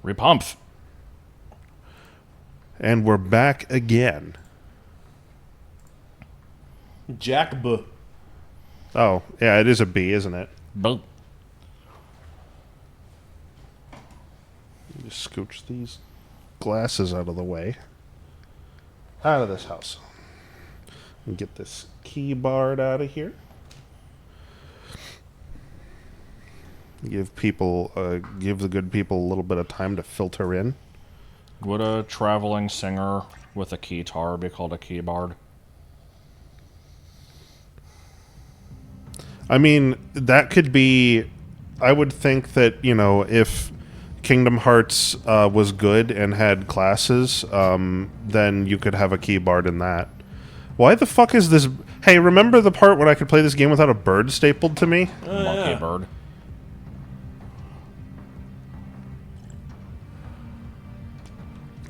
Repump. And we're back again. Jack B. Oh, yeah, it is a B, isn't it? Boop. Just scooch these glasses out of the way. Out of this house. And get this keyboard out of here. Give the good people a little bit of time to filter in. Would a traveling singer with a keytar be called a keyboard? I mean, that could be... I would think that, if Kingdom Hearts was good and had classes, then you could have a keyboard in that. Why the fuck is this... Hey, remember the part when I could play this game without a bird stapled to me? Monkey bird.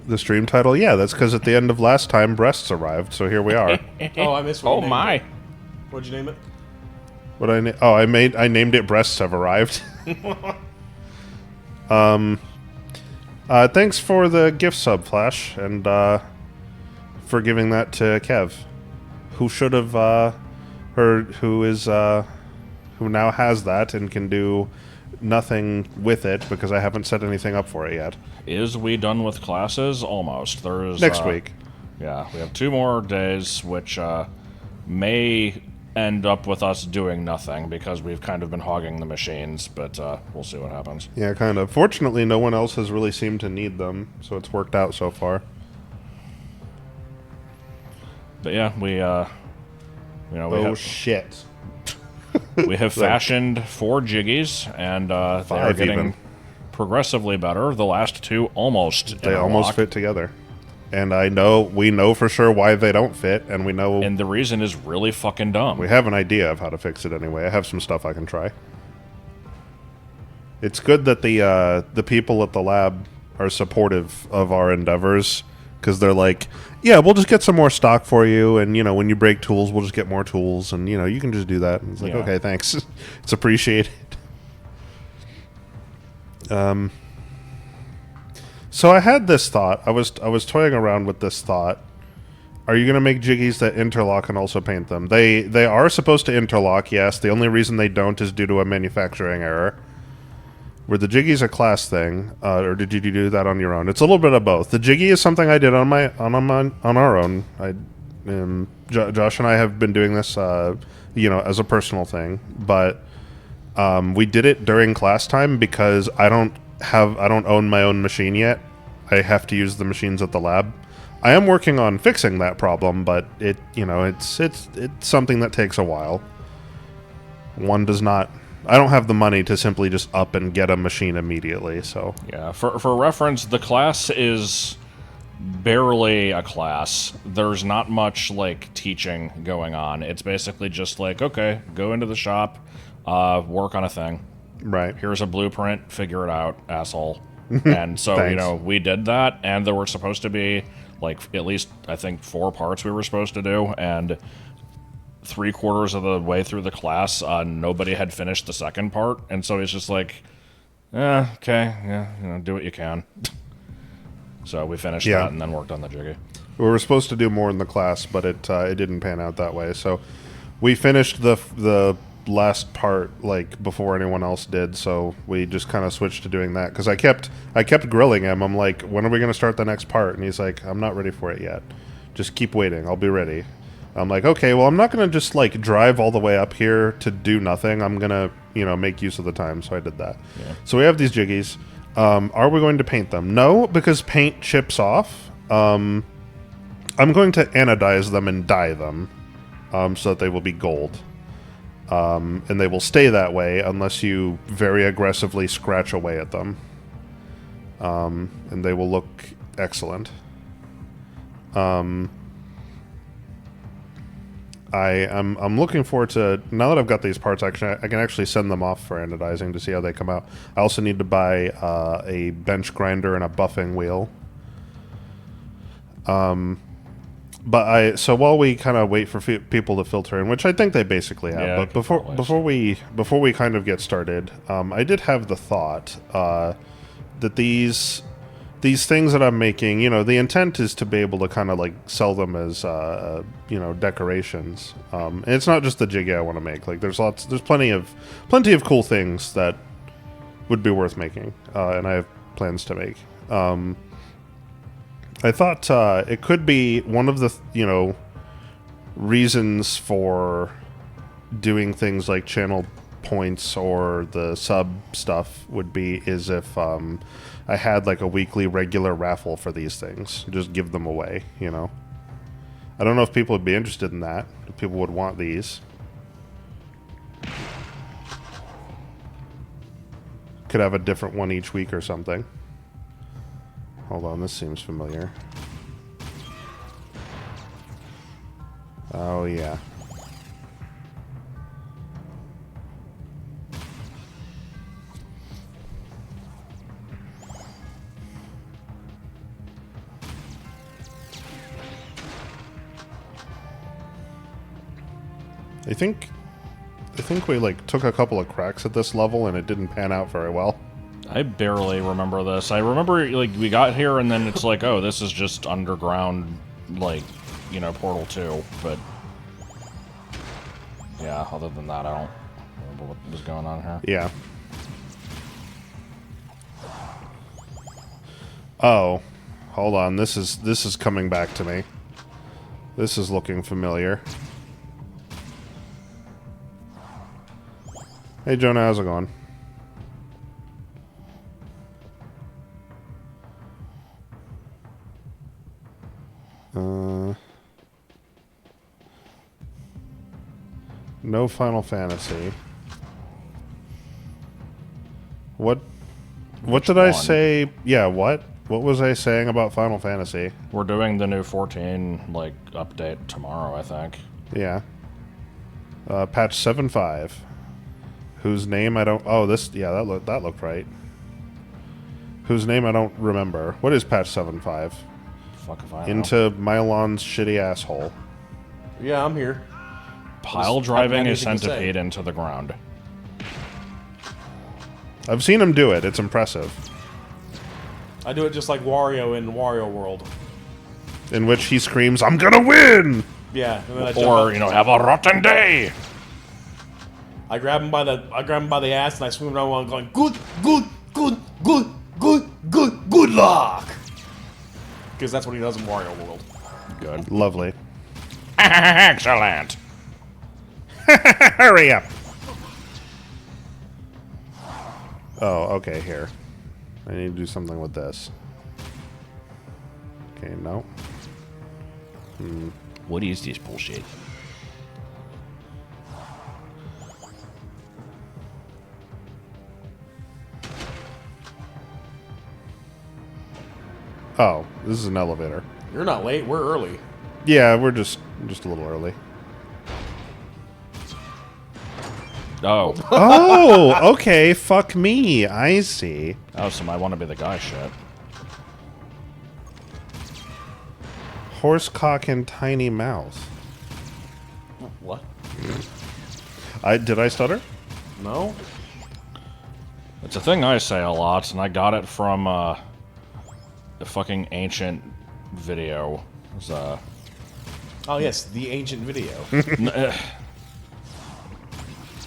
The stream title? Yeah, that's because at the end of last time, breasts arrived, so here we are. Oh, I missed what you named it. What'd you name it? I named it Breasts Have Arrived. Thanks for the gift sub, Flash, and for giving that to Kev, who should have who now has that and can do nothing with it because I haven't set anything up for it yet. Is we done with classes? Almost. There's next week. Yeah, we have 2 more days, which may end up with us doing nothing because we've kind of been hogging the machines, but we'll see what happens. Yeah, kind of. Fortunately, no one else has really seemed to need them, so it's worked out so far. But yeah, shit. We have fashioned 4 jiggies, and they're getting even. progressively better. The last 2 almost. They almost fit together. And we know for sure why they don't fit, and we know... And the reason is really fucking dumb. We have an idea of how to fix it anyway. I have some stuff I can try. It's good that the people at the lab are supportive of our endeavors, because they're like, yeah, we'll just get some more stock for you, and, when you break tools, we'll just get more tools, and, you can just do that. And it's like, okay, thanks. It's appreciated. So I had this thought. I was toying around with this thought. Are you going to make jiggies that interlock and also paint them? They are supposed to interlock, yes. The only reason they don't is due to a manufacturing error. Were the jiggies a class thing, or did you do that on your own? It's a little bit of both. The jiggy is something I did on our own. Josh and I have been doing this, as a personal thing, but we did it during class time because I don't own my own machine yet. I have to use the machines at the lab. I am working on fixing that problem, but it's something that takes a while. I don't have the money to simply just up and get a machine immediately, so... Yeah, for reference, the class is barely a class. There's not much, teaching going on. It's basically just okay, go into the shop, work on a thing. Right. Here's a blueprint, figure it out, asshole. And so, we did that, and there were supposed to be, at least, I think, 4 parts we were supposed to do, and 3/4 of the way through the class, nobody had finished the second part, and so it's just okay, yeah, do what you can. So we finished that and then worked on the jiggy. We were supposed to do more in the class, but it didn't pan out that way, so we finished the last part before anyone else did, so we just kind of switched to doing that because I kept grilling him. I'm like, when are we going to start the next part? And he's like, I'm not ready for it yet, just keep waiting, I'll be ready. I'm like, okay, well, I'm not going to just drive all the way up here to do nothing. I'm going to make use of the time, so I did that. So we have these jiggies. Are we going to paint them? No, because paint chips off. I'm going to anodize them and dye them so that they will be gold. And they will stay that way unless you very aggressively scratch away at them. And they will look excellent. I'm looking forward to, now that I've got these parts, I can actually send them off for anodizing to see how they come out. I also need to buy a bench grinder and a buffing wheel. So while we kind of wait for people to filter in, which I think they basically have, but before we kind of get started, I did have the thought that these things that I'm making, you know, the intent is to be able to kind of like sell them as you know, decorations. And it's not just the jiggy I want to make. Like there's plenty of cool things that would be worth making, and I have plans to make. I thought it could be one of the, you know, reasons for doing things like channel points or the sub stuff is if I had like a weekly regular raffle for these things. Just give them away, you know. I don't know if people would be interested in that. If people would want these. Could have a different one each week or something. Hold on, this seems familiar. Oh, yeah. I think we like took a couple of cracks at this level and it didn't pan out very well. I barely remember this. I remember like we got here and then it's like, oh, this is just underground, like, you know, Portal 2. But yeah, other than that, I don't remember what was going on here. Yeah. Oh, hold on. This is coming back to me. This is looking familiar. Hey, Jonah, how's it going? No Final Fantasy. What did I say? Yeah, what? What was I saying about Final Fantasy? We're doing the new 14, like, update tomorrow, I think. Yeah. Patch 7.5. Whose name I don't... Oh, this... Yeah, that looked right. Whose name I don't remember. What is patch 7.5? Fuck if I know. Into Mylon's shitty asshole. Yeah, I'm here. Pile driving a centipede into the ground. I've seen him do it. It's impressive. I do it just like Wario in Wario World. In which he screams, "I'm gonna win!" Yeah, and then I jump Or, up. you know, have a rotten day! I grab him by the ass and I swing him around going, good, good, good, good, good, good, good luck! Because that's what he does in Wario World. Good. Lovely. Excellent! Hurry up! Oh, okay, here. I need to do something with this. Okay, no. What is this bullshit? Oh, this is an elevator. You're not late, we're early. Yeah, we're just a little early. Oh. Oh, okay, fuck me. I see. Oh, so I want to be the guy shit. Horsecock and tiny mouth. What? Did I stutter? No? It's a thing I say a lot, and I got it from a fucking ancient video. It was, Oh yes, the ancient video.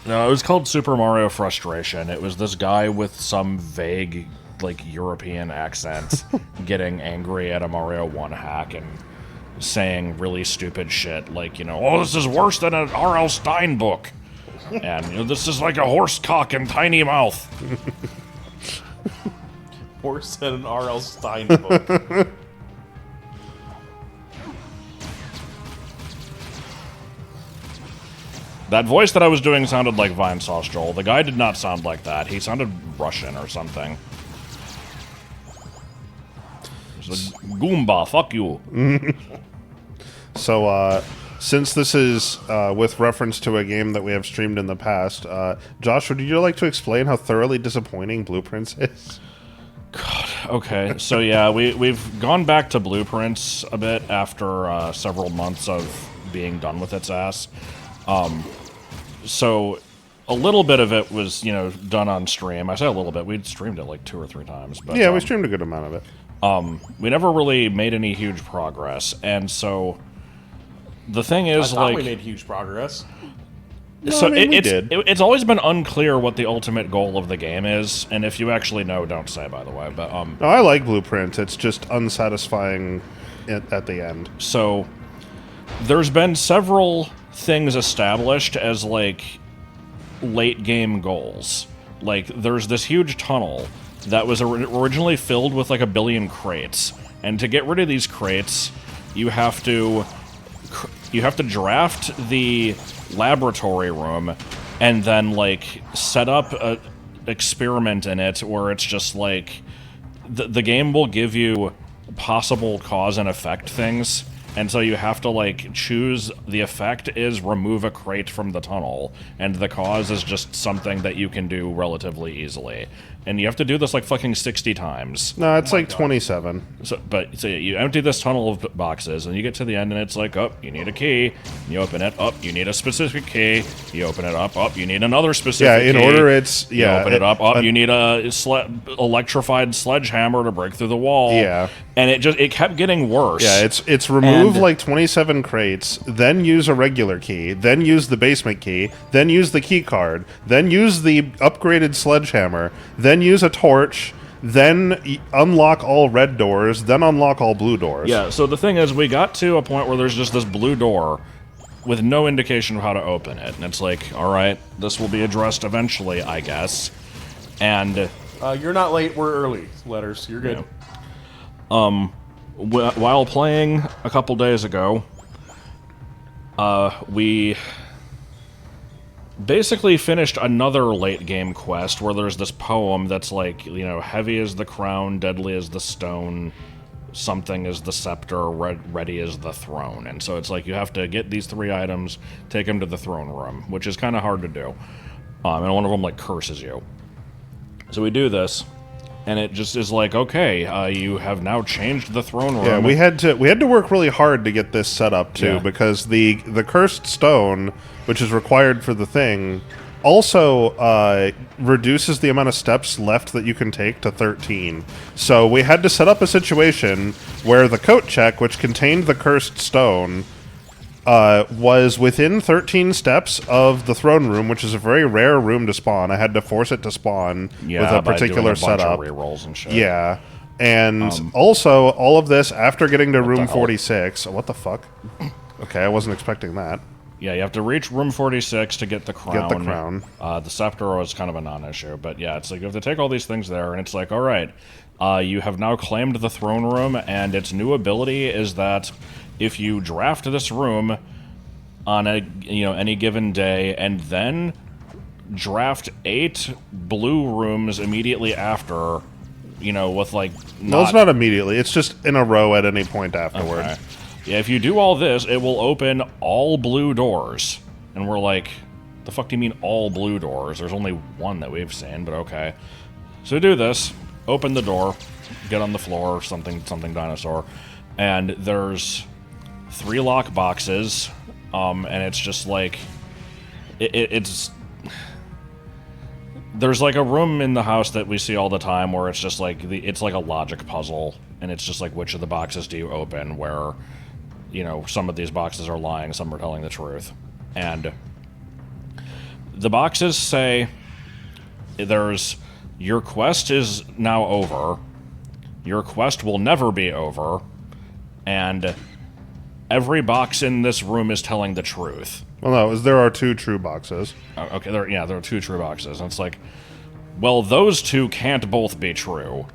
No, it was called Super Mario Frustration. It was this guy with some vague, like, European accent getting angry at a Mario 1 hack and saying really stupid shit like, you know, oh, this is worse than an R.L. Stein book. And, you know, this is like a horse cock and tiny mouth. Worse than an R.L. Stein book. That voice that I was doing sounded like Vine Sauce Joel. The guy did not sound like that. He sounded Russian or something. It was like, Goomba, fuck you. So, since this is with reference to a game that we have streamed in the past, Josh, would you like to explain how thoroughly disappointing Blueprints is? God, okay. So yeah, we've gone back to Blueprints a bit after several months of being done with its ass. So a little bit of it was, done on stream. I say a little bit. We streamed it like 2 or 3 times. But, yeah, we streamed a good amount of it. We never really made any huge progress, and so the thing is, I thought we made huge progress. So I mean, we did. It's always been unclear what the ultimate goal of the game is, and if you actually know, don't say, by the way. But No, I like Blueprint. It's just unsatisfying at the end. So there's been several things established as like late game goals. Like there's this huge tunnel that was originally filled with like 1 billion crates, and to get rid of these crates, you have to draft the laboratory room and then like set up a experiment in it where it's just like the game will give you possible cause and effect things, and so you have to like choose the effect is remove a crate from the tunnel, and the cause is just something that you can do relatively easily, and you have to do this like fucking 60 times. No, it's like 27. So you empty this tunnel of boxes, and you get to the end, and it's like, oh, you need a key. You open it. Oh, you need a specific key. You open it up. Oh, you need another specific key. Yeah, in order it's... You open it up. Oh, you need a electrified sledgehammer to break through the wall. Yeah. And it kept getting worse. Yeah, it's remove like 27 crates, then use a regular key, then use the basement key, then use the key card, then use the upgraded sledgehammer, then use a torch, then unlock all red doors, then unlock all blue doors. Yeah, so the thing is, we got to a point where there's just this blue door with no indication of how to open it. And it's like, all right, this will be addressed eventually, I guess. And... you're not late, we're early, Letters. You're good. Yeah. While playing a couple days ago, we basically finished another late game quest where there's this poem that's like, heavy is the crown, deadly is the stone, something is the scepter, ready is the throne. And so it's like you have to get these 3 items, take them to the throne room, which is kind of hard to do. And one of them like curses you. So we do this. And it just is like, okay, you have now changed the throne room. Yeah, we had to work really hard to get this set up too, because the cursed stone, which is required for the thing, also reduces the amount of steps left that you can take to 13. So we had to set up a situation where the coat check, which contained the cursed stone, was within 13 steps of the throne room, which is a very rare room to spawn. I had to force it to spawn with a particular setup. Rerolls and shit. Yeah. And also, all of this after getting to room 46. What the fuck? Okay, I wasn't expecting that. Yeah, you have to reach room 46 to get the crown. Get the crown. The scepter was kind of a non-issue, but yeah, it's like you have to take all these things there, and it's like, all right, you have now claimed the throne room, and its new ability is that if you draft this room on any given day, and then draft 8 blue rooms immediately after, with like no, it's not immediately. It's just in a row at any point afterwards. Okay. Yeah, if you do all this, it will open all blue doors. And we're like, the fuck do you mean all blue doors? There's only one that we've seen, but okay. So we do this, open the door, get on the floor, something dinosaur, and there's 3 lock boxes, and it's just like, it's... There's like a room in the house that we see all the time where it's just like, it's like a logic puzzle, and it's just like, which of the boxes do you open, where... some of these boxes are lying, some are telling the truth. And the boxes say there's, your quest is now over, your quest will never be over, and every box in this room is telling the truth. Well, no, there are 2 true boxes. Okay, there are 2 true boxes. And it's like, well, those 2 can't both be true.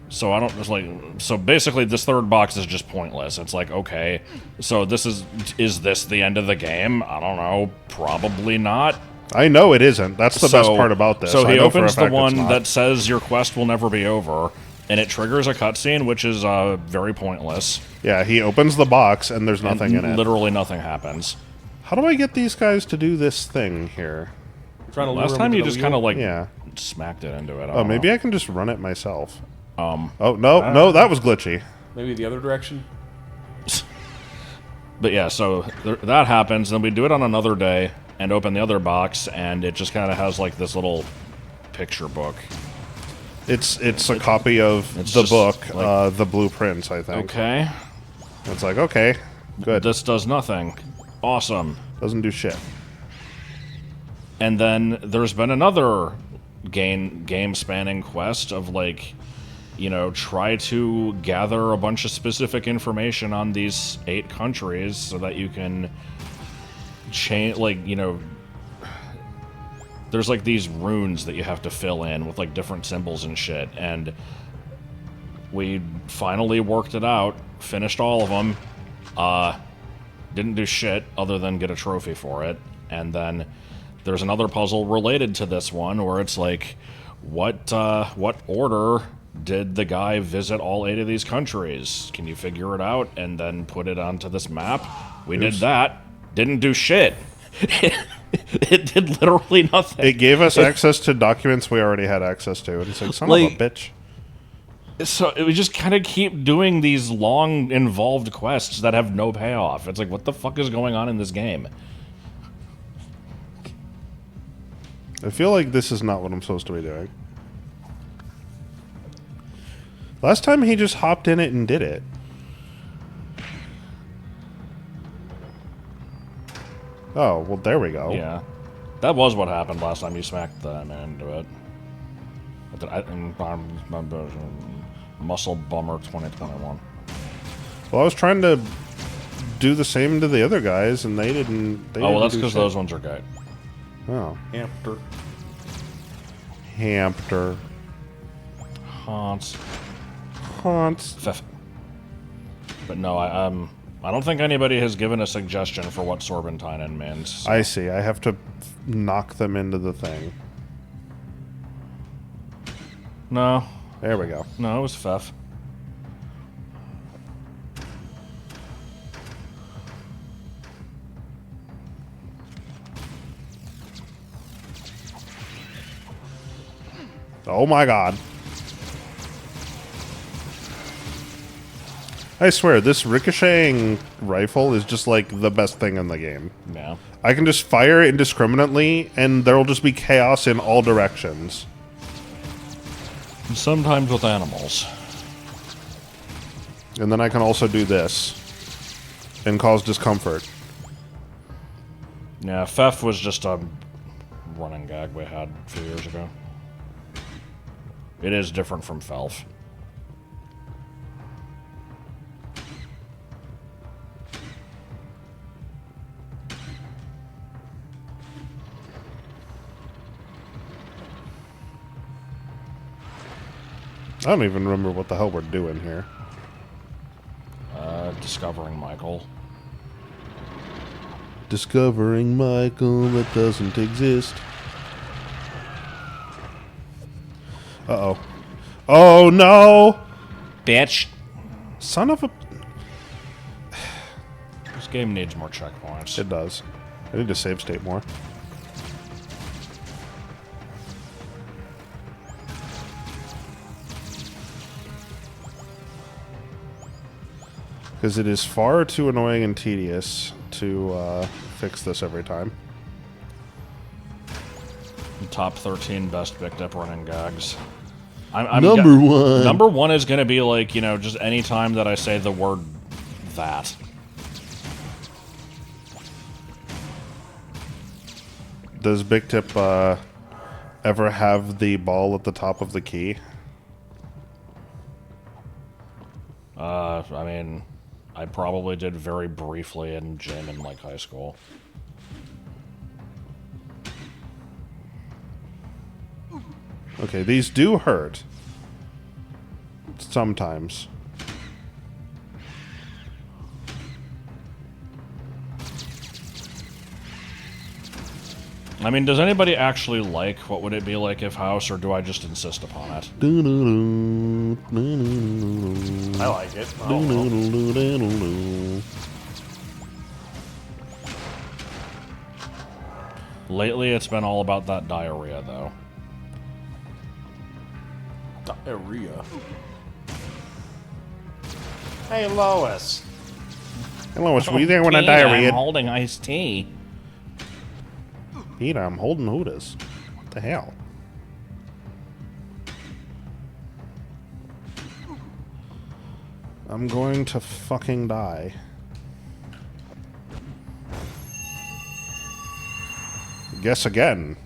So I don't, so basically this 3rd box is just pointless. It's like, okay, so is this the end of the game? I don't know, probably not. I know it isn't. That's the best part about this. So he opens the one that says your quest will never be over, and it triggers a cutscene, which is very pointless. Yeah, he opens the box, and there's nothing in it. Literally nothing happens. How do I get these guys to do this thing here? Last time you just kind of smacked it into it. Oh, maybe I can just run it myself. Oh, no, that was glitchy. Maybe the other direction? But yeah, so that happens, then we do it on another day, and open the other box, and it just kind of has like this little picture book. It's a copy of the book, like, the blueprints, I think. Okay. It's like, okay, good. This does nothing. Awesome. Doesn't do shit. And then there's been another game-spanning quest of, like, you know, try to gather a bunch of specific information on these 8 countries so that you can change, like, you know, there's like these runes that you have to fill in with like different symbols and shit, and we finally worked it out, finished all of them, didn't do shit other than get a trophy for it. And then there's another puzzle related to this one where it's like, what order did the guy visit all 8 of these countries? Can you figure it out and then put it onto this map? We did that. Didn't do shit. It did literally nothing. It gave us access to documents we already had access to. And it's like, son of a bitch. So we just kind of keep doing these long, involved quests that have no payoff. It's like, what the fuck is going on in this game? I feel like this is not what I'm supposed to be doing. Last time he just hopped in it and did it. Oh, well, there we go. Yeah. That was what happened last time you smacked the man into it. Muscle Bummer 2021. Well, I was trying to do the same to the other guys, and they didn't. Oh, well, that's because those ones are good. Oh. Hamster. Haunts. But no, I don't think anybody has given a suggestion for what Sorbentinen means. So. I see. I have to knock them into the thing. No. There we go. No, it was Fef. Oh my god. I swear, this ricocheting rifle is just like the best thing in the game. Yeah. I can just fire it indiscriminately, and there will just be chaos in all directions. Sometimes with animals. And then I can also do this and cause discomfort. Yeah, Fef was just a running gag we had a few years ago. It is different from Felf. I don't even remember what the hell we're doing here. Discovering Michael. Discovering Michael that doesn't exist. Uh-oh. Oh, no! Bitch! Son of a... This game needs more checkpoints. It does. I need to save state more. Because it is far too annoying and tedious to fix this every time. Top 13 best picked up running gags. Number one. Number one is going to be like, you know, just any time that I say the word that. Does Big Tip ever have the ball at the top of the key? I mean, I probably did very briefly in gym in like high school. Okay, these do hurt. Sometimes. I mean, does anybody actually like what would it be like if House, or do I just insist upon it? I like it. Lately, it's been all about that diarrhea, though. Diarrhea. Hey, Lois. Hello, were you there when I diarrhea? I'm holding iced tea. Peter, I'm holding Hooters. What the hell? I'm going to fucking die. Guess again.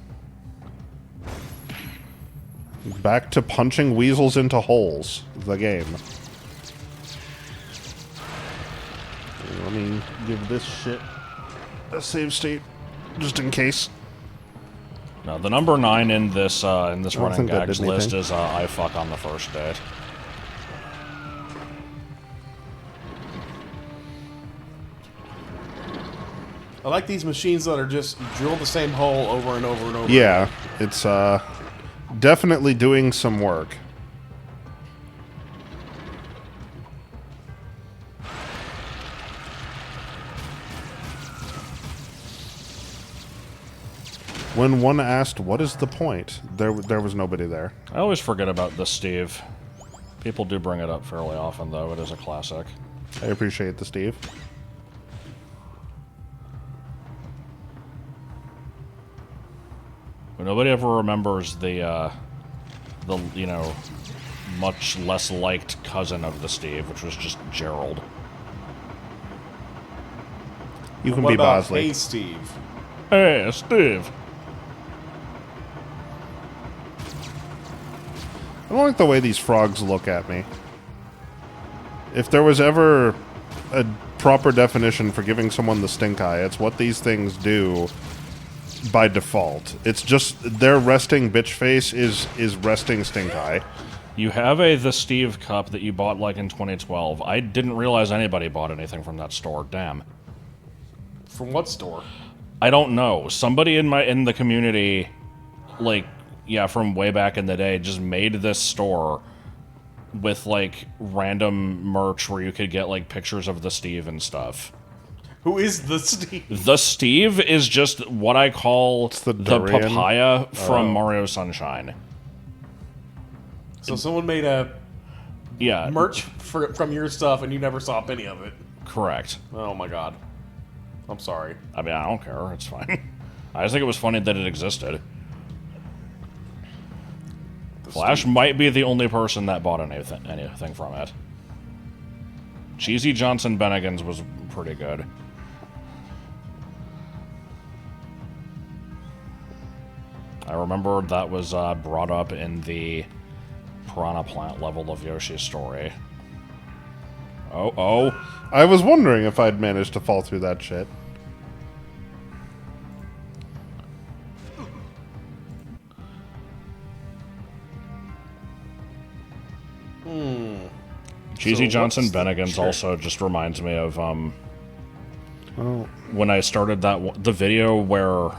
Back to punching weasels into holes. The game. Let me give this shit a save state, just in case. No, the number 9 in this running gags list anything. is I fuck on the first date. I like these machines that are just drill the same hole over and over and over. Yeah, it's definitely doing some work. When one asked, what is the point? There was nobody there. I always forget about this, Steve. People do bring it up fairly often, though. It is a classic. I appreciate the Steve. But nobody ever remembers the you know, much less liked cousin of the Steve, which was just Gerald. You can What be about Bosley. Hey Steve? Hey, Steve. I don't like the way these frogs look at me. If there was ever a proper definition for giving someone the stink eye, it's what these things do by default. It's just their resting bitch face is resting stink eye. You have the Steve cup that you bought like in 2012. I didn't realize anybody bought anything from that store. Damn. From what store? I don't know. Somebody in the community, like, yeah, from way back in the day, just made this store with like random merch where you could get like pictures of the Steve and stuff. Who is the Steve? The Steve is just what I call the the durian? papaya from Mario Sunshine. So someone made a Yeah, merch from your stuff and you never saw a penny of it. correct. Oh my god. I'm sorry. I mean, I don't care. It's fine. I just think it was funny that it existed. Flash might be the only person that bought anything from it. Cheesy Johnson Bennigan's was pretty good. I remember that was brought up in the Piranha Plant level of Yoshi's story. Oh. I was wondering if I'd managed to fall through that shit. Cheesy So Johnson what's the Bennigan's trick? also just reminds me of Oh, when I started the video where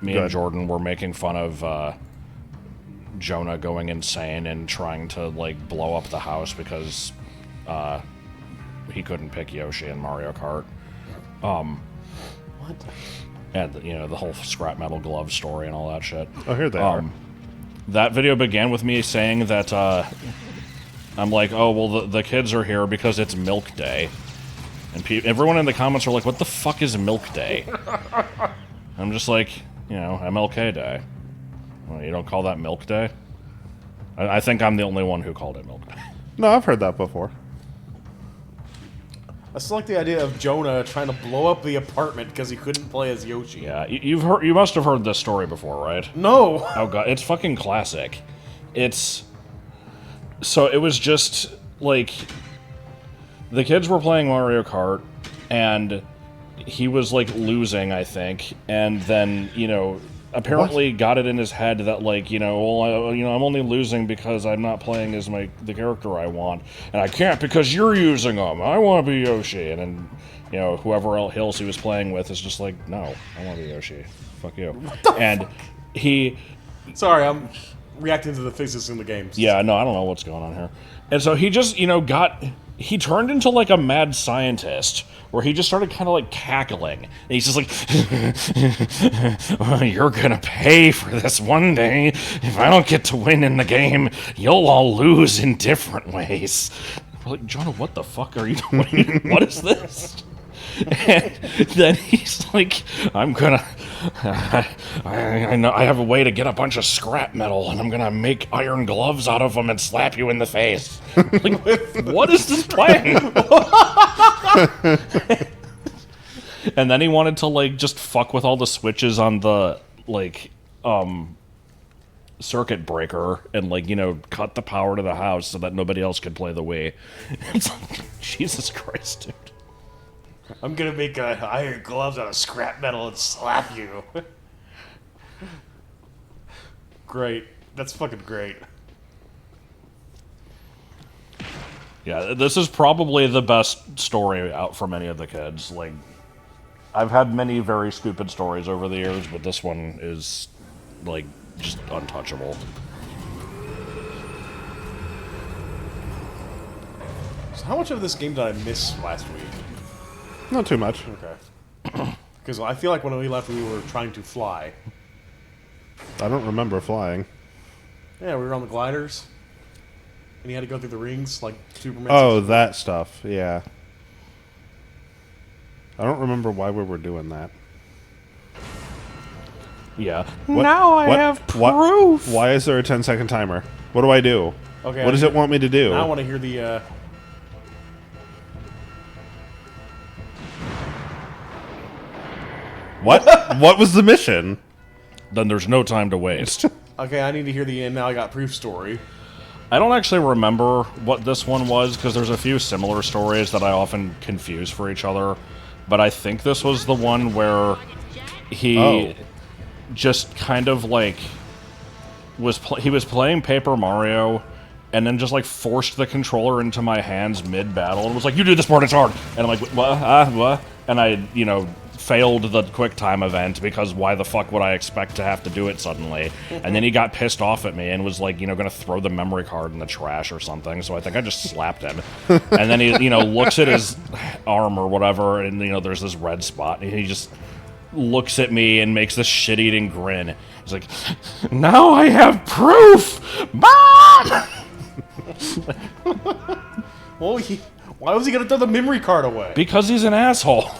me and Good. Jordan were making fun of Jonah going insane and trying to like blow up the house because he couldn't pick Yoshi in Mario Kart. What? And you know, the whole scrap metal glove story and all that shit. oh, here they are. That video began with me saying that I'm like, oh well, the kids are here because it's Milk Day, and everyone in the comments are like, what the fuck is Milk Day? I'm just like, you know, MLK Day. Well, you don't call that Milk Day? I think I'm the only one who called it Milk Day. No, I've heard that before. I still like the idea of Jonah trying to blow up the apartment because he couldn't play as Yoshi. Yeah, you must have heard this story before, right? No! Oh god, it's fucking classic. So it was just like the kids were playing Mario Kart and he was like losing, I think, and then, you know, apparently got it in his head that like, you know, well, I'm only losing because I'm not playing as the character I want, and I can't because you're using them. I want to be Yoshi, and then, you know, whoever else he was playing with is just like, no, I want to be Yoshi. Fuck you. And he. Sorry, I'm reacting to the physics in the game. Yeah, no, I don't know what's going on here. And so he just, you know, he turned into like a mad scientist where he just started kind of like cackling. And he's just like, well, you're gonna pay for this one day. If I don't get to win in the game, you'll all lose in different ways. We're like, Jonah, what the fuck are you doing? What is this? And then he's like, I'm gonna... I know I have a way to get a bunch of scrap metal, and I'm gonna make iron gloves out of them and slap you in the face. Like, what is this plan? And then he wanted to, like, just fuck with all the switches on the, like, circuit breaker and, like, you know, cut the power to the house so that nobody else could play the Wii. It's like, Jesus Christ, dude. I'm gonna make iron gloves out of scrap metal and slap you. Great. That's fucking great. Yeah, this is probably the best story out from any of the kids. Like, I've had many very stupid stories over the years, but this one is, like, just untouchable. So how much of this game did I miss last week? Not too much. Okay. Because I feel like when we left, we were trying to fly. I don't remember flying. Yeah, we were on the gliders. And you had to go through the rings like Superman. Oh, that stuff. Yeah. I don't remember why we were doing that. Yeah. What, Now I have proof! Why is there a 10-second timer? What do I do? Okay. What does it want me to do? Now I want to hear the, What? What was the mission? Then there's no time to waste. Okay, I need to hear the end. Now I got proof story. I don't actually remember what this one was, because there's a few similar stories that I often confuse for each other. But I think this was the one where he just kind of, like, he was playing Paper Mario, and then just, like, forced the controller into my hands mid-battle, and was like, you do this part, it's hard! And I'm like, what? What? And I, you know, failed the quick time event, because why the fuck would I expect to have to do it suddenly? And then he got pissed off at me and was like, you know, gonna throw the memory card in the trash or something, so I think I just slapped him. And then he, you know, looks at his arm or whatever, and, you know, there's this red spot, and he just looks at me and makes this shit-eating grin. He's like, now I have proof! Mom! Well, why was he gonna throw the memory card away? Because he's an asshole.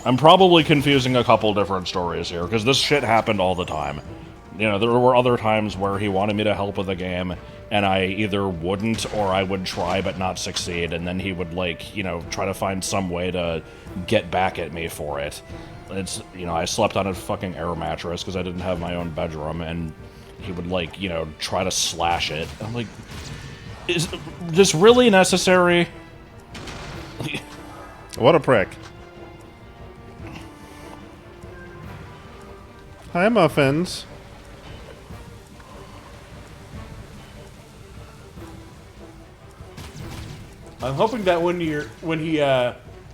I'm probably confusing a couple different stories here, because this shit happened all the time. You know, there were other times where he wanted me to help with a game, and I either wouldn't or I would try but not succeed, and then he would, like, you know, try to find some way to get back at me for it. It's, you know, I slept on a fucking air mattress because I didn't have my own bedroom, and he would, like, you know, try to slash it. I'm like, is this really necessary? What a prick. Hi, Muffins. I'm hoping that when he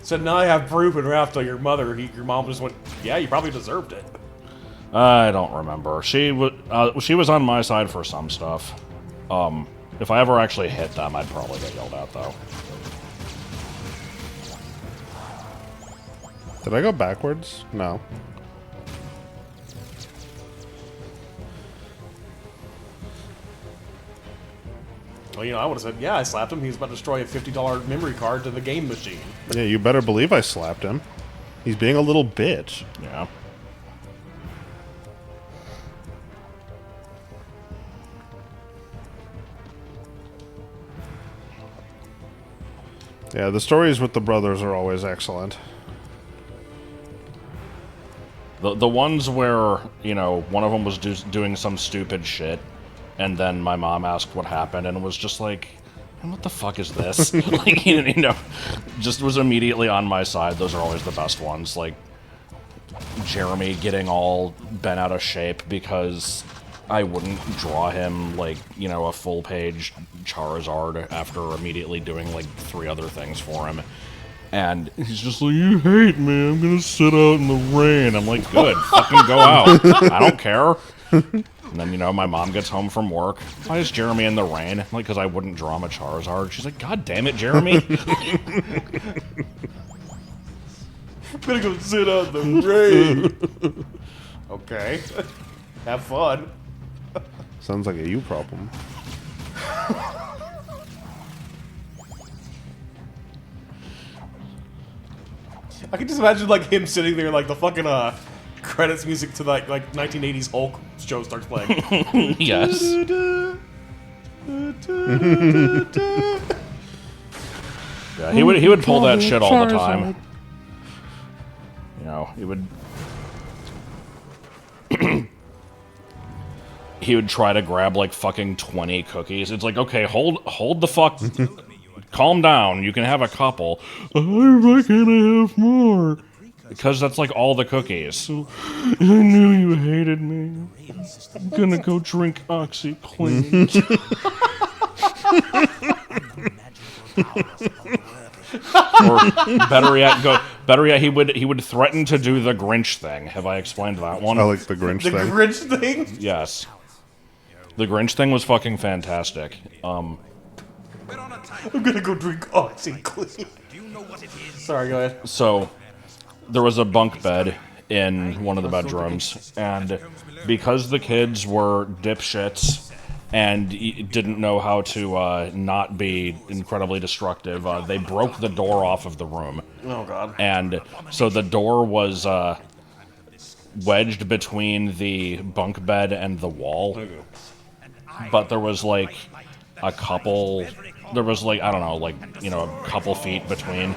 said, now I have proof and Ralph to your mother, your mom just went, yeah, you probably deserved it. I don't remember. She was on my side for some stuff. If I ever actually hit them, I'd probably get yelled at, though. Did I go backwards? No. Well, you know, I would have said, yeah, I slapped him. He was about to destroy a $50 memory card to the game machine. Yeah, you better believe I slapped him. He's being a little bitch. Yeah. Yeah, the stories with the brothers are always excellent. The ones where, you know, one of them was doing some stupid shit, and then my mom asked what happened, and it was just like, what the fuck is this? Like, you know, just was immediately on my side. Those are always the best ones. Like, Jeremy getting all bent out of shape because I wouldn't draw him, like, you know, a full-page Charizard after immediately doing, like, 3 other things for him. And he's just like, you hate me, I'm gonna sit out in the rain. I'm like, good, fucking go out. I don't care. And then, you know, my mom gets home from work. Why is Jeremy in the rain? Like, because I wouldn't draw him a Charizard. She's like, God damn it, Jeremy. I'm gonna go sit out in the rain. Okay. Have fun. Sounds like a you problem. I can just imagine like him sitting there, like the fucking credits music to like 1980s Hulk show starts playing. Yes. Yeah, he would pull that shit all the time. You know, he would he would try to grab like fucking 20 cookies. It's like, okay, hold the fuck, calm down. You can have a couple. Why can't I have more? Because that's like all the cookies. I knew you hated me. I'm gonna go drink OxyClean. Or better yet, he would threaten to do the Grinch thing. Have I explained that one? I like the Grinch The thing. Grinch thing? Yes. The Grinch thing was fucking fantastic. I'm gonna go drink OxyClean. Sorry, go ahead. So, there was a bunk bed in one of the bedrooms, and because the kids were dipshits and didn't know how to not be incredibly destructive, they broke the door off of the room. Oh, God. And so the door was wedged between the bunk bed and the wall. But there was like a couple, there was like, I don't know, like, you know, a couple feet between.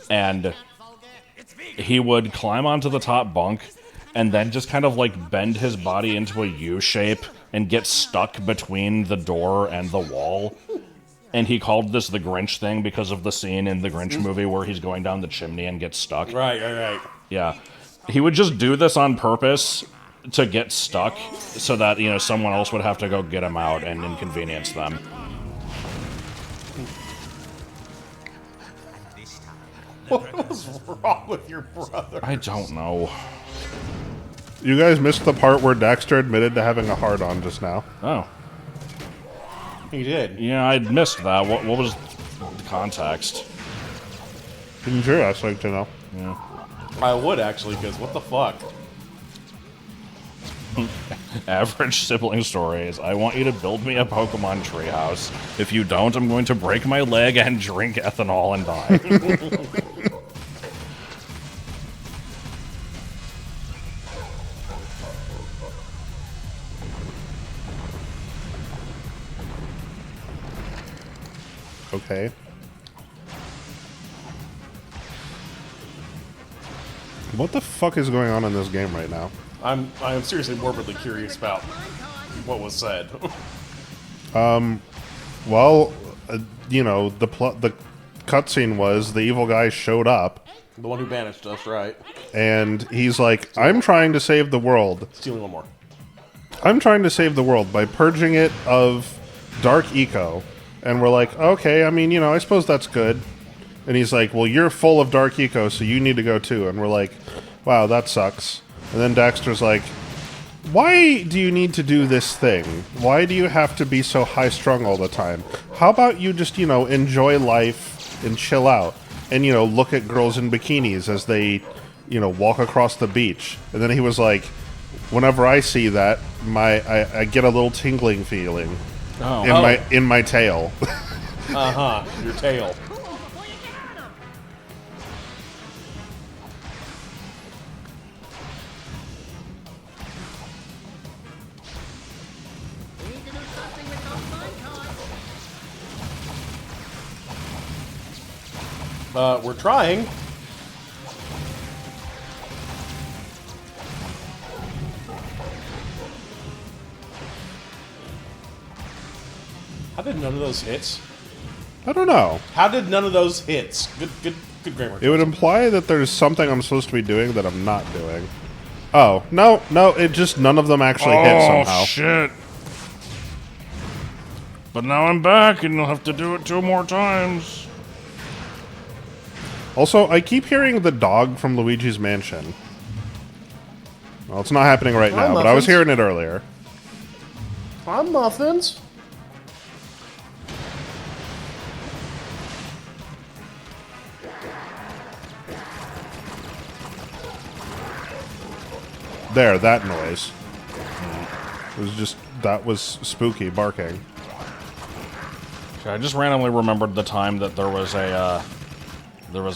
And he would climb onto the top bunk and then just kind of like bend his body into a U shape and get stuck between the door and the wall. And he called this the Grinch thing because of the scene in the Grinch movie where he's going down the chimney and gets stuck. Right. Yeah. He would just do this on purpose to get stuck so that, you know, someone else would have to go get him out and inconvenience them. What was wrong with your brother? I don't know. You guys missed the part where Daxter admitted to having a hard-on just now. Oh. He did. Yeah, I'd missed that. What was the context? I'm curious, I'd like to know. Yeah. I would, actually, because what the fuck? Average sibling stories. I want you to build me a Pokemon treehouse. If you don't, I'm going to break my leg and drink ethanol and die. Okay. What the fuck is going on in this game right now? I am seriously morbidly curious about what was said. Well, you know, the cutscene was the evil guy showed up, The one who banished us, right? and he's like, "I'm trying to save the world. Stealing one more. I'm trying to save the world by purging it of dark eco." And we're like, "Okay, I mean, you know, I suppose that's good." And he's like, "Well, you're full of dark eco, so you need to go too." And we're like, "Wow, that sucks." And then Daxter's like, "Why do you need to do this thing? Why do you have to be so high-strung all the time? How about you just, you know, enjoy life and chill out? And, you know, look at girls in bikinis as they, you know, walk across the beach." And then he was like, "Whenever I see that, I get a little tingling feeling in my tail." Your tail. We're trying. How did none of those hits? I don't know. How did none of those hits? Good grammar. It would imply that there's something I'm supposed to be doing that I'm not doing. Oh, no, it just none of them actually hit somehow. Oh, shit. But now I'm back, and you'll have to do it 2 more times. Also, I keep hearing the dog from Luigi's Mansion. Well, it's not happening right now, but I was hearing it earlier. I'm Muffins. There, that noise. It was just, that was spooky barking. I just randomly remembered the time that there was a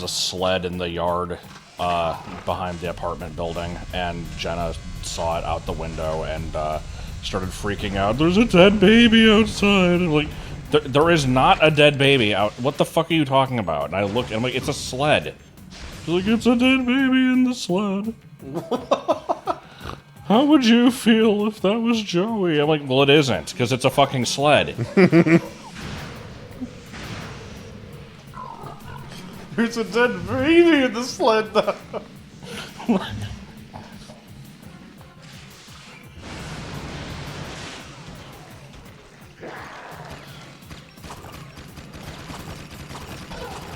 sled in the yard behind the apartment building, and Jenna saw it out the window and started freaking out. There's a dead baby outside. And like, there is not a dead baby out. What the fuck are you talking about? And I look, and I'm like, it's a sled. She's like, it's a dead baby in the sled. How would you feel if that was Joey? I'm like, well, it isn't, because it's a fucking sled. There's a dead baby in the sled, though.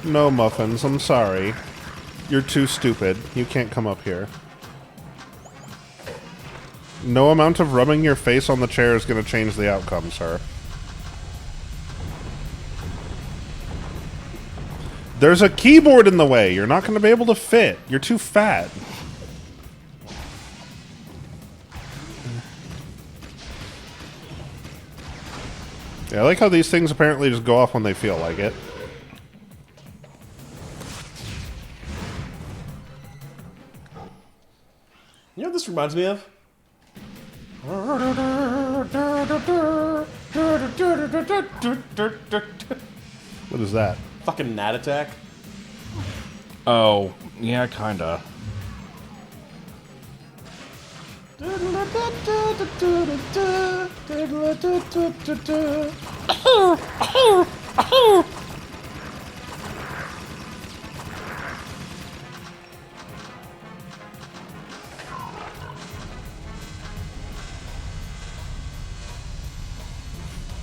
No, Muffins, I'm sorry. You're too stupid. You can't come up here. No amount of rubbing your face on the chair is going to change the outcome, sir. There's a keyboard in the way. You're not going to be able to fit. You're too fat. Yeah, I like how these things apparently just go off when they feel like it. You know what this reminds me of? What is that? Fucking Gnat Attack. Oh, yeah, kinda.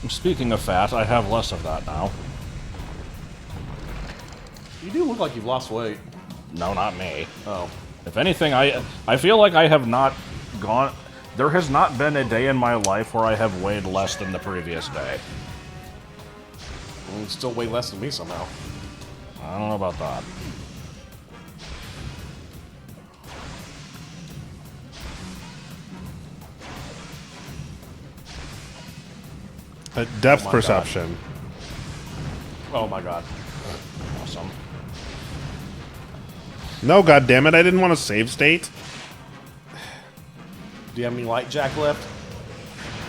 Speaking of fat, I have less of that now. You do look like you've lost weight. No, not me. Oh. If anything, I feel like I have not gone... There has not been a day in my life where I have weighed less than the previous day. You still weigh less than me somehow. I don't know about that. Depth my perception. Oh my god. Awesome. No, goddammit, I didn't want to save state. Do you have any light jack left?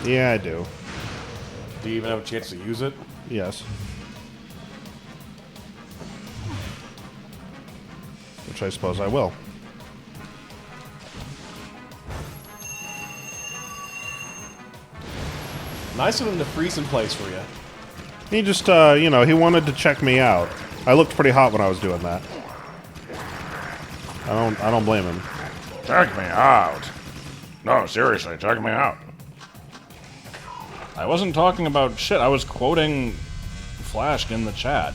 Yeah, I do. Do you even have a chance to use it? Yes. Which I suppose I will. Nice of him to freeze in place for you. He just, you know, he wanted to check me out. I looked pretty hot when I was doing that. I don't blame him. Check me out. No, seriously, check me out. I wasn't talking about shit. I was quoting Flash in the chat.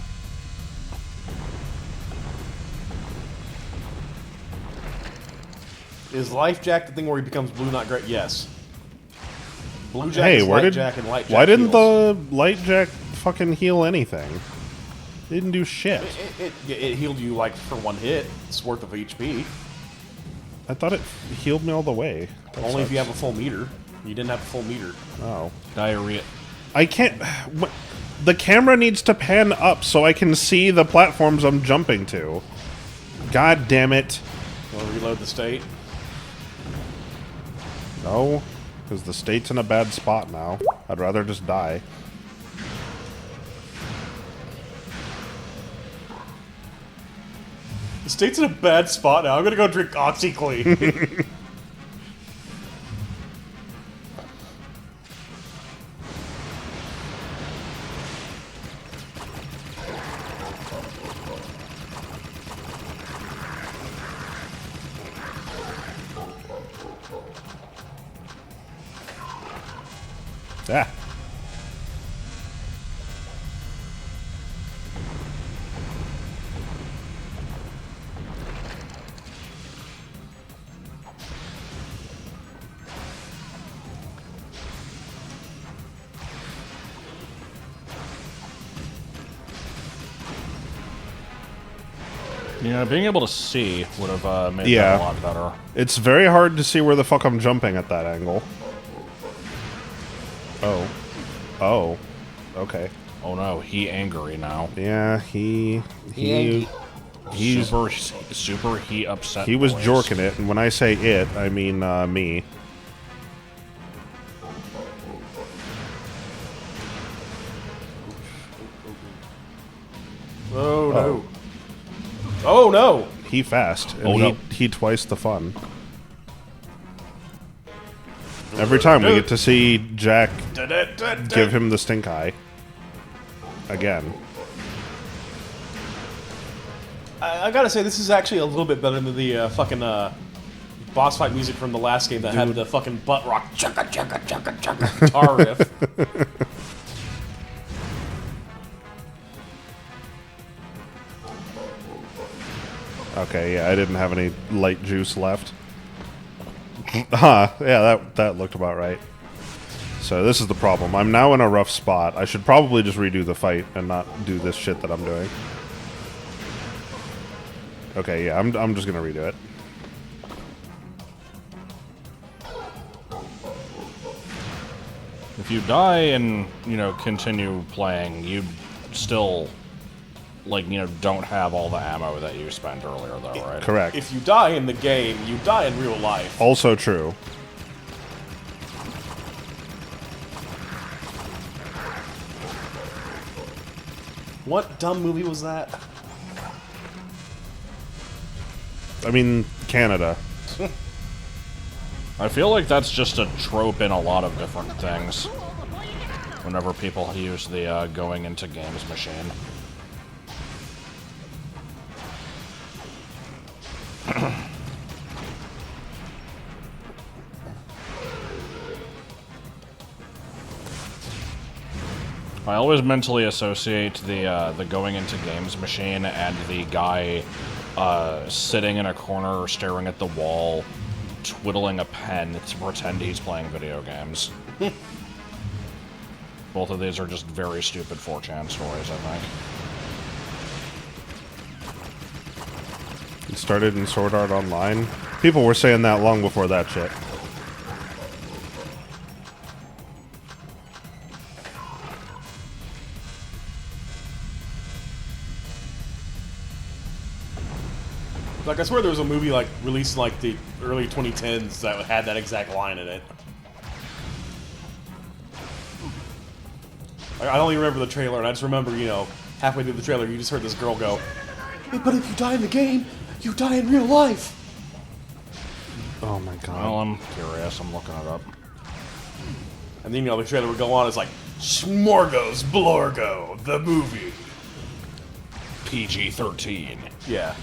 Is Life Jack the thing where he becomes blue, not great? Yes. Blue Jack Hey, is where Light did Jack and Light Jack why didn't heals. the light jack fucking heal anything? It didn't do shit. It healed you like for one hit. It's worth of HP. I thought it healed me all the way. That Only if sucks. you have a full meter. You didn't have a full meter. Oh. Diarrhea. I can't... The camera needs to pan up so I can see the platforms I'm jumping to. God damn it. You want to reload the state? No, because the state's in a bad spot now. I'd rather just die. The state's in a bad spot now. I'm gonna go drink OxyClean. Ah. Yeah, being able to see would have made Yeah. that a lot better. It's very hard to see where the fuck I'm jumping at that angle. Oh. Oh. Okay. Oh no, he angry now. Yeah, he's Super he upset. He was boys. jorking it, and when I say it, I mean me. Oh no. Oh no! He fast, and Oh, no. he twice the fun. Every time we get to see Jack give him the stink eye. Again. I gotta say, this is actually a little bit better than the fucking boss fight music from the last game that had the fucking butt rock chugga chugga chugga chugga guitar riff. Okay, yeah, I didn't have any light juice left. Huh, yeah, that looked about right. So this is the problem. I'm now in a rough spot. I should probably just redo the fight and not do this shit that I'm doing. Okay, yeah, I'm just gonna redo it. If you die and, continue playing, you still, don't have all the ammo that you spent earlier, though, right? Correct. If you die in the game, you die in real life. Also true. What dumb movie was that? I mean, Canada. I feel like that's just a trope in a lot of different things. Whenever people use the going into games machine. I always mentally associate the going into games machine and the guy sitting in a corner staring at the wall, twiddling a pen to pretend he's playing video games. Both of these are just very stupid 4chan stories, I think. It started in Sword Art Online. People were saying that long before that shit. Like, I swear there was a movie, released in, the early 2010s that had that exact line in it. I only remember the trailer, and I just remember, halfway through the trailer, you just heard this girl go, "Hey, but if you die in the game, you die in real life." Oh my god. Well, I'm curious. I'm looking it up. And then, the trailer would go on, it's like, Smorgos Blorgo, the movie. PG-13. Yeah.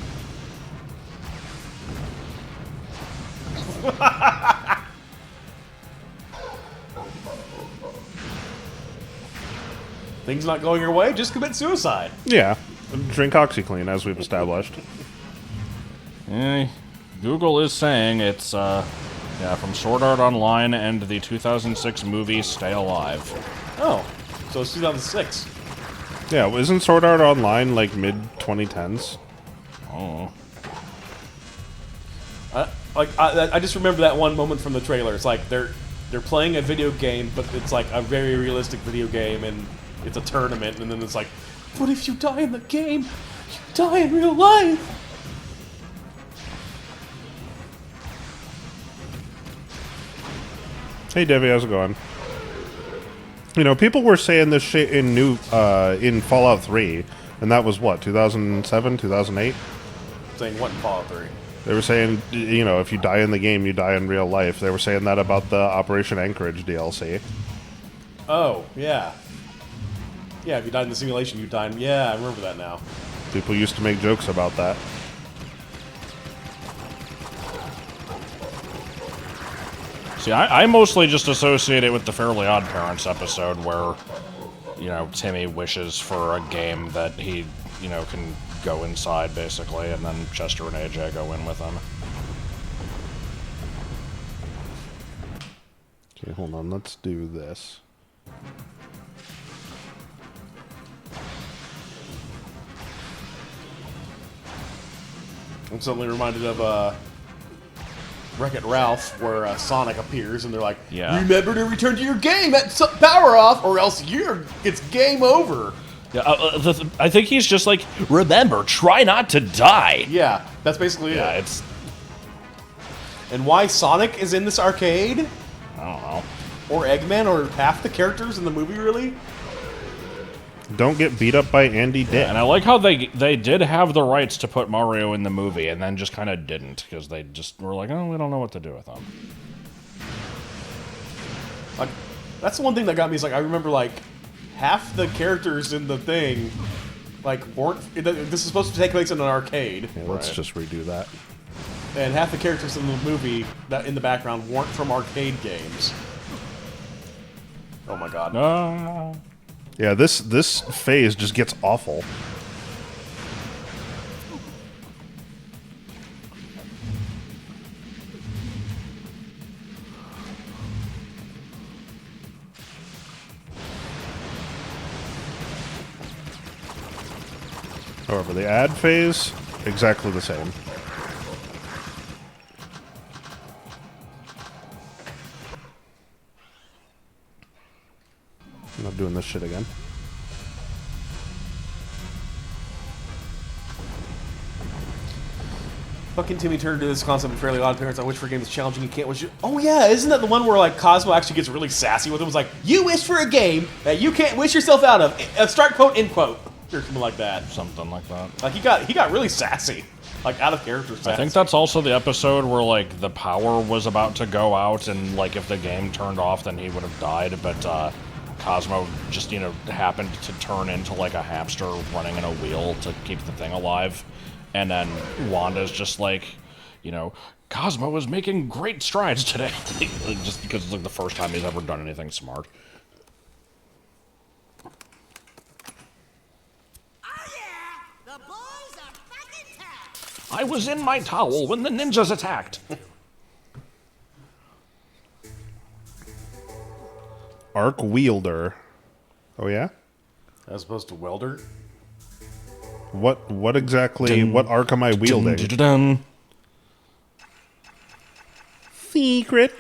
Things not going your way, just commit suicide. Yeah. Drink OxyClean, as we've established. Google is saying it's from Sword Art Online and the 2006 movie Stay Alive. Oh, so it's 2006. Yeah, isn't Sword Art Online mid-2010s? Oh. I just remember that one moment from the trailer. It's like they're playing a video game, but it's like a very realistic video game, and it's a tournament, and then it's like, but if you die in the game, you die in real life. Hey, Devi, how's it going? People were saying this shit in Fallout 3, and that was what, 2007, 2008? Saying what in Fallout 3? They were saying, if you die in the game, you die in real life. They were saying that about the Operation Anchorage DLC. Oh, yeah. Yeah, if you died in the simulation, you died. Yeah, I remember that now. People used to make jokes about that. See, I mostly just associate it with the Fairly Odd Parents episode where, Timmy wishes for a game that he, can go inside, basically, and then Chester and AJ go in with him. Okay, hold on. Let's do this. I'm suddenly reminded of Wreck-It Ralph, where Sonic appears, and they're like, Yeah. "Remember to return to your game, that power off, or else it's game over." Yeah, I think he's just like, remember, try not to die. Yeah, that's basically Yeah, it. it's, And why Sonic is in this arcade, I don't know. or Eggman, or half the characters in the movie, really? Don't get beat up by Andy Dick. And I like how they did have the rights to put Mario in the movie, and then just kind of didn't, because they just were like, oh, we don't know what to do with him. Like, that's the one thing that got me. Is like I remember like half the characters in the thing, like weren't. This is supposed to take place in an arcade. Yeah, let's just redo that. And half the characters in the movie that in the background weren't from arcade games. Oh my god. No. Yeah, this phase just gets awful. However, the ad phase, exactly the same. I'm not doing this shit again. Fucking Timmy Turner did this concept in Fairly Odd Parents. I wish for a game that's challenging you can't wish. Oh yeah, isn't that the one where like Cosmo actually gets really sassy with him? It's like, you wish for a game that you can't wish yourself out of. Start quote, end quote, or something like that. Something like that. Like he got really sassy, like out of character sassy. I think that's also the episode where like the power was about to go out, and like if the game turned off, then he would have died. But Cosmo just happened to turn into like a hamster running in a wheel to keep the thing alive, and then Wanda's just like, Cosmo is making great strides today, just because it's like the first time he's ever done anything smart. I was in my towel when the ninjas attacked. Arc wielder. Oh yeah? as opposed to welder. What exactly? What arc am I wielding? Secret.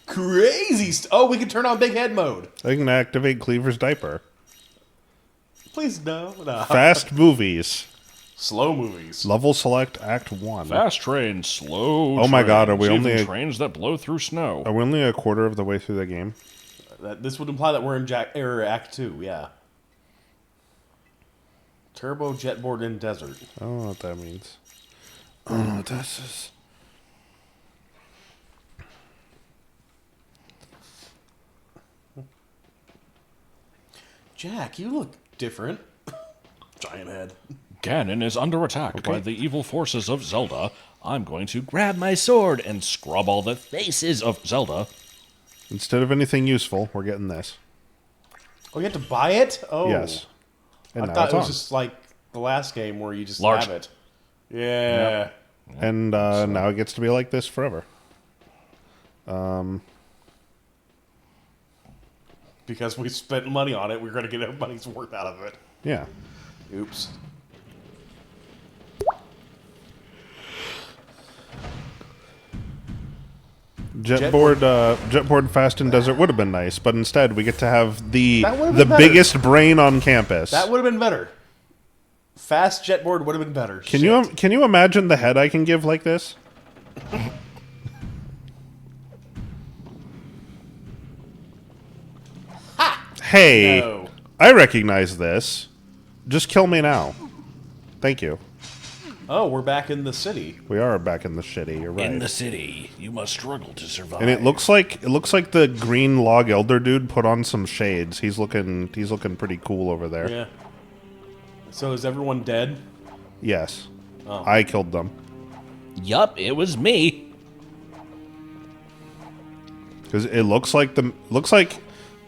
Crazy! Oh, we can turn on big head mode. I can activate Cleaver's diaper. Please no. Fast movies. Slow movies. Level select Act 1. Fast trains, slow. Oh my God, are we trains, only even trains that blow through snow? Are we only a quarter of the way through the game? This would imply that we're in Act 2, yeah. Turbo jetboard in desert. I don't know what that means. I don't know what this is. Jack, you look different. Giant head. Ganon is under attack by the evil forces of Zelda. I'm going to grab my sword and scrub all the faces of Zelda. Instead of anything useful, we're getting this. Oh, you have to buy it? Oh. Yes. And I now thought it's it was on. just like the last game where you just Large. have it. Yeah. Yep. And now it gets to be like this forever. Because we spent money on it, we're going to get our money's worth out of it. Yeah. Oops. Jetboard Fast and Desert would have been nice, but instead we get to have the That would've been better. biggest brain on campus. That would have been better. Fast jetboard would have been better. Can you imagine the head I can give like this? Hey, No. I recognize this. Just kill me now. Thank you. Oh, we're back in the city. We are back in the shitty. You're right. In the city, you must struggle to survive. And it looks like the green log elder dude put on some shades. He's looking pretty cool over there. Yeah. So is everyone dead? Yes. Oh. I killed them. Yup, it was me. Because it looks like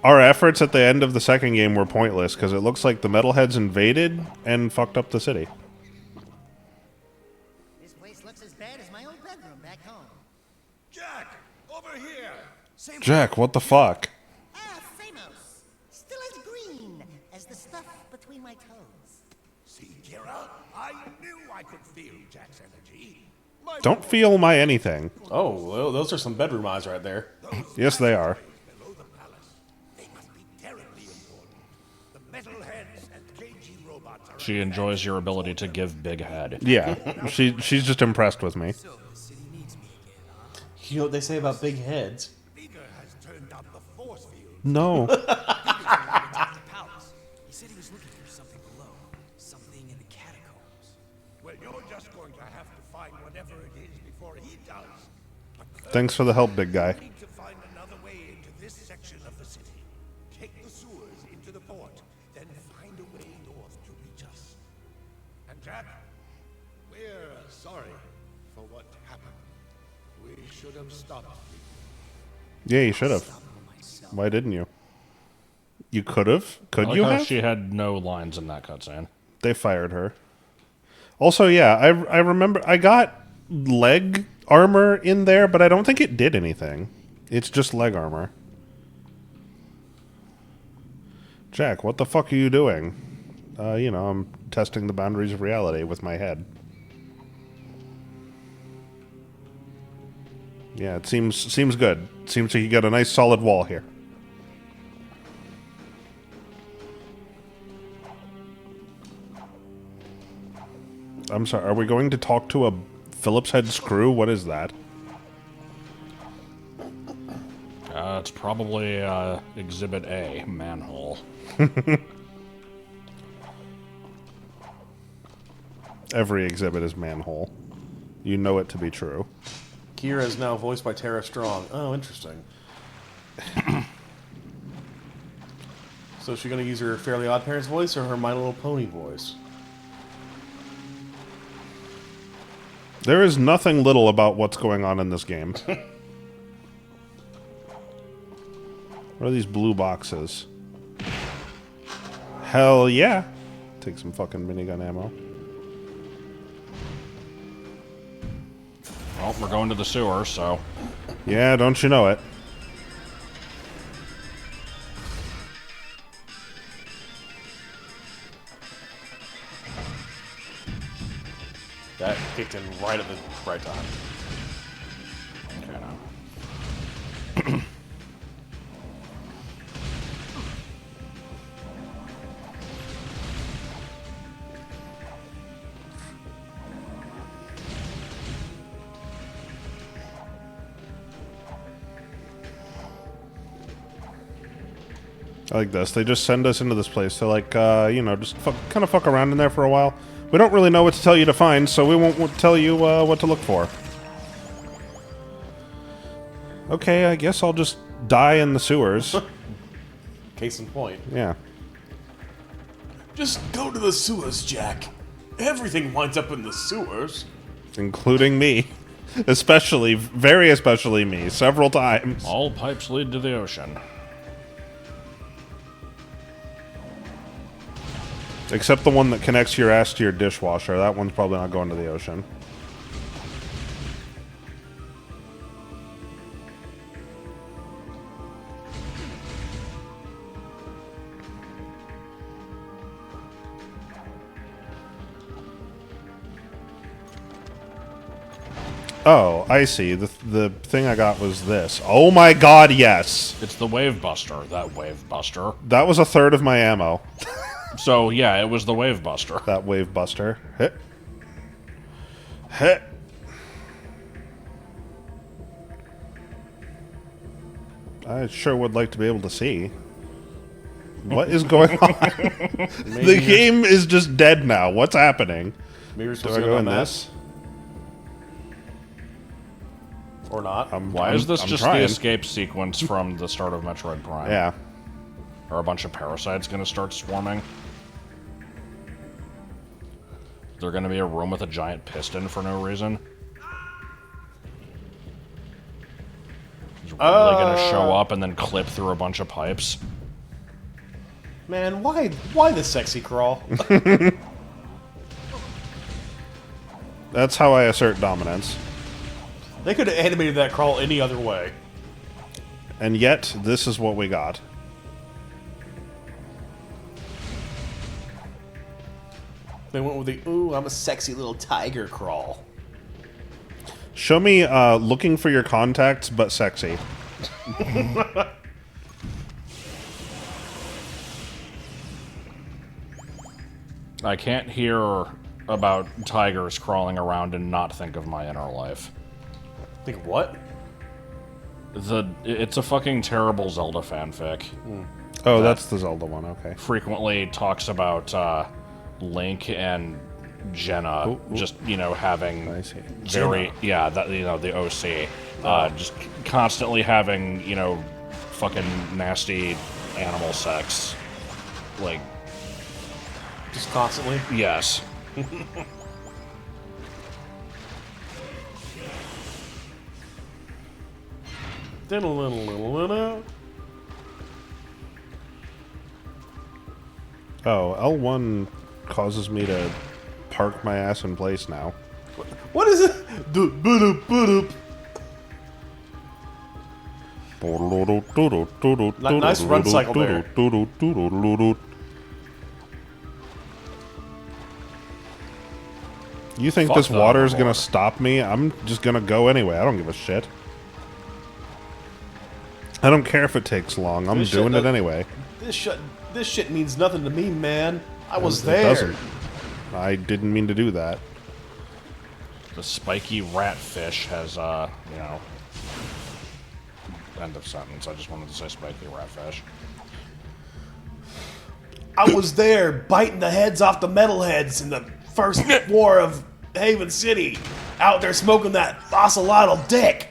our efforts at the end of the second game were pointless, because it looks like the metalheads invaded and fucked up the city. This place looks as bad as my old bedroom back home. Jack, over here. Same Jack, what the fuck? Ah, Samos. Still as green. has the stuff between my toes. See, Kira, I knew I could feel Jack's energy. Don't feel my anything. Oh, well, those are some bedroom eyes right there. Yes, they are. Below the palace, they must be terribly important. The metalheads and cagey robots are... She enjoys your ability to give big head. Yeah, she's just impressed with me. So, the city needs me again, huh? You know what they say about big heads? Leader has turned up the force field. No. Palace. He said he was looking for something below. Something in the catacombs. Well, you're just going to have to find whatever it is before he does. But first, Thanks for the help, big guy. we need to find another way into this section of the city. Take the sewers into the port, then find a way north to reach us. And Jack, we're sorry for what happened. We should have stopped. Yeah, you should have. Why didn't you? You could have. Could I like you how have? she had no lines in that cutscene. They fired her. Also, yeah, I remember I got leg armor in there, but I don't think it did anything. It's just leg armor. Jack, what the fuck are you doing? You know, I'm testing the boundaries of reality with my head. Yeah, it seems good. Seems like you got a nice solid wall here. I'm sorry, are we going to talk to a Phillips head screw? What is that? It's probably Exhibit A, manhole. Every exhibit is manhole. You know it to be true. Kira is now voiced by Tara Strong. Oh, interesting. So is she going to use her Fairly Odd Parents voice or her My Little Pony voice? There is nothing little about what's going on in this game. What are these blue boxes? Hell yeah. Take some fucking minigun ammo. Well, we're going to the sewer, so... Yeah, don't you know it. That kicked in right at the right time. Okay, now. I like this. They just send us into this place. They're like, you know, just kind of fuck around in there for a while. We don't really know what to tell you to find, so we won't tell you what to look for. Okay, I guess I'll just die in the sewers. Case in point. Yeah. Just go to the sewers, Jack. Everything winds up in the sewers. Including me. Especially, very especially me, several times. All pipes lead to the ocean. Except the one that connects your ass to your dishwasher. That one's probably not going to the ocean. Oh, I see. The thing I got was this. Oh my god, yes! It's the Wave Buster, that Wave Buster. That was a third of my ammo. So, yeah, it was the Wave Buster. That wave buster. Hit. Hit. I sure would like to be able to see. What is going on? The game is just dead now. What's happening? Maybe we're Do supposed I to go go in down that. this? Or not. Why is this I'm just trying. the escape sequence from the start of Metroid Prime? Yeah. Are a bunch of parasites going to start swarming? They're going to be a room with a giant piston for no reason? Is really going to show up and then clip through a bunch of pipes? Man, why the sexy crawl? That's how I assert dominance. They could have animated that crawl any other way. And yet, this is what we got. They went with the, ooh, I'm a sexy little tiger crawl. Show me looking for your contacts, but sexy. I can't hear about tigers crawling around and not think of my inner life. Think what? It's a fucking terrible Zelda fanfic. Oh, that's the Zelda one, okay. Frequently talks about Link and Jenna just, having I see. very, the OC. Just constantly having, fucking nasty animal sex. Like, Just constantly? yes. Oh, L1 causes me to park my ass in place now. What is it? Nice run cycle there. You think Fuck this the water is hoverboard. gonna stop me? I'm just gonna go anyway. I don't give a shit. I don't care if it takes long. I'm This shit doing it does- anyway. This shit means nothing to me, man. I was It there. doesn't. I didn't mean to do that. The spiky ratfish has, end of sentence. I just wanted to say spiky ratfish. I was there biting the heads off the metalheads in the first war of Haven City. Out there smoking that ocelotl dick.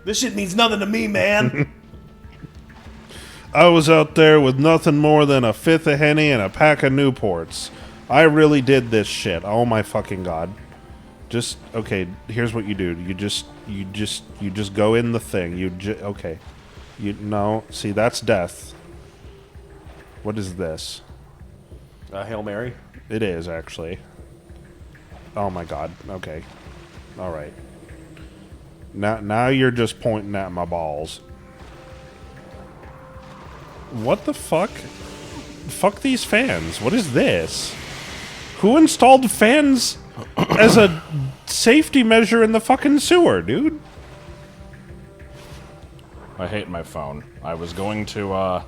This shit means nothing to me, man. I was out there with nothing more than a fifth of Henny and a pack of Newports. I really did this shit. Oh my fucking god. Just, okay, here's what you do. You just go in the thing. Okay. No, see, that's death. What is this? Hail Mary. It is, actually. Oh my god. Okay. Alright. Now you're just pointing at my balls. What the fuck? Fuck these fans. What is this? Who installed fans as a safety measure in the fucking sewer, dude? I hate my phone. I was going to,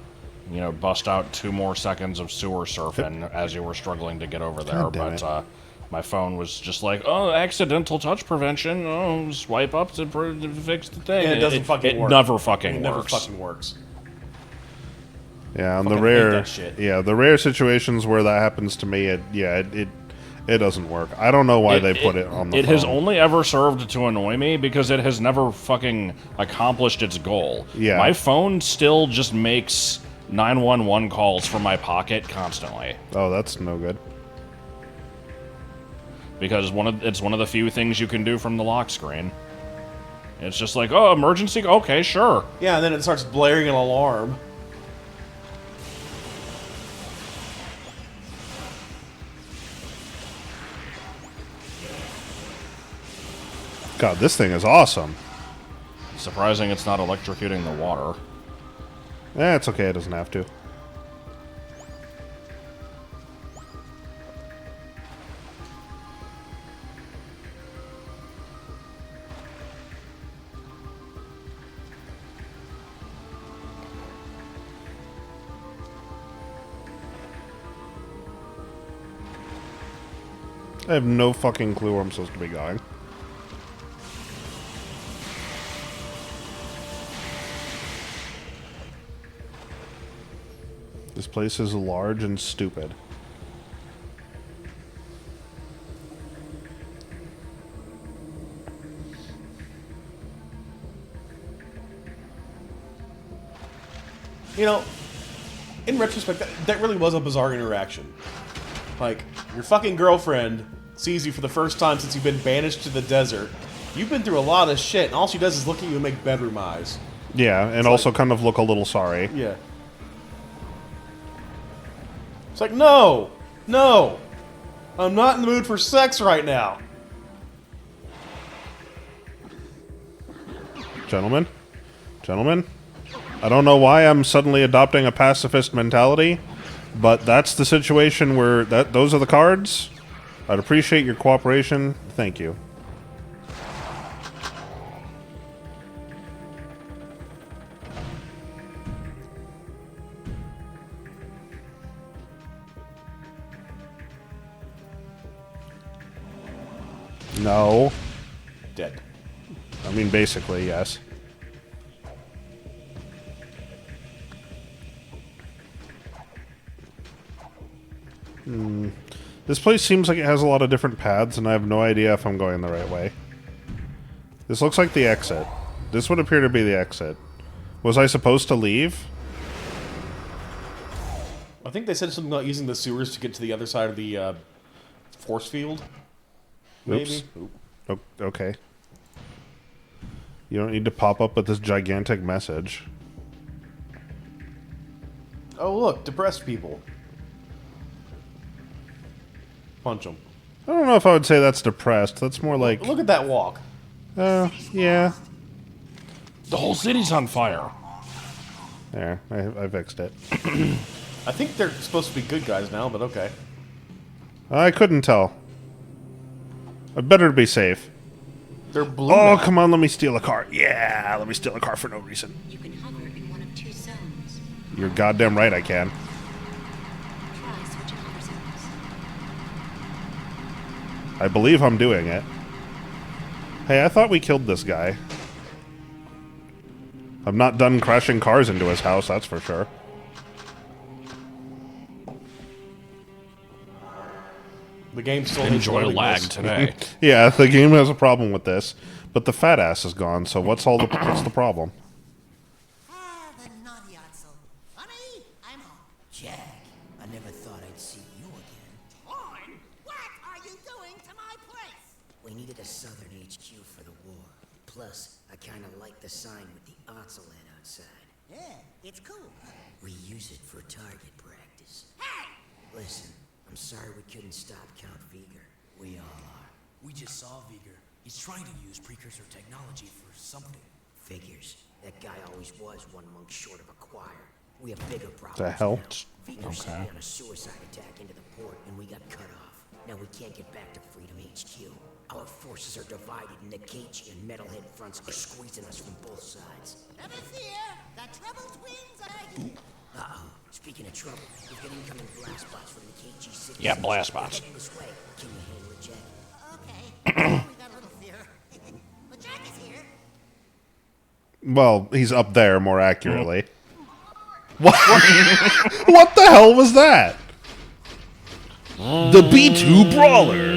bust out 2 more seconds of sewer surfing as you were struggling to get over there, God damn but my phone was just like, oh, accidental touch prevention. Oh, swipe up to fix the thing. And it doesn't fucking work. It never fucking It works. never fucking works. Yeah, on the Fucking hate rare, that shit. yeah, the rare situations where that happens to me, it doesn't work. I don't know why they put it on the It phone. has only ever served to annoy me because it has never fucking accomplished its goal. Yeah. My phone still just makes 911 calls from my pocket constantly. Oh, that's no good. Because it's one of the few things you can do from the lock screen. It's just like, oh, emergency? Okay, sure. Yeah, and then it starts blaring an alarm. God, this thing is awesome. Surprising it's not electrocuting the water. It's okay, it doesn't have to. I have no fucking clue where I'm supposed to be going. This place is large and stupid. You know, in retrospect, that really was a bizarre interaction. Like, your fucking girlfriend sees you for the first time since you've been banished to the desert. You've been through a lot of shit, and all she does is look at you and make bedroom eyes. Yeah, and also kind of look a little sorry. Yeah. It's like, no! No! I'm not in the mood for sex right now. Gentlemen? Gentlemen? I don't know why I'm suddenly adopting a pacifist mentality, But that's the situation where those are the cards. I'd appreciate your cooperation. Thank you. No. Dead. I mean, basically, yes. This place seems like it has a lot of different paths, and I have no idea if I'm going the right way. This looks like the exit. This would appear to be the exit. Was I supposed to leave? I think they said something about using the sewers to get to the other side of the force field. Maybe. Oops. Okay. You don't need to pop up with this gigantic message. Oh, look, depressed people. Punch them. I don't know if I would say that's depressed. That's more like... Look at that walk. Yeah. The whole city's on fire. There, I fixed it. I think they're supposed to be good guys now, but okay. I couldn't tell. I'd better be safe. They're blue Oh, now. come on, let me steal a car. Yeah, let me steal a car for no reason. You can hover in one of two zones. You're goddamn right I can. Try switching hover zones. I believe I'm doing it. Hey, I thought we killed this guy. I'm not done crashing cars into his house, that's for sure. The game still Enjoy loading lag this. today. Yeah, the game has a problem with this, but the fat ass is gone. So what's the problem? Ah, the naughty Otzel. Honey, I'm home. Jack, I never thought I'd see you again. Horn, what are you doing to my place? We needed a southern HQ for the war. Plus, I kinda like the sign with the Otzel head outside. Yeah, it's cool. We use it for target practice. Hey! Listen, I'm sorry we couldn't stop Count Veigar. We all are. We just saw Veigar. He's trying to use precursor technology for something. Figures. That guy always was one monk short of a choir. We have bigger problems. The hell? now. Veigar sent me on a suicide attack into the port, and we got cut off. Now we can't get back to Freedom HQ. Our forces are divided, and the Cagey and Metalhead fronts are squeezing us from both sides. Never fear, the Treble Twins are here. Uh-oh. Speaking of trouble, we've got incoming blast bots from the KG city. Yeah, blast bots. Heading this way. Can you handle it, Jack? Okay, we got a little fear. But Jack is here. Well, he's up there, more accurately. What? What the hell was that? The B2 Brawler.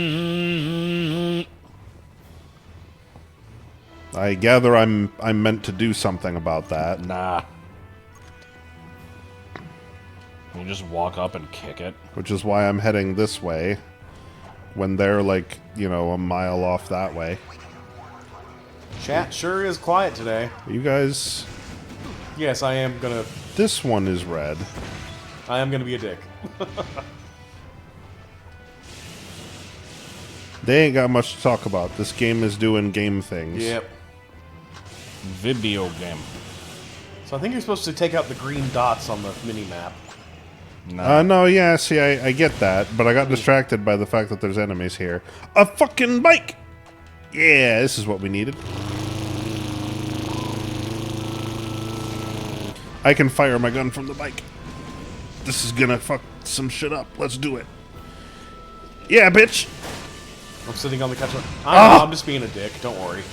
I gather I'm meant to do something about that. Nah. You just walk up and kick it. Which is why I'm heading this way. When they're like, you know, a mile off that way. Chat sure is quiet today. You guys... Yes, I am gonna This one is red. be a dick. They ain't got much to talk about. This game is doing game things. Yep. Video game. So I think you're supposed to take out the green dots on the mini map. No, yeah, see, I get that, but I got distracted by the fact that there's enemies here. A fucking bike! Yeah, this is what we needed. I can fire my gun from the bike. This is gonna fuck some shit up. Let's do it. Yeah, bitch! I'm sitting on the couch. I'm just being a dick. Don't worry.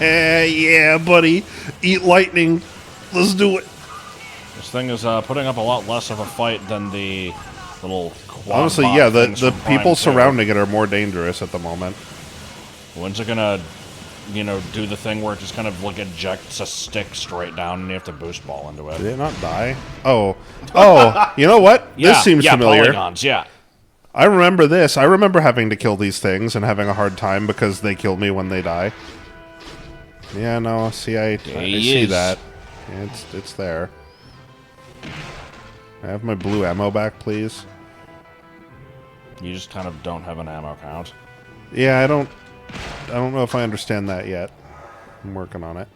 Yeah, buddy. Eat lightning. Let's do it. This thing is putting up a lot less of a fight than the little quad Honestly, bot yeah, the things from Prime people 2. surrounding it are more dangerous at the moment. When's it gonna, you know, do the thing where it just kind of like ejects a stick straight down and you have to boost ball into it? Did it not die? Oh, you know what? Yeah, This seems yeah, familiar. polygons, yeah. I remember this. I remember having to kill these things and having a hard time because they kill me when they die. Yeah, no, see, I see is. that. Yeah, it's there. I have my blue ammo back, please. You just kind of don't have an ammo count. Yeah, I don't know if I understand that yet. I'm working on it.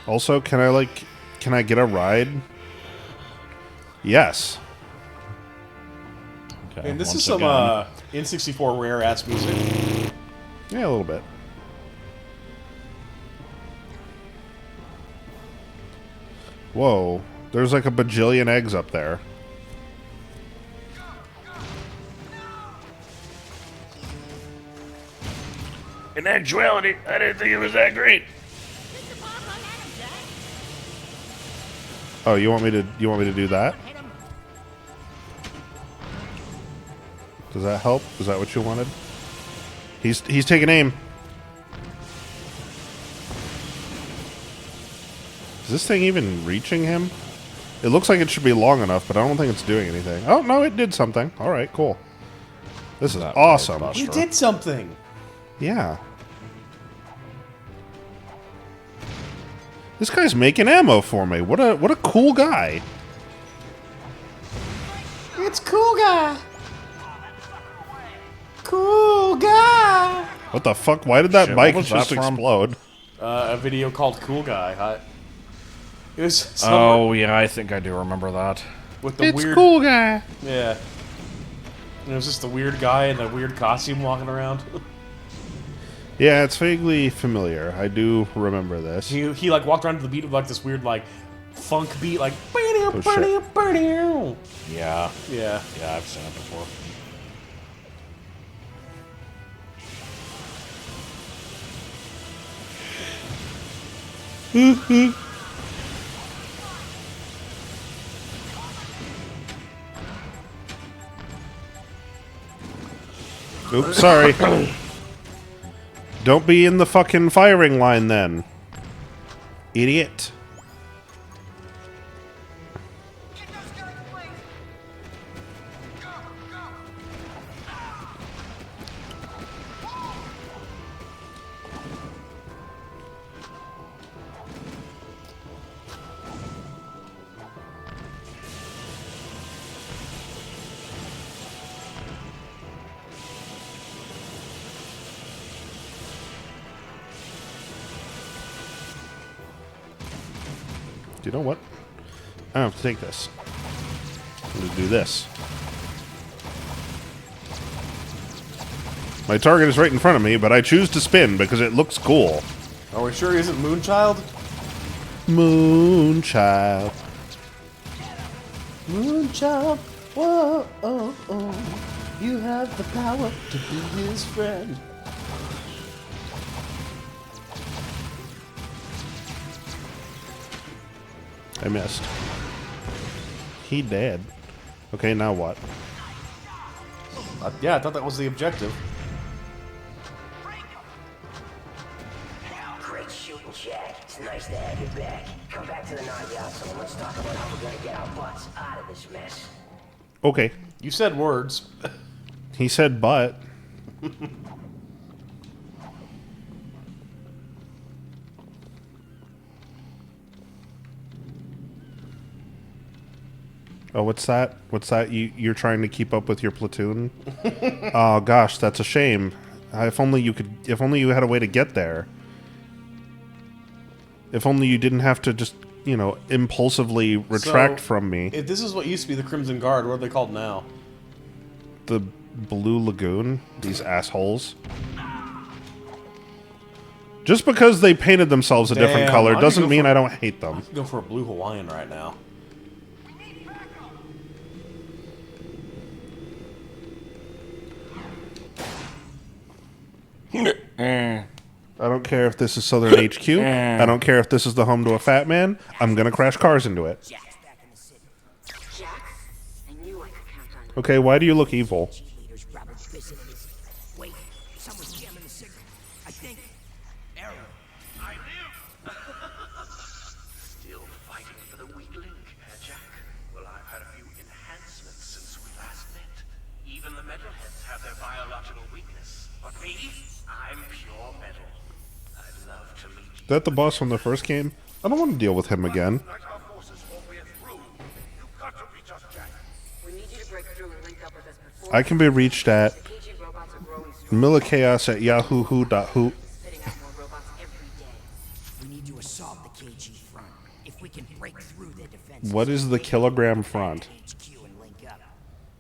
Also, can I get a ride Yes. Okay, And this once is some again. N64 rare ass music. Yeah, a little bit. Whoa. There's like a bajillion eggs up there. In actuality, I didn't think it was that great. Oh, you want me to do that? Does that help? Is that what you wanted? He's taking aim. Is this thing even reaching him? It looks like it should be long enough, but I don't think it's doing anything. Oh, no, it did something. All right, cool. This is awesome. He did something. Yeah. This guy's making ammo for me. What a cool guy. It's cool guy. Cool guy. What the fuck? Why did that Shit, bike what was just that from? explode? A video called Cool Guy. It was Oh, yeah, I think I do remember that. with the weird cool guy. Yeah. And it was just the weird guy in a weird costume walking around. Yeah, it's vaguely familiar. I do remember this. he like walked around to the beat of like this weird like funk beat like Oh, shit. Yeah. Yeah. Yeah, I've seen it before. Oops, sorry. Don't be in the fucking firing line then. Idiot. You know what? I have to take this. I'm going to do this. My target is right in front of me, but I choose to spin because it looks cool. Are we sure he isn't Moonchild? Moonchild. Moonchild, whoa, oh, oh. You have the power to be his friend. I missed. He dead. Okay, now what? Yeah, I thought that was the objective. Great shooting, Jack. It's nice to have you back. Come back to the Nayasa and let's talk about how we're gonna get our butts out of this mess. Okay. You said words. He said but. Oh, what's that? What's that? You're trying to keep up with your platoon? Oh gosh, that's a shame. If only you could. If only you had a way to get there. If only you didn't have to just, you know, impulsively retract So, from me. If this is what used to be the Crimson Guard, what are they called now? The Blue Lagoon. These assholes. Just because they painted themselves a different Damn, color I could doesn't go mean for- I don't hate them. Go for a blue Hawaiian right now. I don't care if this is Southern HQ. I don't care if this is the home to a fat man. I'm gonna crash cars into it. Jack's back in the city. Jack? I knew I could count on you. Okay, why do you look evil? Leaders Robert business. Wait, someone's jamming the signal. I think. Error. I live. Still fighting for the weak link, Jack. Well, I've had a few enhancements since we last met. Even the metalheads have their biological weakness. But me, I'm pure metal. I'd love to meet you. Is that the boss from the first game? I don't want to deal with him again. Like our forces won't be through. You've got to reach us, Jack. We need you to break through and link up with us before I can be reached at the KG robots are growing strong, millichaos@yahoo.who. spitting out more robots every day. we need to assault the KG front. If we can break through their defenses. What is the kilogram front? HQ and link up.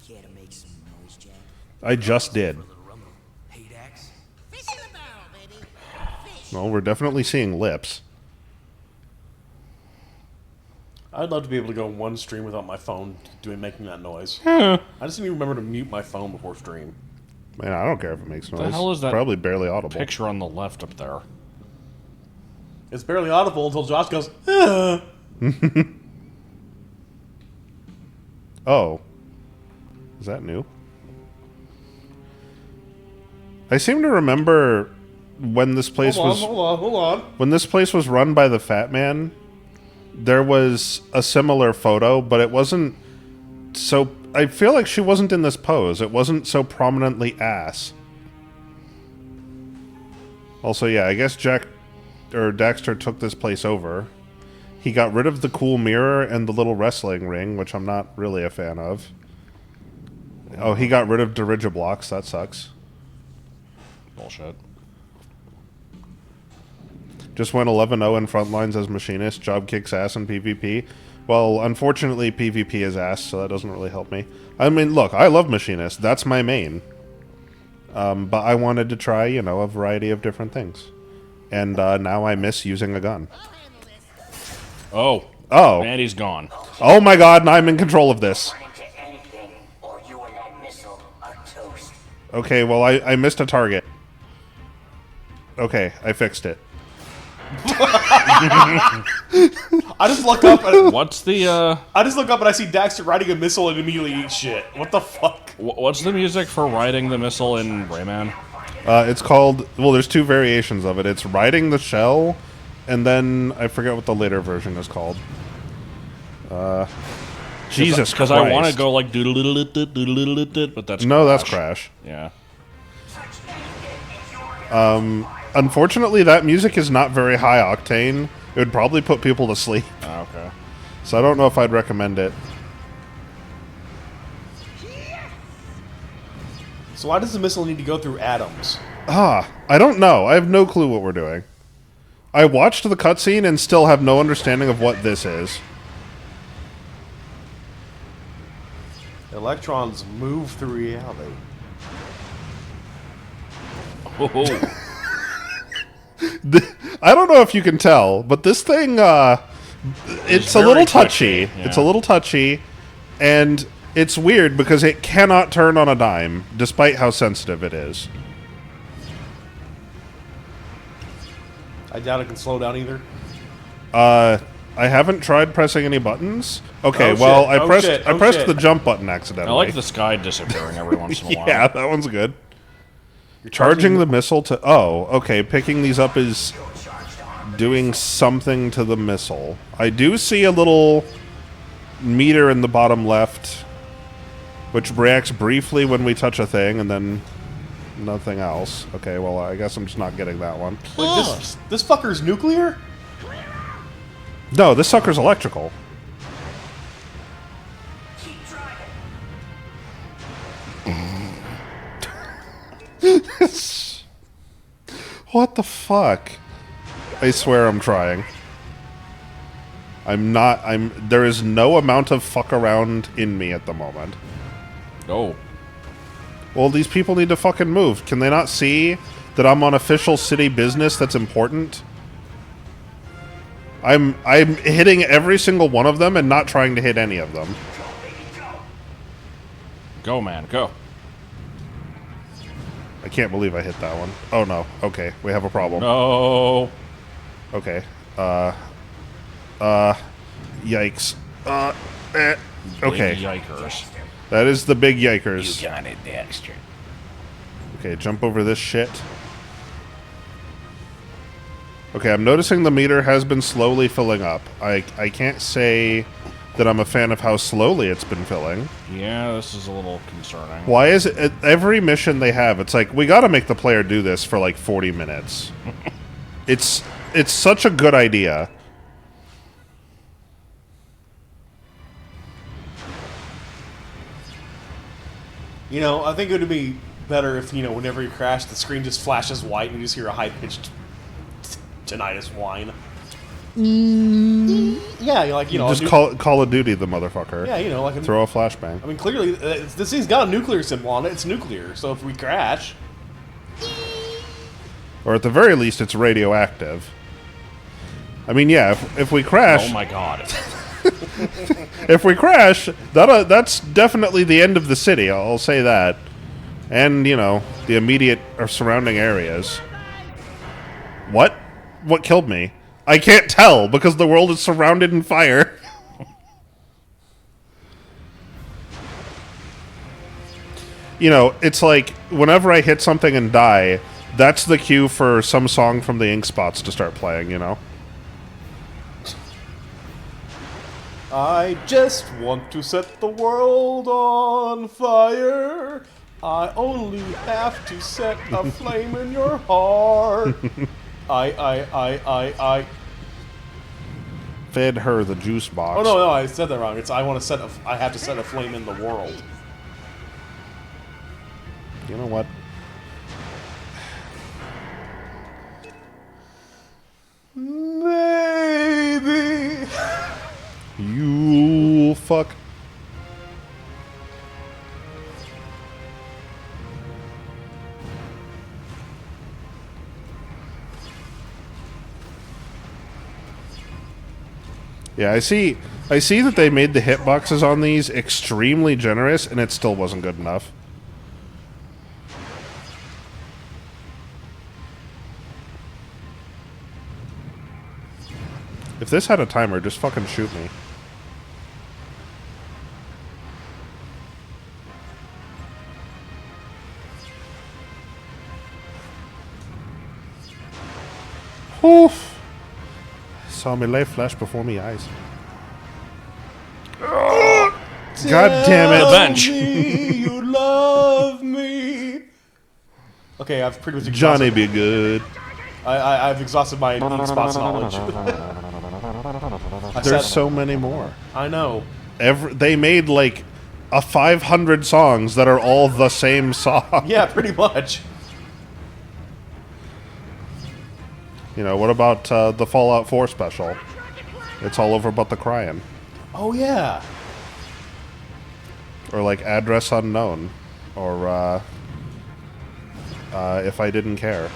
Care to make some noise, Jack? I just did. Hey, Dax. Fish in the barrel, baby. Fish. Well, we're definitely seeing lips. I'd love to be able to go one stream without my phone making that noise. I just need to remember to mute my phone before stream. Man, I don't care if it makes noise. The hell is that Probably barely audible. picture on the left up there? It's barely audible until Josh goes, ah. Oh. Is that new? I seem to remember when this place was... Hold on. When this place was run by the Fat Man, there was a similar photo, but it wasn't so... I feel like she wasn't in this pose. It wasn't so prominently ass. Also, yeah, I guess Daxter took this place over. He got rid of the cool mirror and the little wrestling ring, which I'm not really a fan of. Oh, he got rid of Dirigiblocks. That sucks. Bullshit. Just went 11-0 in front lines as machinist. Job kicks ass in PvP. Well, unfortunately, PvP is ass, so that doesn't really help me. I mean, look, I love machinist. That's my main. But I wanted to try, you know, a variety of different things. And now I miss using a gun. I'll handle this. Oh. And he's gone. Oh my god, and I'm in control of this. Run into anything, or you and that missile are toast. Okay, well, I missed a target. Okay, I fixed it. I just look up and What's the I see Daxter riding a missile and immediately eat shit. What the fuck? what's the music for riding the missile in Rayman? It's called... Well, there's two variations of it. It's Riding the Shell, and then I forget what the later version is called. Jesus Christ. Because I want to go like doodle-doodle-doodle-doodle-doodle, but that's No, that's Crash. Crash. Yeah. Unfortunately, that music is not very high octane. It would probably put people to sleep. Oh, okay. So I don't know if I'd recommend it. So why does the missile need to go through atoms? I don't know. I have no clue what we're doing. I watched the cutscene and still have no understanding of what this is. Electrons move through reality. Oh. I don't know if you can tell, but this thing, it's a very little touchy. twitchy, yeah. It's a little touchy, and it's weird because it cannot turn on a dime, despite how sensitive it is. I doubt it can slow down either. I haven't tried pressing any buttons. Okay, Oh, well, shit. I Oh, pressed shit. I Oh, pressed shit. the jump button I accidentally. like the sky disappearing every once in a while. Yeah, that one's good. Charging the missile to... Oh, okay. Picking these up is doing something to the missile. I do see a little meter in the bottom left, which reacts briefly when we touch a thing, and then nothing else. Okay, well, I guess I'm just not getting that one. Wait, this fucker's nuclear? No, this sucker's electrical. What the fuck? I swear I'm trying. There is no amount of fuck around in me at the moment. Oh. Well, these people need to fucking move. Can they not see that I'm on official city business that's important? I'm hitting every single one of them and not trying to hit any of them. Go, man, go. I can't believe I hit that one. Oh no. Okay, we have a problem. No. Okay. Yikes. Okay. Big yikers. That is the big yikers. Got it, Daxter. Okay, jump over this shit. Okay, I'm noticing the meter has been slowly filling up. I can't say that I'm a fan of how slowly it's been filling. Yeah, this is a little concerning. Why is it at every mission they have, it's like, we gotta make the player do this for like 40 minutes. It's such a good idea. You know, I think it would be better if, you know, whenever you crash, the screen just flashes white and you just hear a high-pitched tinnitus whine. Yeah, like, you know, Just Call of Duty the motherfucker. yeah, you know, like Throw a flashbang. I mean, clearly, this thing's got a nuclear symbol on it. It's nuclear, so if we crash, Or at the very least, it's radioactive. I mean, yeah, if we crash... Oh my god. If we crash, that's definitely the end of the city, I'll say that. And, you know, the immediate or surrounding areas. What? What killed me? I can't tell, because the world is surrounded in fire. You know, it's like, whenever I hit something and die, that's the cue for some song from the Ink Spots to start playing, you know? I just want to set the world on fire. I only have to set a flame in your heart. I. Fed her the juice box. Oh no, I said that wrong. It's I want to set a. I have to set a flame in the world. You know what? Maybe. You fuck. Yeah, I see that they made the hitboxes on these extremely generous, and it still wasn't good enough. If this had a timer, just fucking shoot me. Oof. Saw me life flash before me eyes. God damn it. The bench. You love me. Okay, I've pretty much exhausted. Johnny be good. I've exhausted my Ink Spots knowledge. There's so many more. I know. They made like 500 songs that are all the same song. Yeah, pretty much. You know, what about the Fallout 4 special? It's all over about the crying. Oh yeah. Or like Address Unknown. Or If I Didn't Care.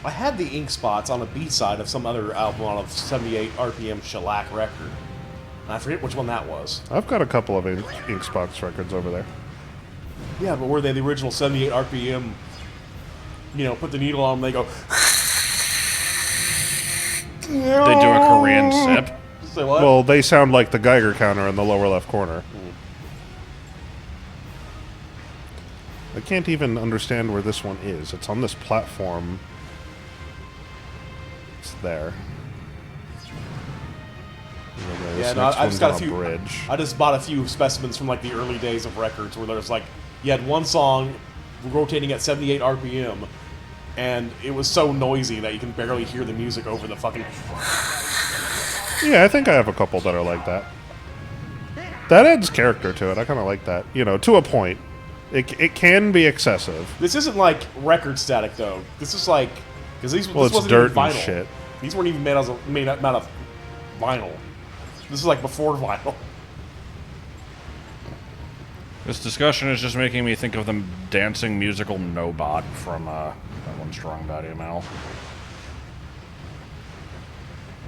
I had the Ink Spots on a B-side of some other album on a 78 RPM shellac record. I forget which one that was. I've got a couple of Ink Spots records over there. Yeah, but were they the original 78 RPM? You know, put the needle on them, they go. They do a Korean sip. Say what? Well, they sound like the Geiger counter in the lower left corner. I can't even understand where this one is. It's on this platform. It's there. Yeah, no, I just got a few. Bridge. I just bought a few specimens from like the early days of records where there's like you had one song rotating at 78 RPM, and it was so noisy that you can barely hear the music over the fucking. Yeah, I think I have a couple that are like that. That adds character to it. I kind of like that. You know, to a point. It can be excessive. This isn't like record static though. This is like because this It's wasn't dirt even vinyl. and shit. These weren't even made out of vinyl. This is like before vinyl. This discussion is just making me think of the dancing musical Nobot from that one Strong Bad ML.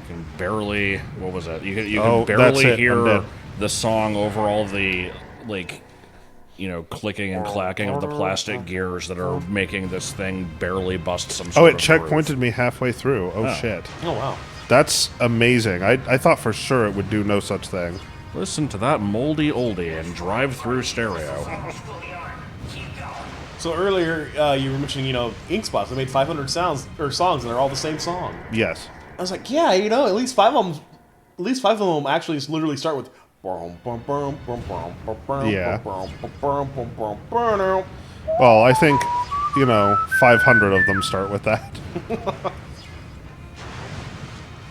You can barely, what was it? You can barely hear the song over all the, like, you know, clicking and clacking of the plastic gears that are making this thing barely bust some sort Oh, it of checkpointed groove. me halfway through. Oh, shit. Oh wow. That's amazing. I thought for sure it would do no such thing. Listen to that moldy oldie and drive through stereo. So earlier you were mentioning, you know, Ink Spots. They made 500 songs, and they're all the same song. Yes. I was like, yeah, you know, at least five of them actually just literally start with. Yeah. Well, I think, you know, 500 of them start with that.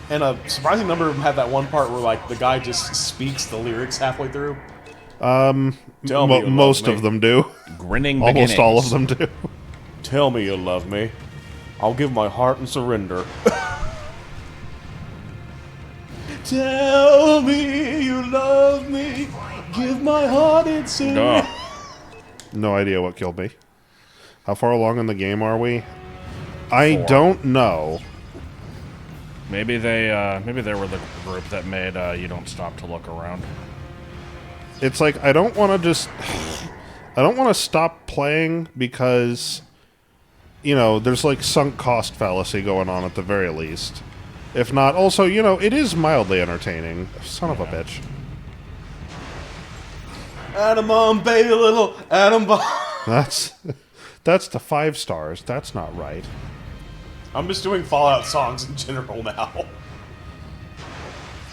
And a surprising number of them have that one part where, like, the guy just speaks the lyrics halfway through. Most of them do. Grinning Almost beginnings. all of them do. Tell me you love me. I'll give my heart and surrender. Tell me you love me. Give my heart and surrender. Duh. No idea what killed me. How far along in the game are we? I 4. don't know. Maybe they were the group that made You Don't Stop to Look Around. It's like, I don't want to just... I don't want to stop playing because, you know, there's like sunk cost fallacy going on at the very least. If not, also, you know, it is mildly entertaining. Son of a bitch. Atom bomb, baby, little atom bomb. That's the 5 stars. That's not right. I'm just doing Fallout songs in general now.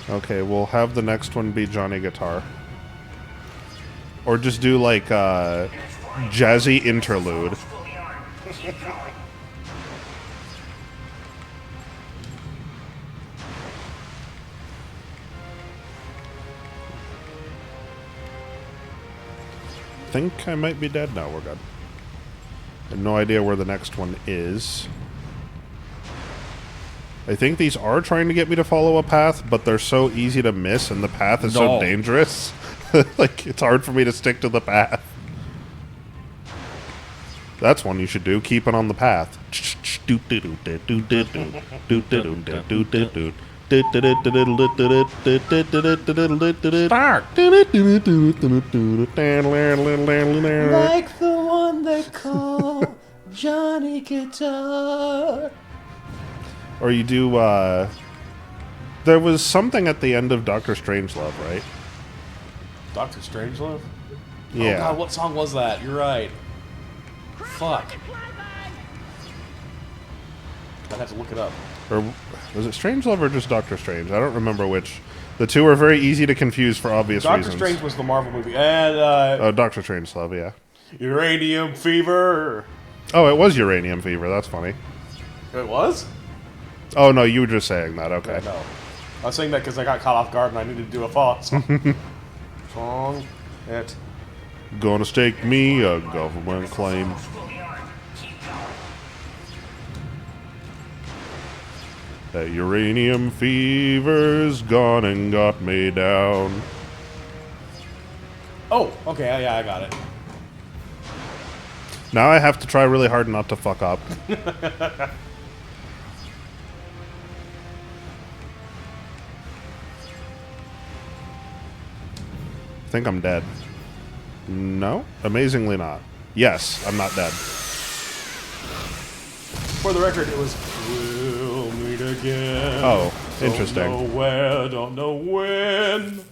Okay, we'll have the next one be Johnny Guitar. Or just do, like, jazzy interlude. Think I might be dead now. We're good. I have no idea where the next one is. I think these are trying to get me to follow a path, but they're so easy to miss, and the path is so dangerous. Like, it's hard for me to stick to the path. That's one you should do. Keep it on the path. Like the one they call Johnny Guitar. Or you do, there was something at the end of Doctor Strangelove, right? Doctor Strangelove? Yeah. Oh god, what song was that? You're right. Fuck. I'd have to look it up. Or was it Strangelove or just Doctor Strange? I don't remember which. The two are very easy to confuse for obvious reasons. Doctor Strange was the Marvel movie. And, Oh, Doctor Strangelove, yeah. Uranium Fever. Oh, it was Uranium Fever. That's funny. It was? Oh, no, you were just saying that. Okay. No. I was saying that because I got caught off guard and I needed to do a Fallout song. Song. It. Gonna stake me a government claim. That uranium fever's gone and got me down. Oh, okay, yeah, I got it. Now I have to try really hard not to fuck up. I think I'm dead. No? Amazingly not. Yes, I'm not dead. For the record, it was "We'll meet again." Oh, interesting. Don't know where, don't know when.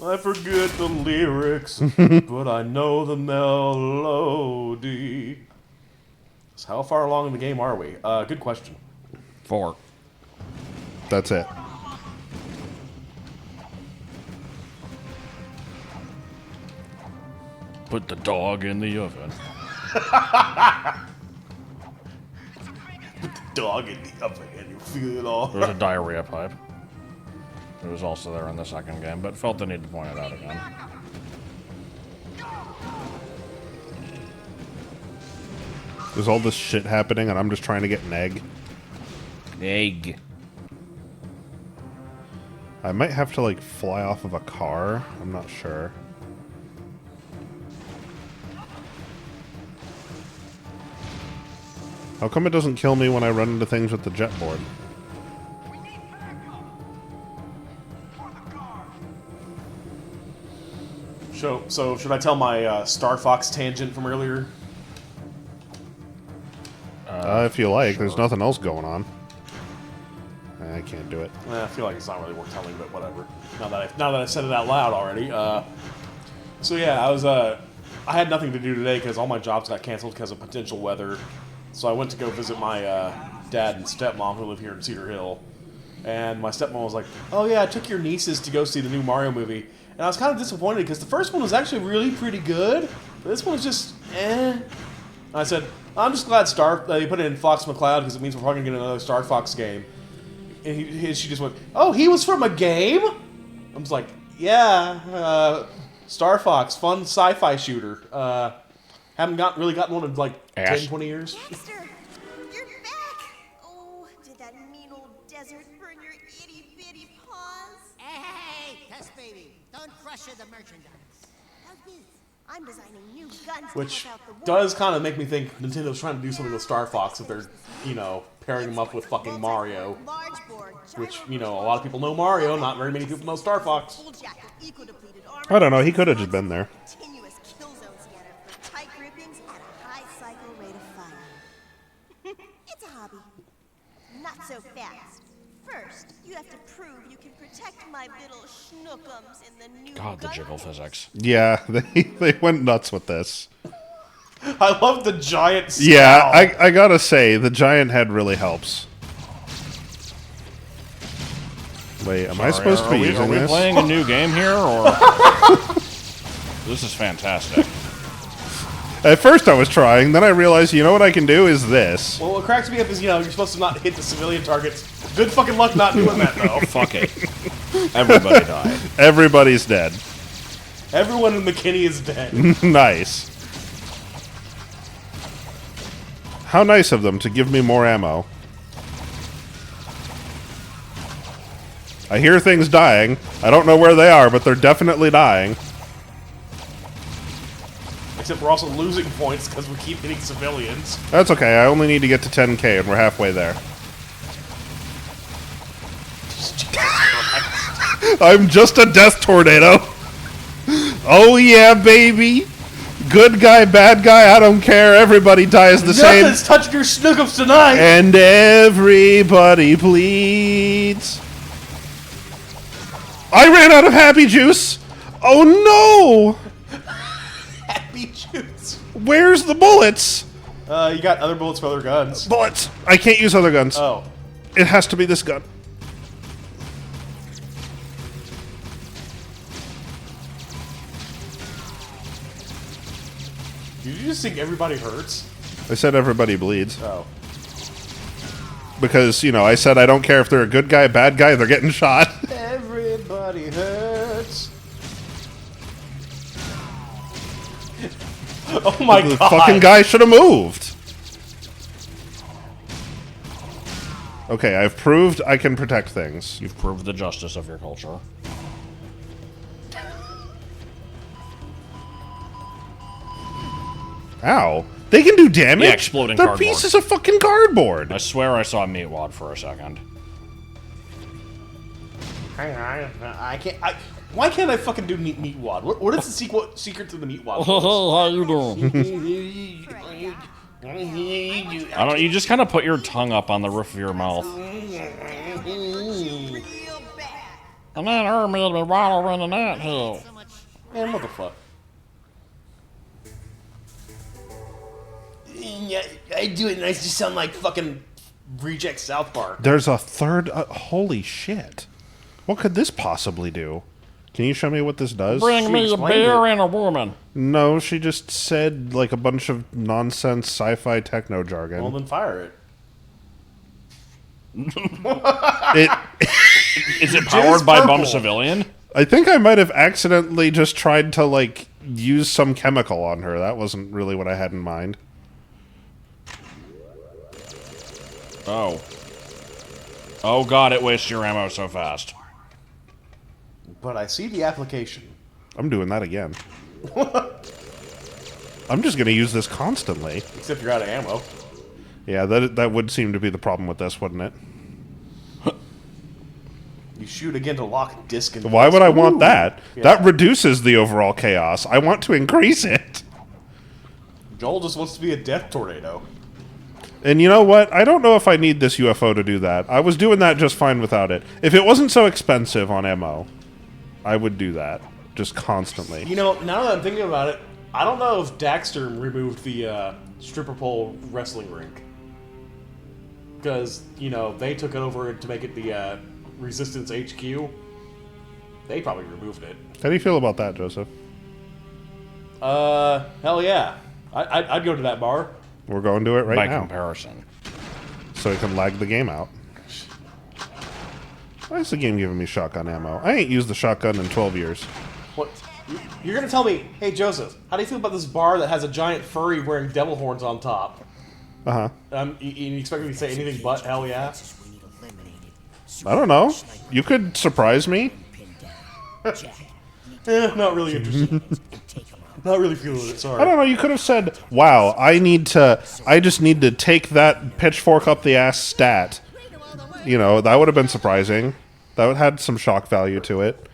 I forget the lyrics, but I know the melody. So how far along in the game are we? Good question. 4. That's it. Put the dog in the oven. Dog in the oven and you feel it all. There's a diarrhea pipe. It was also there in the second game, but felt the need to point it out again. There's all this shit happening and I'm just trying to get an egg. Egg. I might have to, like, fly off of a car. I'm not sure. How come it doesn't kill me when I run into things with the jet board? So should I tell my Star Fox tangent from earlier? If you like. There's nothing else going on. I can't do it. I feel like it's not really worth telling, but whatever. Now that I said it out loud already. So yeah, I had nothing to do today because all my jobs got canceled because of potential weather. So I went to go visit my dad and stepmom who live here in Cedar Hill. And my stepmom was like, "Oh yeah, I took your nieces to go see the new Mario movie." And I was kind of disappointed because the first one was actually really pretty good. But this one was just, eh. And I said, "I'm just glad they put it in Fox McCloud because it means we're probably going to get another Star Fox game." And she just went, "Oh, he was from a game?" I was like, "Yeah, Star Fox, fun sci-fi shooter." Haven't really gotten one in like Ash. 10, 20 years. Daxter, you're back! Oh, did that mean old desert burn your itty bitty paws? Hey, test baby, don't crush the merchandise. How's this? I'm designing new guns Which to help out the war. does kind of make me think Nintendo's trying to do something with Star Fox if they're, pairing them up with fucking Mario. Large bore, Which, a lot of people know Mario, not very many people know Star Fox. full jacket, eco-depleted armor. I don't know. He could have just been there. Continuous kill zone scanner for tight grippings at a high cycle rate of fire. It's a hobby. Not so fast. First, you have to prove you can protect my little schnookums in the new God, the gun jiggle case. physics. Yeah, they went nuts with this. I love the giant scowl. Yeah, I gotta say, the giant head really helps. Wait, am I supposed to be using Are we this? playing a new game here, or this is fantastic? At first I was trying, then I realized, you know what I can do is this. Well, what cracks me up is, you're supposed to not hit the civilian targets. Good fucking luck not doing that, though. Fuck it. Everybody died. Everybody's dead. Everyone in McKinney is dead. Nice. How nice of them to give me more ammo. I hear things dying. I don't know where they are, but they're definitely dying. Except we're also losing points because we keep hitting civilians. That's okay, I only need to get to 10k and we're halfway there. I'm just a death tornado. Oh yeah, baby. Good guy, bad guy, I don't care. Everybody dies the same. Nothing's touching your snookums tonight! And everybody bleeds. I ran out of happy juice. Oh no! Happy juice. Where's the bullets? You got other bullets for other guns. Bullets. I can't use other guns. Oh. It has to be this gun. Did you just think everybody hurts? I said everybody bleeds. Oh. Because, I said I don't care if they're a good guy, bad guy, they're getting shot. Everybody hurts. Oh my The god. fucking guy should have moved. Okay, I've proved I can protect things. You've proved the justice of your culture. Ow. They can do damage? Yeah, exploding They're cardboard. pieces of fucking cardboard. I swear I saw Meatwad for a second. I can't. Why can't I fucking do Meatwad? What is the secret to the Meatwad? How you doing? I don't. You just kind of put your tongue up on the roof of your mouth. And then her made me waddle in that hill. Man, what the fuck? Yeah, I do it and I just sound like fucking reject South Park. There's a third... holy shit. What could this possibly do? Can you show me what this does? Bring me a bear and a woman. No, she just said like a bunch of nonsense sci-fi techno jargon. Well, then fire it. Is it powered by purple. Bum Civilian? I think I might have accidentally just tried to like use some chemical on her. That wasn't really what I had in mind. Oh. Oh god, it wastes your ammo so fast. But I see the application. I'm doing that again. I'm just gonna use this constantly. Except you're out of ammo. Yeah, that would seem to be the problem with this, wouldn't it? You shoot again to lock disc and... Why would I want that? Yeah. That reduces the overall chaos. I want to increase it. Joel just wants to be a death tornado. And you know what? I don't know if I need this UFO to do that. I was doing that just fine without it. If it wasn't so expensive on ammo, I would do that. Just constantly. You know, now that I'm thinking about it, I don't know if Daxter removed the stripper pole wrestling rink. Because, they took it over to make it the Resistance HQ. They probably removed it. How do you feel about that, Joseph? Hell yeah. I'd go to that bar. We're going to it right By now. comparison. So it can lag the game out. Why is the game giving me shotgun ammo? I ain't used the shotgun in 12 years. What? You're gonna tell me, hey Joseph, how do you feel about this bar that has a giant furry wearing devil horns on top? Uh huh. You expect me to say anything but hell yeah? I don't know. You could surprise me. Not really interested. Not really feeling it. Sorry. I don't know. You could have said, "Wow, I just need to take that pitchfork up the ass stat." You know, that would have been surprising. That would have had some shock value to it.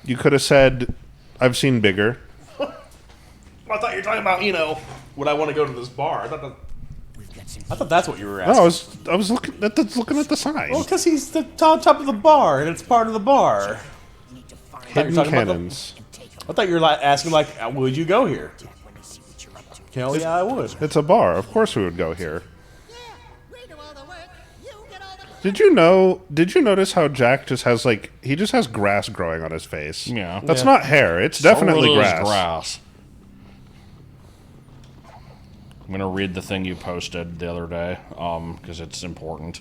You could have said, "I've seen bigger." I thought you were talking about, would I want to go to this bar? I thought that's what you were asking. No, I was looking at the sign. Well, because he's the top of the bar, and it's part of the bar. Hidden cannons. I thought you were asking, would you go here? Hell yeah, I would. It's a bar. Of course we would go here. Did you notice how Jack just has, he just has grass growing on his face? Yeah. That's not hair. It's definitely grass. I'm going to read the thing you posted the other day, because it's important.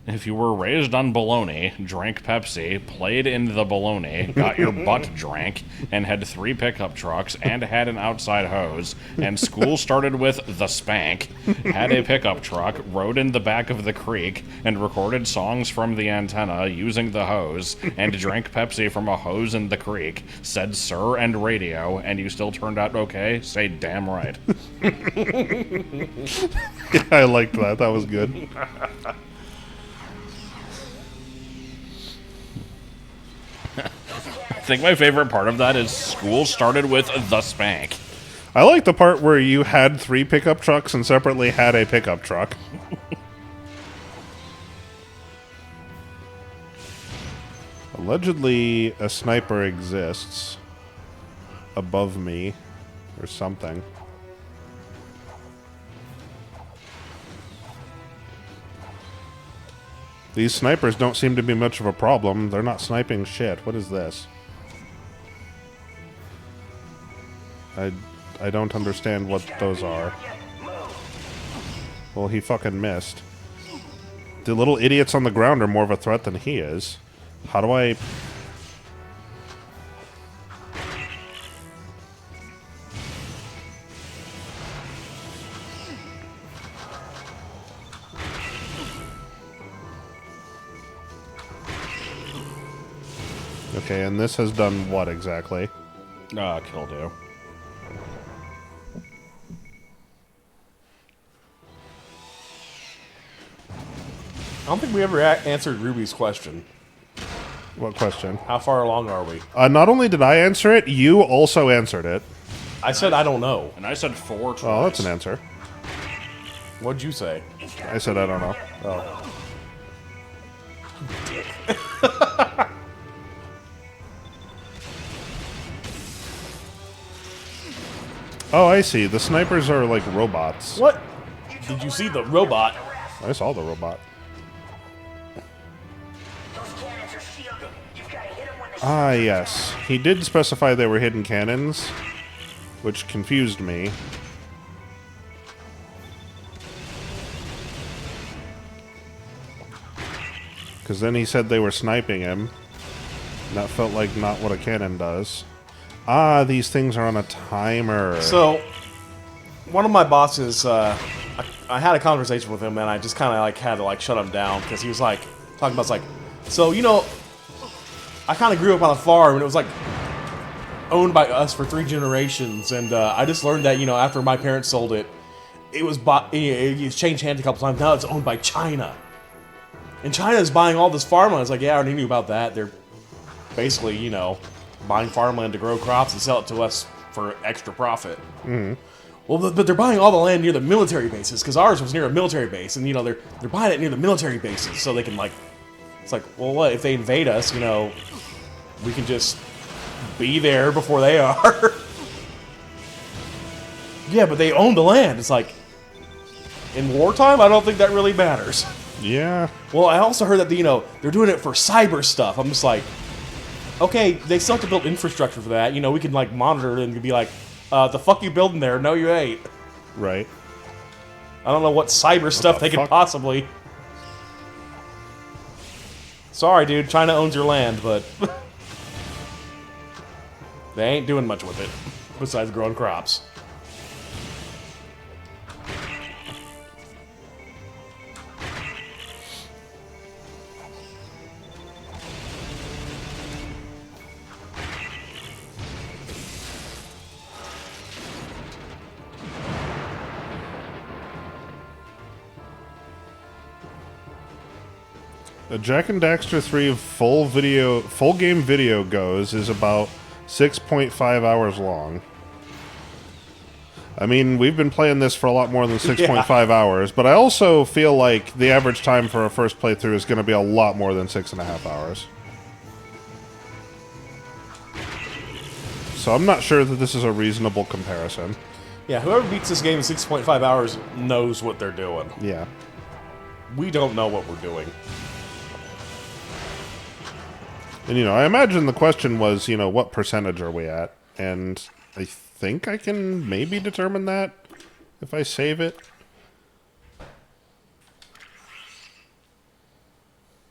If you were raised on bologna, drank Pepsi, played in the bologna, got your butt drank, and had 3 pickup trucks, and had an outside hose, and school started with the spank, had a pickup truck, rode in the back of the creek, and recorded songs from the antenna using the hose, and drank Pepsi from a hose in the creek, said sir and radio, and you still turned out okay, say damn right. Yeah, I liked that. That was good. I think my favorite part of that is school started with the spank. I like the part where you had 3 pickup trucks and separately had a pickup truck. Allegedly, a sniper exists above me or something. These snipers don't seem to be much of a problem. They're not sniping shit. What is this? I don't understand what those are. Well, he fucking missed. The little idiots on the ground are more of a threat than he is. How do I... Okay, and this has done what exactly? Killed you. I don't think we ever answered Ruby's question. What question? How far along are we? Not only did I answer it, you also answered it. I said I don't know. And I said 4 twice. Oh, that's an answer. What'd you say? I said I don't know. Oh. Oh, I see. The snipers are like robots. What? Did you see the robot? I saw the robot. Ah, yes. He did specify they were hidden cannons, which confused me. Because then he said they were sniping him. And that felt like not what a cannon does. Ah, these things are on a timer. So, one of my bosses, I had a conversation with him, and I just kind of had to shut him down because he was talking about so I kind of grew up on a farm, and it was owned by us for 3 generations, and I just learned that after my parents sold it, it was it changed hands a couple times. Now it's owned by China, and China is buying all this farmland. I was like, yeah, I already knew about that. They're basically buying farmland to grow crops and sell it to us for extra profit. Mm-hmm. Well, but they're buying all the land near the military bases because ours was near a military base, and they're buying it near the military bases so they can it's well, what if they invade us? We can just be there before they are. Yeah, but they own the land. It's in wartime, I don't think that really matters. Yeah. Well, I also heard that they're doing it for cyber stuff. I'm just okay, they still have to build infrastructure for that. We can monitor it and be the fuck you building there? No, you ain't. Right. I don't know what cyber stuff they could possibly. Sorry, dude. China owns your land, but They ain't doing much with it, besides growing crops. The Jack and Daxter 3 full game video goes is about 6.5 hours long. I mean, we've been playing this for a lot more than 6.5 hours, but I also feel like the average time for a first playthrough is going to be a lot more than 6.5 hours. So I'm not sure that this is a reasonable comparison. Yeah, whoever beats this game in 6.5 hours knows what they're doing. Yeah. We don't know what we're doing. And, you know, I imagine the question was, you know, what percentage are we at? And I think I can maybe determine that if I save it.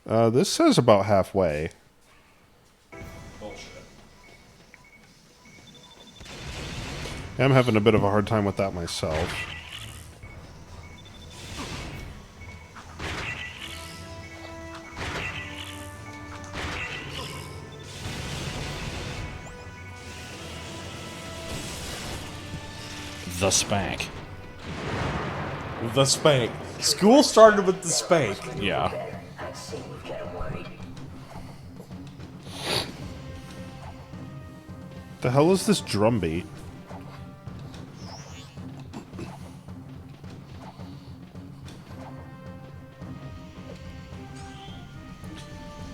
This says about halfway. Bullshit. I'm having a bit of a hard time with that myself. The spank. The spank. School started with the spank. Yeah. The hell is this drum beat?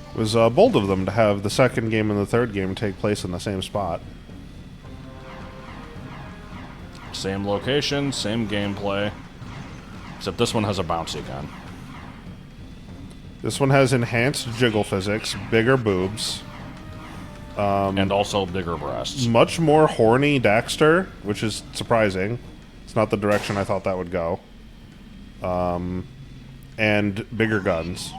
It was bold of them to have the second game and the third game take place in the same spot. Same location, same gameplay. Except this one has a bouncy gun. This one has enhanced jiggle physics, bigger boobs. And also bigger breasts. Much more horny Daxter, which is surprising. It's not the direction I thought that would go. And bigger guns.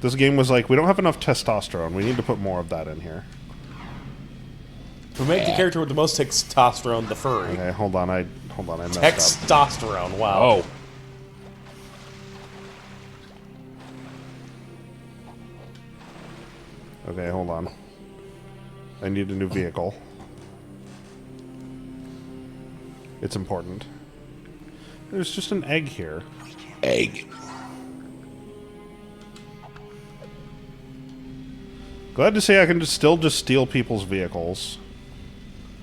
This game was like, we don't have enough testosterone. We need to put more of that in here. We make the character with the most testosterone the furry. Okay, hold on, I messed up. Testosterone, wow. Oh. Okay, hold on. I need a new vehicle. It's important. There's just an egg here. Egg. Glad to say I can still just steal people's vehicles.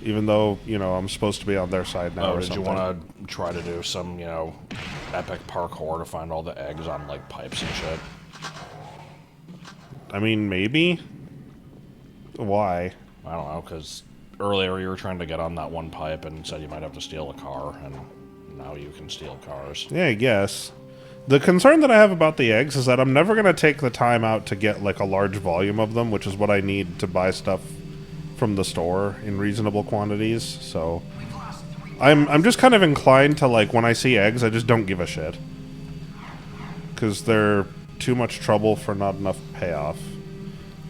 Even though, you know, I'm supposed to be on their side now Oh, or did something. you want to try to do some, you know, epic parkour to find all the eggs on, like, pipes and shit? I mean, maybe? Why? I don't know, because earlier you were trying to get on that one pipe and said you might have to steal a car, and now you can steal cars. Yeah, I guess. The concern that I have about the eggs is that I'm never going to take the time out to get, like, a large volume of them, which is what I need to buy stuff from the store in reasonable quantities, so... I'm just kind of inclined to, like, when I see eggs, I just don't give a shit. Because they're too much trouble for not enough payoff.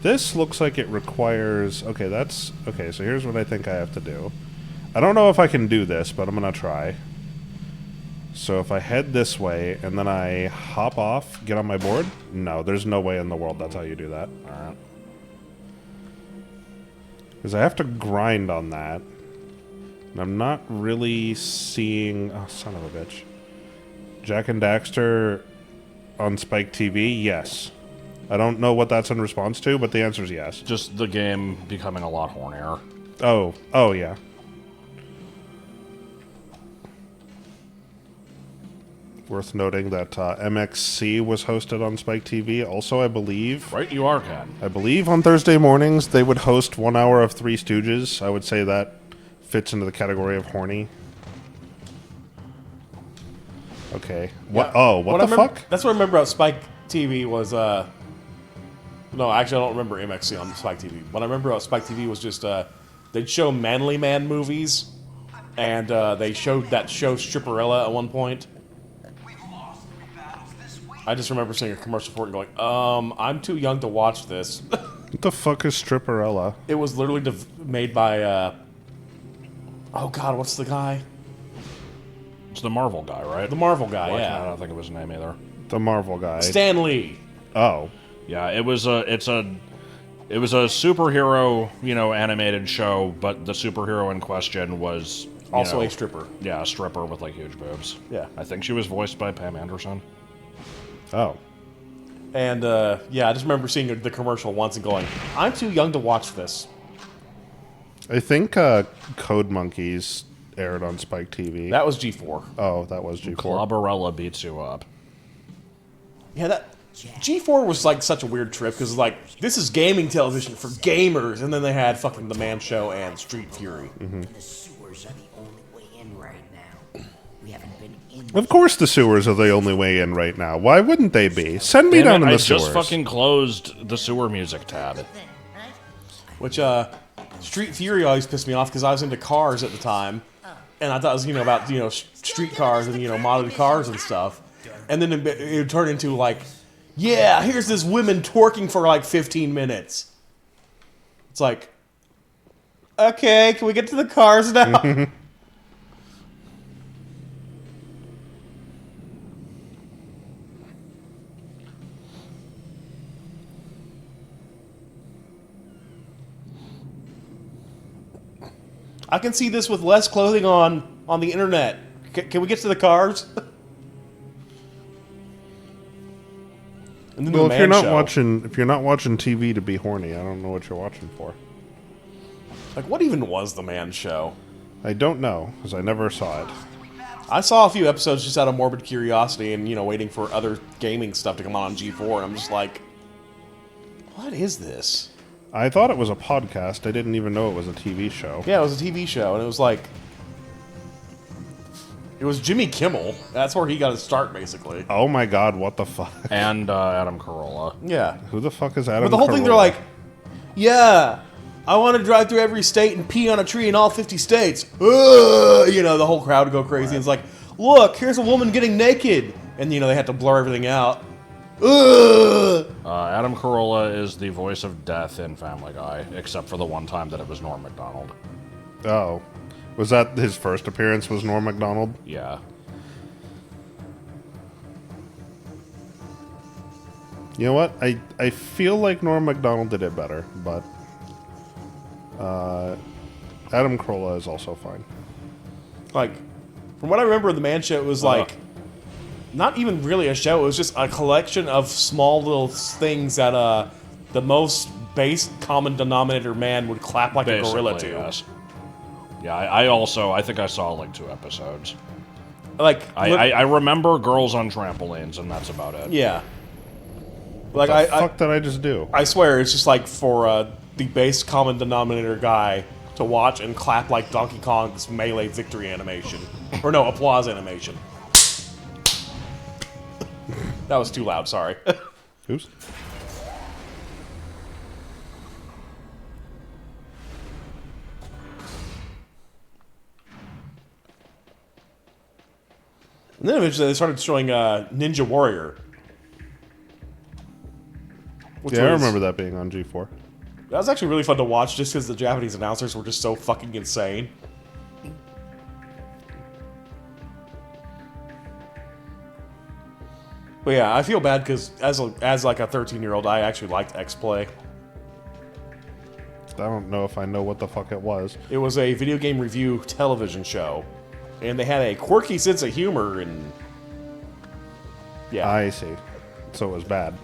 This looks like it requires... Okay, that's... Okay, so here's what I think I have to do. I don't know if I can do this, but I'm going to try. So if I head this way, and then I hop off, get on my board? No, there's no way in the world that's how you do that. Alright. Because I have to grind on that. And I'm not really seeing... Oh, son of a bitch. Jack and Daxter on Spike TV? Yes. I don't know what that's in response to, but the answer is yes. Just the game becoming a lot hornier. Oh yeah. Worth noting that MXC was hosted on Spike TV. Also, I believe... Right, you are, Ken. I believe on Thursday mornings they would host 1 hour of Three Stooges. I would say that fits into the category of horny. Okay. What? Yeah. Oh, what the fuck? That's what I remember about Spike TV was, No, actually, I don't remember MXC on Spike TV. What I remember about Spike TV was just, they'd show Manly Man movies, and they showed that show Stripperella at one point. I just remember seeing a commercial for it and going, I'm too young to watch this. What the fuck is Stripperella? It was literally made by, oh god, what's the guy? It's the Marvel guy, right? The Marvel guy, I yeah. don't think of his name either. The Marvel guy. Stan Lee. Oh. Yeah, it was a superhero, animated show, but the superhero in question was Also a stripper. Yeah, a stripper with like huge boobs. Yeah. I think she was voiced by Pam Anderson. Oh. And, yeah, I just remember seeing the commercial once and going, I'm too young to watch this. I think Code Monkeys aired on Spike TV. That was G4. Oh, that was G4. Clobberella beats you up. Yeah, that G4 was like such a weird trip because like this is gaming television for gamers, and then they had fucking The Man Show and Street Fury. The sewers are the only way in right now. We haven't been in. Of course the sewers are the only way in right now. Why wouldn't they be? Send me down in the I sewers. just fucking closed the sewer music tab. Which Street Fury always pissed me off because I was into cars at the time, and I thought it was about street cars and modded cars and stuff, and then it would turn into like, yeah, here's this women twerking for like 15 minutes. It's like, okay, can we get to the cars now? I can see this with less clothing on the internet. Can we get to the cars? And then Well, the if you're Man not Show. watching TV to be horny, I don't know what you're watching for. Like, what even was the Man Show? I don't know because I never saw it. I saw a few episodes just out of morbid curiosity and waiting for other gaming stuff to come on G4, and I'm just like, what is this? I thought it was a podcast. I didn't even know it was a TV show. Yeah, it was a TV show, and it was like, it was Jimmy Kimmel. That's where he got his start, basically. Oh my god, what the fuck? And Adam Carolla. Yeah. Who the fuck is Adam? But the whole thing, they're Carolla? like, yeah, I want to drive through every state and pee on a tree in all 50 states. The whole crowd would go crazy. It's like, look, here's a woman getting naked. And, they had to blur everything out. Adam Carolla is the voice of death in Family Guy, except for the one time that it was Norm Macdonald. Oh. Was that his first appearance was Norm Macdonald? Yeah. You know what? I feel like Norm Macdonald did it better, but Adam Carolla is also fine. Like, from what I remember of the Man Show, it was like, not even really a show. It was just a collection of small little things that the most base common denominator man would clap like a gorilla to. Yes. Yeah, I think I saw like 2 episodes. Like, I remember girls on trampolines, and that's about it. yeah. Like, What the fuck did I just do? I swear, it's just like for the base common denominator guy to watch and clap like Donkey Kong's melee victory animation. Or no, applause animation. That was too loud, sorry. Oops. And then eventually they started showing Ninja Warrior. Which Yeah, I was- remember that being on G4. That was actually really fun to watch just because the Japanese announcers were just so fucking insane. But yeah, I feel bad because as like a 13-year-old, I actually liked X-Play. I don't know if I know what the fuck it was. It was a video game review television show, and they had a quirky sense of humor and yeah. I see. So it was bad.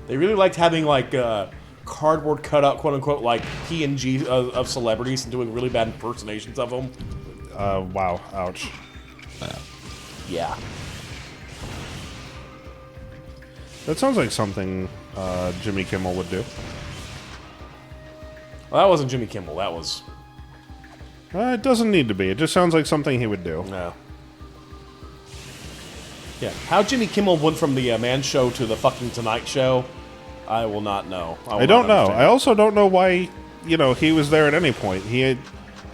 They really liked having like cardboard cutout, quote unquote, like PNG of celebrities and doing really bad impersonations of them. Wow. Ouch. Yeah. That sounds like something Jimmy Kimmel would do. Well, that wasn't Jimmy Kimmel. That was It doesn't need to be. It just sounds like something he would do. no. Yeah, how Jimmy Kimmel went from the Man Show to the fucking Tonight Show, I will not know. I don't know. I also don't know why, he was there at any point. He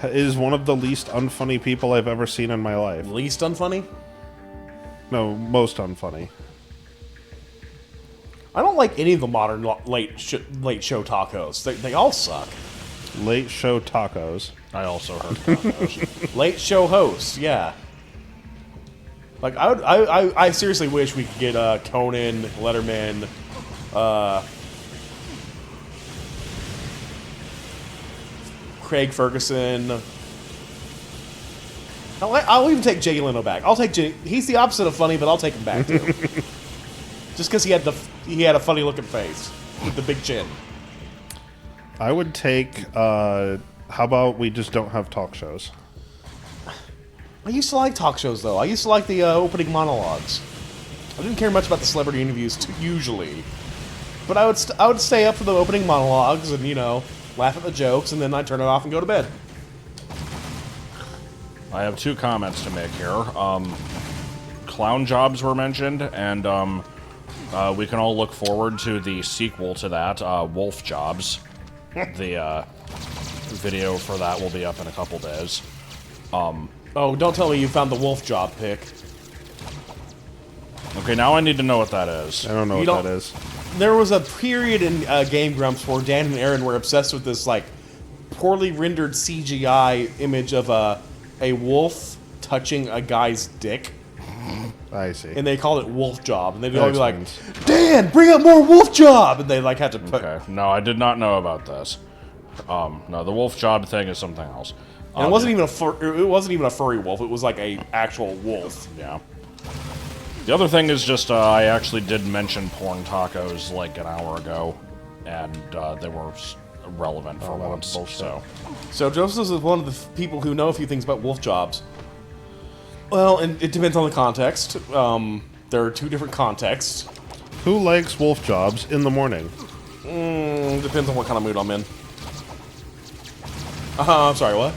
is one of the least unfunny people I've ever seen in my life. Least unfunny? No, most unfunny. I don't like any of the modern late show tacos. They all suck. Late show tacos. I also heard tacos. Late show hosts, yeah. Like I seriously wish we could get Conan, Letterman, Craig Ferguson. I'll even take Jay Leno back. I'll take Jay. He's the opposite of funny, but I'll take him back too. Just because he had a funny looking face with the big chin. I would take. How about we just don't have talk shows? I used to like talk shows though. I used to like the opening monologues. I didn't care much about the celebrity interviews usually, but I would stay up for the opening monologues and laugh at the jokes, and then I'd turn it off and go to bed. I have 2 comments to make here. Clown jobs were mentioned, and we can all look forward to the sequel to that, Wolf Jobs. The video for that will be up in a couple days. Oh, don't tell me you found the wolf job pic. Okay, now I need to know what that is. I don't know what that is. There was a period in Game Grumps where Dan and Aaron were obsessed with this like poorly rendered CGI image of a wolf touching a guy's dick. I see. And they called it Wolf Job, and they'd always be like, "Dan, bring up more Wolf Job!" And they like had to put. Okay, no, I did not know about this. No, the Wolf Job thing is something else. And it wasn't even a furry wolf. It was like a actual wolf. Yeah. The other thing is just I actually did mention porn tacos like an hour ago, and they were relevant for once. So Joseph is one of the people who know a few things about wolf jobs. Well, and it depends on the context. There are 2 different contexts. Who likes wolf jobs in the morning? Depends on what kind of mood I'm in. I'm sorry, what?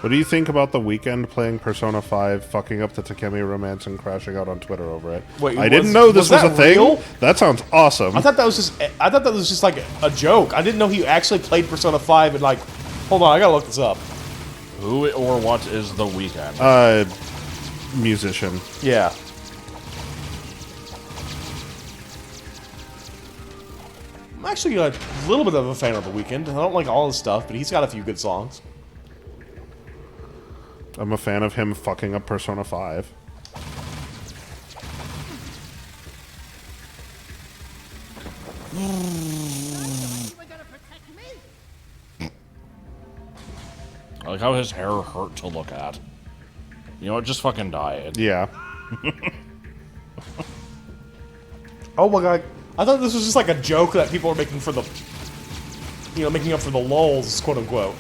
What do you think about The Weeknd playing Persona 5, fucking up the Takemi romance, and crashing out on Twitter over it? Wait, I didn't know this was a thing. Real? That sounds awesome. I thought that was just like a joke. I didn't know he actually played Persona 5 and like. Hold on, I gotta look this up. Who or what is The Weeknd? Musician. Yeah. I'm actually a little bit of a fan of The Weeknd. I don't like all his stuff, but he's got a few good songs. I'm a fan of him fucking up Persona 5. I like how his hair hurt to look at. You know what? Just fucking dye it. Yeah. Oh my god. I thought this was just like a joke that people were making for the... making up for the lulz, quote-unquote.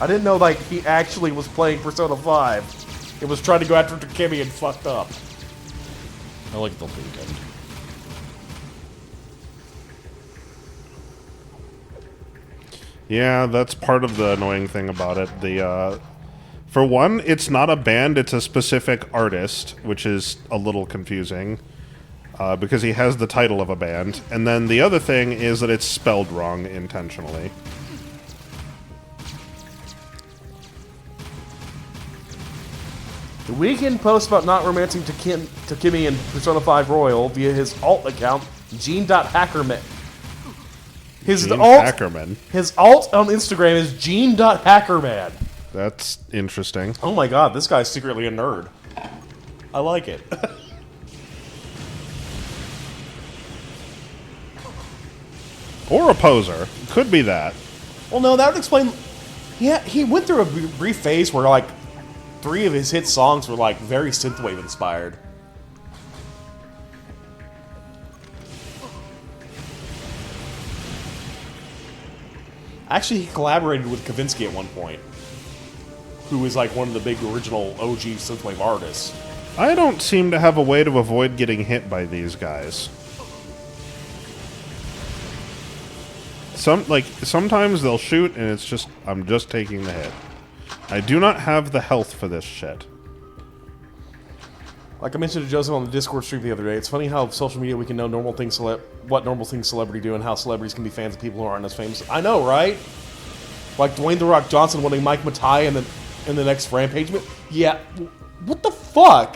I didn't know, like, he actually was playing Persona 5. It was trying to go after Takemi and fucked up. I like The Weeknd. Yeah, that's part of the annoying thing about it. For one, it's not a band, it's a specific artist, which is a little confusing. Because he has the title of a band. And then the other thing is that it's spelled wrong intentionally. The Weeknd posts about not romancing Takemi and Persona 5 Royal via his alt account, Gene.Hackerman. Hackerman. His alt on Instagram is Gene.Hackerman. That's interesting. Oh my god, this guy's secretly a nerd. I like it. Or a poser. Could be that. Well, no, that would explain... Yeah, he went through a brief phase where, like, 3 of his hit songs were, like, very synthwave inspired. Actually, he collaborated with Kavinsky at one point, who was, like, one of the big original OG synthwave artists. I don't seem to have a way to avoid getting hit by these guys. Sometimes they'll shoot and it's just, I'm just taking the hit. I do not have the health for this shit. Like I mentioned to Joseph on the Discord stream the other day, it's funny how social media we can know what normal things celebrity do and how celebrities can be fans of people who aren't as famous. I know, right? Like Dwayne "The Rock" Johnson wanting Mike Matai in the next Rampage. Yeah, what the fuck?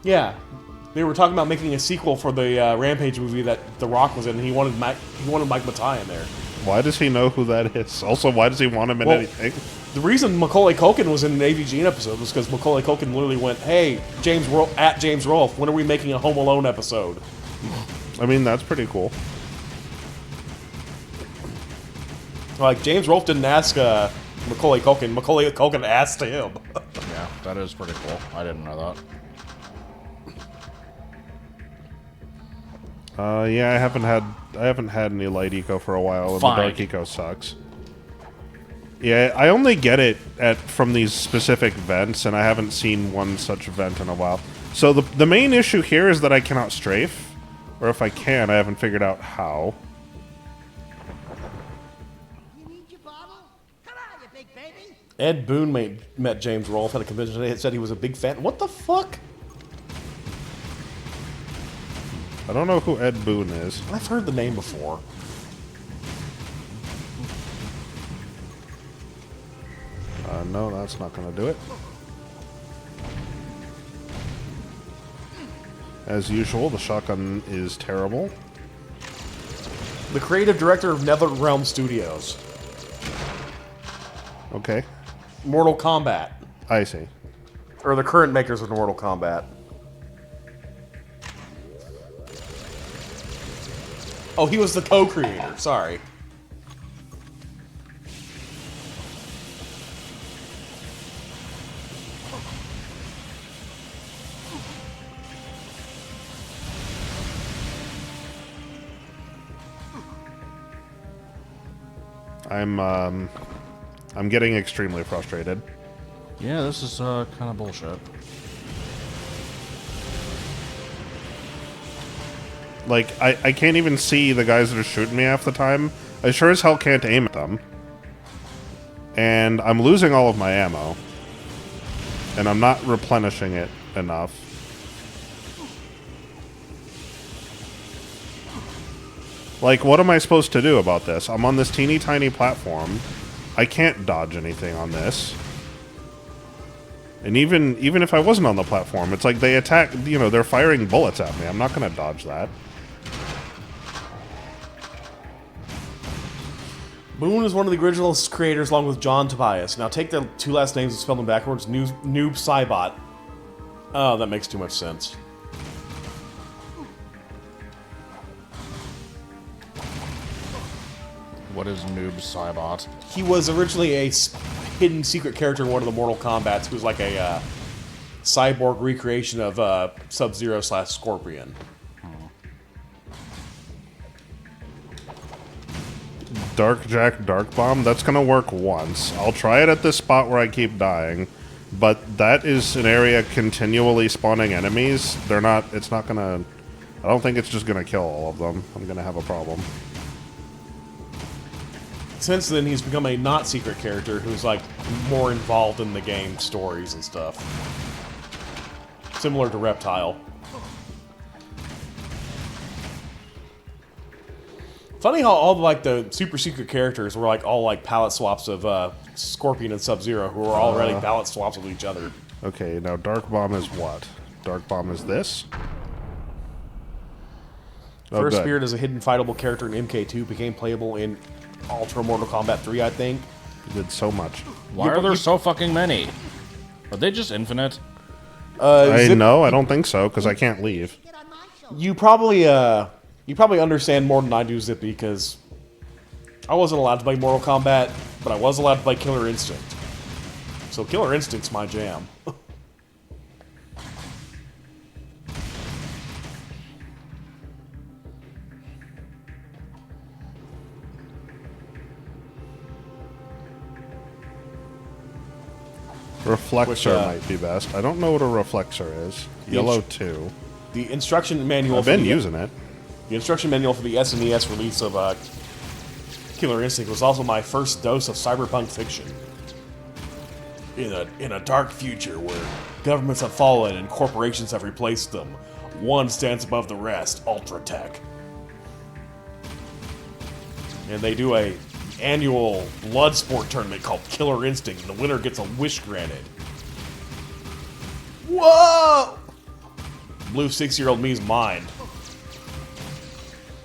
Yeah, They were talking about making a sequel for the Rampage movie that The Rock was in, and he wanted Mike Matai in there. Why does he know who that is? Also, why does he want him in anything? The reason Macaulay Culkin was in an AVG episode was because Macaulay Culkin literally went, "Hey, James Rolfe, when are we making a Home Alone episode?" I mean, that's pretty cool. Like, James Rolfe didn't ask Macaulay Culkin. Macaulay Culkin asked him. Yeah, that is pretty cool. I didn't know that. Yeah, I haven't had any light eco for a while, and Fine. the dark eco sucks. Yeah, I only get it from these specific vents, and I haven't seen one such vent in a while. So the main issue here is that I cannot strafe, or if I can, I haven't figured out how. You need your bottle? Come on, you big baby. Ed Boon met James Rolfe at a convention today and said he was a big fan. What the fuck? I don't know who Ed Boon is. I've heard the name before. No, that's not going to do it. As usual, the shotgun is terrible. The creative director of NetherRealm Studios. Okay, Mortal Kombat. I see. Or the current makers of Mortal Kombat. Oh, he was the co-creator. Sorry. I'm getting extremely frustrated. Yeah, this is kind of bullshit. Like, I can't even see the guys that are shooting me half the time. I sure as hell can't aim at them. And I'm losing all of my ammo. And I'm not replenishing it enough. Like, what am I supposed to do about this? I'm on this teeny tiny platform. I can't dodge anything on this. And even if I wasn't on the platform, it's like they attack, you know, they're firing bullets at me. I'm not going to dodge that. Boone is one of the original creators along with John Tobias. Now take the two last names and spell them backwards. Noob Saibot. Oh, that makes too much sense. What is Noob Saibot? He was originally a hidden secret character in one of the Mortal Kombats who was like a cyborg recreation of Sub-Zero / Scorpion. Dark Jack Dark Bomb, that's gonna work once. I'll try it at this spot where I keep dying, but that is an area continually spawning enemies. It's not gonna, I don't think it's just gonna kill all of them. I'm gonna have a problem. Since then, he's become a not secret character who's like more involved in the game stories and stuff. Similar to Reptile. Funny how all like the super secret characters were like all like palette swaps of Scorpion and Sub-Zero, who are already palette swaps with each other. Okay, now Dark Bomb is what? Dark Bomb is this? Oh, First good. Spirit is a hidden fightable character in MK2, became playable in Ultra Mortal Kombat 3, I think. You did so much. Why are there so fucking many? Are they just infinite? No, I don't think so, because I can't leave. Get on my shoulder. You probably understand more than I do, Zippy, because I wasn't allowed to play Mortal Kombat, but I was allowed to play Killer Instinct. So Killer Instinct's my jam. Reflexor might be best. I don't know what a reflexor is. Yellow 2. The instruction manual. I've been using it. The instruction manual for the SNES release of Killer Instinct was also my first dose of cyberpunk fiction. In a dark future where governments have fallen and corporations have replaced them, one stands above the rest, Ultra Tech. And they do a annual blood sport tournament called Killer Instinct, and the winner gets a wish granted. Whoa! blew 6-year-old me's mind.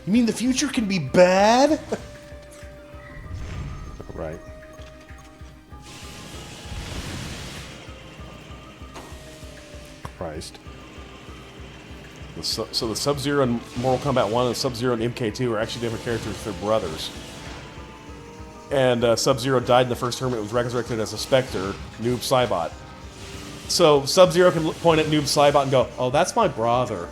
You mean the future can be bad? Right. Christ. So the Sub-Zero in Mortal Kombat 1 and Sub-Zero in MK2 are actually different characters. They're brothers. And Sub-Zero died in the first tournament. Was resurrected as a Spectre, Noob Saibot. So Sub-Zero can point at Noob Saibot and go, "Oh, that's my brother."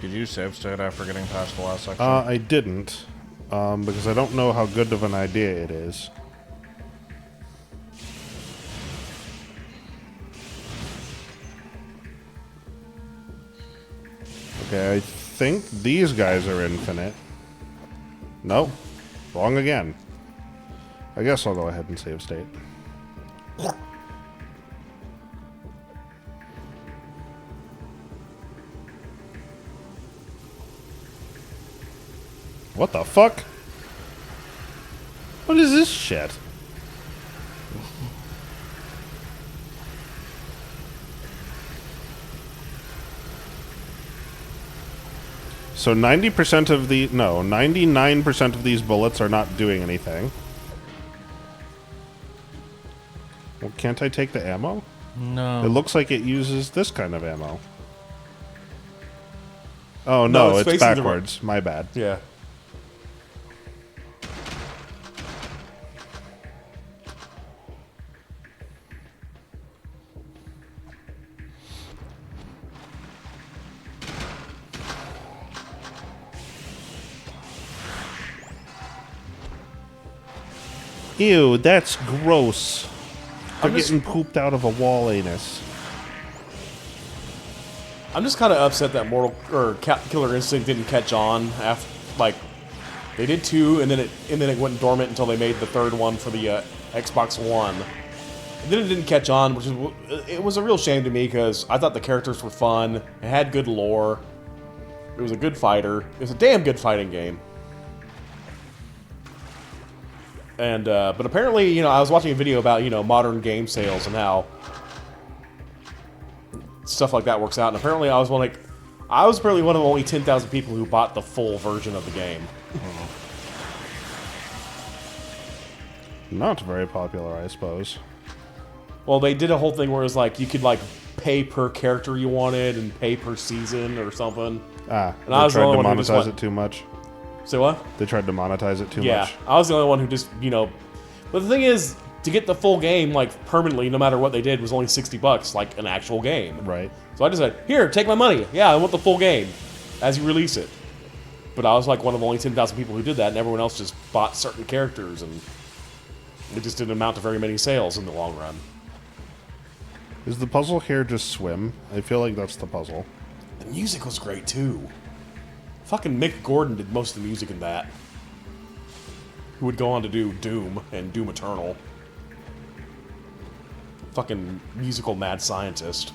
Did you save state after getting past the last section? I didn't, because I don't know how good of an idea it is. Okay, I think these guys are infinite. Nope. Wrong again. I guess I'll go ahead and save state. What the fuck? What is this shit? So 90% of the... No, 99% of these bullets are not doing anything. Well, can't I take the ammo? No. It looks like it uses this kind of ammo. Oh, no, it's facing the backwards. My bad. Yeah. Ew, that's gross. They're I'm just- getting pooped out of a wall anus. I'm just kind of upset that Killer Instinct didn't catch on after, like, they did 2 and then it went dormant until they made the 3rd one for the Xbox One. And then it didn't catch on, it was a real shame to me because I thought the characters were fun. It had good lore. It was a good fighter. It was a damn good fighting game. And but apparently, I was watching a video about modern game sales and how stuff like that works out. And apparently, I was apparently one of only 10,000 people who bought the full version of the game. Not very popular, I suppose. Well, they did a whole thing where it was like you could pay per character you wanted and pay per season or something. Ah, And I was the tried to only one who just monetize went- it too much. Say what? They tried to monetize it too Yeah, much. I was the only one who just But the thing is, to get the full game permanently, no matter what they did, was only $60, like an actual game. Right. So I just said, "Here, take my money. Yeah, I want the full game as you release it." But I was like one of only 10,000 people who did that, and everyone else just bought certain characters, and it just didn't amount to very many sales in the long run. Is the puzzle here just swim? I feel like that's the puzzle. The music was great too. Fucking Mick Gordon did most of the music in that. Who would go on to do Doom and Doom Eternal. Fucking musical mad scientist.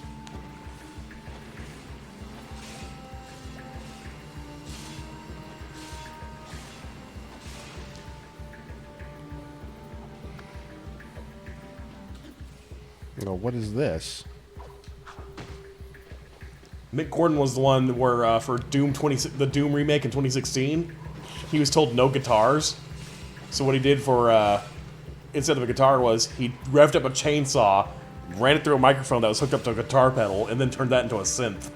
What is this? Mick Gordon was the one where for the Doom remake in 2016, he was told no guitars. So what he did for instead of a guitar was he revved up a chainsaw, ran it through a microphone that was hooked up to a guitar pedal, and then turned that into a synth.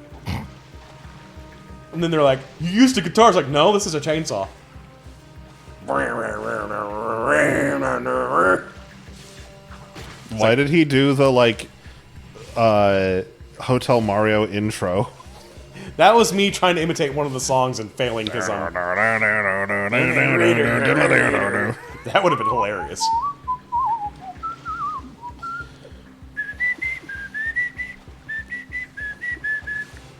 And then they're like, "You used a guitar?" It's like, "No, this is a chainsaw." Why did he do the Hotel Mario intro? That was me trying to imitate one of the songs and failing because that would have been hilarious.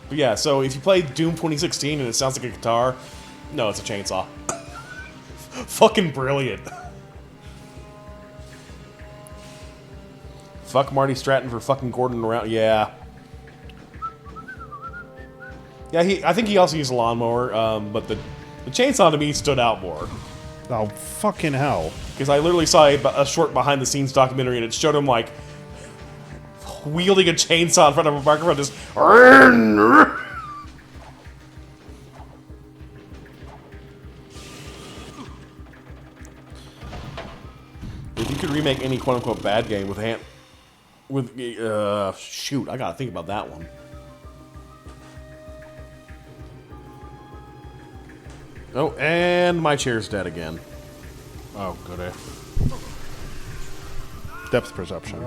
But yeah, so if you play Doom 2016 and it sounds like a guitar, no, it's a chainsaw. Fucking brilliant. Fuck Marty Stratton for fucking Gordon around. Yeah. Yeah, I think he also used a lawnmower, but the chainsaw to me stood out more. Oh, fucking hell. Because I literally saw a short behind-the-scenes documentary, and it showed him, like, wielding a chainsaw in front of a microphone, just... If you could remake any quote-unquote bad game with shoot, I gotta think about that one. Oh, and my chair's dead again. Oh, goody. Depth perception.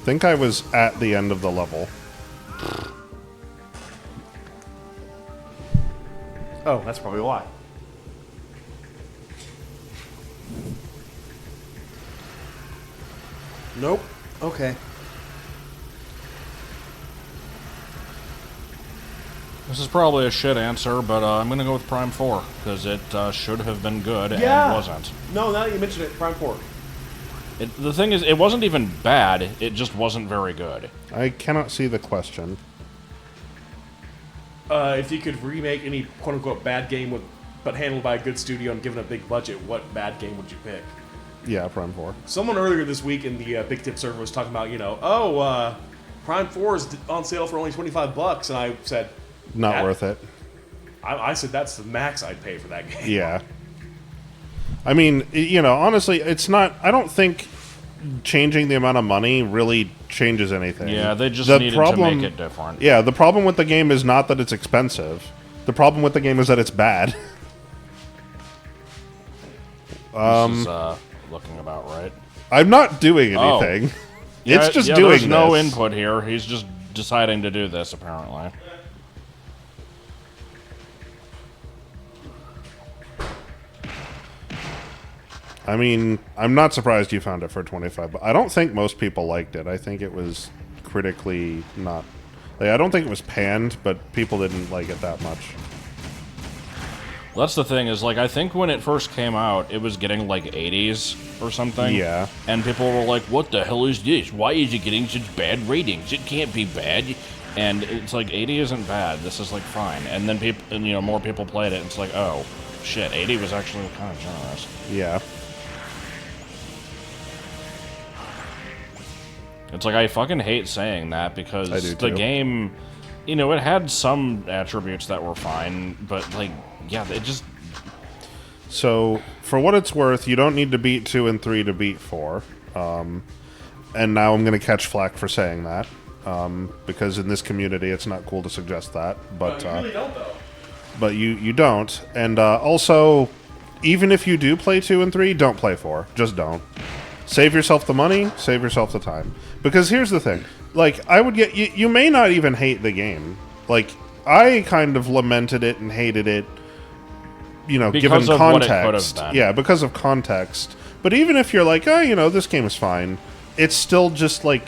Think I was at the end of the level. Oh, that's probably why. Nope. Okay. This is probably a shit answer, but I'm going to go with Prime 4, because it should have been good and wasn't. No, now that you mention it, Prime 4. The thing is, it wasn't even bad, it just wasn't very good. I cannot see the question. If you could remake any quote-unquote bad game but handled by a good studio and given a big budget, what bad game would you pick? Yeah, Prime 4. Someone earlier this week in the Big Tip server was talking about, Prime 4 is on sale for only $25, and I said... Not worth it. I said that's the max I'd pay for that game. Yeah. I mean, honestly, it's not... I don't think changing the amount of money really changes anything. Yeah, they just needed to make it different. Yeah, the problem with the game is not that it's expensive. The problem with the game is that it's bad. This is looking about right. I'm not doing anything. Yeah, it's just doing there's no this. input here. He's just deciding to do this, apparently. I mean, I'm not surprised you found it for 25, but I don't think most people liked it. I think it was critically not... Like, I don't think it was panned, but people didn't like it that much. Well, that's the thing, is, like, I think when it first came out, it was getting, like, 80s or something. Yeah. And people were like, what the hell is this? Why is it getting such bad ratings? It can't be bad. And it's like, 80 isn't bad. This is, like, fine. And then people, more people played it, and it's like, oh, shit, 80 was actually kind of generous. Yeah. It's like, I fucking hate saying that, because I do the too. game, it had some attributes that were fine, but, like, yeah, it just... So, for what it's worth, you don't need to beat 2 and 3 to beat 4. And now I'm going to catch flack for saying that. Because in this community, it's not cool to suggest that. But, you really don't, though. But you don't. And also, even if you do play 2 and 3, don't play 4. Just don't. Save yourself the money, save yourself the time. Because here's the thing. Like, I would get... You may not even hate the game. Like, I kind of lamented it and hated it, given Because of context. what it could have been. Yeah, because of context. But even if you're like, this game is fine, it's still just, like...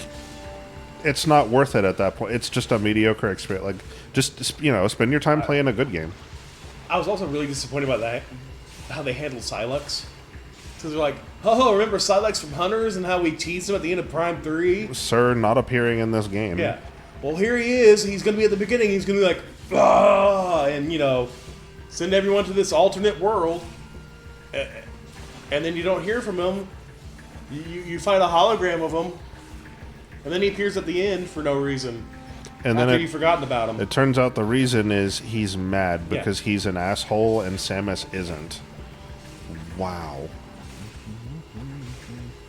It's not worth it at that point. It's just a mediocre experience. Like, just, spend your time playing a good game. I was also really disappointed by that, how they handled Silex. Because they're like, oh, remember Silex from Hunters and how we teased him at the end of Prime 3? Sir, not appearing in this game. Yeah. Well, here he is. He's going to be at the beginning. He's going to be like, ah, and, send everyone to this alternate world. And then you don't hear from him. You find a hologram of him. And then he appears at the end for no reason. And after then you've forgotten about him. It turns out the reason is he's mad because he's an asshole and Samus isn't. Wow.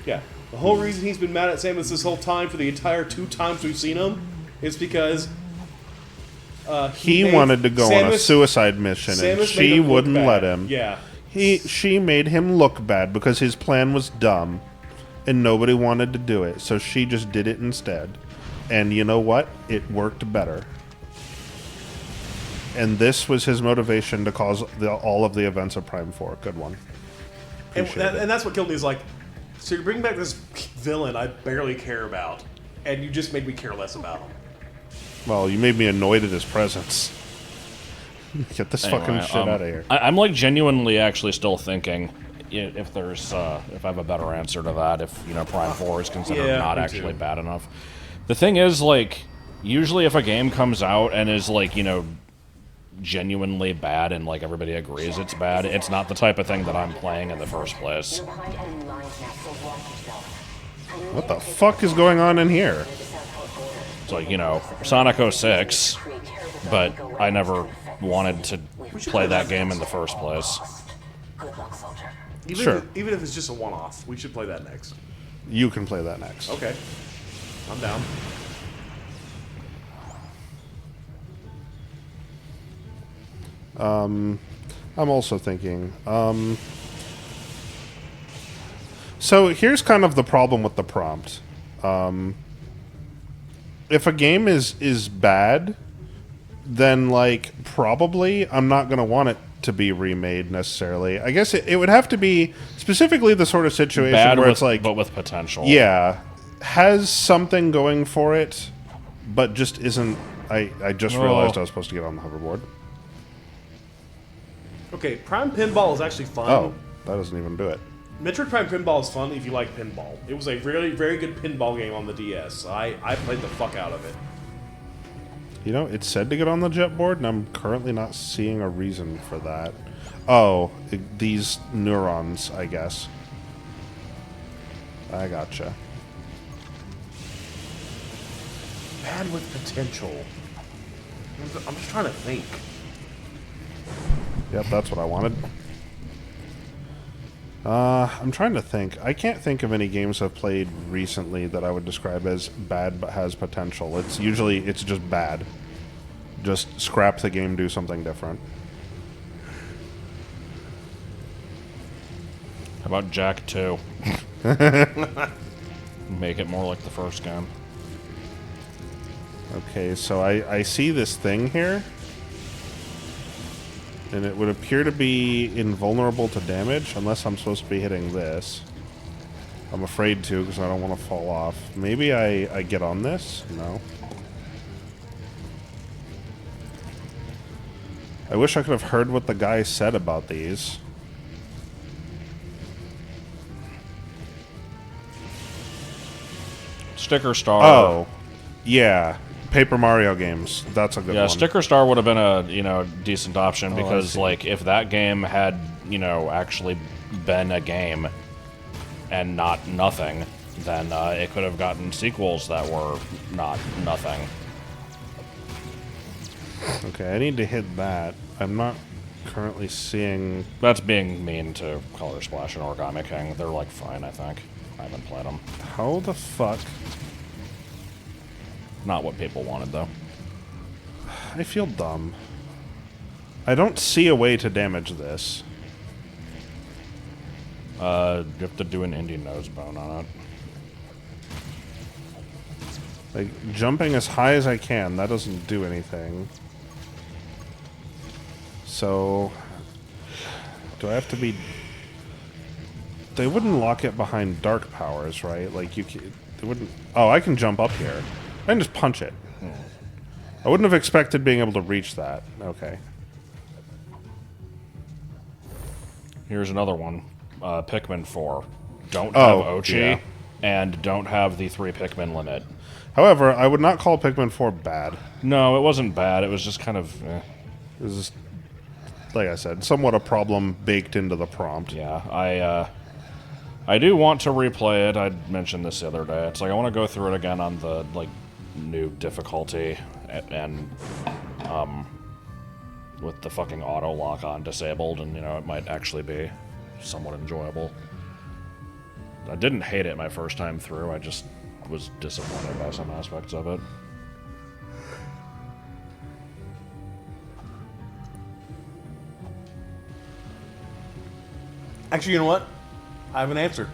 Yeah. The whole reason he's been mad at Samus this whole time, for the entire 2 times we've seen him, is because he wanted to go on a suicide mission and she wouldn't let him. Yeah. She made him look bad because his plan was dumb and nobody wanted to do it, so she just did it instead. And you know what? It worked better. And this was his motivation to cause all of the events of Prime 4. Good one. And that's what killed me, is like, so you're bringing back this villain I barely care about, and you just made me care less about him. Well, you made me annoyed at his presence. Get this fucking shit out of here. I'm like genuinely actually still thinking if there's if I have a better answer to that, if Prime 4 is considered not actually bad enough. The thing is, like, Usually if a game comes out and is, like, you know, genuinely bad and, like, everybody agrees it's bad, it's not the type of thing that I'm playing in the first place. What the fuck is going on in here? It's like, you know, Sonic 06, but I never wanted to play that game in the first place. Sure. Even if it's just a one-off, we should play that next. You can play that next. Okay. I'm down. I'm also thinking. So here's kind of the problem with the prompt. If a game is bad, then, like, probably I'm not going to want it to be remade necessarily. I guess it would have to be specifically the sort of situation Bad where with, it's like, but with potential. yeah, has something going for it, but just isn't. I just realized I was supposed to get on the hoverboard. Okay, Prime Pinball is actually fun. Oh, that doesn't even do it. Metroid Prime Pinball is fun if you like pinball. It was a really, very good pinball game on the DS. I played the fuck out of it. You know, it said to get on the jet board, and I'm currently not seeing a reason for that. Oh, these neurons, I guess. I gotcha. Bad with potential. I'm just trying to think. Yep, that's what I wanted. I'm trying to think. I can't think of any games I've played recently that I would describe as bad but has potential. It's just bad. Just scrap the game, do something different. How about Jack 2? Make it more like the first game. Okay, so I see this thing here. And it would appear to be invulnerable to damage, unless I'm supposed to be hitting this. I'm afraid to, because I don't want to fall off. Maybe I get on this? No. I wish I could have heard what the guy said about these. Sticker Star. Oh, yeah. Paper Mario games. That's a good one. Yeah, Sticker Star would have been a, you know, decent option because, like, if that game had, you know, actually been a game and not nothing, then it could have gotten sequels that were not nothing. Okay, I need to hit that. I'm not currently seeing... That's being mean to Color Splash and Origami King. They're, like, fine, I think. I haven't played them. How the fuck... Not what people wanted, though. I feel dumb. I don't see a way to damage this. You have to do an indie nose bone on it. Like, jumping as high as I can, that doesn't do anything. So... Do I have to be... They wouldn't lock it behind dark powers, right? Like, you can... They wouldn't... Oh, I can jump up here. I can just punch it. I wouldn't have expected being able to reach that. Okay. Here's another one. Pikmin 4. Don't have Ochi, yeah. and don't have the 3 Pikmin limit. However, I would not call Pikmin 4 bad. No, it wasn't bad. It was just kind of... It was just, like I said, somewhat a problem baked into the prompt. Yeah, I do want to replay it. I mentioned this the other day. It's like I want to go through it again on the, like, new difficulty and with the fucking auto lock on disabled, and, you know, it might actually be somewhat enjoyable. I didn't hate it my first time through. I just was disappointed by some aspects of it. Actually, you know what? I have an answer.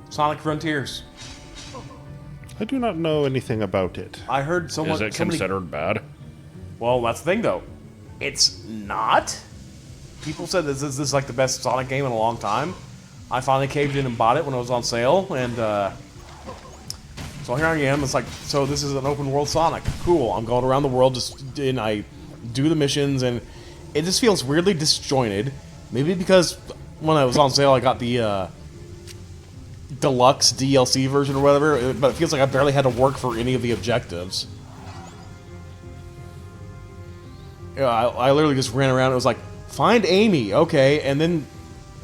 Sonic Frontiers. I do not know anything about it. I heard someone... Is it considered bad? Well, that's the thing, though. It's not. People said this is like the best Sonic game in a long time. I finally caved in and bought it when it was on sale, and so here I am. It's like, so this is an open world Sonic. Cool. I'm going around the world, and I do the missions, and it just feels weirdly disjointed. Maybe because when I was on sale, I got the deluxe DLC version or whatever, but it feels like I barely had to work for any of the objectives. I literally just ran around. It was like, find Amy, okay, and then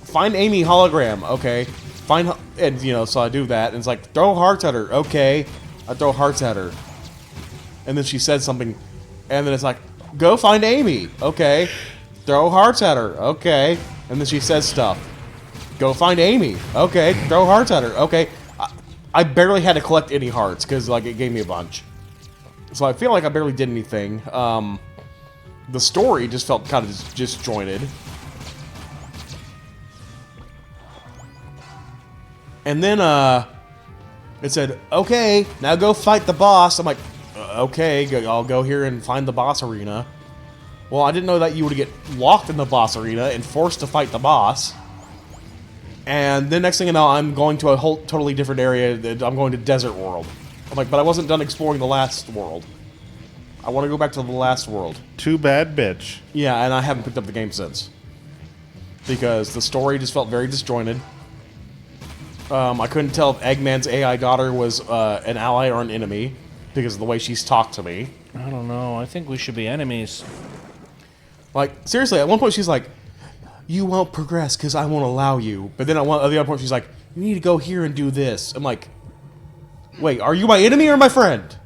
find Amy hologram, okay, and you know, so I do that, and it's like, throw hearts at her, okay, I throw hearts at her, and then she said something, and then it's like, go find Amy, okay, throw hearts at her, okay, and then she says stuff, go find Amy, okay, throw hearts at her, okay. I barely had to collect any hearts because like it gave me a bunch, so I feel like I barely did anything. The story just felt kind of disjointed. And then, it said, okay, now go fight the boss. I'm like, okay, I'll go here and find the boss arena. Well, I didn't know that you would get locked in the boss arena and forced to fight the boss. And then next thing you know, I'm going to a whole totally different area. I'm going to Desert World. I'm like, but I wasn't done exploring the last world. I want to go back to the last world. Too bad, bitch. Yeah, and I haven't picked up the game since. Because the story just felt very disjointed. I couldn't tell if Eggman's AI daughter was an ally or an enemy. Because of the way she's talked to me. I don't know. I think we should be enemies. Like, seriously, at one point she's like, you won't progress because I won't allow you. But then at the other point she's like, you need to go here and do this. I'm like, wait, are you my enemy or my friend?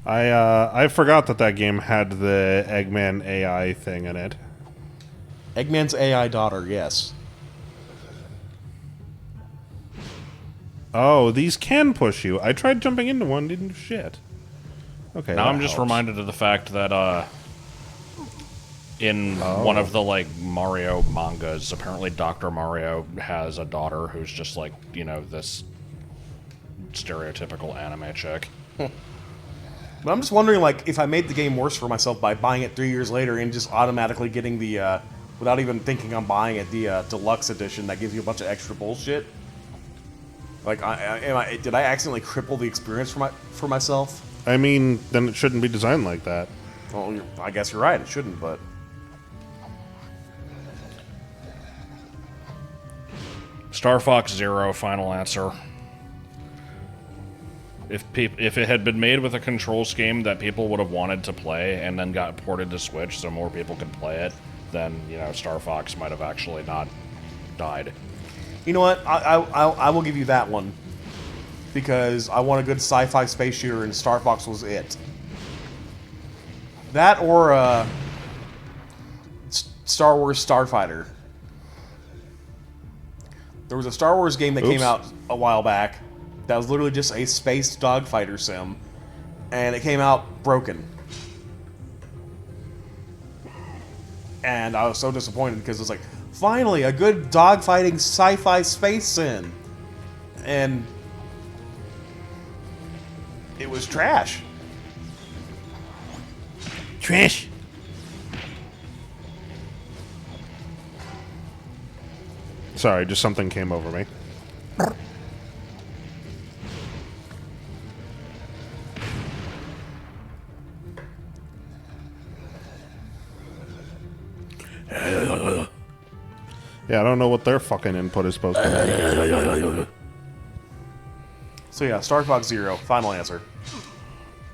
I forgot that game had the Eggman AI thing in it. Eggman's AI daughter, yes. Oh, these can push you. I tried jumping into one, didn't do shit. Okay. Now I'm just reminded of the fact that in one of the like Mario mangas, apparently Dr. Mario has a daughter who's just like, you know, this stereotypical anime chick. But I'm just wondering, like, if I made the game worse for myself by buying it 3 years later and just automatically getting the, without even thinking I'm buying it, the deluxe edition that gives you a bunch of extra bullshit. Like, did I accidentally cripple the experience for myself? I mean, then it shouldn't be designed like that. Well, I guess you're right. It shouldn't, but Star Fox Zero, final answer. If it had been made with a control scheme that people would have wanted to play and then got ported to Switch so more people could play it, then, you know, Star Fox might have actually not died. You know what? I will give you that one. Because I want a good sci-fi space shooter and Star Fox was it. That or Star Wars Starfighter. There was a Star Wars game that came out a while back that was literally just a space dogfighter sim. And it came out broken. And I was so disappointed because it was like, finally, a good dogfighting sci-fi space sim. And it was trash. Trash. Sorry, just something came over me. Yeah, I don't know what their fucking input is supposed to be. So yeah, Star Fox Zero, final answer.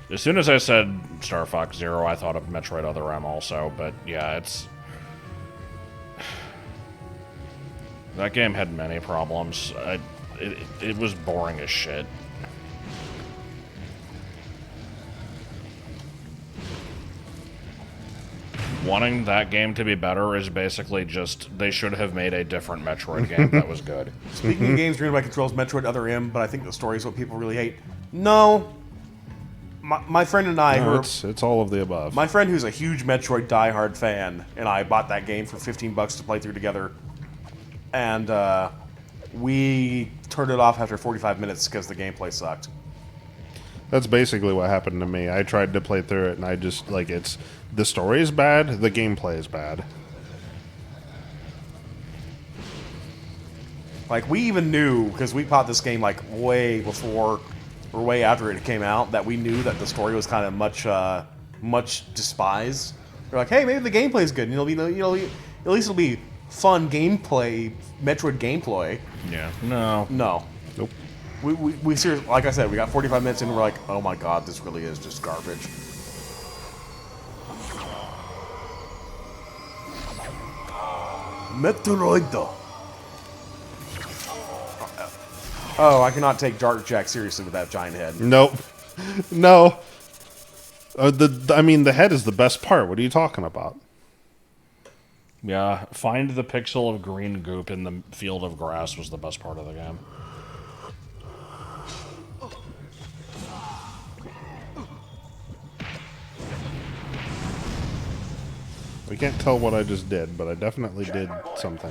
As soon as I said Star Fox Zero, I thought of Metroid Other M also, but yeah, it's... That game had many problems. It was boring as shit. Wanting that game to be better is basically just, they should have made a different Metroid game that was good. Speaking of games driven by controls, Metroid Other M, but I think the story is what people really hate. No. My friend and I... No, it's all of the above. My friend who's a huge Metroid diehard fan, and I bought that game for $15 to play through together. And we turned it off after 45 minutes because the gameplay sucked. That's basically what happened to me. I tried to play through it, and I just, like, the story is bad, the gameplay is bad. Like, we even knew, because we bought this game, like, way before, or way after it came out, that we knew that the story was kind of much despised. We're like, hey, maybe the gameplay is good, and at least it'll be fun gameplay, Metroid gameplay. Yeah. No. No. Nope. We seriously, like I said, we got 45 minutes in and we're like, oh my god, this really is just garbage. Meteoroid. Oh, I cannot take Dark Jack seriously with that giant head. Nope. No. I mean, the head is the best part. What are you talking about? Yeah, find the pixel of green goop in the field of grass was the best part of the game. We can't tell what I just did, but I definitely did something.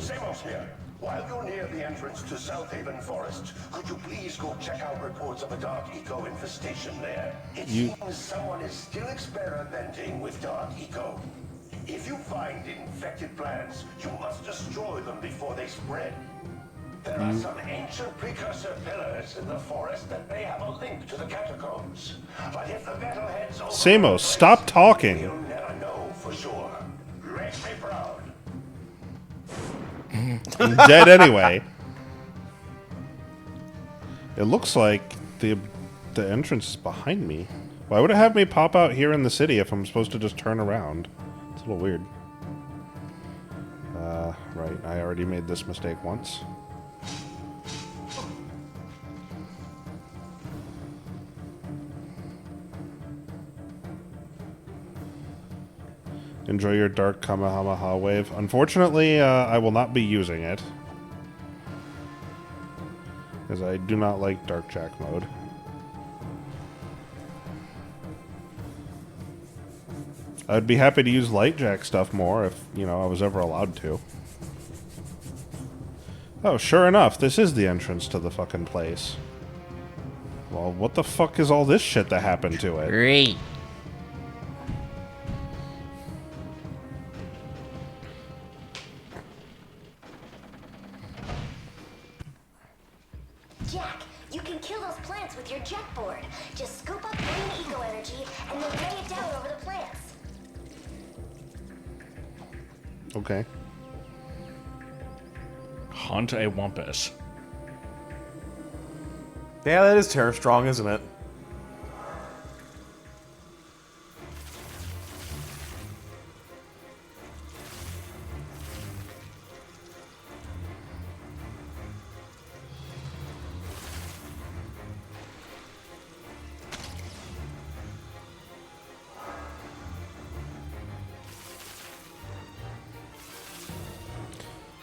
While you're near the entrance to South Haven Forest, could you please go check out reports of a dark eco infestation there? It seems someone is still experimenting with dark eco. If you find infected plants, you must destroy them before they spread. There are some ancient precursor pillars in the forest that may have a link to the catacombs. But if the metalheads Samos, stop talking. you'll never know for sure. Make me proud. I'm dead anyway. It looks like the entrance is behind me. Why would it have me pop out here in the city if I'm supposed to just turn around? It's a little weird. Right, I already made this mistake once. Enjoy your dark Kamehameha wave. Unfortunately, I will not be using it. Because I do not like Dark Jack mode. I'd be happy to use Light Jack stuff more if, you know, I was ever allowed to. Oh, sure enough, this is the entrance to the fucking place. Well, what the fuck is all this shit that happened to it? Great. Jack, you can kill those plants with your jet board. Just scoop up green eco energy and then lay it down over the plants. Okay. Hunt a Wumpus. Yeah, that is Terra Strong, isn't it?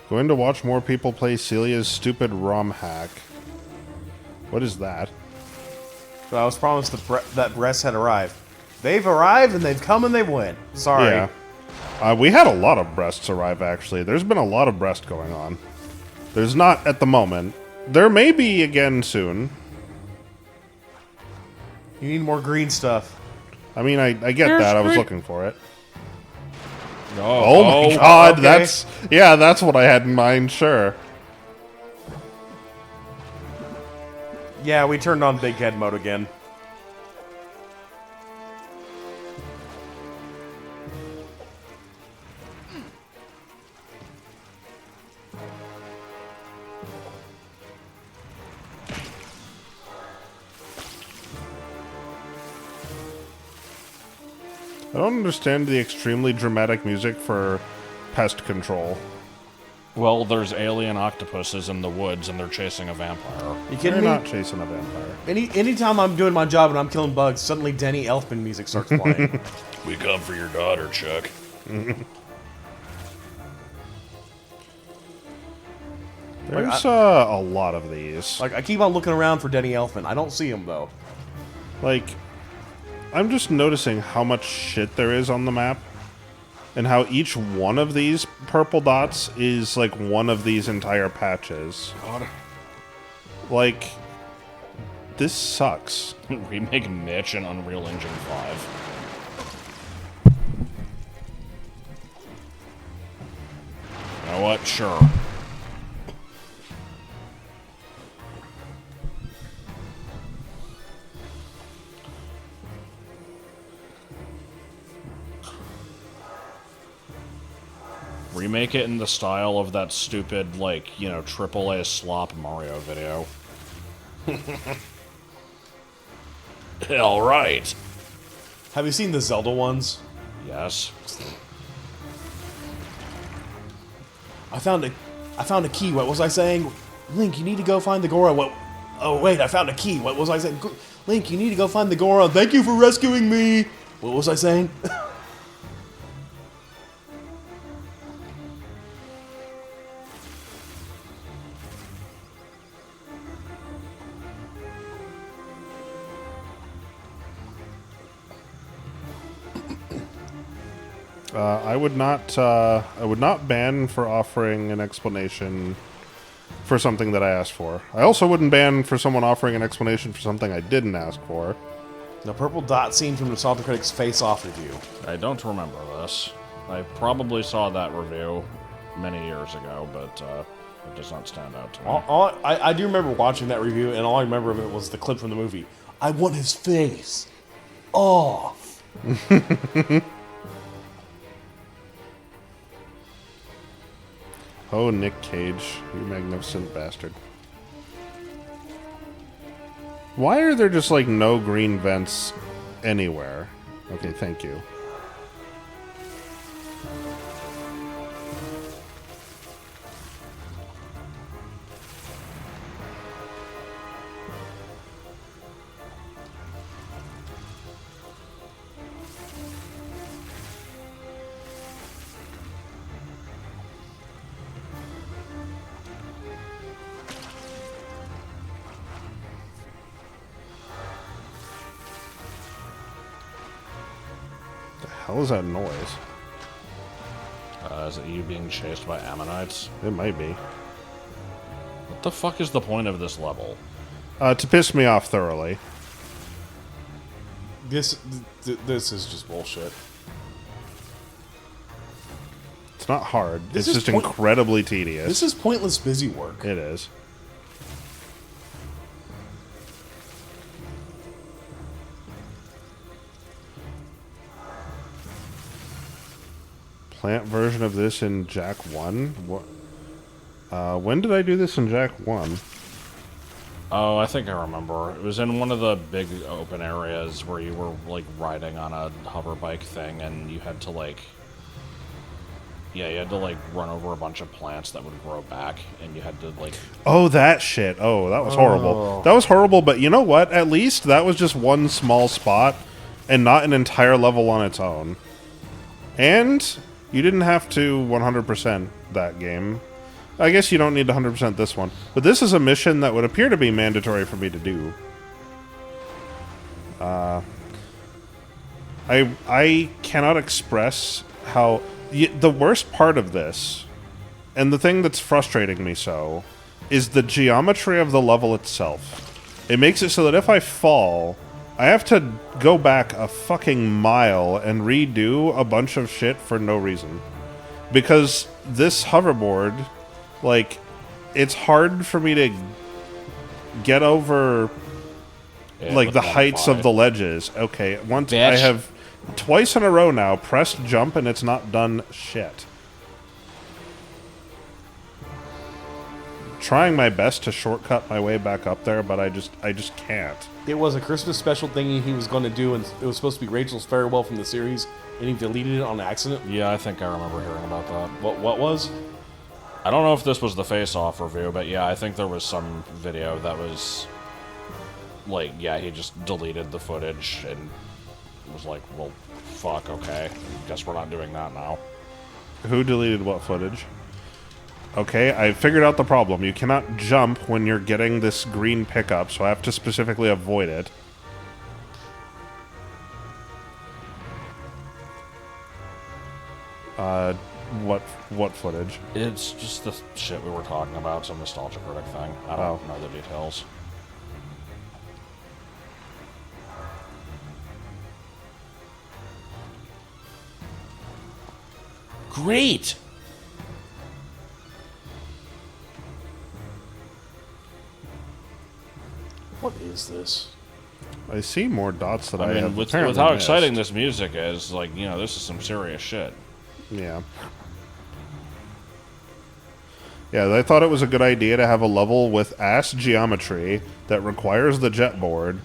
Going to watch more people play Celia's stupid ROM hack. What is that? So I was promised that breasts had arrived. They've arrived and they've come and they went. Sorry. Yeah. We had a lot of breasts arrive, actually. There's been a lot of breast going on. There's not at the moment. There may be again soon. You need more green stuff. I mean, I get that. I was looking for it. Oh my god, okay. that's what I had in mind, sure. Yeah, we turned on big head mode again. I don't understand the extremely dramatic music for pest control. Well, there's alien octopuses in the woods and they're chasing a vampire. You kidding They're me? not chasing a vampire. Anytime I'm doing my job and I'm killing bugs, suddenly Danny Elfman music starts playing. We come for your daughter, Chuck. There's a lot of these. Like, I keep on looking around for Danny Elfman. I don't see him, though. Like, I'm just noticing how much shit there is on the map. And how each one of these purple dots is like one of these entire patches. God. Like, this sucks. Remake Mitch in Unreal Engine 5. You know what? Sure. Remake it in the style of that stupid, like, you know, AAA slop Mario video. All right. Have you seen the Zelda ones? Yes. I found a key. What was I saying? Link, you need to go find the Goron. What? Oh wait, I found a key. What was I saying? Link, you need to go find the Goron. Thank you for rescuing me. What was I saying? I would not ban for offering an explanation for something that I asked for. I also wouldn't ban for someone offering an explanation for something I didn't ask for. The purple dot scene from Nostalgia Critic's face-off review. I don't remember this. I probably saw that review many years ago, but it does not stand out to me. I do remember watching that review, and all I remember of it was the clip from the movie. I want his face off. Oh, Nick Cage, you magnificent bastard. Why are there just, like, no green vents anywhere? Okay, thank you. What was that noise? Is it you being chased by Ammonites? It might be. What the fuck is the point of this level? To piss me off thoroughly. This is just bullshit. It's not hard. This it's is just incredibly tedious. This is pointless busy work. It is. Plant version of this in Jack 1? What? When did I do this in Jack 1? Oh, I think I remember. It was in one of the big open areas where you were, like, riding on a hover bike thing, and you had to, like... Yeah, you had to, like, run over a bunch of plants that would grow back, and you had to, like... Oh, that shit. Oh, that was horrible. That was horrible, but you know what? At least that was just one small spot, and not an entire level on its own. And... you didn't have to 100% that game. I guess you don't need to 100% this one. But this is a mission that would appear to be mandatory for me to do. I cannot express how... the worst part of this, and the thing that's frustrating me so, is the geometry of the level itself. It makes it so that if I fall... I have to go back a fucking mile and redo a bunch of shit for no reason. Because this hoverboard, like, it's hard for me to get over, like, the heights of the ledges. Okay, once Bitch. I have twice in a row now pressed jump and it's not done shit. Trying my best to shortcut my way back up there, but I just can't. It was a Christmas special thing he was going to do, and it was supposed to be Rachel's farewell from the series, and he deleted it on accident. Yeah, I think I remember hearing about that. What was? I don't know if this was the face-off review, but yeah, I think there was some video that was... like, yeah, he just deleted the footage, and was like, well, fuck, okay. Guess we're not doing that now. Who deleted what footage? Okay, I figured out the problem. You cannot jump when you're getting this green pickup, so I have to specifically avoid it. What footage? It's just the shit we were talking about, some Nostalgia Critic thing. I don't know the details. Great! What is this? I see more dots that I mean, have with apparently how missed. exciting this music is, like, you know, this is some serious shit. Yeah. Yeah, I thought it was a good idea to have a level with ass geometry that requires the jet board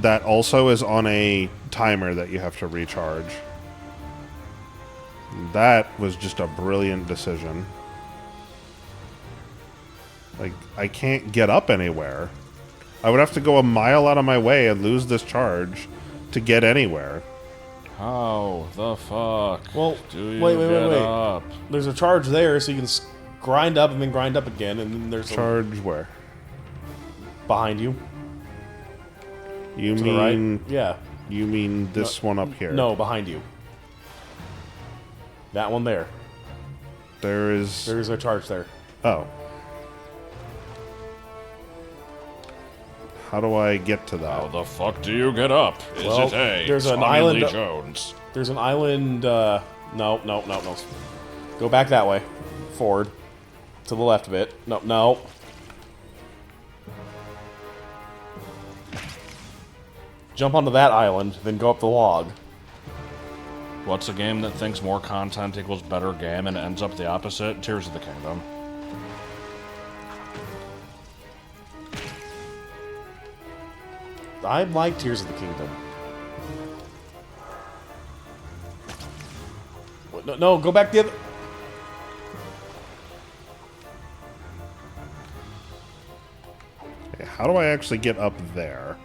that also is on a timer that you have to recharge. That was just a brilliant decision. Like, I can't get up anywhere. I would have to go a mile out of my way and lose this charge to get anywhere. How the fuck? Well, do you wait. get up? There's a charge there, so you can grind up and then grind up again, and then there's Charge where? behind you. You To mean... the right? Yeah. You mean this one up here? No, behind you. That one there. There's a charge there. Oh. How do I get to that? How the fuck do you get up? Is Well, it A? there's an Tommy island- Lee Jones. There's an island. No. Go back that way. Forward. To the left of it. No. Jump onto that island, then go up the log. What's a game that thinks more content equals better game and ends up the opposite? Tears of the Kingdom. I like Tears of the Kingdom. What, no, go back the other... Okay, how do I actually get up there?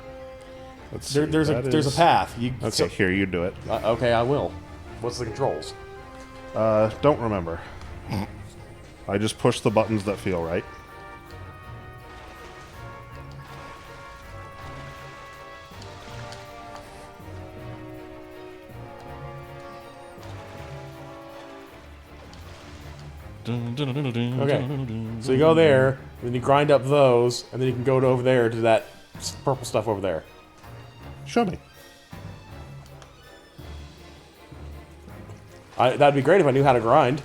Let's see. There's a path. Okay, here, you do it. Okay, I will. What's the controls? Don't remember. I just push the buttons that feel right. Okay, so you go there, then you grind up those, and then you can go over there to that purple stuff over there. Show me. That'd be great if I knew how to grind.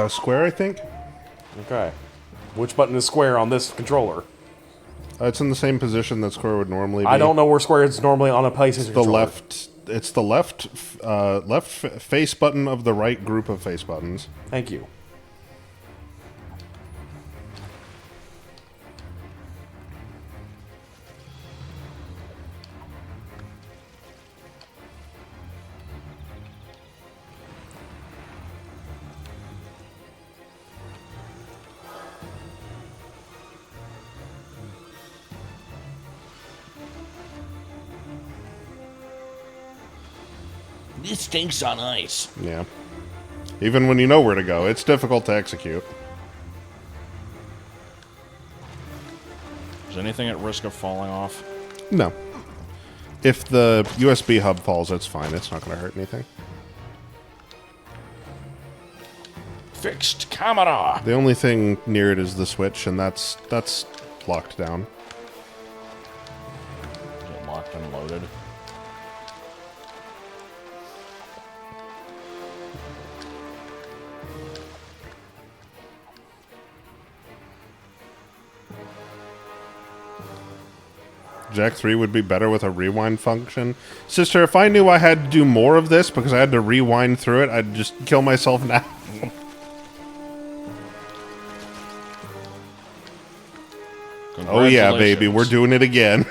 Square, I think? Okay. Which button is square on this controller? It's in the same position that square would normally be. I don't know where square is normally on a PlayStation controller. It's the left face button of the right group of face buttons. Thank you. This stinks on ice. Yeah. Even when you know where to go, it's difficult to execute. Is anything at risk of falling off? No. If the USB hub falls, it's fine. It's not going to hurt anything. Fixed camera! The only thing near it is the switch, and that's locked down. Is it locked and loaded? Jack 3 would be better with a rewind function. Sister, if I knew I had to do more of this because I had to rewind through it, I'd just kill myself now. Oh yeah, baby, we're doing it again.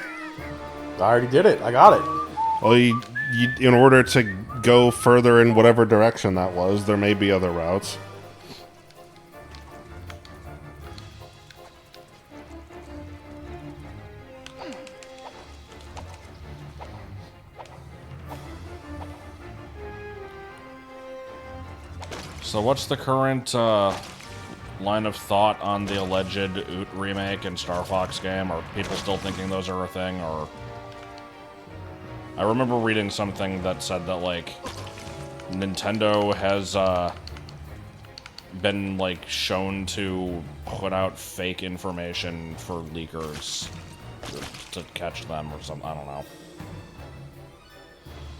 I already did it. I got it. Well, in order to go further in whatever direction that was, there may be other routes. So what's the current line of thought on the alleged Oot remake and Star Fox game? Are people still thinking those are a thing, or... I remember reading something that said that, like, Nintendo has been, like, shown to put out fake information for leakers to catch them or something. I don't know.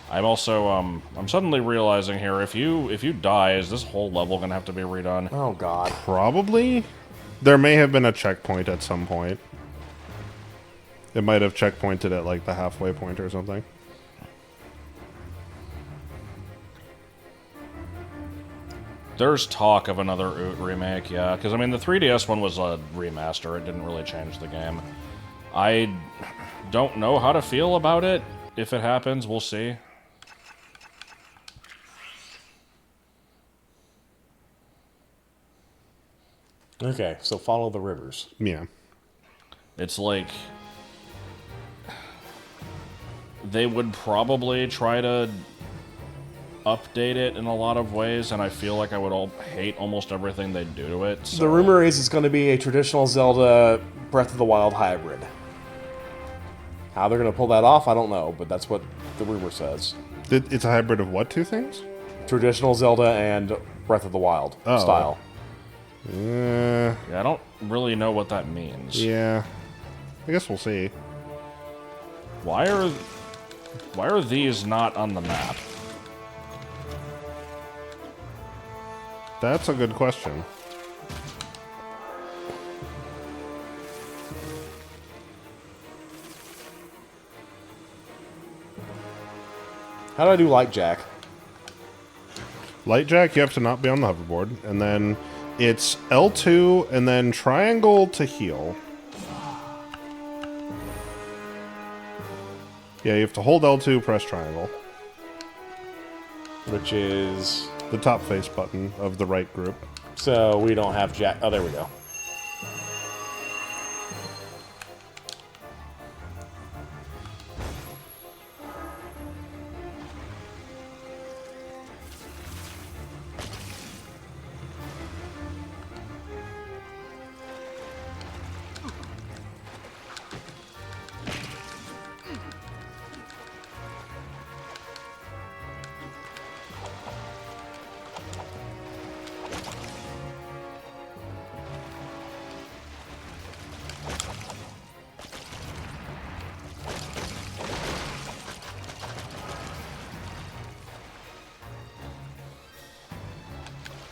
I'm also, I'm suddenly realizing here, if you die, is this whole level gonna have to be redone? Oh, God. Probably. There may have been a checkpoint at some point. It might have checkpointed at, like, the halfway point or something. There's talk of another Oot remake, yeah, because, I mean, the 3DS one was a remaster. It didn't really change the game. I don't know how to feel about it. If it happens, we'll see. Okay, so follow the rivers. Yeah. It's like they would probably try to update it in a lot of ways, and I feel like I would hate almost everything they do to it. So. The rumor is it's going to be a traditional Zelda Breath of the Wild hybrid. How they're going to pull that off, I don't know, but that's what the rumor says. It's a hybrid of what two things? Traditional Zelda and Breath of the Wild style. Yeah, I don't really know what that means. Yeah. I guess we'll see. Why are these not on the map? That's a good question. How do I do Light Jack? Light Jack, you have to not be on the hoverboard, and then it's L2 and then triangle to heal. Yeah, you have to hold L2, press triangle. Which is... the top face button of the right group. So we don't have Jack... Oh, there we go.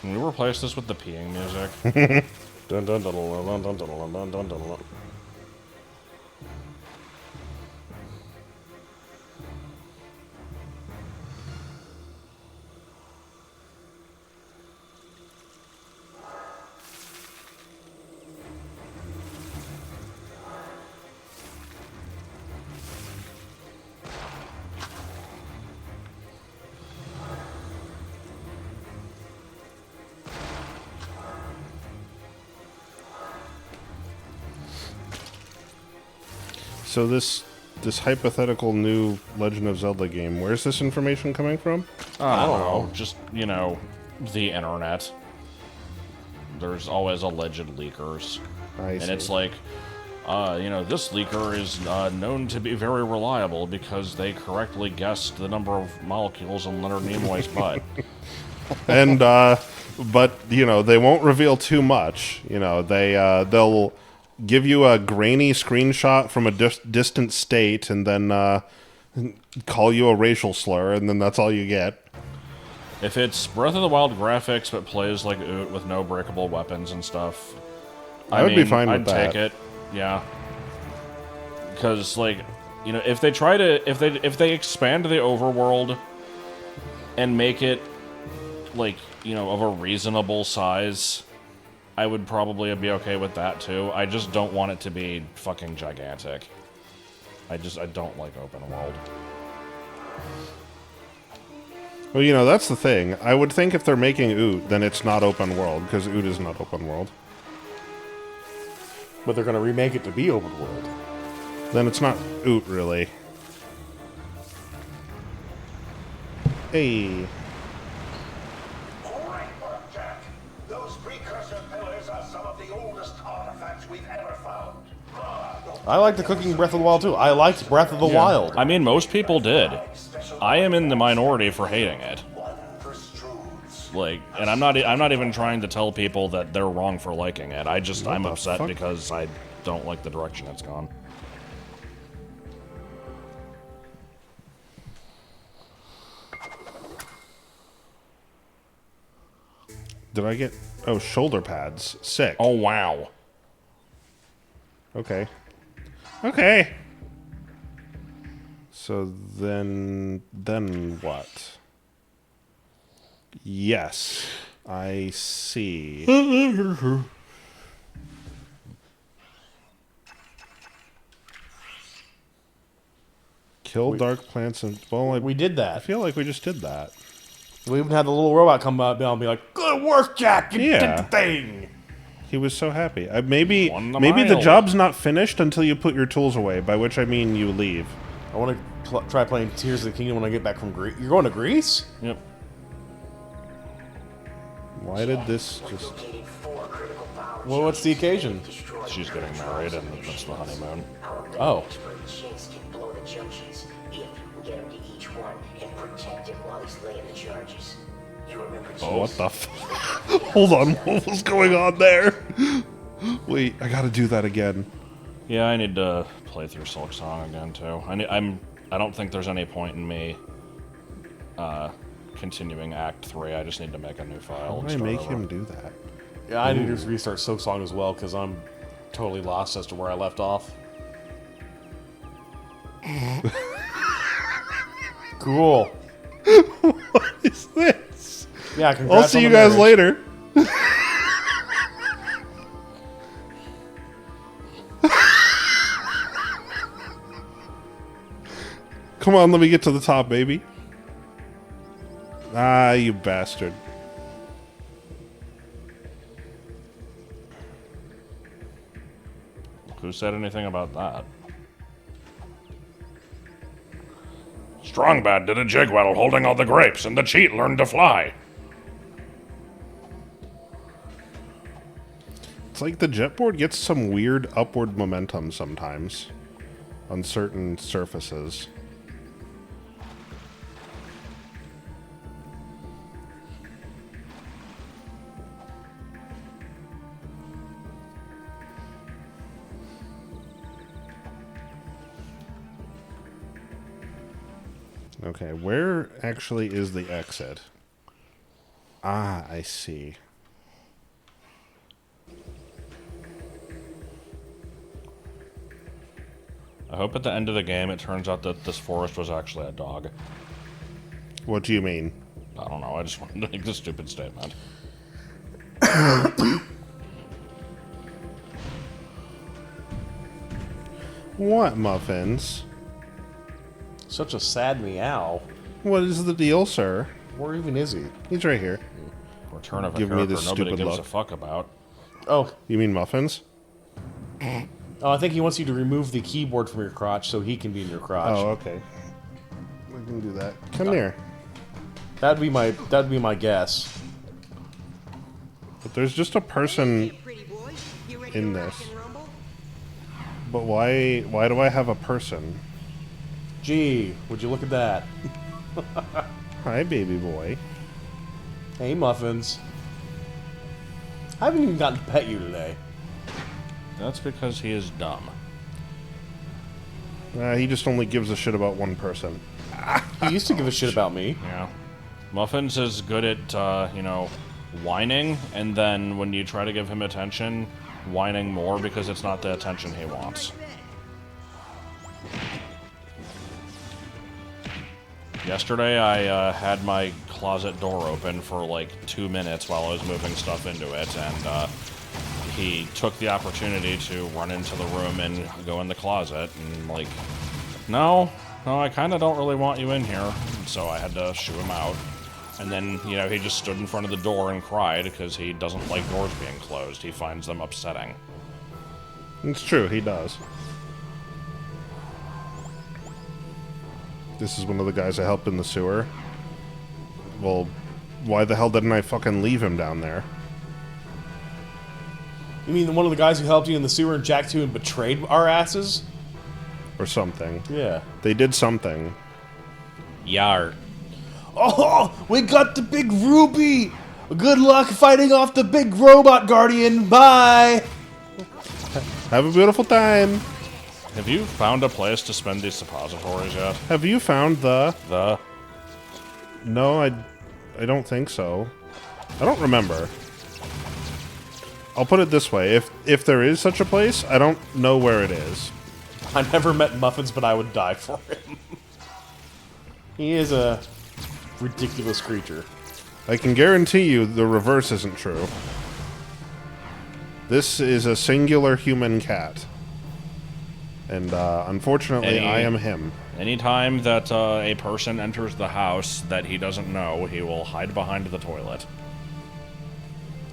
Can we replace this with the peeing music? Dun dun dun dun dun dun dun dun dun dun dun. So this hypothetical new Legend of Zelda game, where's this information coming from? I don't know. Just, you know, the internet. There's always alleged leakers. I see. It's like, you know, this leaker is known to be very reliable because they correctly guessed the number of molecules in Leonard Nimoy's butt. And, but, you know, they won't reveal too much. You know, they'll give you a grainy screenshot from a distant state and then call you a racial slur, and then that's all you get. If it's Breath of the Wild graphics but plays like Oot with no breakable weapons and stuff, I would be fine with I'd that. take it. Yeah. Because, like, you know, if they expand the overworld and make it, like, you know, of a reasonable size, I would probably be okay with that too. I just don't want it to be fucking gigantic. I don't like open world. Well, you know, that's the thing. I would think if they're making Oot, then it's not open world, because Oot is not open world. But they're going to remake it to be open world. Then it's not Oot, really. Hey. Great work, Jack. Those precursor pillars are some of the oldest artifacts we've ever found. I like the cooking Breath of the Wild too. I liked Breath of the Wild. I mean, most people did. I am in the minority for hating it. Like, and I'm not even trying to tell people that they're wrong for liking it. I'm upset fuck? because I don't like the direction it's gone. Did I get... Oh, shoulder pads. Sick. Oh, wow. Okay. Okay. So then what? Yes. I see. Kill dark plants and... Well, We did I that. feel like we just did that. We even had the little robot come up and be like, "Good work, Jack! You did Yeah. the thing!" He was so happy. Maybe Won the the mile. job's not finished until you put your tools away, by which I mean you leave. I want to try playing Tears of the Kingdom when I get back from Greece. You're going to Greece? Yep. Why did this just... Well, what's the occasion? She's getting married, and that's the honeymoon. Oh. Oh, what the f... Hold on, what was going on there? Wait, I gotta do that again. Yeah, I need to play through Silk Song again, too. I don't think there's any point in me continuing Act 3. I just need to make a new file. Why did I make him do that? Yeah, I need to restart Silk Song as well, because I'm totally lost as to where I left off. Cool. What is this? Yeah, congrats. I'll see on you the guys marriage. later. Come on, let me get to the top, baby. Ah, you bastard. Who said anything about that? Strongbad did a jig while holding all the grapes, and the cheat learned to fly. It's like the jetboard gets some weird upward momentum sometimes on certain surfaces. Okay, where actually is the exit? Ah, I see. I hope at the end of the game it turns out that this forest was actually a dog. What do you mean? I don't know, I just wanted to make this stupid statement. What, Muffins? Such a sad meow. What is the deal, sir? Where even is he? He's right here. Return of a Give me character this nobody stupid gives look. a fuck about. Oh. You mean Muffins? Oh, I think he wants you to remove the keyboard from your crotch so he can be in your crotch. Oh, okay. We can do that. Come here. That'd be my guess. But there's just a person in this. But why do I have a person? Gee, would you look at that? Hi, baby boy. Hey, Muffins. I haven't even gotten to pet you today. That's because he is dumb. He just only gives a shit about one person. He used to give a shit about me. Yeah. Muffins is good at, whining, and then when you try to give him attention, whining more because it's not the attention he wants. Yesterday, I had my closet door open for like 2 minutes while I was moving stuff into it, and he took the opportunity to run into the room and go in the closet, and like, no, I kind of don't really want you in here, so I had to shoo him out. And then, he just stood in front of the door and cried because he doesn't like doors being closed. He finds them upsetting. It's true, he does. This is one of the guys I helped in the sewer. Well, why the hell didn't I fucking leave him down there? You mean one of the guys who helped you in the sewer and jacked you and betrayed our asses? Or something. Yeah. They did something. Yar. Oh, we got the big ruby! Good luck fighting off the big robot guardian. Bye! Have a beautiful time. Have you found a place to spend these suppositories yet? Have you found the... The? No, I don't think so. I don't remember. I'll put it this way. If there is such a place, I don't know where it is. I never met Muffins, but I would die for him. He is a ridiculous creature. I can guarantee you the reverse isn't true. This is a singular human cat. And unfortunately, I am him. Anytime that a person enters the house that he doesn't know, he will hide behind the toilet.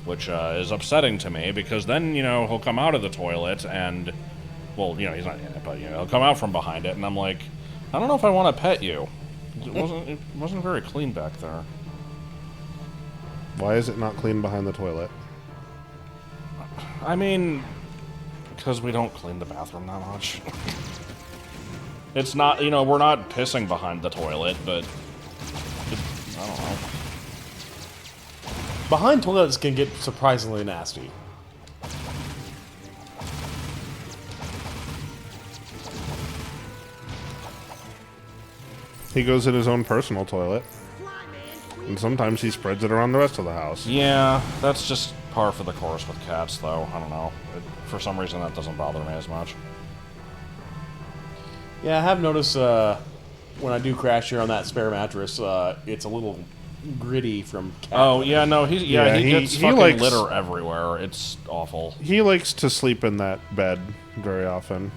which is upsetting to me because then, you know, he'll come out of the toilet and, well, you know, he's not in it, but, you know, he'll come out from behind it, and I'm like, I don't know if I want to pet you. It wasn't very clean back there. Why is it not clean behind the toilet? I mean, because we don't clean the bathroom that much. It's not, you know, we're not pissing behind the toilet, but I don't know. Behind toilets can get surprisingly nasty. He goes in his own personal toilet. And sometimes he spreads it around the rest of the house. Yeah, that's just par for the course with cats, though. I don't know. For some reason, that doesn't bother me as much. Yeah, I have noticed when I do crash here on that spare mattress, it's a little gritty from cat. Oh, yeah, no, he gets fucking likes, litter everywhere. It's awful. He likes to sleep in that bed very often.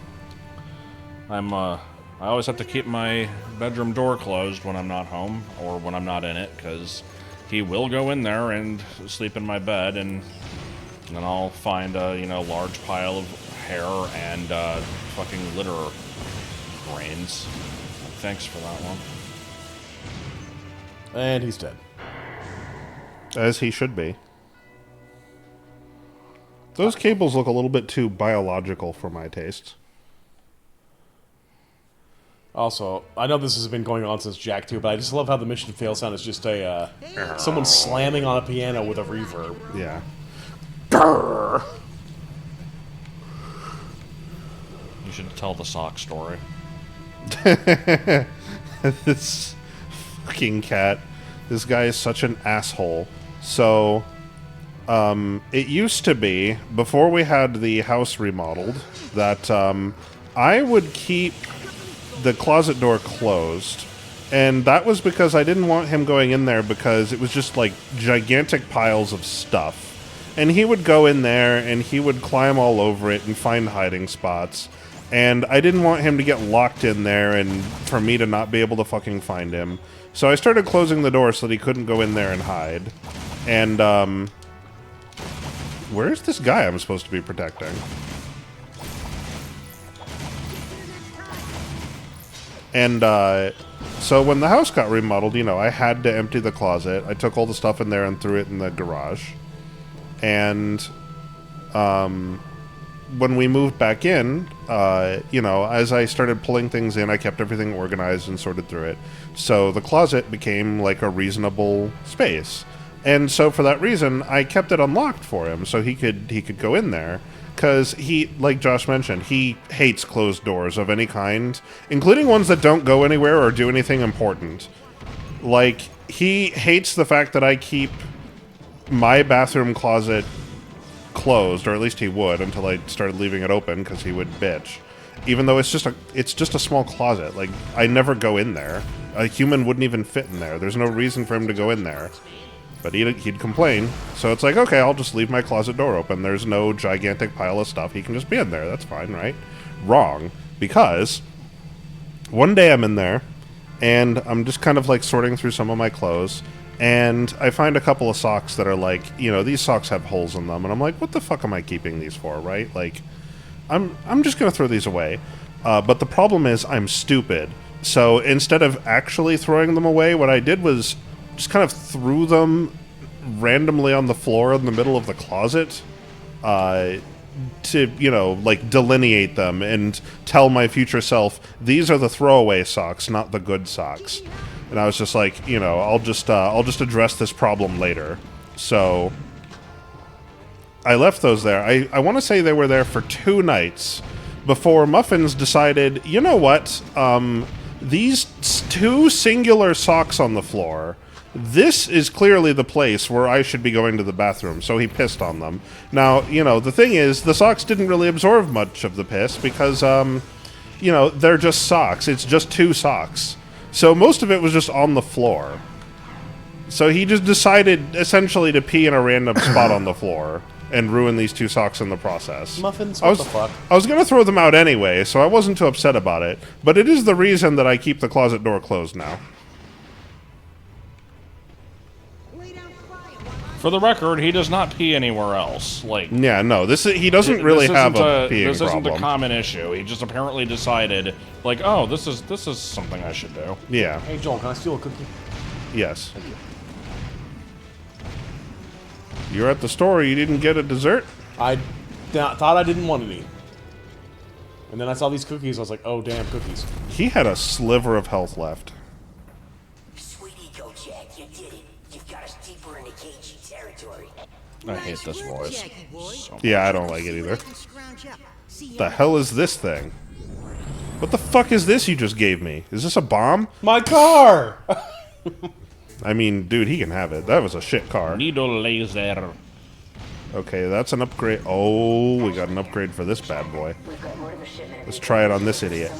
I always have to keep my bedroom door closed when I'm not home, or when I'm not in it, because he will go in there and sleep in my bed, and then I'll find a, you know, large pile of hair and fucking litter brains. Thanks for that one. And he's dead. As he should be. Those cables look a little bit too biological for my taste. Also, I know this has been going on since Jak 2, but I just love how the mission fail sound is just a someone slamming on a piano with a reverb. Yeah. Grrr. You should tell the sock story. This fucking cat. This guy is such an asshole. So, it used to be, before we had the house remodeled, that I would keep the closet door closed, and that was because I didn't want him going in there because it was just like gigantic piles of stuff, and he would go in there and he would climb all over it and find hiding spots, and I didn't want him to get locked in there and for me to not be able to fucking find him. So I started closing the door so that he couldn't go in there and hide. And where's this guy I'm supposed to be protecting? And, so when the house got remodeled, you know, I had to empty the closet. I took all the stuff in there and threw it in the garage. And, when we moved back in, you know, as I started pulling things in, I kept everything organized and sorted through it. So the closet became like a reasonable space. And so for that reason, I kept it unlocked for him so he could go in there. Because he, like Josh mentioned, he hates closed doors of any kind, including ones that don't go anywhere or do anything important. Like, he hates the fact that I keep my bathroom closet closed, or at least he would, until I started leaving it open, because he would bitch. Even though it's just a small closet. Like, I never go in there. A human wouldn't even fit in there. There's no reason for him to go in there. But he'd complain. So it's like, okay, I'll just leave my closet door open. There's no gigantic pile of stuff. He can just be in there. That's fine, right? Wrong. Because one day I'm in there, and I'm just kind of like sorting through some of my clothes, and I find a couple of socks that are like, you know, these socks have holes in them, and I'm like, what the fuck am I keeping these for, right? Like, I'm just gonna throw these away. But the problem is I'm stupid. So instead of actually throwing them away, what I did was just kind of threw them randomly on the floor in the middle of the closet to, you know, like delineate them and tell my future self, these are the throwaway socks, not the good socks. And I was just like, you know, I'll just address this problem later. So I left those there. I want to say they were there for 2 nights before Muffins decided, you know what, these 2 singular socks on the floor, this is clearly the place where I should be going to the bathroom, so he pissed on them. Now, you know, the thing is, the socks didn't really absorb much of the piss because, you know, they're just socks. It's just 2 socks. So most of it was just on the floor. So he just decided, essentially, to pee in a random spot on the floor and ruin these 2 socks in the process. Muffins, what the fuck? I was going to throw them out anyway, so I wasn't too upset about it. But it is the reason that I keep the closet door closed now. For the record, he does not pee anywhere else. Like, yeah, no, he doesn't really have a peeing This isn't problem. a common issue. He just apparently decided, like, oh, this is something I should do. Yeah. Hey, Joel, can I steal a cookie? Yes. You're at the store. You didn't get a dessert? I thought I didn't want any. And then I saw these cookies. I was like, oh, damn, cookies. He had a sliver of health left. Sweet eco, Jack. You did it. You've got us deeper into KG territory. I hate this voice. So Yeah, I don't like it either. The hell is this thing? What the fuck is this you just gave me? Is this a bomb? My car! I mean, dude, he can have it. That was a shit car. Needle laser. Okay, that's an upgrade. Oh, we got an upgrade for this bad boy. Let's try it on this idiot.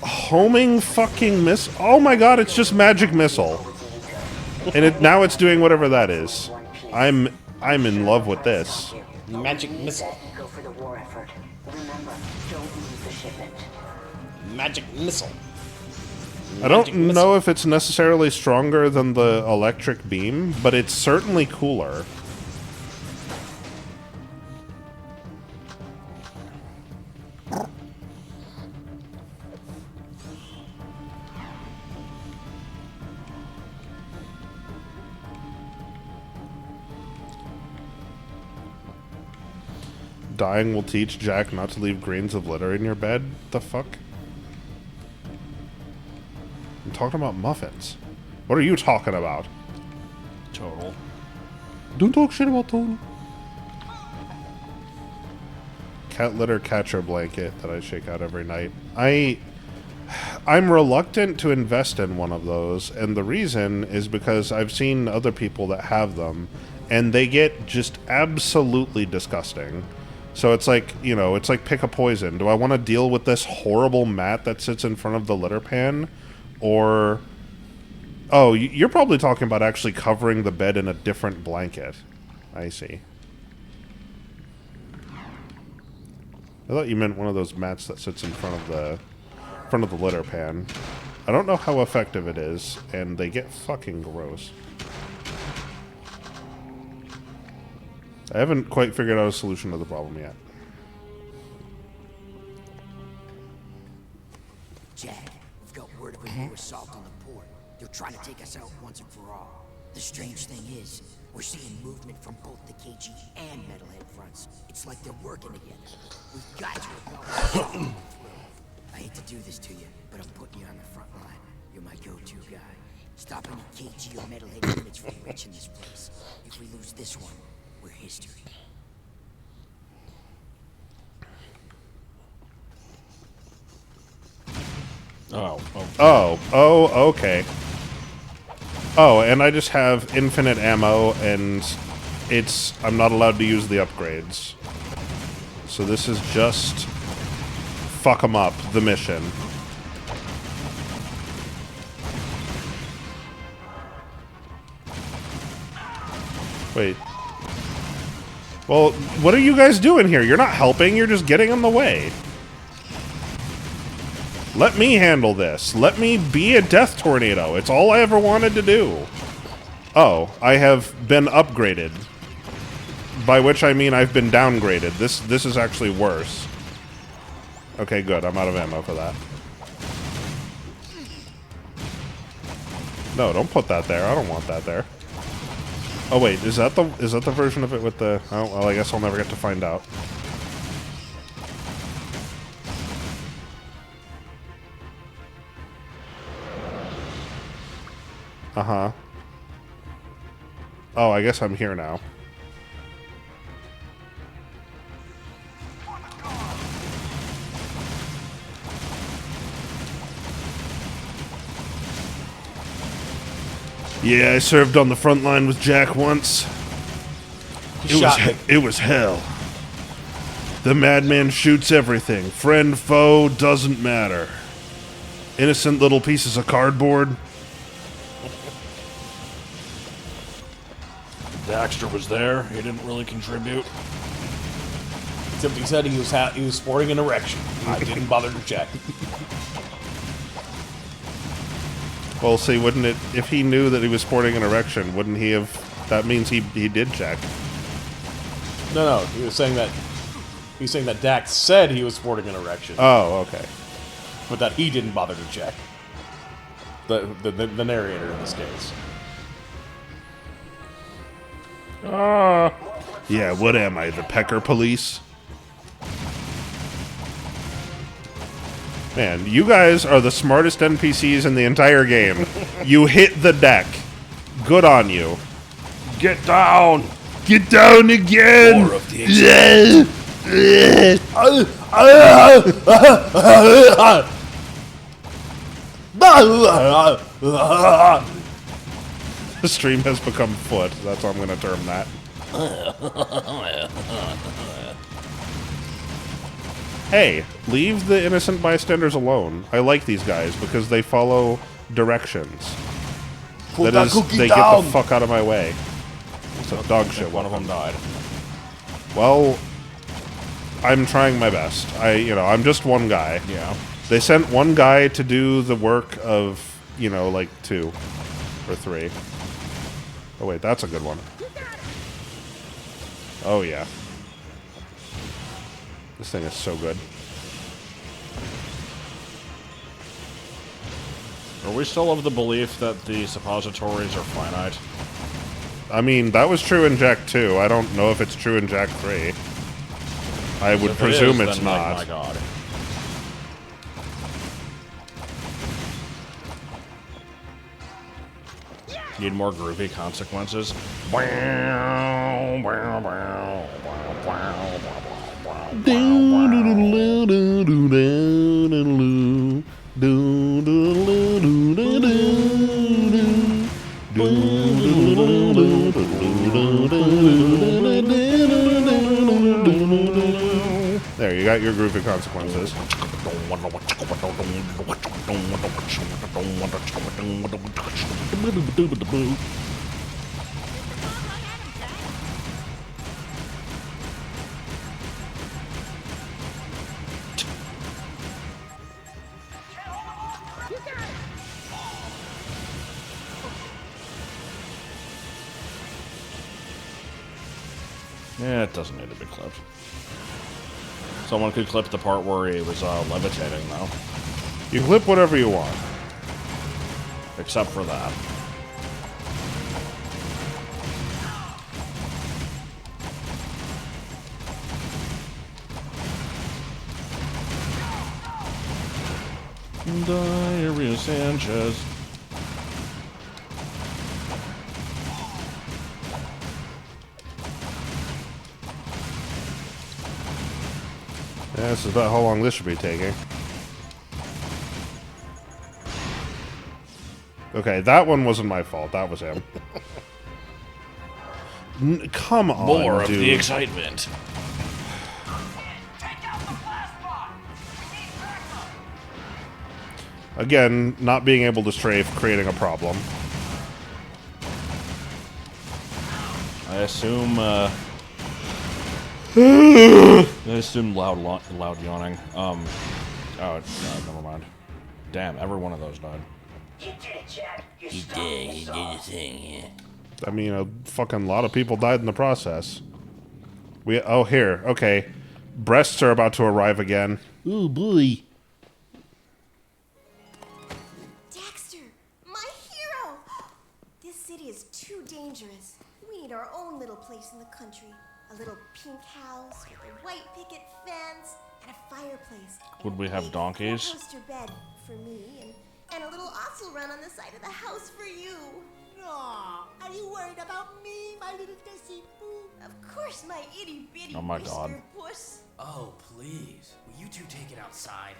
Homing fucking missile. Oh my god, it's just magic missile. And now it's doing whatever that is. I'm in love with this. Magic missile. Go for the war effort. Remember, don't lose the shipment. Magic missile. I don't know if it's necessarily stronger than the electric beam, but it's certainly cooler. Dying will teach Jack not to leave grains of litter in your bed? The fuck? I'm talking about muffins. What are you talking about? Total. Don't talk shit about Total. Cat litter catcher blanket that I shake out every night. I'm reluctant to invest in one of those, and the reason is because I've seen other people that have them, and they get just absolutely disgusting. So it's like, you know, it's like pick a poison. Do I want to deal with this horrible mat that sits in front of the litter pan? Or... Oh, you're probably talking about actually covering the bed in a different blanket. I see. I thought you meant one of those mats that sits in front of the litter pan. I don't know how effective it is, and they get fucking gross. I haven't quite figured out a solution to the problem yet. Jack, we've got word of a new assault on the port. They're trying to take us out once and for all. The strange thing is, we're seeing movement from both the KG and Metalhead fronts. It's like they're working together. We've got to repel. I hate to do this to you, but I'm putting you on the front line. You're my go-to guy. Stop any KG or Metalhead units from reaching this place. If we lose this one, we're history. Oh, okay. Oh, and I just have infinite ammo, and I'm not allowed to use the upgrades. So this is just fuck 'em up, the mission. Wait. Well, what are you guys doing here? You're not helping, you're just getting in the way. Let me handle this. Let me be a death tornado. It's all I ever wanted to do. Oh, I have been upgraded. By which I mean I've been downgraded. This is actually worse. Okay, good. I'm out of ammo for that. No, don't put that there. I don't want that there. Oh wait, is that the version of it with the... Oh, well, I guess I'll never get to find out. Uh-huh. Oh, I guess I'm here now. Yeah, I served on the front line with Jack once. It was hell. The madman shoots everything. Friend, foe, doesn't matter. Innocent little pieces of cardboard. Daxter was there. He didn't really contribute. Except he said he was sporting an erection. I didn't bother to check. Well, see, wouldn't it... If he knew that he was sporting an erection, wouldn't he have That means he did check. No, he was saying that Dax said he was sporting an erection, Oh, okay. but that he didn't bother to check. The narrator in this case. Yeah, what am I, the Pecker Police? Man, you guys are the smartest NPCs in the entire game. You hit the deck. Good on you. Get down! Get down again! More of the The stream has become foot. That's what I'm going to term that. Hey, leave the innocent bystanders alone. I like these guys because they follow directions. Put that is, cookie they down. get the fuck out of my way. It's a dog shit. One of them died. Well, I'm trying my best. I'm just one guy. Yeah. They sent one guy to do the work of, like 2 or 3. Oh wait, that's a good one. Oh yeah. This thing is so good. Are we still of the belief that the suppositories are finite? I mean, that was true in Jack 2. I don't know if it's true in Jack 3. I would If presume it is, it's then, not. Like, my god. Need more groovy consequences. There, you got your groovy consequences. Yeah, it doesn't need to be clipped. Someone could clip the part where he was levitating, though. You clip whatever you want. Except for that. Diarrhea Sanchez. Yeah, this is about how long this should be taking. Okay, that one wasn't my fault. That was him. Come on, More of dude. the excitement. Again, not being able to strafe, creating a problem. I assume, I assume loud yawning. Oh, no, never mind. Damn, every one of those died. You did it, Jack. You're He did the thing, yeah. I mean, a fucking lot of people died in the process. Here, okay. Breasts are about to arrive again. Oh boy. Daxter, my hero! This city is too dangerous. We need our own little place in the country. A little pink house with a white picket fence and a fireplace. Would we have donkeys? Poster bed for me and a little ossel run on the side of the house for you. Aw, are you worried about me, my little Desi Boo? Of course, my itty bitty Oh my God. whiskered puss. Oh, please. Will you two take it outside?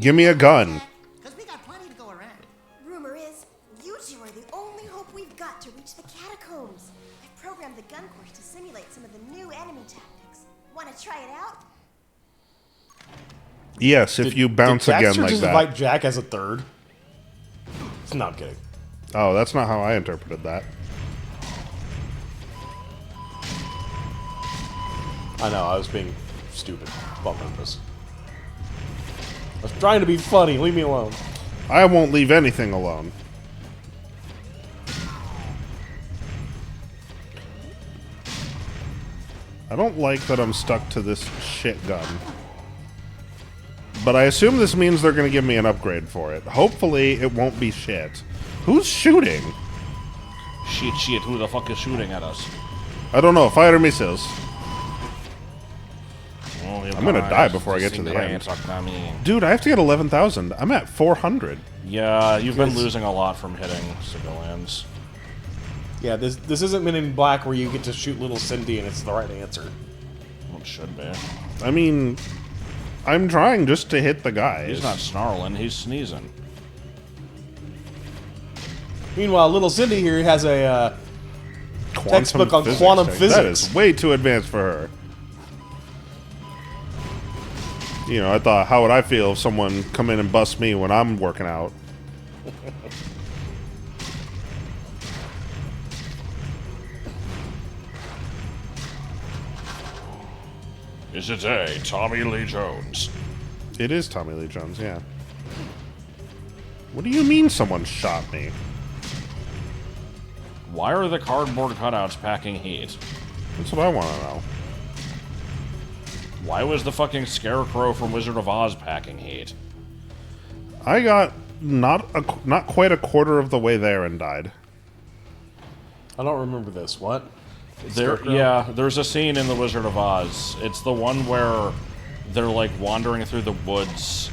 Give me a gun. Because we got plenty to go around. Rumor is, you two are the only hope we've got to reach the catacombs. I've programmed the gun course to simulate some of the new enemy tactics. Want to try it out? Yes, if you bounce Did again Daxter like just that. invite Jack as a third? No, I'm kidding. Oh, that's not how I interpreted that. I know, I was being stupid on purpose. I was trying to be funny, leave me alone. I won't leave anything alone. I don't like that I'm stuck to this shit gun. But I assume this means they're going to give me an upgrade for it. Hopefully, it won't be shit. Who's shooting? Shit, who the fuck is shooting at us? I don't know. Fire missiles. Oh, I'm going to die before I get to the end. Dude, I have to get 11,000. I'm at 400. Yeah, you've been losing a lot from hitting civilians. Yeah, this isn't Men in Black where you get to shoot little Cindy and it's the right answer. Well, it should be. I mean, I'm trying just to hit the guys. He's not snarling, he's sneezing. Meanwhile, little Cindy here has a textbook on quantum physics. That is way too advanced for her. You know, I thought, how would I feel if someone come in and bust me when I'm working out? Is it a Tommy Lee Jones? It is Tommy Lee Jones, yeah. What do you mean someone shot me? Why are the cardboard cutouts packing heat? That's what I want to know. Why was the fucking Scarecrow from Wizard of Oz packing heat? I got not quite a quarter of the way there and died. I don't remember this. What? There's a scene in The Wizard of Oz. It's the one where they're like wandering through the woods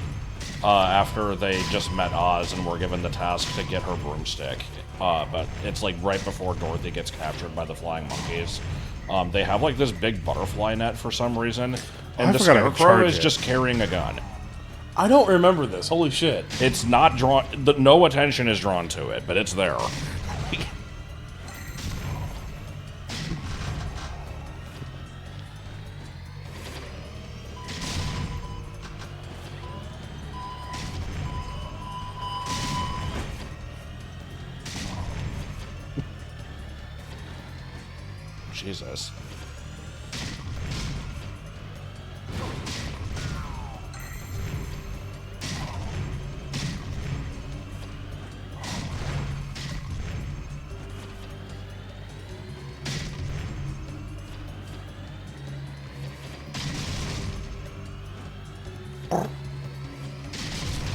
after they just met Oz and were given the task to get her broomstick. But it's like right before Dorothy gets captured by the flying monkeys. They have like this big butterfly net for some reason, and the Scarecrow is just carrying a gun. I don't remember this. Holy shit! It's not drawn. No attention is drawn to it, but it's there. Jesus.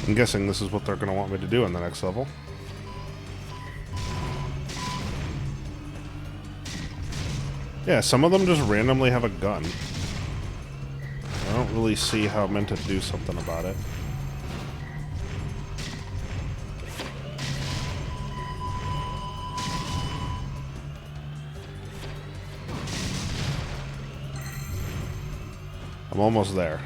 I'm guessing this is what they're going to want me to do in the next level. Yeah, some of them just randomly have a gun. I don't really see how I'm meant to do something about it. I'm almost there.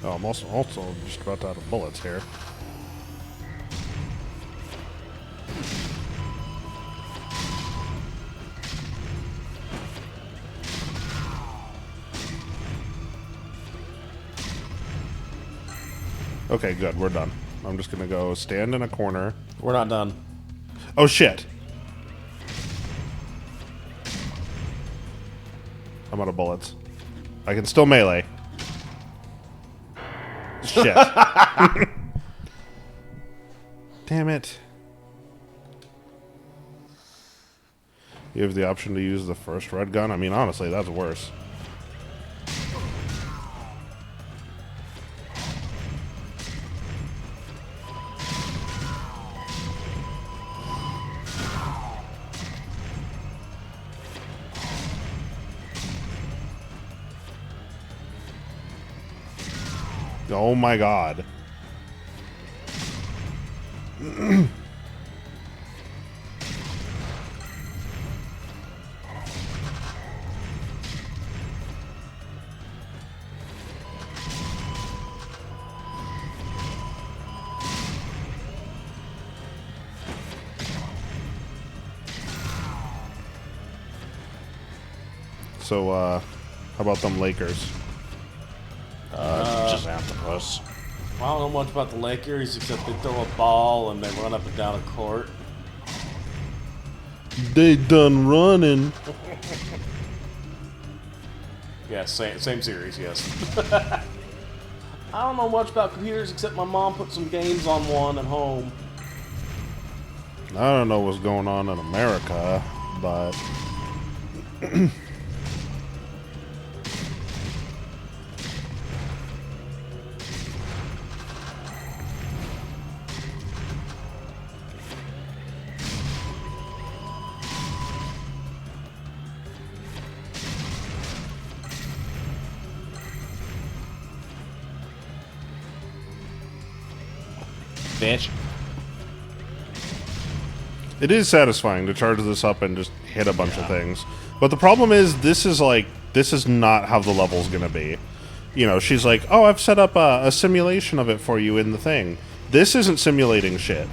Oh, I'm also just about out of bullets here. Okay, good. We're done. I'm just gonna go stand in a corner. We're not done. Oh, shit. I'm out of bullets. I can still melee. Shit. Damn it. You have the option to use the first red gun? I mean, honestly, that's worse. Oh my god. So, how about them Lakers? Just octopus. I don't know much about the Lakers except they throw a ball and they run up and down a court. They done running. Yeah, same series, yes. I don't know much about computers except my mom put some games on one at home. I don't know what's going on in America, but... Bitch. It is satisfying to charge this up and just hit a bunch of things. But the problem is, this is not how the level's gonna be. You know, she's like, oh, I've set up a simulation of it for you in the thing. This isn't simulating shit.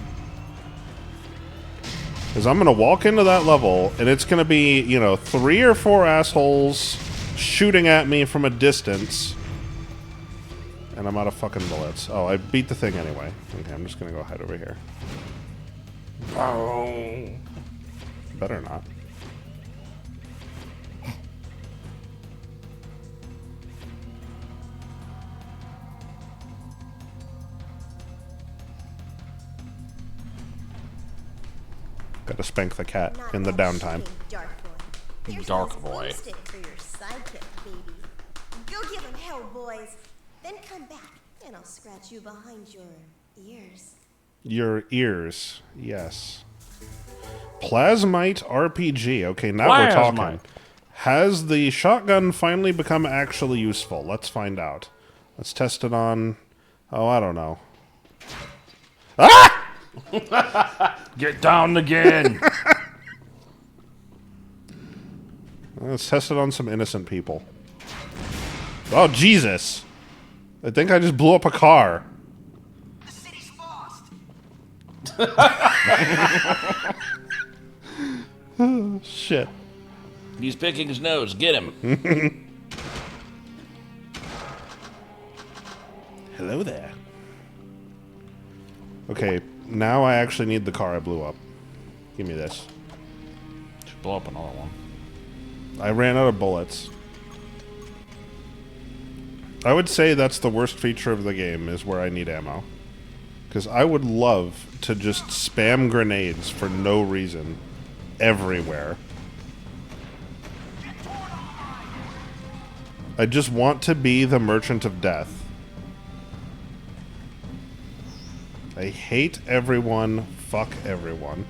Because I'm gonna walk into that level, and it's gonna be, you know, 3 or 4 assholes shooting at me from a distance. And I'm out of fucking bullets. Oh, I beat the thing anyway. Okay, I'm just gonna go hide over here. Oh. Better not. Gotta spank the cat in the downtime. Dark boy. For your sidekick, baby. Go give him hell, boys. Then come back, and I'll scratch you behind your ears. Your ears, yes. Plasmite RPG. Okay, now we're talking. Has the shotgun finally become actually useful? Let's find out. Let's test it on... Oh, I don't know. Ah! Get down again! Let's test it on some innocent people. Oh, Jesus! I think I just blew up a car. The city's lost. Oh, shit. He's picking his nose. Get him. Hello there. Okay, now I actually need the car I blew up. Give me this. Should blow up another one. I ran out of bullets. I would say that's the worst feature of the game, is where I need ammo. Because I would love to just spam grenades for no reason everywhere. I just want to be the Merchant of Death. I hate everyone. Fuck everyone.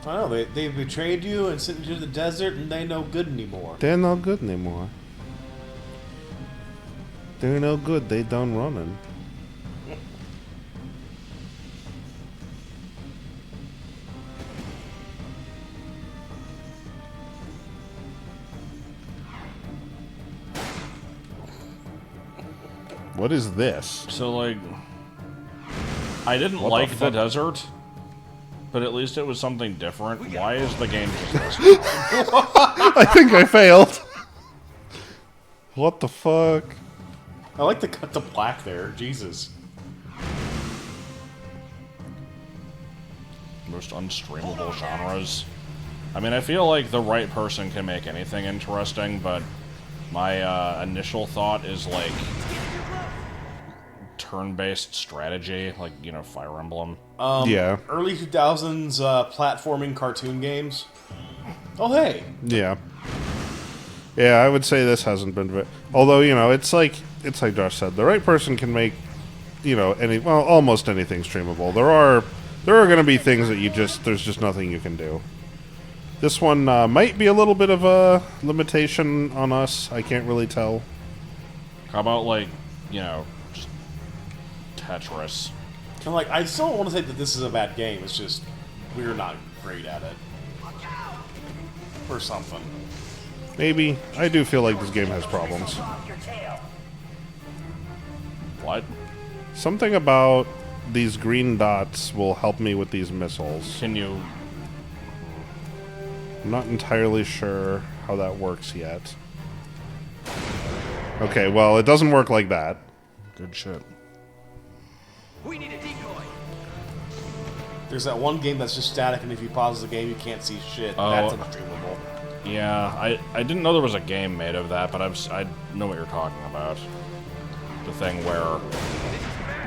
I don't know, they betrayed you and sent you to the desert and they no good anymore. They're no good anymore. They're no good. They done running. What is this? So, like, I didn't What like the the fuck? desert, but at least it was something different. Why is the game just this? I think I failed. What the fuck? I like the cut to black there. Jesus. Most unstreamable genres. I mean, I feel like the right person can make anything interesting, but my initial thought is, like, turn-based strategy, like, you know, Fire Emblem. Yeah. Early 2000s platforming cartoon games. Oh, hey. Yeah. Yeah, I would say this hasn't been... Although, you know, it's like Josh said, the right person can make, you know, almost anything streamable. There are going to be things that there's just nothing you can do. This one might be a little bit of a limitation on us. I can't really tell. How about, like, you know, just Tetris? I'm like, I still don't want to say that this is a bad game. It's just, we're not great at it. Or something. Maybe. I do feel like this game has problems. What? Something about these green dots will help me with these missiles. Can you... I'm not entirely sure how that works yet. Okay, well, it doesn't work like that. Good shit. We need a decoy. There's that one game that's just static, and if you pause the game, you can't see shit. Oh. That's unstreamable. Yeah, I didn't know there was a game made of that, but I know what you're talking about. The thing where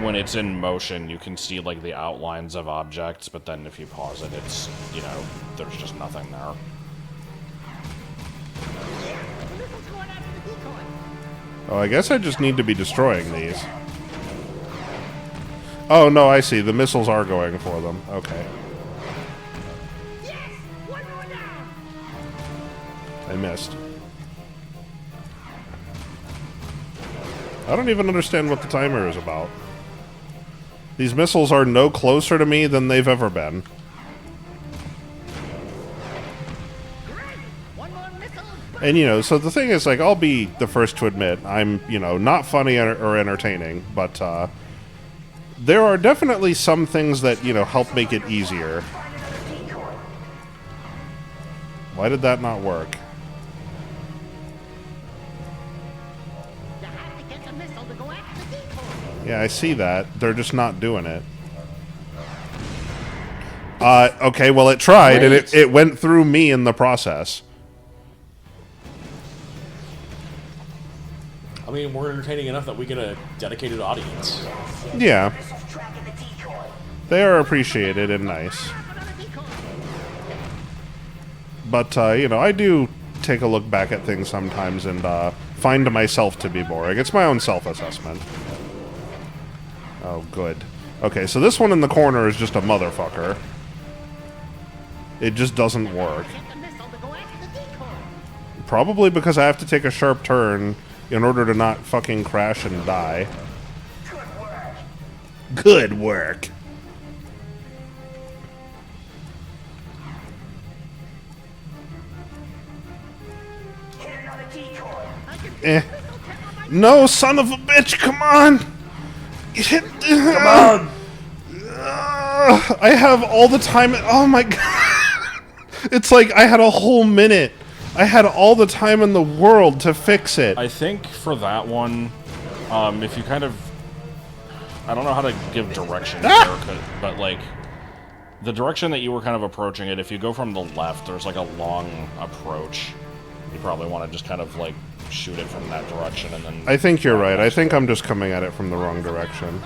when it's in motion, you can see like the outlines of objects, but then if you pause it, it's, you know, there's just nothing there. Oh, I guess I just need to be destroying these. Oh, no, I see. The missiles are going for them. Okay. I missed. I don't even understand what the timer is about. These missiles are no closer to me than they've ever been. And, you know, so the thing is, like, I'll be the first to admit, I'm, you know, not funny or entertaining, but, there are definitely some things that, you know, help make it easier. Why did that not work? Yeah, I see that. They're just not doing it. Okay, well, it tried, and it went through me in the process. I mean, we're entertaining enough that we get a dedicated audience. Yeah. They are appreciated and nice. But, you know, I do take a look back at things sometimes and find myself to be boring. It's my own self-assessment. Oh, good. Okay, so this one in the corner is just a motherfucker. It just doesn't work. Probably because I have to take a sharp turn in order to not fucking crash and die. Good work. Eh. No, son of a bitch, come on! Come on! I have all the time. Oh my god. It's like I had a whole minute. I had all the time in the world to fix it. I think for that one, if you kind of... I don't know how to give direction here, but like... The direction that you were kind of approaching it, if you go from the left, there's like a long approach. You probably want to just kind of like shoot it from that direction and then... I think you're right. I think I'm just coming at it from the wrong direction.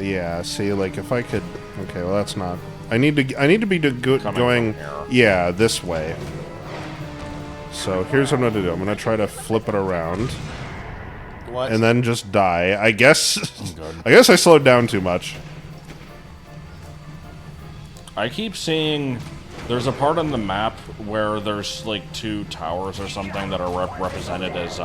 Yeah, see, like, if I could... Okay, well, that's not... I need to be going... Yeah, this way. So, here's what I'm gonna do. I'm gonna try to flip it around. What? And then just die. I guess... I guess I slowed down too much. I keep seeing... There's a part on the map where there's, like, 2 towers or something that are represented as,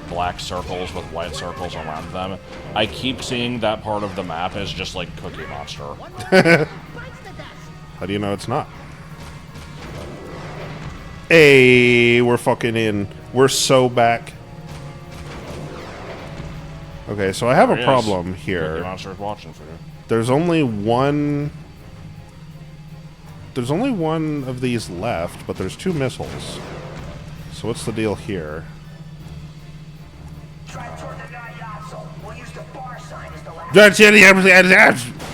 black circles with white circles around them. I keep seeing that part of the map as just like Cookie Monster. How do you know it's not? Hey, we're fucking in. We're so back. Okay, so I have a problem here. Cookie Monster's watching for you. There's only one... There's only one of these left, but there's 2 missiles. So what's the deal here? I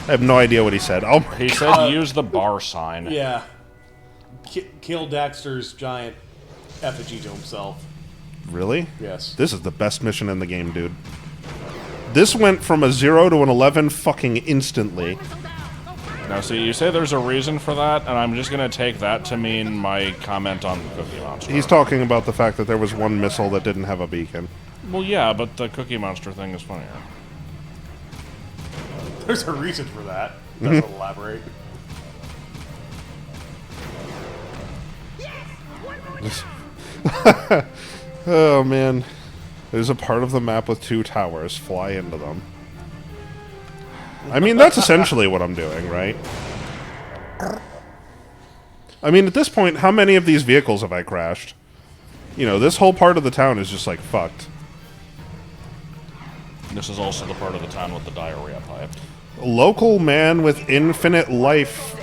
have no idea what he said. Oh my He said use the bar sign. Yeah. Kill Daxter's giant effigy to himself. Really? Yes. This is the best mission in the game, dude. This went from a 0 to an 11 fucking instantly. Now, see, you say there's a reason for that, and I'm just going to take that to mean my comment on Cookie Monster. He's talking about the fact that there was one missile that didn't have a beacon. Well, yeah, but the Cookie Monster thing is funnier. There's a reason for that. Doesn't elaborate. Oh, man. There's a part of the map with 2 towers. Fly into them. I mean, that's essentially what I'm doing, right? I mean, at this point, how many of these vehicles have I crashed? You know, this whole part of the town is just, like, fucked. This is also the part of the town with the diarrhea pipe. Local man with infinite life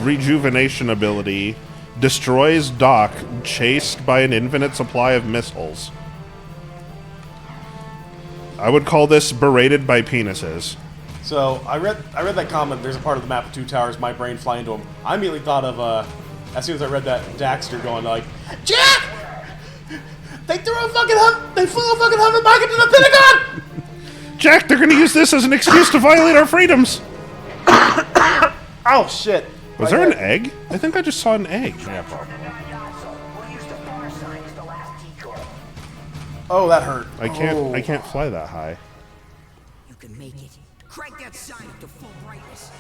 rejuvenation ability destroys dock chased by an infinite supply of missiles. I would call this berated by penises. So I read that comment. There's a part of the map of Two Towers. My brain flying into them. I immediately thought of as soon as I read that, Daxter going like, Jack! They flew a fucking hover back into the Pentagon! Jack, they're gonna use this as an excuse to violate our freedoms! Oh, shit. Was there an egg? I think I just saw an egg. Yeah, probably. Oh, that hurt. I can't fly that high. You can make it. Crank that sign up to full brightness.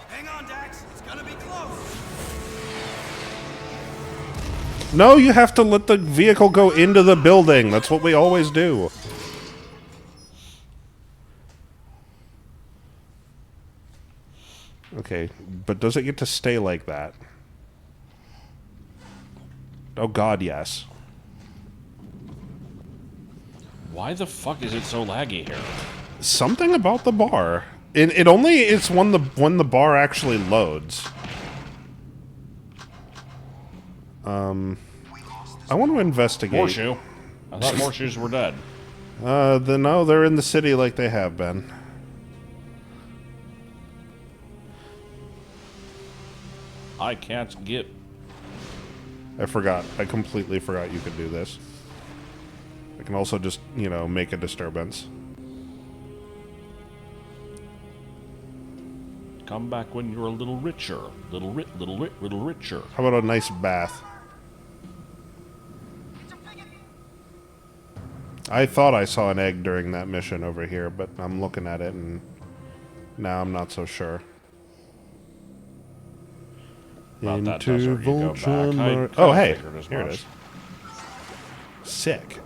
Hang on, Dax. It's gonna be close. No, you have to let the vehicle go into the building. That's what we always do. Okay, but does it get to stay like that? Oh god, yes. Why the fuck is it so laggy here? Something about the bar. It's when the bar actually loads. I want to investigate. Horseshoe. I thought horseshoes were dead. No, they're in the city like they have been. I can't get... I forgot. I completely forgot you could do this. I can also just, you know, make a disturbance. Come back when you're a little richer. Little richer. How about a nice bath? I thought I saw an egg during that mission over here, but I'm looking at it and now I'm not so sure. About that desert, you go back. Oh, hey, figured as here it much. is. Sick.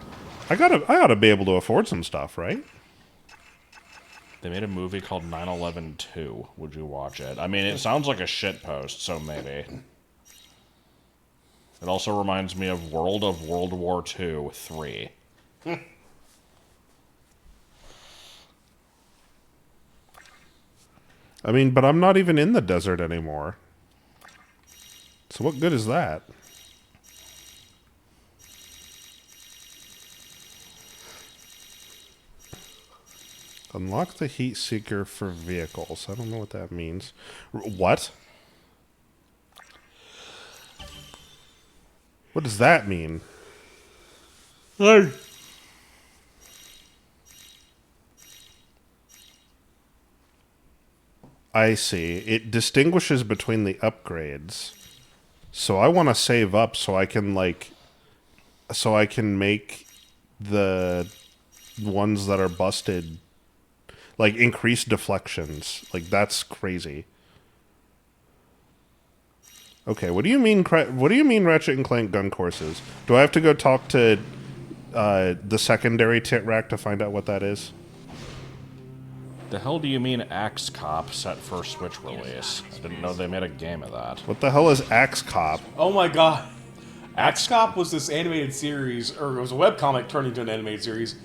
I oughta be able to afford some stuff, right? They made a movie called 9/11/2. Would you watch it? I mean, it sounds like a shit post, so maybe. It also reminds me of World War II 3. I mean, but I'm not even in the desert anymore. So what good is that? Unlock the heat seeker for vehicles. I don't know what that means. What? What does that mean? Hey. I see. It distinguishes between the upgrades. So I want to save up so I can make the ones that are busted like increase deflections. Like that's crazy. Okay, what do you mean Ratchet and Clank gun courses? Do I have to go talk to the secondary tit rack to find out what that is? The hell do you mean Axe Cop set for Switch release? I didn't know they made a game of that. What the hell is Axe Cop? Oh my god. Axe Cop was this animated series, or it was a webcomic turned into an animated series,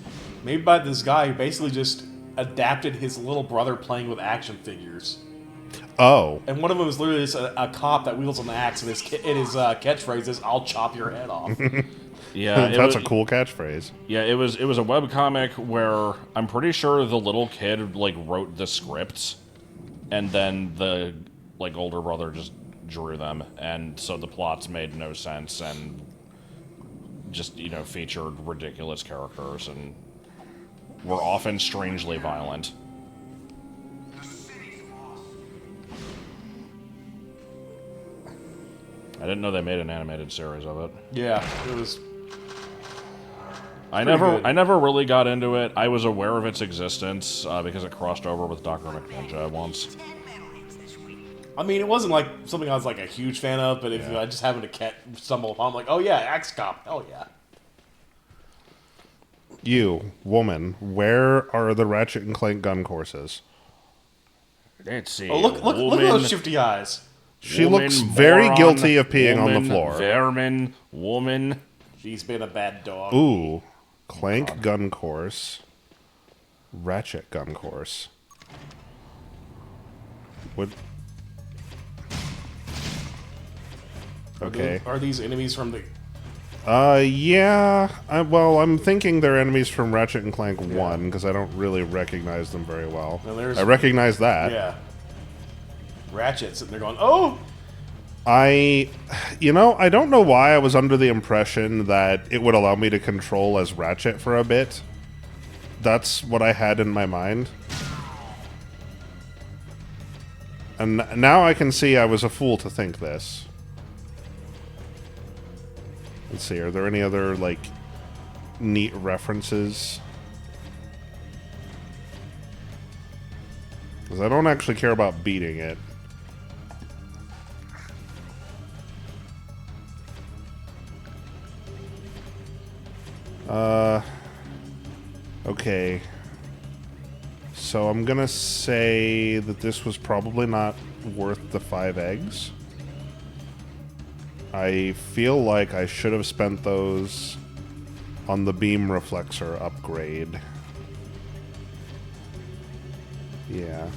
made by this guy who basically just adapted his little brother playing with action figures. Oh. And one of them is literally just a cop that wields an axe, and his catchphrase is, "I'll chop your head off." Yeah, that's a cool catchphrase. Yeah, it was a webcomic where I'm pretty sure the little kid like wrote the scripts, and then the like older brother just drew them, and so the plots made no sense and just, you know, featured ridiculous characters and were often strangely violent. I didn't know they made an animated series of it. Yeah, it was. I never really got into it. I was aware of its existence because it crossed over with Dr. McNinja once. I mean, it wasn't like something I was like a huge fan of, but if I just happened to stumble upon, I'm like, oh yeah, Axe Cop, hell yeah. You, woman, where are the Ratchet and Clank gun courses? Let's see. Oh, look at those shifty eyes. She looks very guilty of peeing on the floor. Vermin, woman. She's been a bad dog. Ooh. Clank gun course. Ratchet gun course. What? Okay. Are these enemies from the Yeah. Well, I'm thinking they're enemies from Ratchet and Clank 1, because I don't really recognize them very well. I recognize that. Yeah. Ratchet sitting there going, oh! I don't know why I was under the impression that it would allow me to control as Ratchet for a bit. That's what I had in my mind. And now I can see I was a fool to think this. Let's see, are there any other, like, neat references? Because I don't actually care about beating it. Okay. So I'm gonna say that this was probably not worth the 5 eggs. I feel like I should have spent those on the beam reflexor upgrade. Yeah.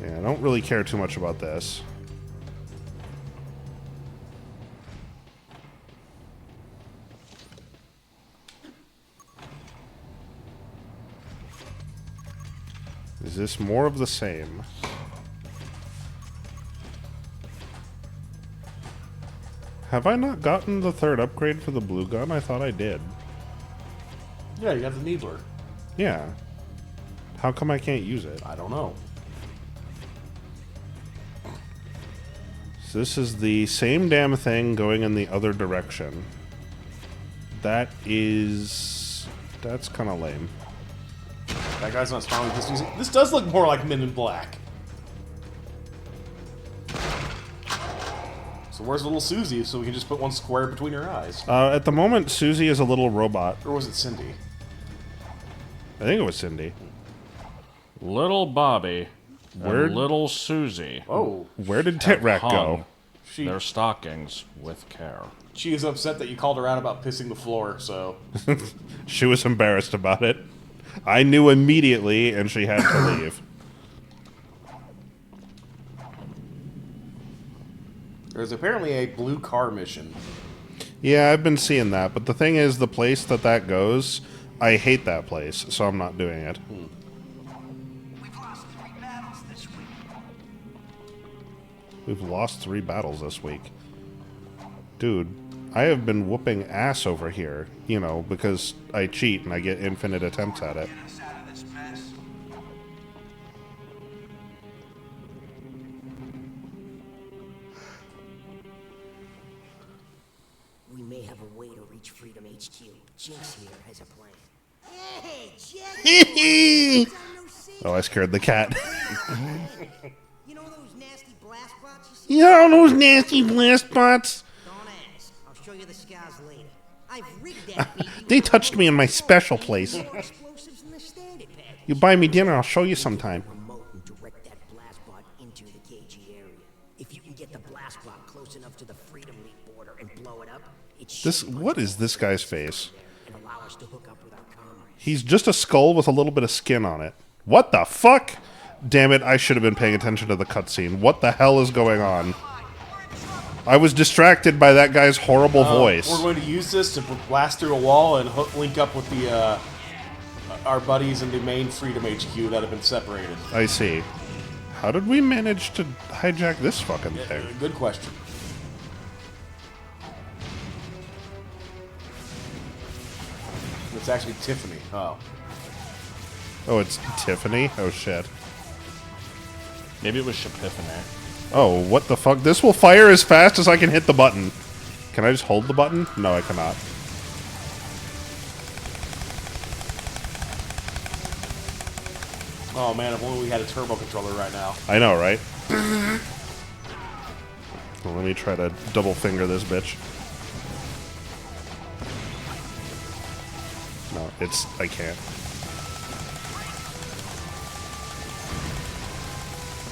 Yeah, I don't really care too much about this. Is this more of the same? Have I not gotten the 3rd upgrade for the blue gun? I thought I did. Yeah, you got the Needler. Yeah. How come I can't use it? I don't know. So this is the same damn thing going in the other direction. That's kind of lame. That guy's not strong with this music. This does look more like Men in Black. So where's little Susie so we can just put one square between her eyes? At the moment, Susie is a little robot. Or was it Cindy? I think it was Cindy. Little Bobby Where- and little Susie Oh. Where did Tit Rat hung go? their stockings with care. She is upset that you called her out about pissing the floor, so... She was embarrassed about it. I knew immediately, and she had to leave. There's apparently a blue car mission. Yeah, I've been seeing that, but the thing is, the place that goes, I hate that place, so I'm not doing it. We've lost 3 battles this week. We've lost 3 battles this week. Dude, I have been whooping ass over here, you know, because I cheat and I get infinite attempts at it. Get us out of this mess. We may have a way to reach Freedom HQ. Jinx here has a plan. Hey, Jack! Oh, I scared the cat. You know those nasty blast bots you see? You know those nasty blast bots? Don't ask. I'll show you the scars later. I've rigged that baby. They touched me in my special place. More explosives than the standard package. You buy me dinner, I'll show you sometime. Remote and direct that blast bot into the KG area. If you can get the blast bot close enough to the Freedom League border and blow it up, it should What is this guy's face? and allow us to hook up with our comrades. He's just a skull with a little bit of skin on it. What the fuck? Damn it, I should have been paying attention to the cutscene. What the hell is going on? I was distracted by that guy's horrible voice. We're going to use this to blast through a wall and link up with the our buddies in the main Freedom HQ that have been separated. I see. How did we manage to hijack this fucking thing? Good question. It's actually Tiffany. Oh. Oh, it's Tiffany? Oh, shit. Maybe it was Shapiphany. Oh, what the fuck? This will fire as fast as I can hit the button. Can I just hold the button? No, I cannot. Oh man, if only we had a turbo controller right now. I know, right? Well, let me try to double finger this bitch. No, I can't.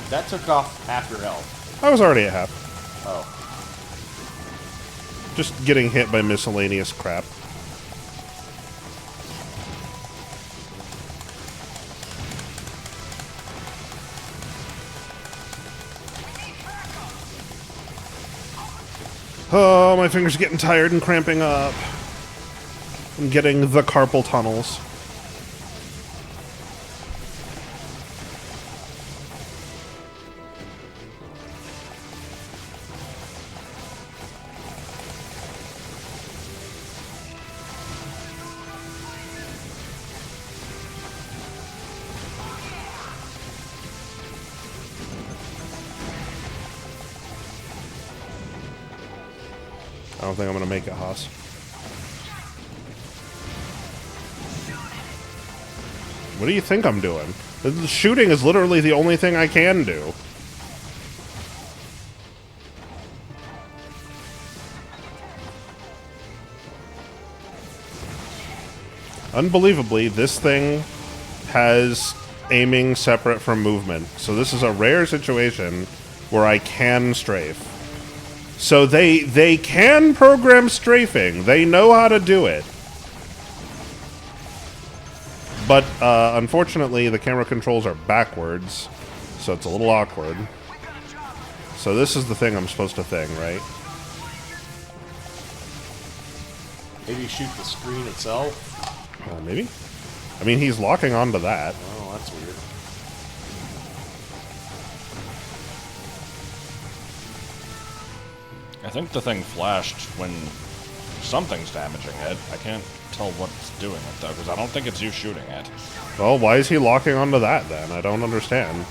That took off half your health. I was already at half. Oh. Just getting hit by miscellaneous crap. Oh, my fingers are getting tired and cramping up. I'm getting the carpal tunnels. I don't think I'm gonna make it, Haas. What do you think I'm doing? The shooting is literally the only thing I can do. Unbelievably, this thing has aiming separate from movement. So this is a rare situation where I can strafe. So they can program strafing. They know how to do it. But unfortunately, the camera controls are backwards, so it's a little awkward. So this is the thing I'm supposed to thing, right? Maybe shoot the screen itself? Maybe? I mean, he's locking onto that. Oh, that's weird. I think the thing flashed when something's damaging it. I can't tell what's doing it, though, because I don't think it's you shooting it. Well, why is he locking onto that, then? I don't understand.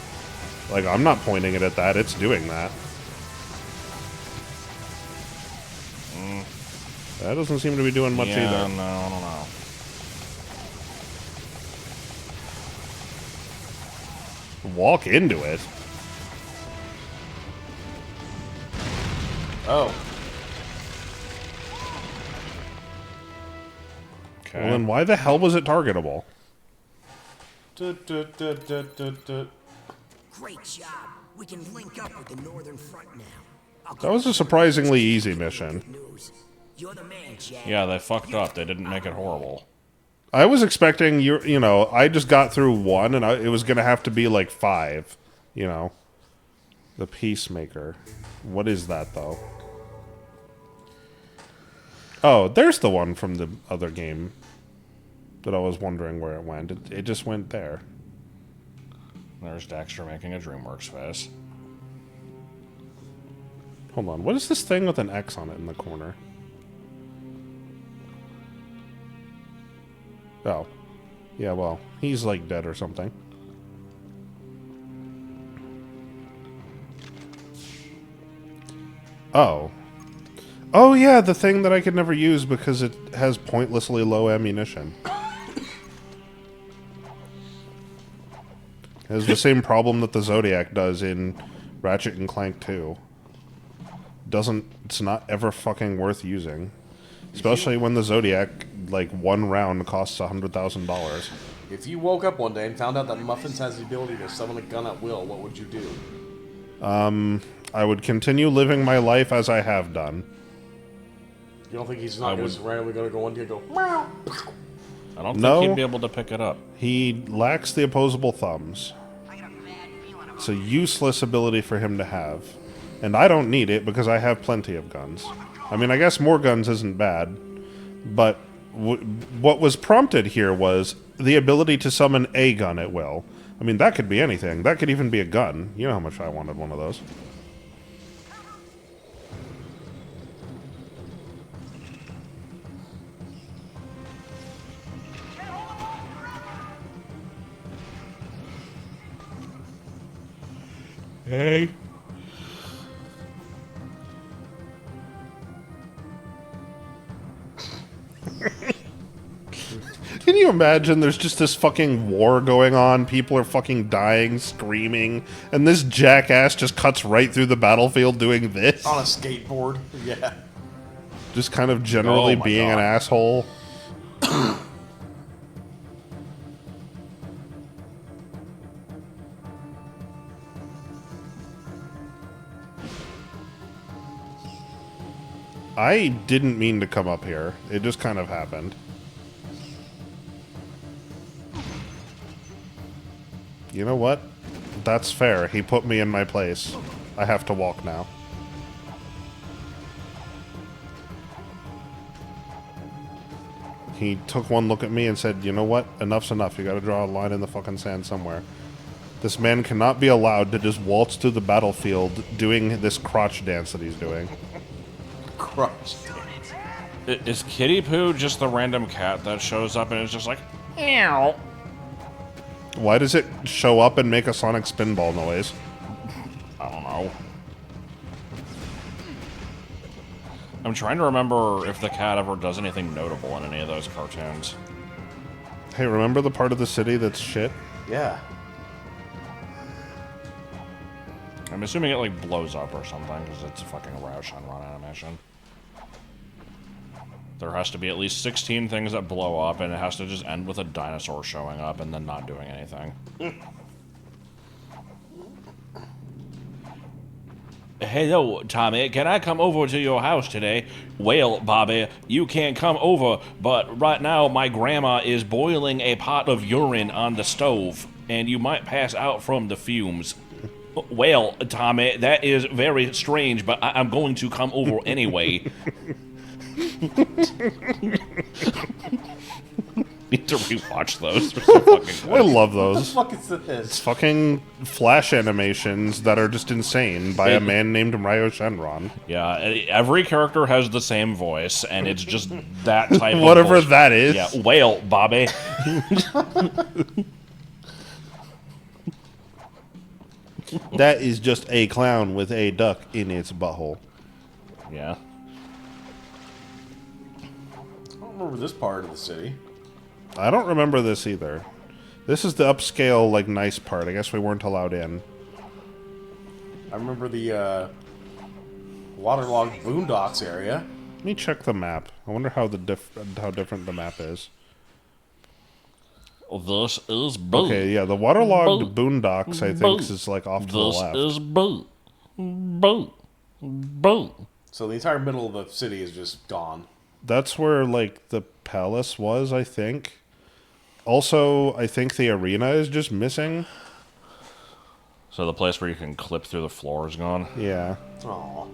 Like, I'm not pointing it at that. It's doing that. That doesn't seem to be doing much either. No, I don't know. Walk into it. Oh. Okay. Well, then why the hell was it targetable? Great job. We can link up with the Northern Front now. That was a surprisingly easy mission. You're the man, Jack. Yeah, they fucked up. They didn't make it horrible. I was expecting, you know, I just got through one, and it was going to have to be like 5, you know. The Peacemaker. What is that, though? Oh, there's the one from the other game that I was wondering where it went. It just went there. There's Daxter making a DreamWorks face. Hold on. What is this thing with an X on it in the corner? Oh. Yeah, well, he's like dead or something. Oh. Oh, yeah, the thing that I could never use because it has pointlessly low ammunition. It has the same problem that the Zodiac does in Ratchet and Clank 2. It's not ever fucking worth using. Especially when the Zodiac, like, one round costs $100,000. If you woke up one day and found out that Muffins has the ability to summon a gun at will, what would you do? I would continue living my life as I have done. You don't think he's not just randomly going to go one day and go, meow? I don't think he'd be able to pick it up. He lacks the opposable thumbs. It's a useless ability for him to have. And I don't need it because I have plenty of guns. I mean, I guess more guns isn't bad. But what was prompted here was the ability to summon a gun at will. I mean, that could be anything. That could even be a gun. You know how much I wanted one of those. Hey. Can you imagine there's just this fucking war going on, people are fucking dying, screaming, and this jackass just cuts right through the battlefield doing this? On a skateboard, yeah. Just kind of generally being an asshole. I didn't mean to come up here. It just kind of happened. You know what? That's fair. He put me in my place. I have to walk now. He took one look at me and said, you know what? Enough's enough. You gotta draw a line in the fucking sand somewhere. This man cannot be allowed to just waltz through the battlefield doing this crotch dance that he's doing. Crotch dance. Is Kitty Poo just the random cat that shows up and is just like, meow? Why does it show up and make a sonic spinball noise? I don't know. I'm trying to remember if the cat ever does anything notable in any of those cartoons. Hey, remember the part of the city that's shit? Yeah. I'm assuming it, like, blows up or something, because it's a fucking Run animation. There has to be at least 16 things that blow up, and it has to just end with a dinosaur showing up and then not doing anything. Hello, Tommy. Can I come over to your house today? Well, Bobby, you can't come over, but right now my grandma is boiling a pot of urine on the stove, and you might pass out from the fumes. Well, Tommy, that is very strange, but I'm going to come over anyway. Need to rewatch those. They're so fucking good. I love those. What the fuck is this? It's fucking flash animations that are just insane by a man named Ryo Shenron. Yeah, every character has the same voice, and it's just that type of whatever bullshit. that is. Yeah, well, Bobby. That is just a clown with a duck in its butthole. Yeah. I don't remember this part of the city. I don't remember this either. This is the upscale, like, nice part. I guess we weren't allowed in. I remember the waterlogged boondocks area. Let me check the map. I wonder how how different the map is. This is boot. Okay, yeah, the waterlogged boondocks, I think, is like off to the left. This is boot. Boot. Boot. So the entire middle of the city is just gone. That's where, like, the palace was, I think. Also, I think the arena is just missing. So the place where you can clip through the floor is gone? Yeah. Aww.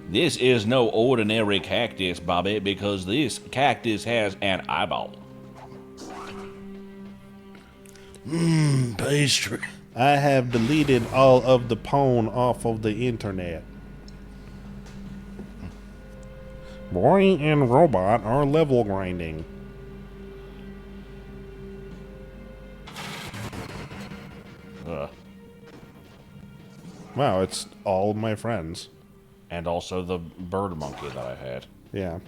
This is no ordinary cactus, Bobby, because this cactus has an eyeball. Pastry. I have deleted all of the porn off of the internet. Boy and robot are level grinding. Wow, it's all my friends. And also the bird monkey that I had. Yeah.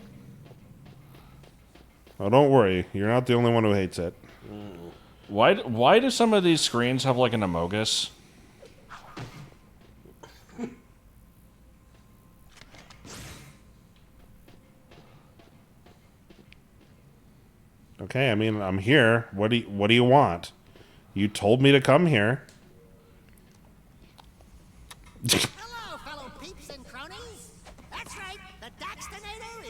Oh, don't worry. You're not the only one who hates it. Why do some of these screens have like an Amogus? Okay, I mean, I'm here. What do you want? You told me to come here. Hello, fellow peeps and cronies. That's right, the Daxter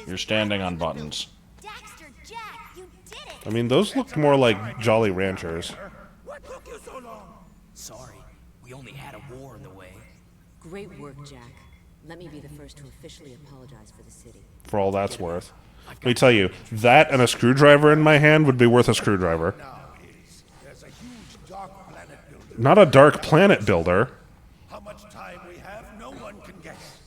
is... You're standing on buttons. Daxter, Jack, you did it! I mean, those look more like Jolly Ranchers. What took you so long? Sorry, we only had a war in the way. Great work, Jack. Let me be the first to officially apologize for the city. For all that's worth. Let me tell you, that and a screwdriver in my hand would be worth a screwdriver. There's a huge dark planet builder. Not a dark planet builder. How much time we have, no one can guess.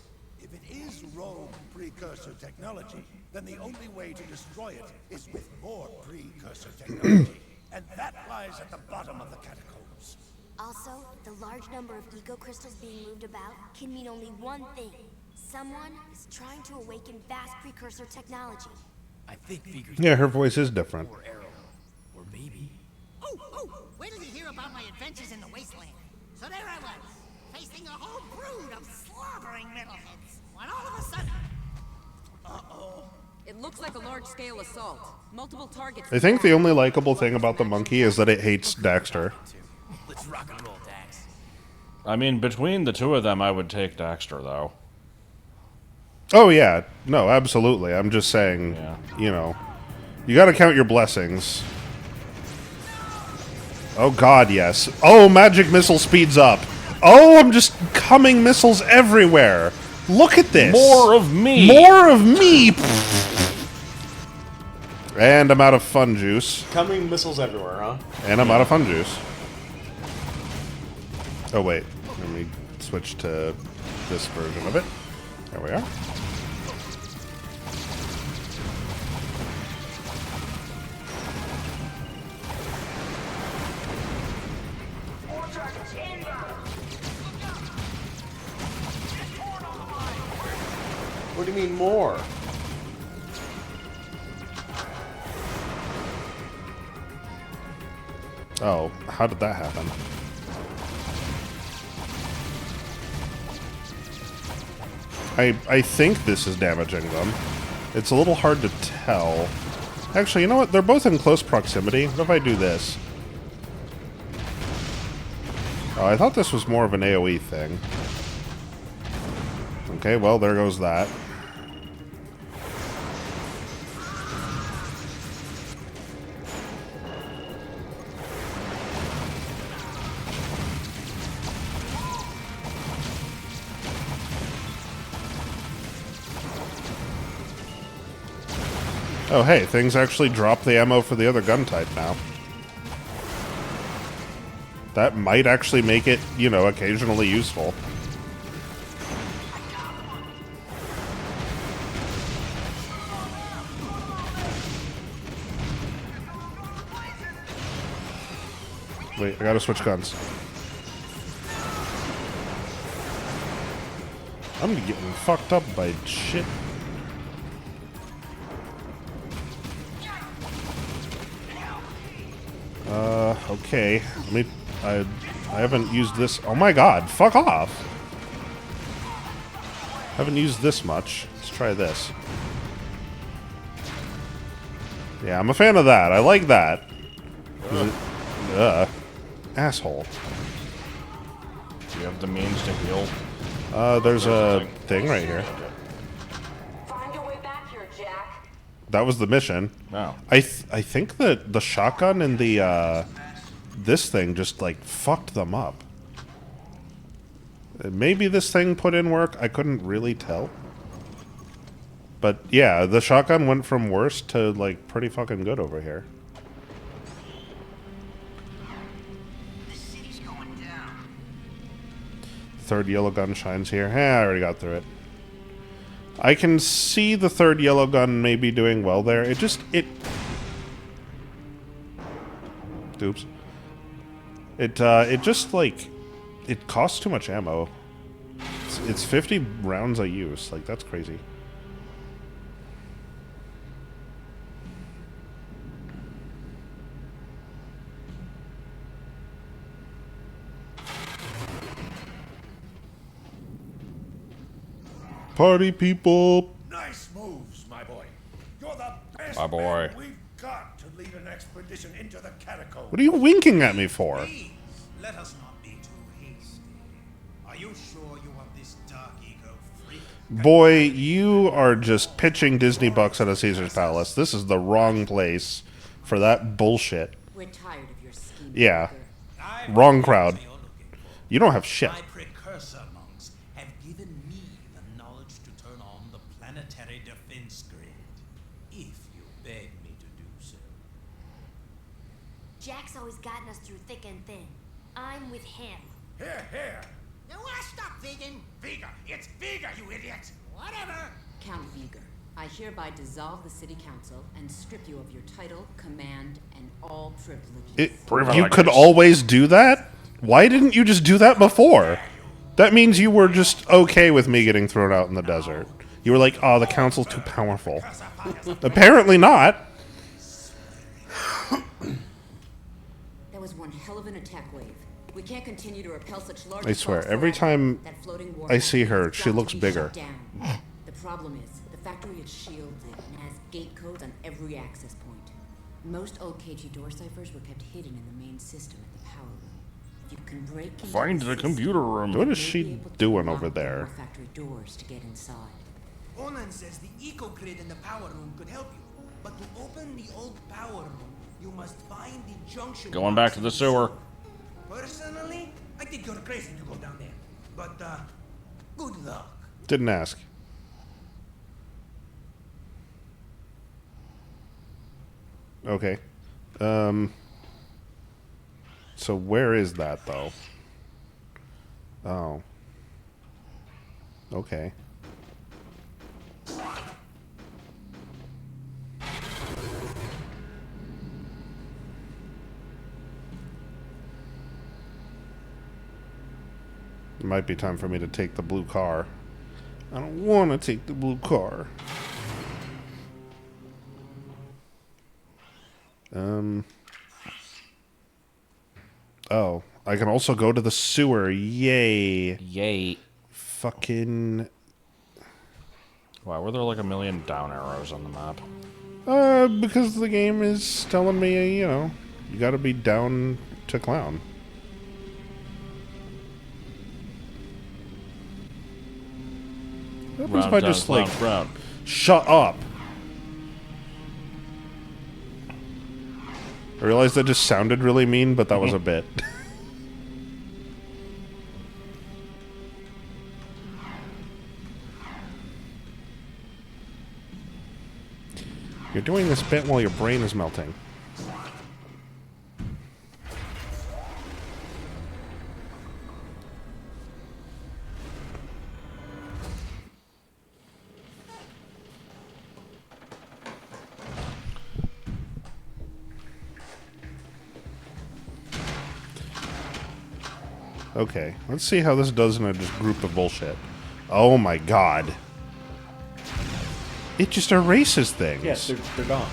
If it is rogue precursor technology, then the only way to destroy it is with more precursor technology. And that lies at the bottom of the catacombs. Also, the large number of eco crystals being moved about can mean only one thing. Someone is trying to awaken vast precursor technology. I think Figures... Yeah, her voice is different. Or Arrow. Or maybe... Oh, wait till you hear about my adventures in the wasteland. So there I was, facing a whole brood of slobbering metalheads, when all of a sudden... It looks like a large-scale assault. Multiple targets... I think the only likable thing about the monkey is that it hates Daxter. Let's rock and roll, Dax. I mean, between the two of them, I would take Daxter, though. Oh, yeah. No, absolutely. I'm just saying, you know, you gotta count your blessings. Oh, God, yes. Oh, magic missile speeds up. Oh, I'm just coming missiles everywhere. Look at this. More of me. More of me. And I'm out of fun juice. Coming missiles everywhere, huh? And I'm out of fun juice. Oh, wait. Let me switch to this version of it. There we are. What do you mean more? Oh, how did that happen? I think this is damaging them. It's a little hard to tell. Actually, you know what? They're both in close proximity. What if I do this? Oh, I thought this was more of an AoE thing. Okay, well, there goes that. Oh, hey, things actually drop the ammo for the other gun type now. That might actually make it, you know, occasionally useful. Wait, I gotta switch guns. I'm getting fucked up by shit. Okay. Let me... I haven't used this... Oh my god, fuck off! I haven't used this much. Let's try this. Yeah, I'm a fan of that. I like that. Asshole. Do you have the means to heal? There's a thing right here. Find your way back here, Jack. That was the mission. No. I think that the shotgun and the this thing just like fucked them up. Maybe this thing put in work. I couldn't really tell. But yeah, the shotgun went from worse to like pretty fucking good over here. The city's going down. Third yellow gun shines here. I already got through it. I can see the third yellow gun maybe doing well there. Oops. It just, like, it costs too much ammo. It's 50 rounds I use. Like, that's crazy. Party people! Nice moves, my boy. You're the best My boy. man we've got to lead an expedition into the catacombs. What are you winking at me for? Please, let us not be too hasty. Are you sure you want this dark ego freak? Boy, you are just pitching Disney bucks at a Caesar's Palace. This is the wrong place for that bullshit. We're tired of your scheme. Yeah. I Wrong recognize crowd. what you're looking for. You don't have shit. My precursor monks have given me the knowledge to turn on the planetary defense grid. If you beg me to do so. Jack's always gotten us through thick and thin. I'm with him. Here, here. Now, stop, vegan. Vega. It's Vega, you idiot. Whatever. Count Veigar, I hereby dissolve the city council and strip you of your title, command, and all privileges. You could always do that? Why didn't you just do that before? That means you were just okay with me getting thrown out in the desert. You were like, oh, the council's too powerful. Apparently not. That was one hell of an attack wave. We can't continue to repel such large I swear, assaults every forever. time That floating war I see her, has she got to looks be bigger. shut down. The problem is, the factory is shielded and has gate codes on every access point. Most old KG door ciphers were kept hidden in the main system at the power room. If you can break into Find the system, computer room. What is you may she be able to doing unlock over there? more factory doors to get inside. Onan says the eco-grid in the power room could help you. But to open the old power room, you must find the junction. Going back to the sewer. Personally, I think you're crazy to go down there. But, good luck. Didn't ask. Okay. So where is that, though? Oh. Okay. It might be time for me to take the blue car. I don't want to take the blue car. Oh, I can also go to the sewer. Yay. Yay. Fucking... Why were there like a million down arrows on the map? Because the game is telling me, you know, you gotta be down to clown. What happens if I just, like... Shut up! I realized that just sounded really mean, but that was a bit. You're doing this bit while your brain is melting. Okay, let's see how this does in a just group of bullshit. Oh my god. It just erases things. Yes, they're gone.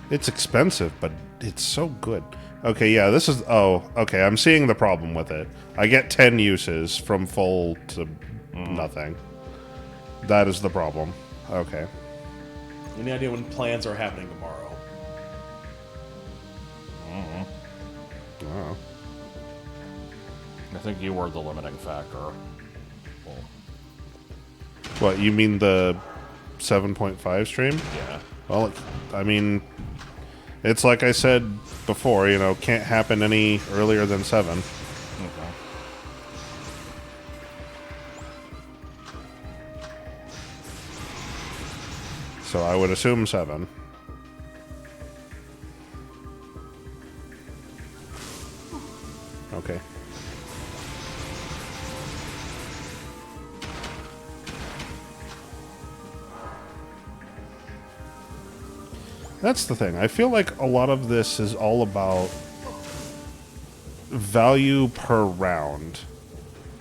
It's expensive, but it's so good. Okay, yeah, this is... Oh, okay, I'm seeing the problem with it. I get 10 uses from full to nothing. That is the problem. Okay. Any idea when plans are happening tomorrow? Oh. I think you were the limiting factor. Well, What, you mean the 7.5 stream? yeah. Well, I mean, it's like I said before, you know, can't happen any earlier than 7. Okay. So I would assume 7. Okay. That's the thing. I feel like a lot of this is all about value per round.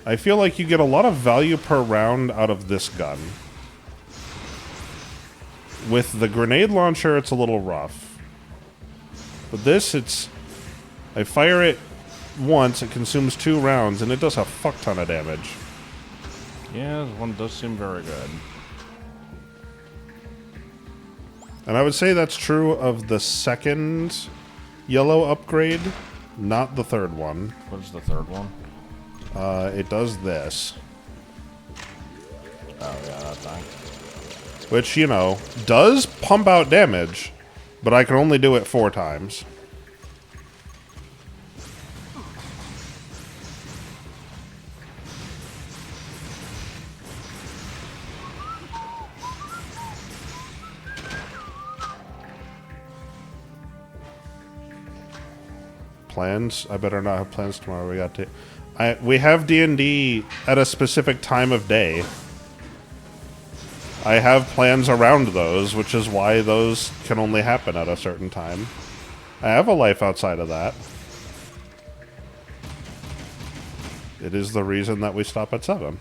I feel like you get a lot of value per round out of this gun. With the grenade launcher, it's a little rough. But this, it's... I fire it once, it consumes 2 rounds, and it does a fuck ton of damage. Yeah, this one does seem very good. And I would say that's true of the second yellow upgrade, not the third one. What is the third one? It does this. Oh, yeah, that thing. Which, you know, does pump out damage, but I can only do it 4 times. Plans? I better not have plans tomorrow. We got to... we have D&D at a specific time of day. I have plans around those, which is why those can only happen at a certain time. I have a life outside of that. It is the reason that we stop at 7.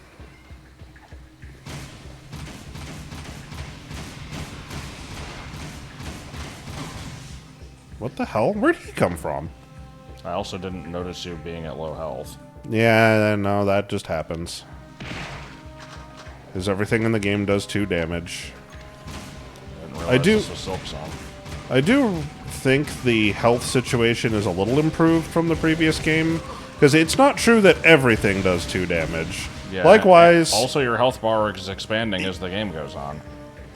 What the hell? Where'd he come from? I also didn't notice you being at low health. Yeah, no, that just happens. Because everything in the game does 2 damage. I do think the health situation is a little improved from the previous game. Because it's not true that everything does 2 damage. Yeah, likewise... Also, your health bar is expanding as the game goes on.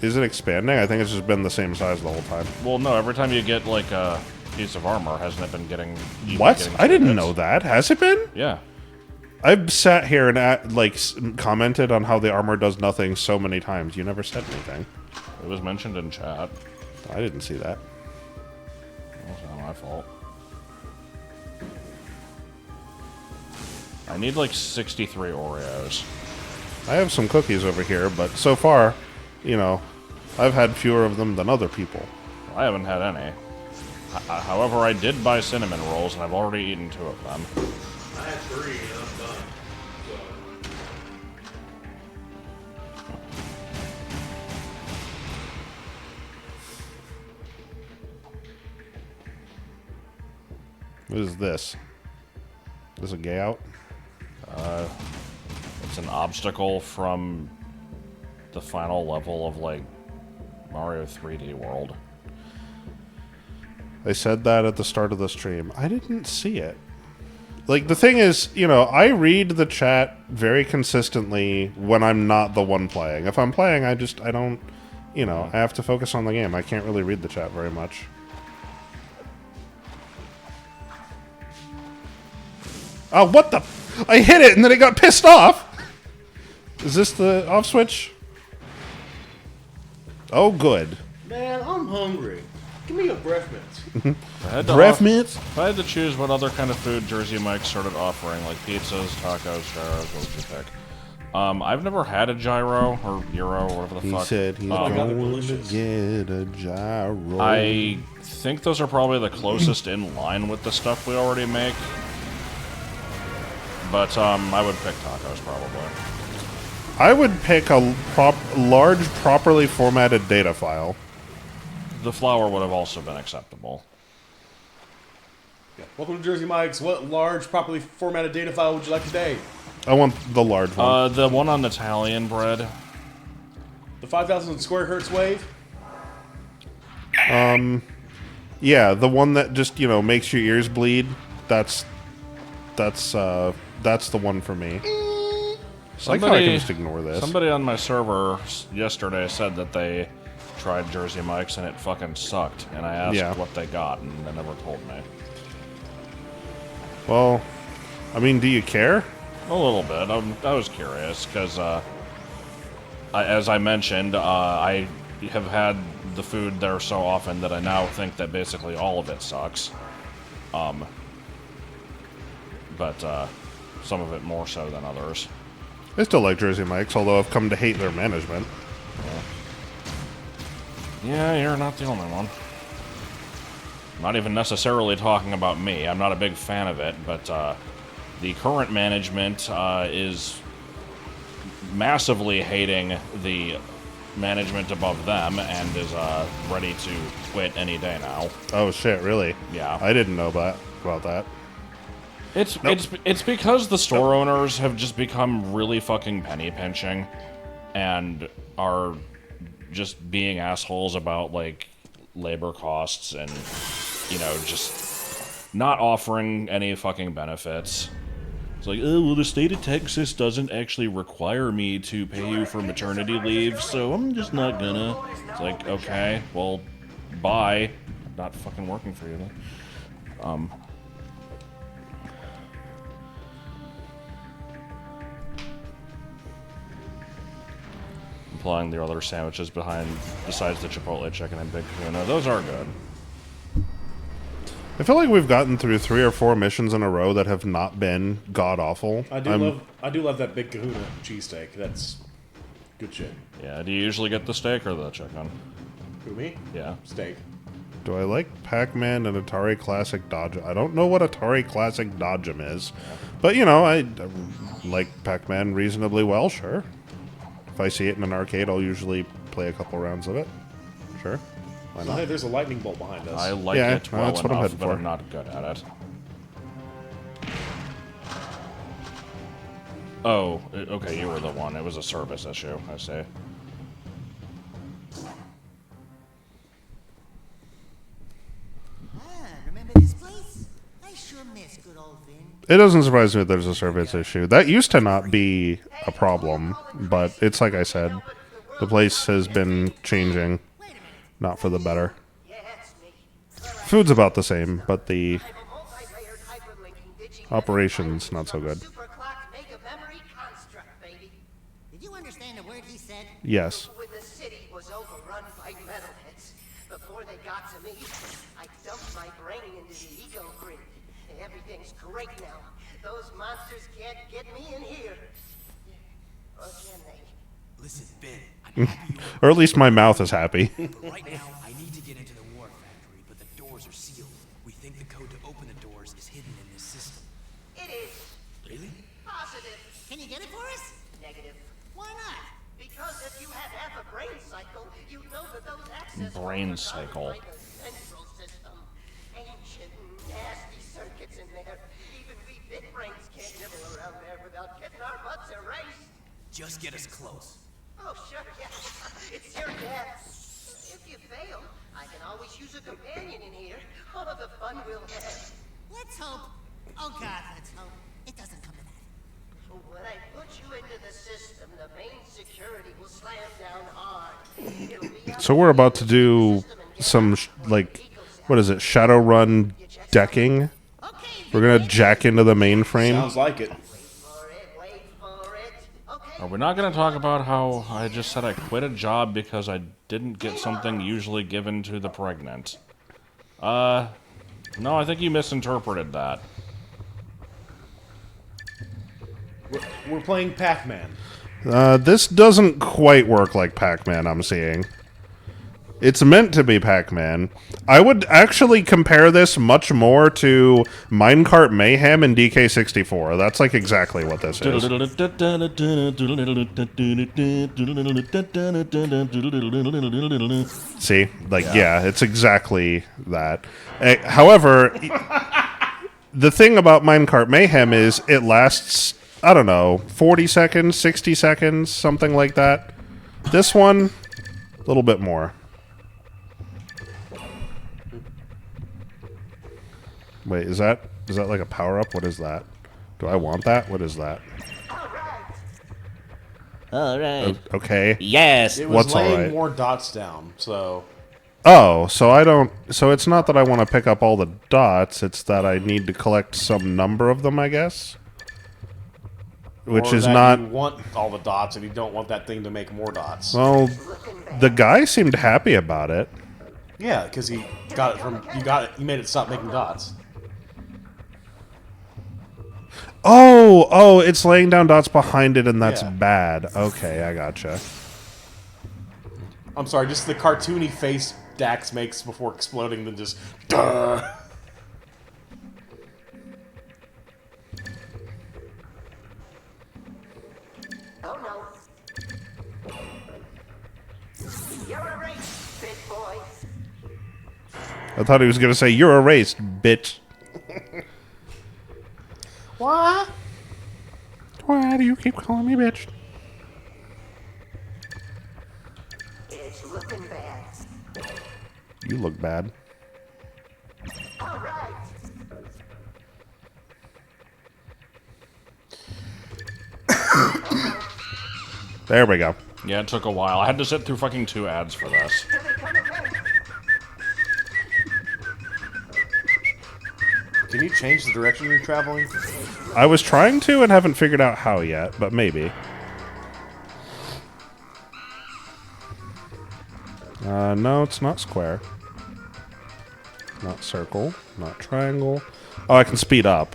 Is it expanding? I think it's just been the same size the whole time. Well, no, every time you get, like, a piece of armor, hasn't it been getting... What? I didn't know that. Has it been? Yeah. I've sat here and, commented on how the armor does nothing so many times. You never said anything. It was mentioned in chat. I didn't see that. My fault. I need like 63 Oreos. I have some cookies over here, but so far, you know, I've had fewer of them than other people. I haven't had any. However, I did buy cinnamon rolls, and I've already eaten 2 of them. I had 3, and I'm done. What is this? Is a gay out? It's an obstacle from the final level of, like, Mario 3D World. They said that at the start of the stream. I didn't see it. Like, the thing is, you know, I read the chat very consistently when I'm not the one playing. If I'm playing, I don't, you know, I have to focus on the game. I can't really read the chat very much. Oh, what the? I hit it and then it got pissed off! Is this the off switch? Oh, good. Man, I'm hungry. Give me a breath mint. Breath mints? If I had to choose what other kind of food Jersey Mike started offering, like pizzas, tacos, gyros, what would you pick? I've never had a gyro or gyro, whatever the fuck. He said he's going to get a gyro. I think those are probably the closest in line with the stuff we already make. But I would pick tacos probably. I would pick a large, properly formatted data file. The flour would have also been acceptable. Yeah. Welcome to Jersey Mike's. What large, properly formatted data file would you like today? I want the large one. The one on Italian bread. The 5,000 square hertz wave? Yeah, the one that just, you know, makes your ears bleed. That's the one for me. I like how I can just ignore this. Somebody on my server yesterday said that they tried Jersey Mike's and it fucking sucked. And I asked what they got, and they never told me. Well, I mean, do you care? A little bit. I was curious, because as I mentioned, I have had the food there so often that I now think that basically all of it sucks. But some of it more so than others. I still like Jersey Mike's, although I've come to hate their management. Yeah, you're not the only one. Not even necessarily talking about me. I'm not a big fan of it, but the current management is massively hating the management above them and is ready to quit any day now. Oh shit, really? Yeah. I didn't know about that. It's because the store owners have just become really fucking penny pinching and are just being assholes about, like, labor costs and, you know, just not offering any fucking benefits. It's like, oh, well, the state of Texas doesn't actually require me to pay you for maternity leave, so I'm just not gonna. It's like, okay, well, bye. I'm not fucking working for you then. Implying the other sandwiches besides the Chipotle chicken and Big Kahuna. Those are good. I feel like we've gotten through 3 or 4 missions in a row that have not been god-awful. I do love that Big Kahuna cheesesteak. That's good shit. Yeah, do you usually get the steak or the chicken? Who, me? Yeah. Steak. Do I like Pac-Man and Atari Classic Dodgem? I don't know what Atari Classic Dodgem is. But, you know, I like Pac-Man reasonably well, sure. If I see it in an arcade, I'll usually play a couple rounds of it. Sure. Why not? Hey, there's a lightning bolt behind us. I like it well that's what I'm enough, heading but for. I'm not good at it. Oh, okay, you were the one. It was a service issue, I see. Remember this place? I sure miss good old Vin. It doesn't surprise me that there's a service issue. That used to not be a problem, but it's like I said, the place has been changing, not for the better. Food's about the same, but the operations not so good. Did you understand the word he said? Yes. When the city was overrun by right metalheads. Before they got to me, I dumped my brain into the ego grid. Everything's great now. Those monsters can't get me in here. Or can they? Listen, Ben, I'm happy you're... Or at least my mouth is happy. Right now, I need to get into the war factory, but the doors are sealed. We think the code to open the doors is hidden in this system. It is. Really? Positive. Can you get it for us? Negative. Why not? Because if you had half a brain cycle, you'd know that those access Brain points are cycle. like a central system. Ancient, nasty circuits in there. Even we big brains can't nibble around there without getting our butts erased. Just get us close. Oh, sure, yeah. It's your guess. If you fail, I can always use a companion in here. All of the fun we'll have. Let's hope. Oh God, let's hope. It doesn't come to that. When I put you into the system, the main security will slam down hard. It'll be out So we're about to do some, like, what is it, Shadowrun decking? We're going to jack into the mainframe. Sounds like it. Are we not going to talk about how I just said I quit a job because I didn't get something usually given to the pregnant? No, I think you misinterpreted that. We're playing Pac-Man. This doesn't quite work like Pac-Man, I'm seeing. It's meant to be Pac-Man. I would actually compare this much more to Minecart Mayhem in DK64. That's like exactly what this is. See? Like, yeah, it's exactly that. However, the thing about Minecart Mayhem is it lasts, I don't know, 40 seconds, 60 seconds, something like that. This one, a little bit more. Wait, is that like a power-up? What is that? Do I want that? What is that? All right. Okay. Yes. It was What's laying alright? more dots down, so... Oh, so I don't... So it's not that I want to pick up all the dots, it's that I need to collect some number of them, I guess? Which or is that not... you want all the dots and you don't want that thing to make more dots. Well, the guy seemed happy about it. Yeah, because he got it from... You made it stop making dots. Oh, it's laying down dots behind it, and that's Yeah. bad. Okay, I gotcha. I'm sorry, just the cartoony face Dax makes before exploding, then just... Duh! Oh no. You're erased, big boy. I thought he was going to say, "You're erased, bitch." What? Why do you keep calling me bitch? It's looking bad. You look bad. All right. There we go. Yeah, it took a while. I had to sit through fucking 2 ads for this. Can you change the direction you're traveling? I was trying to and haven't figured out how yet, but maybe. No, it's not square. Not circle. Not triangle. Oh, I can speed up.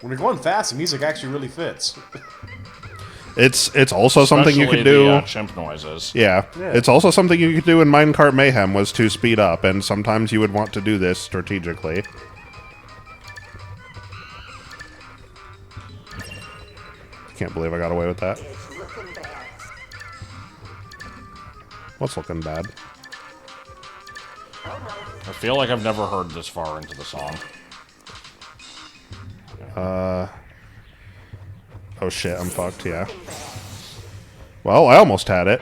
When you're going fast, the music actually really fits. It's also something you Especially could do. The, chimp noises. Yeah. It's also something you could do in Minecart Mayhem was to speed up, and sometimes you would want to do this strategically. Can't believe I got away with that. What's looking bad? I feel like I've never heard this far into the song. Oh shit, I'm fucked, yeah. Well, I almost had it.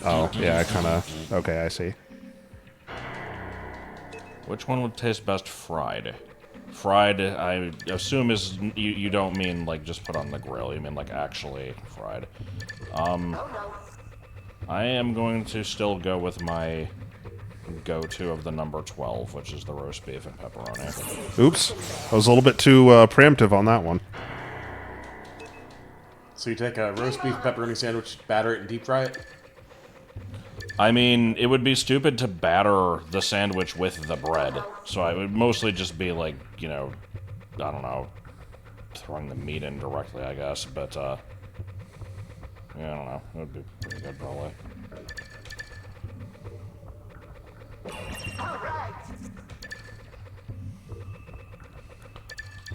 Oh, yeah, I kinda... Okay, I see. Which one would taste best fried? Fried, I assume is you don't mean like just put on the grill. You mean like actually fried. I am going to still go with my go-to of the number 12, which is the roast beef and pepperoni. Oops. I was a little bit too preemptive on that one. So you take a roast beef pepperoni sandwich, batter it, and deep fry it? I mean, it would be stupid to batter the sandwich with the bread. So I would mostly just be like, you know, I don't know, throwing the meat in directly, I guess. But, yeah, I don't know. It would be pretty good, probably.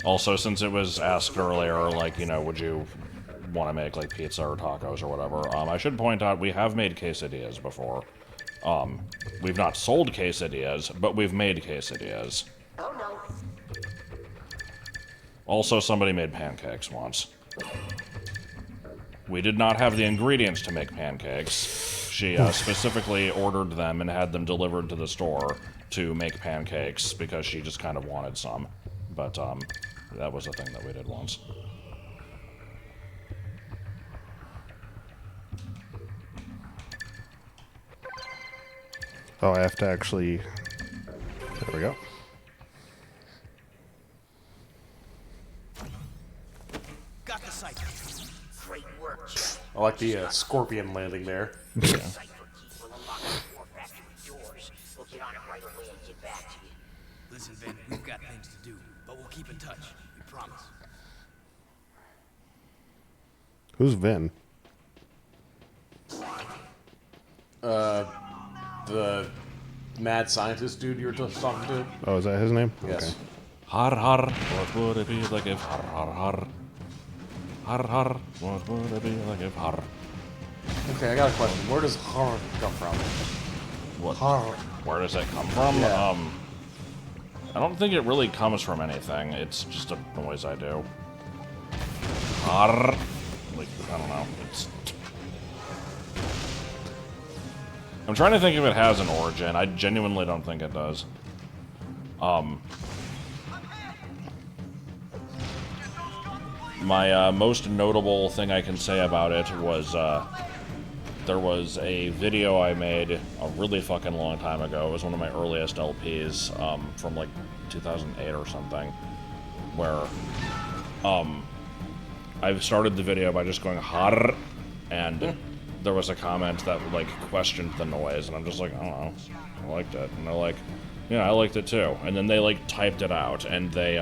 Also, since it was asked earlier, like, you know, would you want to make, like, pizza or tacos or whatever, I should point out we have made quesadillas before. We've not sold quesadillas, but we've made quesadillas. Also, somebody made pancakes once. We did not have the ingredients to make pancakes. She specifically ordered them and had them delivered to the store to make pancakes because she just kind of wanted some. But, that was a thing that we did once. Oh, I have to actually... There we go. Got the site. Great work. I like the scorpion landing there. Yeah. Listen, Ben, we've got things to do, but we'll keep in touch. We promise. Who's Vin? The mad scientist dude you were just talking to? Oh, is that his name? Yes. Okay. Har har, what would it be like if har har har? Har har, what would it be like if har? Okay, I got a question. Where does har come from? What? Har. Where does it come from? Yeah. I don't think it really comes from anything. It's just a noise I do. Har. Like, I don't know. It's... I'm trying to think if it has an origin. I genuinely don't think it does. My most notable thing I can say about it was there was a video I made a really fucking long time ago. It was one of my earliest LPs from like 2008 or something, where I started the video by just going har, and there was a comment that like questioned the noise, and I'm just like, I don't know, I liked it, and they're like, yeah, I liked it too, and then they like typed it out, and they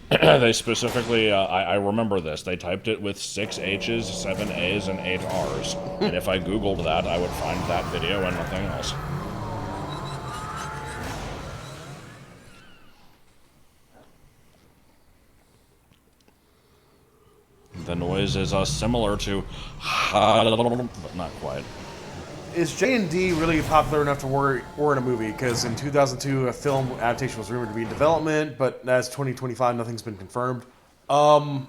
they specifically, I remember this, they typed it with 6 H's, 7 A's, and 8 R's, and if I googled that, I would find that video and nothing else. The noise is similar to but not quite. Is J&D really popular enough to warrant a movie? Because in 2002, a film adaptation was rumored to be in development, but as 2025, nothing's been confirmed. I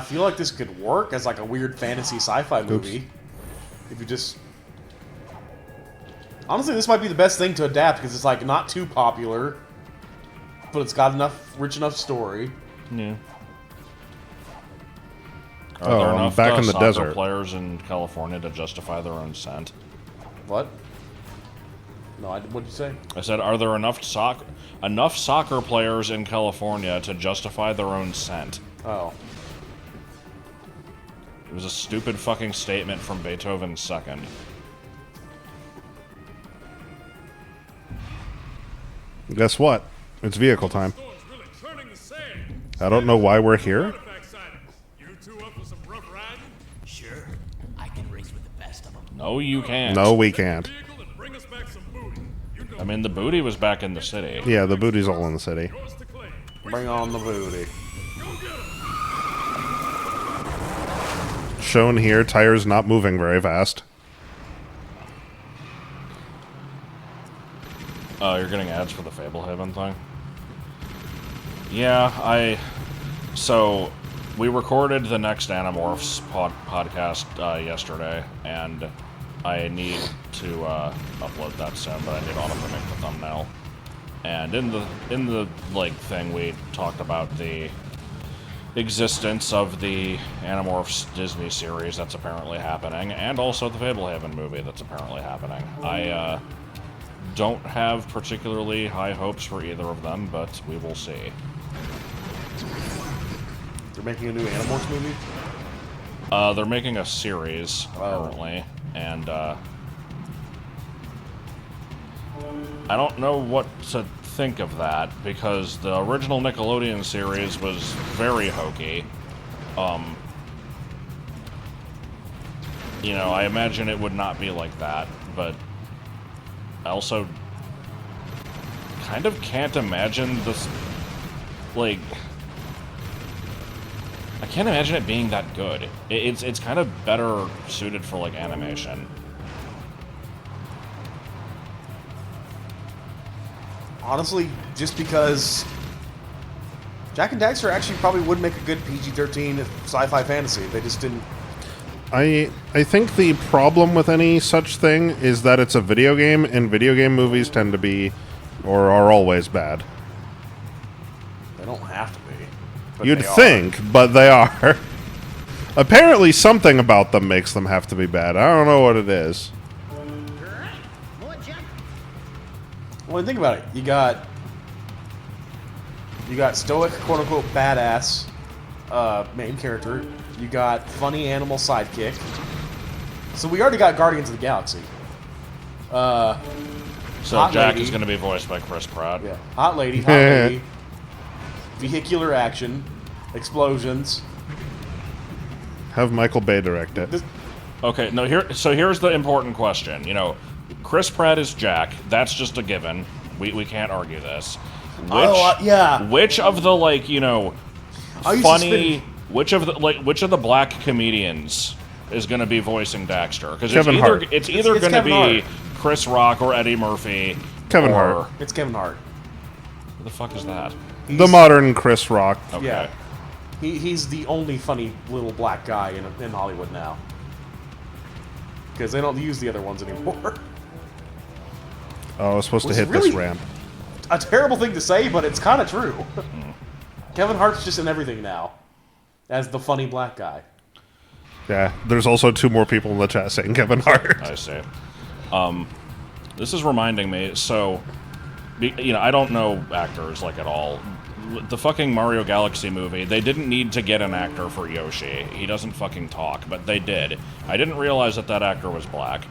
feel like this could work as like a weird fantasy sci-fi movie. If you just... Honestly, this might be the best thing to adapt, because it's like not too popular, but it's got enough, rich enough story. Yeah. Are Oh, there I'm enough back in the soccer desert. players in California to justify their own scent? What? No, what'd you say? I said, are there enough soccer players in California to justify their own scent? Oh. It was a stupid fucking statement from Beethoven's second. Guess what? It's vehicle time. I don't know why we're here. Sure, I can race with the best of them. No, you can't. No, we can't. I mean, the booty was back in the city. Yeah, the booty's all in the city. Bring on the booty. Shown here, tires not moving very fast. Oh, you're getting ads for the Fablehaven thing? Yeah, So, we recorded the next Animorphs podcast yesterday, and I need to upload that soon, but I need Autumn to make the thumbnail. And in the like thing, we talked about the existence of the Animorphs Disney series that's apparently happening, and also the Fablehaven movie that's apparently happening. I don't have particularly high hopes for either of them, but we will see. They're making a new Animorphs movie? They're making a series, apparently, and I don't know what to think of that, because the original Nickelodeon series was very hokey. You know, I imagine it would not be like that, but I also kind of can't imagine this, like, I can't imagine it being that good. It's kind of better suited for, like, animation. Honestly, just because Jack and Daxter actually probably would make a good PG-13 sci-fi fantasy. They just didn't. I think the problem with any such thing is that it's a video game, and video game movies tend to be, or are always bad. They don't have to be. But You'd they are. think, but they are. Apparently something about them makes them have to be bad. I don't know what it is. Well, think about it. You got stoic, quote-unquote, badass main character. You got funny animal sidekick. So we already got Guardians of the Galaxy. So Hot Jack lady. is going to be voiced by Chris Pratt. Yeah. Hot lady. Vehicular action. Explosions. Have Michael Bay direct it. Okay, no, here's the important question. You know, Chris Pratt is Jack. That's just a given. We can't argue this. Yeah. Which of the, like, you know, funny, which of the black comedians is going to be voicing Daxter? Because it's either going to be Chris Rock or Eddie Murphy. Kevin Hart. It's Kevin Hart. Who the fuck is that? The modern Chris Rock. Okay. Yeah. He's the only funny little black guy in Hollywood now. Because they don't use the other ones anymore. Oh, I was supposed to Which hit is really this ramp. A terrible thing to say, but it's kind of true. Kevin Hart's just in everything now. As the funny black guy. Yeah, there's also 2 more people in the chat saying Kevin Hart. I see. This is reminding me, so, you know, I don't know actors, like, at all. The fucking Mario Galaxy movie, they didn't need to get an actor for Yoshi. He doesn't fucking talk, but they did. I didn't realize that actor was black.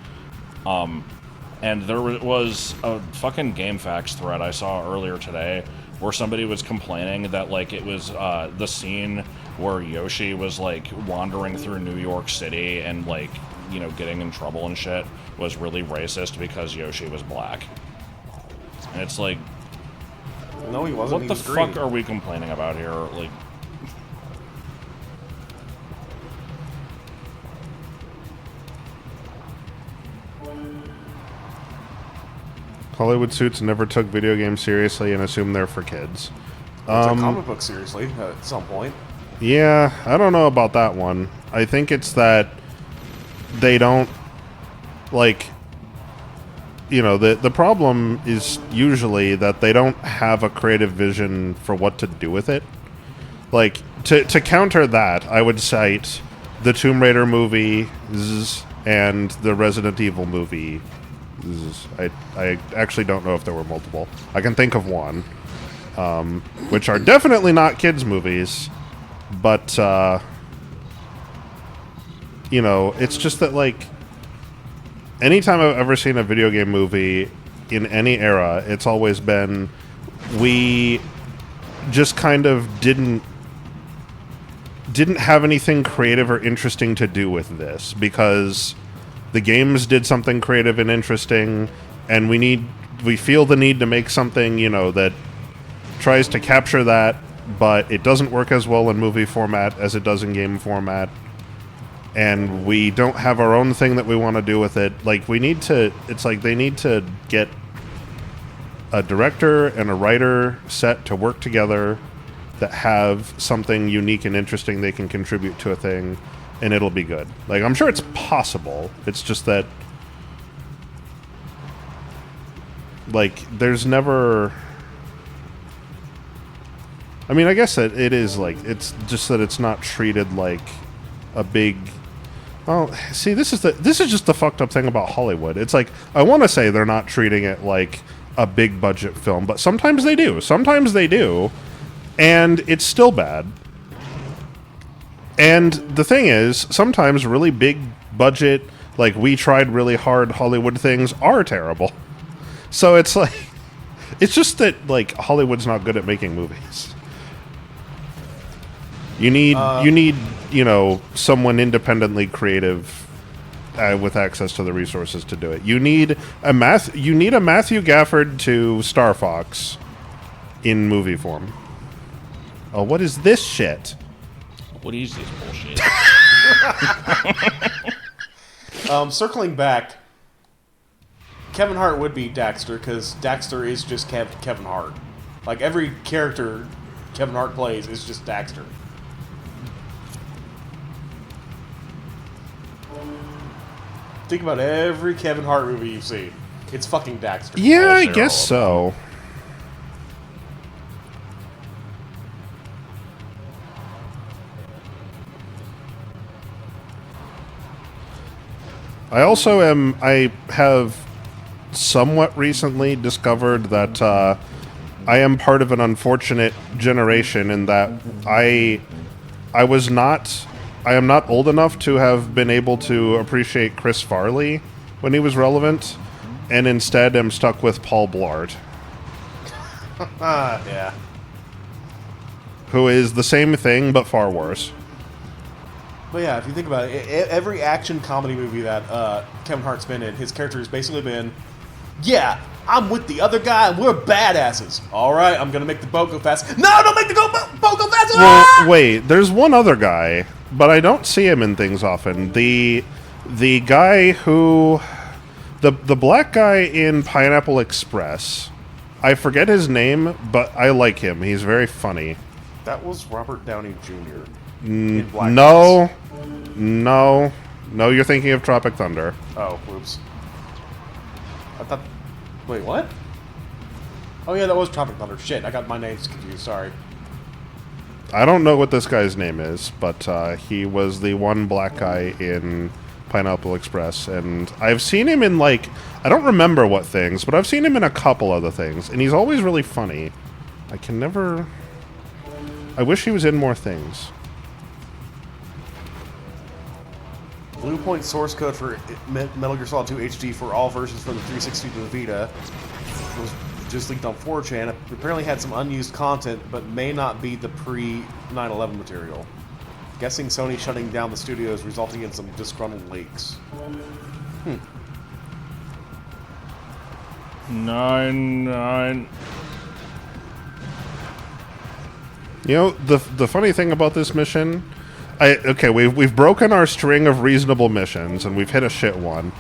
And there was a fucking GameFAQs thread I saw earlier today where somebody was complaining that, like, it was the scene where Yoshi was, like, wandering through New York City and, like, you know, getting in trouble and shit was really racist because Yoshi was black. And it's like, no, he wasn't. What the fuck are we complaining about here? Like, Hollywood suits never took video games seriously and assumed they're for kids. Took comic books seriously at some point. Yeah, I don't know about that one. I think it's that they don't, like, you know, the problem is usually that they don't have a creative vision for what to do with it. Like, to counter that, I would cite the Tomb Raider movie and the Resident Evil movie. I actually don't know if there were multiple. I can think of one, which are definitely not kids' movies, but, you know, it's just that, like, anytime I've ever seen a video game movie in any era, it's always been, we just kind of didn't have anything creative or interesting to do with this, because the games did something creative and interesting, and we feel the need to make something, you know, that tries to capture that, but it doesn't work as well in movie format as it does in game format. And we don't have our own thing that we want to do with it. Like, it's like they need to get a director and a writer set to work together that have something unique and interesting they can contribute to a thing, and it'll be good. Like, I'm sure it's possible. It's just that Like, there's never... I mean, I guess that it is, like, it's just that it's not treated like a big... Well, see, this is just the fucked up thing about Hollywood. It's like, I want to say they're not treating it like a big budget film, but sometimes they do. Sometimes they do, and it's still bad. And the thing is, sometimes really big budget, like, we tried really hard Hollywood things are terrible. So it's like, it's just that, like, Hollywood's not good at making movies. You need, you know, someone independently creative with access to the resources to do it. You need a Matthew Gafford to Star Fox in movie form. Oh, what is this shit? What is this bullshit? Circling back, Kevin Hart would be Daxter, because Daxter is just Kevin Hart. Like, every character Kevin Hart plays is just Daxter. Think about every Kevin Hart movie you've seen. It's fucking Daxter. Yeah, I guess so. I have somewhat recently discovered that I am part of an unfortunate generation in that I am not old enough to have been able to appreciate Chris Farley when he was relevant, and instead am stuck with Paul Blart. Yeah. Who is the same thing, but far worse. But yeah, if you think about it, every action comedy movie that Kevin Hart's been in, his character has basically been, yeah, I'm with the other guy and we're badasses. All right, I'm going to make the boat go fast. No, don't make the boat go fast! Well, wait, there's one other guy, but I don't see him in things often. The guy who... The black guy in Pineapple Express. I forget his name, but I like him. He's very funny. That was Robert Downey Jr. No, you're thinking of Tropic Thunder. Oh, whoops. I thought... Wait, what? Oh yeah, that was Tropic Thunder. Shit, I got my names confused, sorry. I don't know what this guy's name is, but he was the one black guy in Pineapple Express, and I've seen him in, like, I don't remember what things, but I've seen him in a couple other things, and he's always really funny. I wish he was in more things. Bluepoint source code for Metal Gear Solid 2 HD for all versions from the 360 to the Vita was just leaked on 4chan. It apparently had some unused content, but may not be the pre-9/11 material. Guessing Sony shutting down the studios, resulting in some disgruntled leaks. 9. You know, the funny thing about this mission... we've broken our string of reasonable missions, and we've hit a shit one.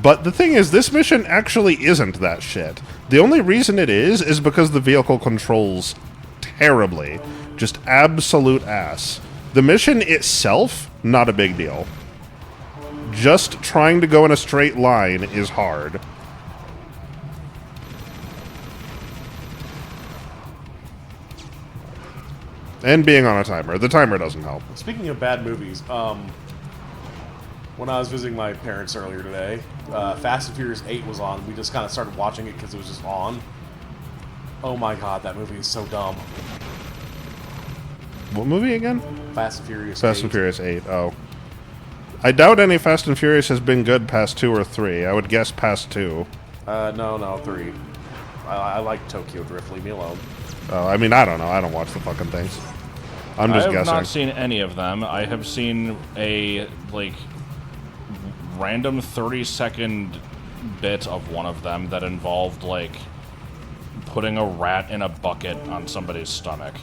But the thing is, this mission actually isn't that shit. The only reason it is because the vehicle controls terribly. Just absolute ass. The mission itself, not a big deal. Just trying to go in a straight line is hard. And being on a timer. The timer doesn't help. Speaking of bad movies, when I was visiting my parents earlier today, Fast and Furious 8 was on. We just kind of started watching it because it was just on. Oh my god, that movie is so dumb. What movie again? Fast and Furious 8. Fast and Furious 8, oh. I doubt any Fast and Furious has been good past 2 or 3. I would guess past 2. No, 3. I like Tokyo Drift, leave me alone. Oh, I mean, I don't know. I don't watch the fucking things. I'm just guessing. I have not seen any of them. I have seen a, like, random 30-second bit of one of them that involved, like, putting a rat in a bucket on somebody's stomach.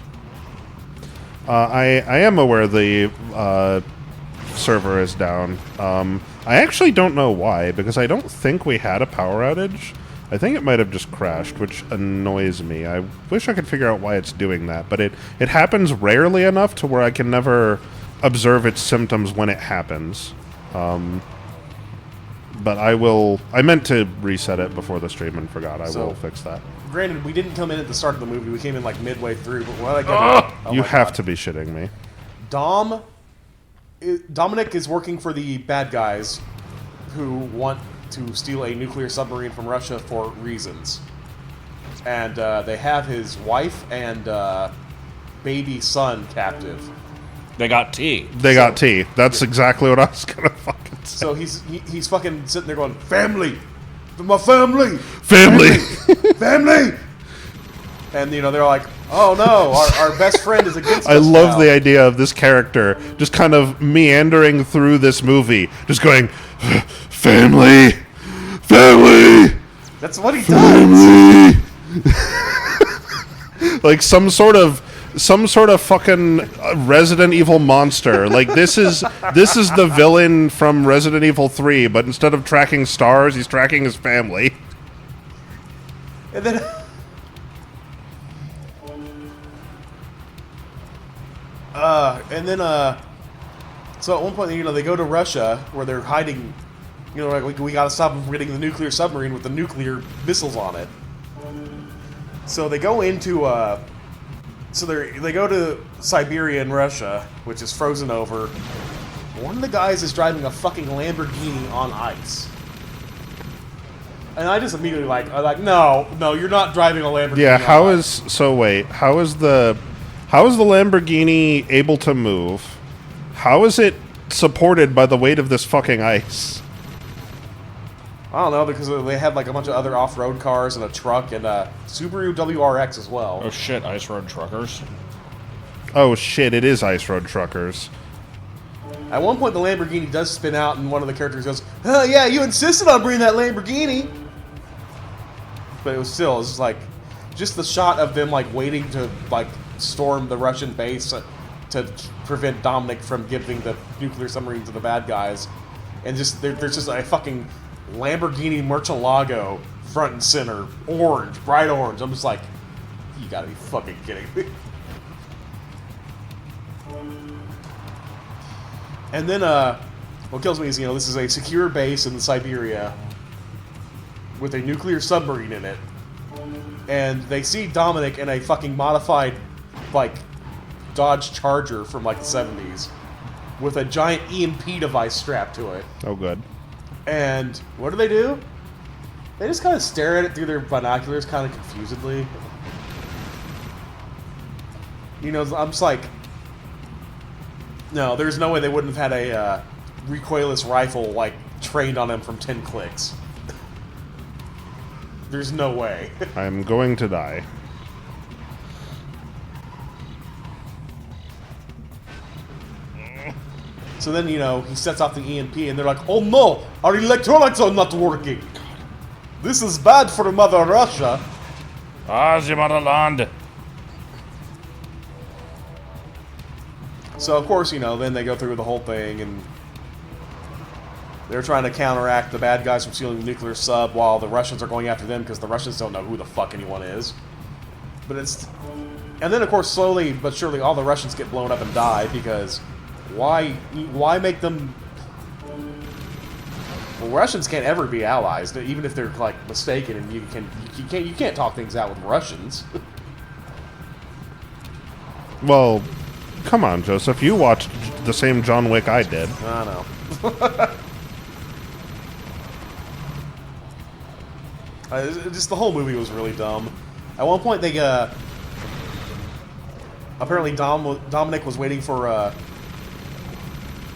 I am aware the server is down. I actually don't know why, because I don't think we had a power outage. I think it might have just crashed, which annoys me. I wish I could figure out why it's doing that, but it happens rarely enough to where I can never observe its symptoms when it happens. But I meant to reset it before the stream and forgot. I So- will fix that. Granted, we didn't come in at the start of the movie. We came in like midway through. But what I get? You have to be shitting me. Dominic is working for the bad guys who want to steal a nuclear submarine from Russia for reasons. And they have his wife and baby son captive. They got tea. They got tea. That's exactly what I was gonna fucking say. So he's fucking sitting there going, family! My family! Family! Family! And, you know, they're like, oh no, our best friend is against us I love now. the idea of this character just kind of meandering through this movie, just going, family! Family! That's what he does! Family! Like some sort of fucking Resident Evil monster. Like this is the villain from Resident Evil 3, but instead of tracking stars, he's tracking his family. And then... so at one point, you know, they go to Russia, where they're hiding, you know, like, we gotta stop them from getting the nuclear submarine with the nuclear missiles on it. So they go into, they go to Siberia in Russia, which is frozen over. One of the guys is driving a fucking Lamborghini on ice. And I just immediately I'm like, no, you're not driving a Lamborghini. Yeah, on ice. how is the Lamborghini able to move? How is it supported by the weight of this fucking ice? I don't know, because they had like a bunch of other off-road cars and a truck and a Subaru WRX as well. Oh shit, ice road truckers. Oh shit, it is Ice Road Truckers. At one point, the Lamborghini does spin out, and one of the characters goes, "Oh yeah, you insisted on bringing that Lamborghini." But it was just like, just the shot of them like waiting to like storm the Russian base to prevent Dominic from giving the nuclear submarine to the bad guys, and just there's just a fucking Lamborghini Murcielago front and center, orange, bright orange. I'm just like, you gotta be fucking kidding me. And then, what kills me is, you know, this is a secure base in Siberia with a nuclear submarine in it. And they see Dominic in a fucking modified, like, Dodge Charger from, like, the 70s with a giant EMP device strapped to it. Oh, good. And what do? They just kind of stare at it through their binoculars kind of confusedly. You know, I'm just like, no, there's no way they wouldn't have had a recoilless rifle, like, trained on him from 10 clicks. There's no way. I'm going to die. So then, you know, he sets off the EMP, and they're like, oh no, our electronics are not working. This is bad for Mother Russia. Ah, the motherland. So, of course, you know, then they go through the whole thing, and they're trying to counteract the bad guys from stealing the nuclear sub while the Russians are going after them because the Russians don't know who the fuck anyone is. But it's... And then, of course, slowly but surely, all the Russians get blown up and die because why make them... Well, Russians can't ever be allies, even if they're, like, mistaken, and you can't talk things out with Russians. Well... Come on, Joseph. You watched the same John Wick I did. I know. Just the whole movie was really dumb. At one point, they apparently Dominic was waiting for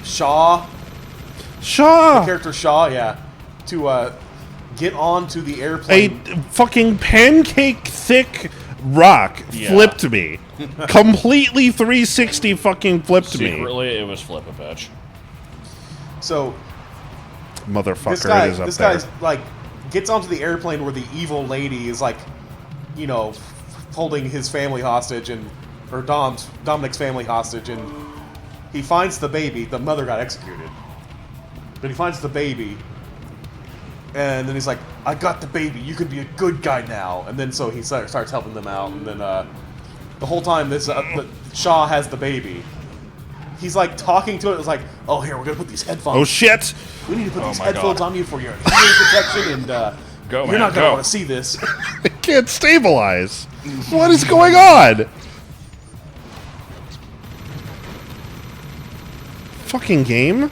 Shaw. The character Shaw, yeah, to get onto the airplane. A fucking pancake thick rock flipped me. Completely 360 fucking flipped me. Secretly, it was Flip-a-Pitch. So, motherfucker, it is up this there. guy's like gets onto the airplane where the evil lady is like, you know, holding his family hostage or Dominic's family hostage, and he finds the baby. The mother got executed, but he finds the baby, and then he's like, "I got the baby. You can be a good guy now." And then so he starts helping them out, and then the whole time this Shaw has the baby. he's like talking to it. It's like, oh, here, we're gonna put these headphones. Oh shit! We need to put these my headphones God. on you for your hearing protection, and Go, you're man, not gonna go. want to see this. I can't stabilize. What is going on? Fucking game.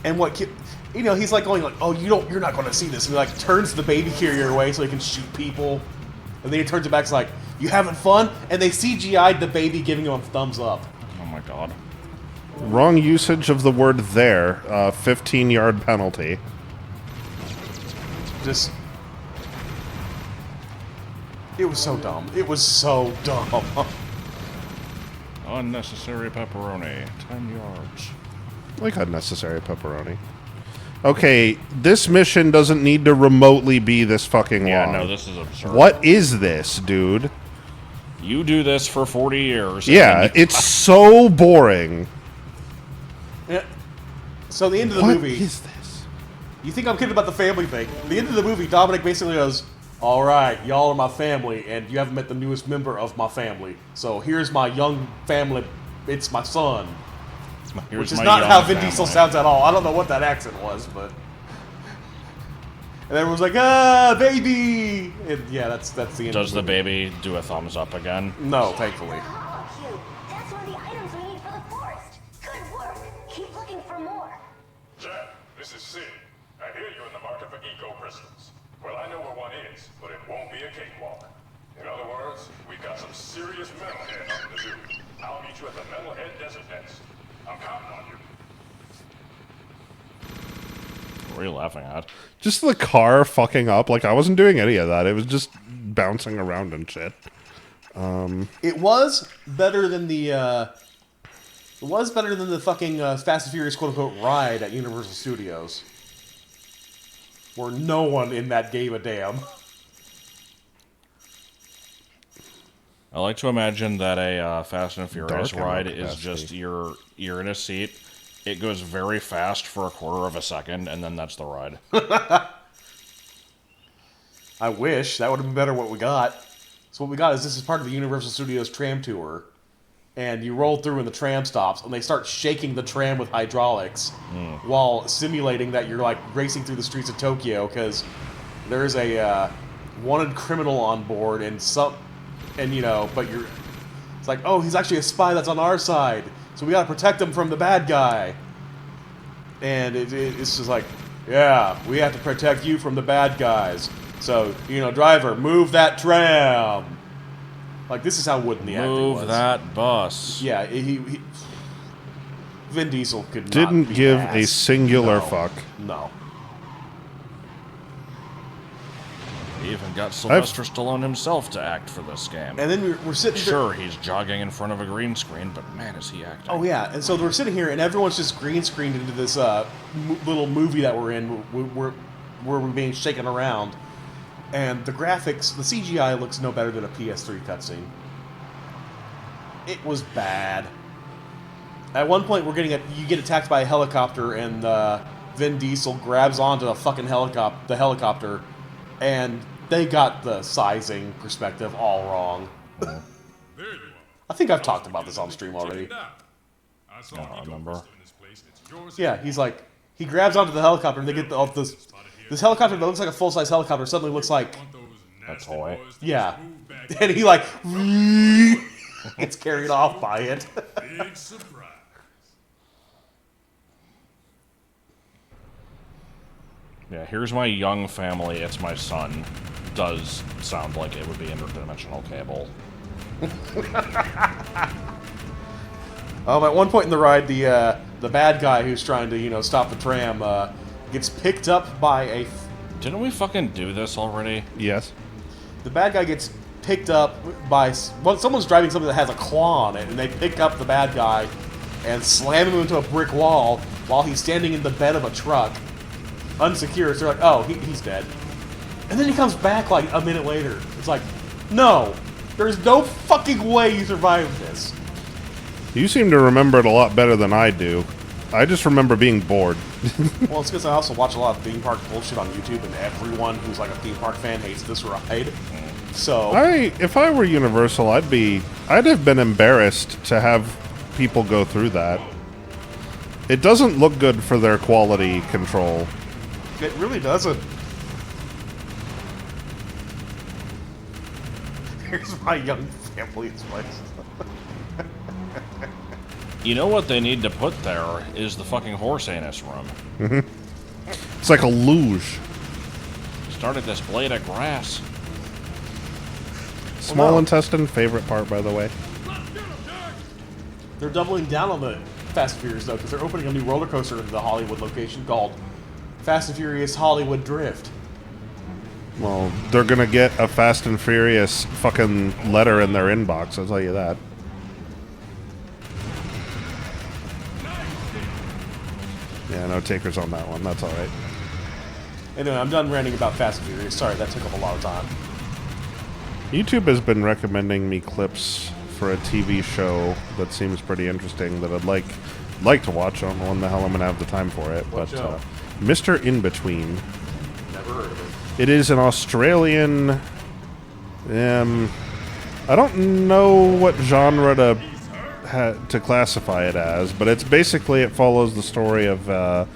And what, you know, he's like going like, oh, you're not going to see this, and he like turns the baby carrier away so he can shoot people, and then he turns it back, it's like, you having fun? And they CGI'd the baby giving him a thumbs up. Oh my god. Wrong usage of the word there. 15-yard penalty. Just, it was so dumb. It was so dumb. Unnecessary pepperoni. 10 yards. Like unnecessary pepperoni. Okay, this mission doesn't need to remotely be this fucking Yeah, long. no, this is absurd. What is this, dude? You do this for 40 years. Yeah, it's so boring. Yeah. So the end of the What movie. is this? You think I'm kidding about the family thing? The end of the movie, Dominic basically goes, all right, y'all are my family, and you haven't met the newest member of my family. So here's my young family. It's my son. Here's Which is my not young how Vin family. Diesel sounds at all. I don't know what that accent was, but... And everyone's like, ah, baby! And yeah, that's the end Does of the baby do a thumbs up again? No, thankfully. Oh, cute. That's one of the items we need for the forest. Good work. Keep looking for more. Jack, this is Sid. I hear you're in the market for eco crystals. Well, I know where one is, but it won't be a cakewalk. In other words, we've got some serious metalheads up in the zoo. I'll meet you at the Metalhead Desert Nest. I'm counting on you. What are you laughing at? Just the car fucking up. Like, I wasn't doing any of that. It was just bouncing around and shit. It was better than the, fucking Fast and Furious quote-unquote ride at Universal Studios. Where no one in that gave a damn. I like to imagine that a Fast and Furious Dark ammo ride is capacity. just you're in a seat, it goes very fast for a quarter of a second, and then that's the ride. I wish. That would have been better what we got. So what we got is this is part of the Universal Studios tram tour. And you roll through and the tram stops, and they start shaking the tram with hydraulics while simulating that you're, like, racing through the streets of Tokyo, because there's a wanted criminal on board, and you know, but it's like, oh, he's actually a spy that's on our side, so we gotta protect him from the bad guy. And it's just like, yeah, we have to protect you from the bad guys. So, you know, driver, move that tram. Like, this is how wooden the acting was. Move that bus. Yeah, Vin Diesel could not Didn't be give ass. a singular No. fuck. No. He even got Sylvester Stallone himself to act for this game. And then we're sitting here. Sure, he's jogging in front of a green screen, but man, is he acting. Oh, yeah. And so we're sitting here, and everyone's just green screened into this little movie that we're in, where we're being shaken around. And the graphics, the CGI looks no better than a PS3 cutscene. It was bad. At one point, you get attacked by a helicopter, and Vin Diesel grabs onto the fucking helicopter, and they got the sizing perspective all wrong. There you are. I think I've talked about this on stream already. I saw I don't remember. in this place, and it's yours. Yeah, he's like, he grabs onto the helicopter, and they get this helicopter that looks like a full-size helicopter suddenly looks like a toy. Yeah. And he like gets carried off by it. Big surprise. Yeah, here's my young family, it's my son. Does sound like it would be interdimensional cable. At one point in the ride, the bad guy who's trying to, you know, stop the tram gets picked up by a... Didn't we fucking do this already? Yes. The bad guy gets picked up by... Well, someone's driving something that has a claw on it, and they pick up the bad guy and slam him into a brick wall while he's standing in the bed of a truck, unsecured. So they're like, oh, he's dead. And then he comes back like a minute later. It's like, no, there's no fucking way you survived this. You seem to remember it a lot better than I do. I just remember being bored. Well, it's because I also watch a lot of theme park bullshit on YouTube, and everyone who's like a theme park fan hates this ride. So if I were Universal, I'd have been embarrassed to have people go through that. It doesn't look good for their quality control. It really doesn't. Here's my young family's place. You know what they need to put there is the fucking horse anus room. It's like a luge. Started this blade of grass. Small intestine, favorite part, by the way. They're doubling down on the Fast and Furious, though, because they're opening a new roller coaster in the Hollywood location called Fast and Furious Hollywood Drift. Well, they're gonna get a Fast and Furious fucking letter in their inbox, I'll tell you that. Yeah, no takers on that one. That's alright. Anyway, I'm done ranting about Fast and Furious. Sorry, that took up a lot of time. YouTube has been recommending me clips for a TV show that seems pretty interesting that I'd like to watch. I don't know when the hell I'm gonna have the time for it. What But show? Mr. In Between. Never heard of it. It is an Australian. I don't know what genre to classify it as, but it's basically it follows the story of a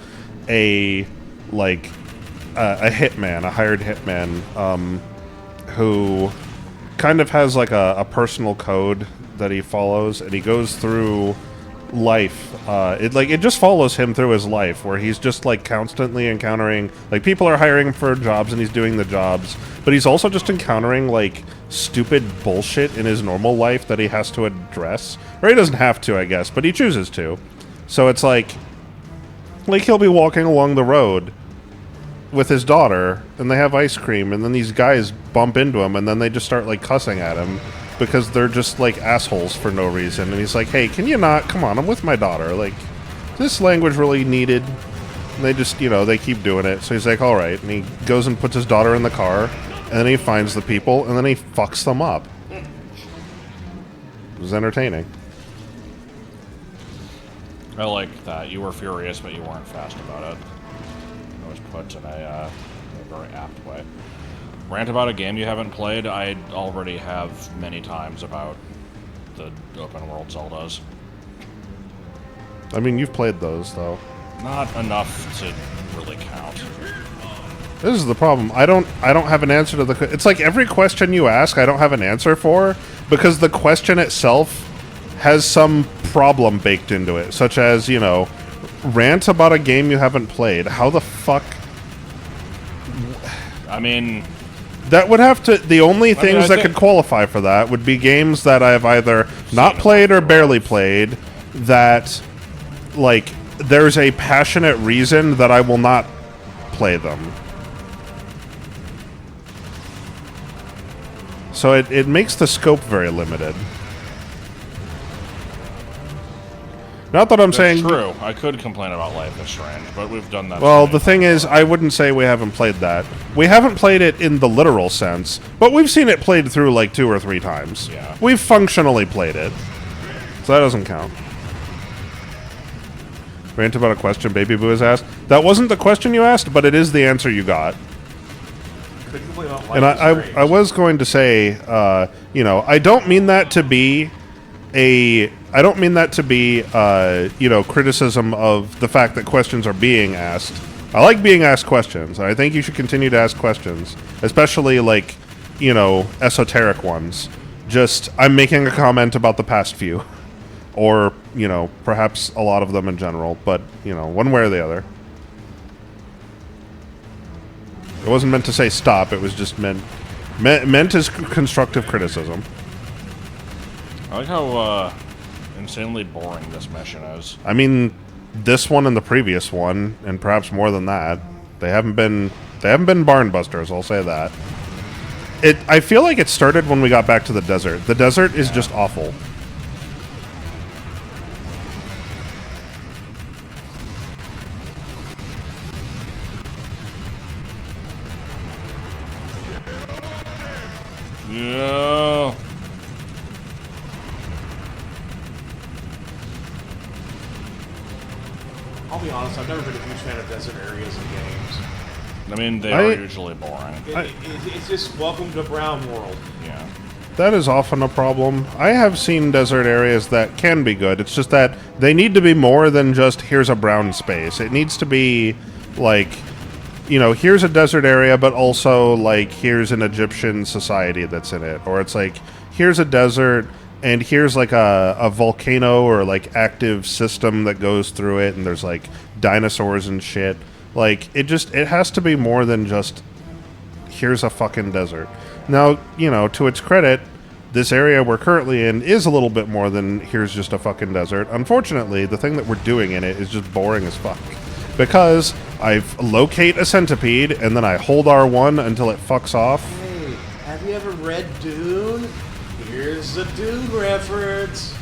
hitman, a hired hitman, who kind of has like a personal code that he follows, and he goes through life. It just follows him through his life, where he's just like constantly encountering, like, people are hiring him for jobs and he's doing the jobs, but he's also just encountering like stupid bullshit in his normal life that he has to address. Or he doesn't have to, I guess, but he chooses to. So it's like he'll be walking along the road with his daughter, and they have ice cream, and then these guys bump into him, and then they just start like cussing at him because they're just like assholes for no reason. And he's like, "Hey, can you not? Come on, I'm with my daughter. Like, is this language really needed?" And they just, they keep doing it. So he's like, "All right," and he goes and puts his daughter in the car, and then he finds the people, and then he fucks them up. It was entertaining. I like that. You were furious, but you weren't fast about it. It was put in a very apt way. Rant about a game you haven't played. I already have many times about the open world Zeldas. I mean, you've played those, though. Not enough to really count. This is the problem. I don't have an answer to the... It's like every question you ask, I don't have an answer for, because the question itself has some problem baked into it, such as, rant about a game you haven't played. How the fuck... I mean... That would have to... The only things that could qualify for that would be games that I've either not played or barely played that, like, there's a passionate reason that I will not play them. So it makes the scope very limited. Not that I'm saying... True. I could complain about Life is Strange, but we've done that. Well, the thing is, I wouldn't say we haven't played that. We haven't played it in the literal sense, but we've seen it played through like 2 or 3 times. Yeah. We've functionally played it. So that doesn't count. Rant about a question Baby Boo has asked. That wasn't the question you asked, but it is the answer you got. And I was going to say, I don't mean that to be criticism of the fact that questions are being asked. I like being asked questions, and I think you should continue to ask questions, especially like, esoteric ones. Just, I'm making a comment about the past few, or, perhaps a lot of them in general, but, one way or the other. It wasn't meant to say stop, it was just meant as constructive criticism. I like how insanely boring this mission is. I mean, this one and the previous one, and perhaps more than that, they haven't been barn busters, I'll say that. I feel like it started when we got back to the desert. The desert is just awful. Yeah. I'll be honest, I've never been a huge fan of desert areas in games. I mean, they are usually boring. It's just welcome to Brown World. Yeah. That is often a problem. I have seen desert areas that can be good. It's just that they need to be more than just here's a brown space. It needs to be like, you know, here's a desert area, but also like here's an Egyptian society that's in it. Or it's like here's a desert and here's like a volcano or like active system that goes through it and there's like dinosaurs and shit. Like it has to be more than just here's a fucking desert. Now, you know, to its credit, this area we're currently in is a little bit more than here's just a fucking desert. Unfortunately, the thing that we're doing in it is just boring as fuck. Because I locate a centipede, and then I hold R1 until it fucks off. Hey, have you ever read Dune? Here's a Dune reference.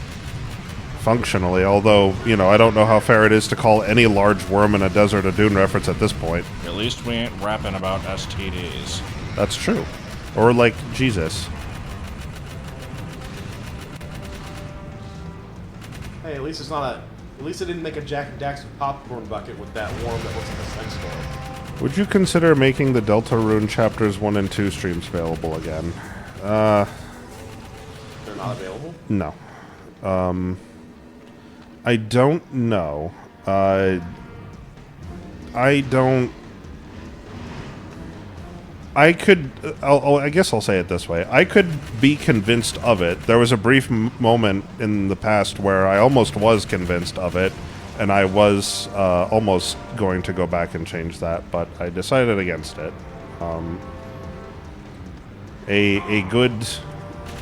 Functionally, although, you know, I don't know how fair it is to call any large worm in a desert a Dune reference at this point. At least we ain't rapping about STDs. That's true. Or like Jesus. Hey, at least it's not a. At least it didn't make a Jack and Daxter popcorn bucket with that worm that looks like a sex toy. Would you consider making the Deltarune chapters 1 and 2 streams available again? They're not available? No. I don't know. I don't. I could. I guess I'll say it this way. I could be convinced of it. There was a brief moment in the past where I almost was convinced of it, and I was almost going to go back and change that, but I decided against it. A good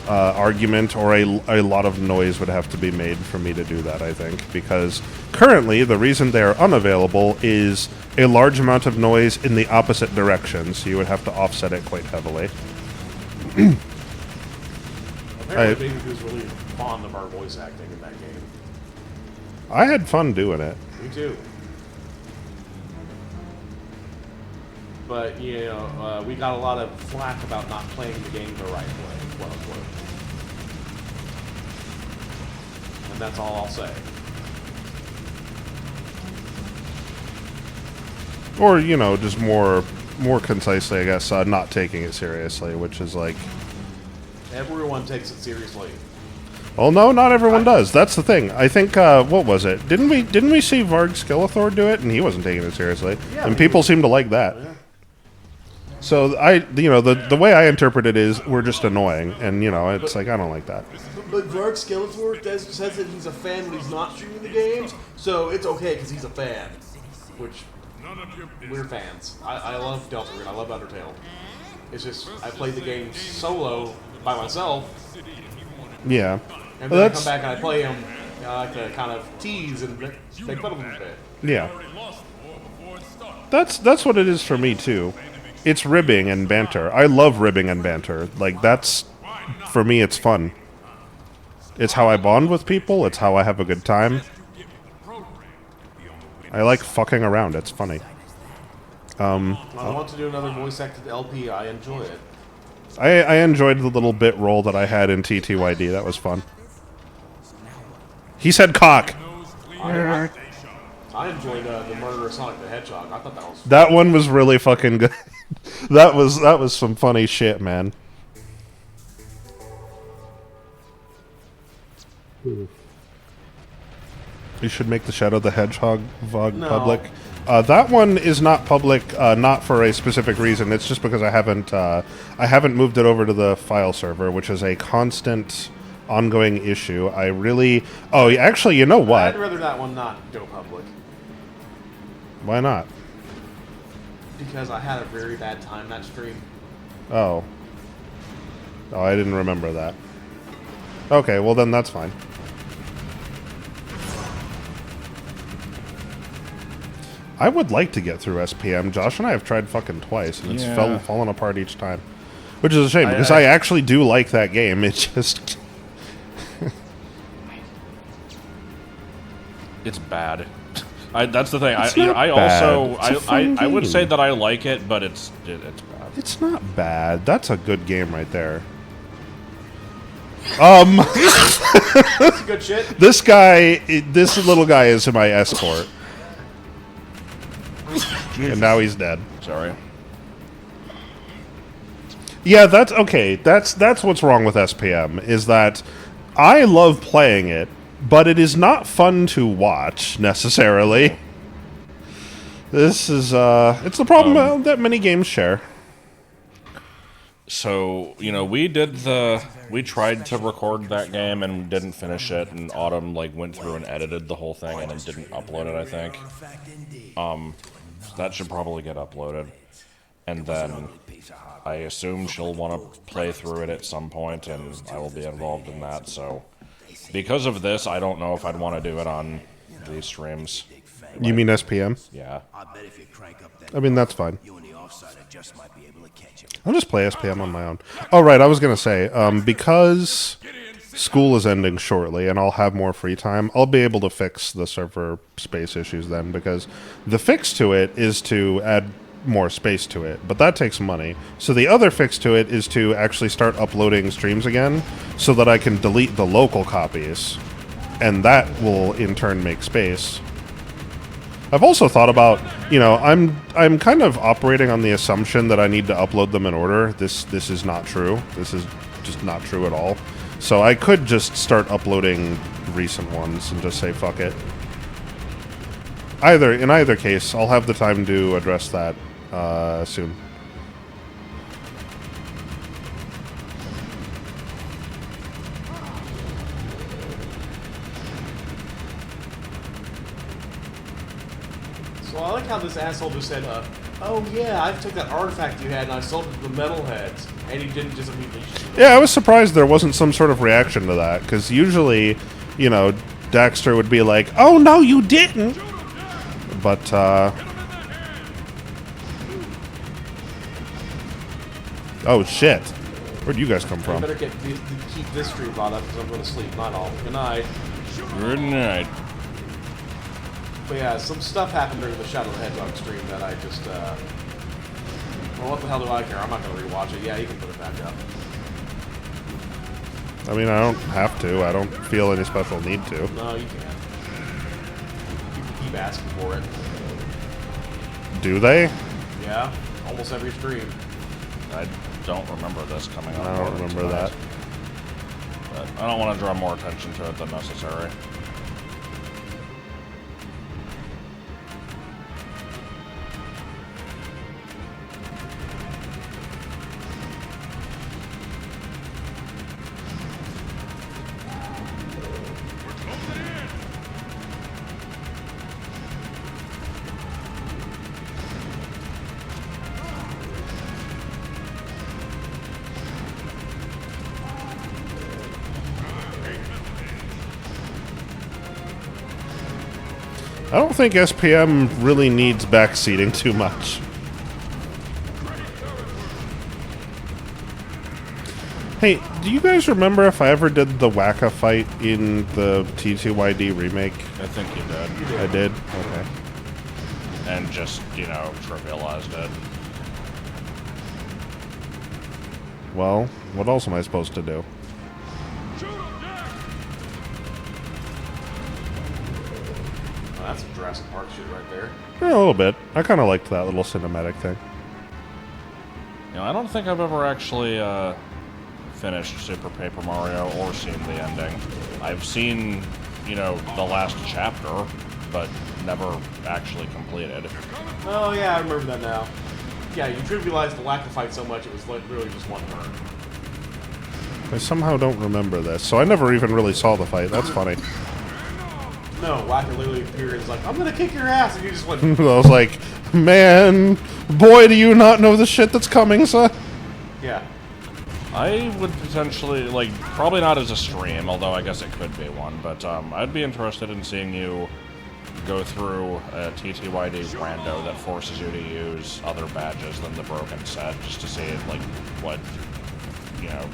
argument or a lot of noise would have to be made for me to do that, I think, because currently the reason they are unavailable is a large amount of noise in the opposite direction, so you would have to offset it quite heavily. Apparently, Baby was really fond of our voice acting in that game. I had fun doing it. Me too. But, you know, we got a lot of flack about not playing the game the right way, quote unquote. And that's all I'll say. Or, you know, just more concisely, I guess, not taking it seriously, which is like... Everyone takes it seriously. Well, no, not everyone does. That's the thing. I think, what was it? Didn't we see Varg Skeletor do it? And he wasn't taking it seriously. Yeah, and people seem to like that. Yeah. So, the way I interpret it is, we're just annoying. And, you know, it's like, I don't like that. But Varg Skeletor says that he's a fan when he's not streaming the games, so it's okay because he's a fan. Which... we're fans. I love Deltarune. I love Undertale. It's just I played the game solo by myself. Yeah. And then I come back and I play them. I like to kind of tease and make fun of them a bit. Yeah. That's what it is for me too. It's ribbing and banter. I love ribbing and banter. Like that's for me. It's fun. It's how I bond with people. It's how I have a good time. I like fucking around. It's funny. I want to do another voice acted LP. I enjoy it. I enjoyed the little bit role that I had in TTYD. That was fun. He said cock. I enjoyed the murder of Sonic the Hedgehog. I thought that was... That one was really fucking good. that was some funny shit, man. You should make the Shadow the Hedgehog VOD public. That one is not public, not for a specific reason. It's just because I haven't moved it over to the file server, which is a constant, ongoing issue. I really... Oh, actually, you know what? I'd rather that one not go public. Why not? Because I had a very bad time that stream. Oh. Oh, I didn't remember that. Okay, well then that's fine. I would like to get through SPM. Josh and I have tried fucking twice, and it's fallen apart each time. Which is a shame, because I actually do like that game. It just... It's bad. That's the thing. I would say that I like it, but it's bad. It's not bad. That's a good game right there. That's good shit. This little guy is my escort. And now he's dead. Sorry. Yeah, that's okay. That's what's wrong with SPM, is that I love playing it, but it is not fun to watch necessarily. This is it's the problem that many games share. So, you know, we tried to record that game and didn't finish it, and Autumn, like, went through and edited the whole thing and then didn't upload it, I think. That should probably get uploaded. And then I assume she'll want to play through it at some point, and I will be involved in that, so... Because of this, I don't know if I'd want to do it on these streams. You mean SPM? Yeah. I mean, that's fine. I'll just play SPM on my own. Oh, right, I was going to say, because school is ending shortly and I'll have more free time, I'll be able to fix the server space issues then, because the fix to it is to add more space to it, but that takes money. So the other fix to it is to actually start uploading streams again so that I can delete the local copies, and that will in turn make space. I've also thought about, you know, I'm kind of operating on the assumption that I need to upload them in order. This is not true. This is just not true at all. So I could just start uploading recent ones and just say fuck it. In either case, I'll have the time to address that soon. So I like how this asshole just said, oh yeah, I took that artifact you had and I sold it to the metalheads, and he didn't just immediately shoot it. Yeah, I was surprised there wasn't some sort of reaction to that, because usually, you know, Daxter would be like, oh no, you didn't! But, oh shit. Where'd you guys come from? I better keep this stream brought up because I'm going to sleep. Not all. Good night. Good night. But yeah, some stuff happened during the Shadow the Hedgehog stream that I just, well, what the hell do I care? I'm not going to rewatch it. Yeah, you can put it back up. I mean, I don't have to. I don't feel any special need to. No, you can't. People keep asking for it. Do they? Yeah, almost every stream. I don't remember this coming up. I don't remember tonight. that. But I don't want to draw more attention to it than necessary. I don't think SPM really needs backseating too much. Hey, do you guys remember if I ever did the Wacka fight in the TTYD remake? I think you did. I did? Okay. And just, you know, trivialized it. Well, what else am I supposed to do? That's some Jurassic Park shit right there. Yeah, a little bit. I kind of liked that little cinematic thing. You know, I don't think I've ever actually finished Super Paper Mario or seen the ending. I've seen, you know, the last chapter, but never actually completed. Oh yeah, I remember that now. Yeah, you trivialized the Wacka fight so much it was like really just one turn. I somehow don't remember this, so I never even really saw the fight. That's funny. No, Wacka literally appeared and was like, I'm gonna kick your ass, and you just went... I was like, man, boy, do you not know the shit that's coming, son? Yeah. I would potentially, like, probably not as a stream, although I guess it could be one, but I'd be interested in seeing you go through a TTYD rando that forces you to use other badges than the broken set, just to see, like, what, you know,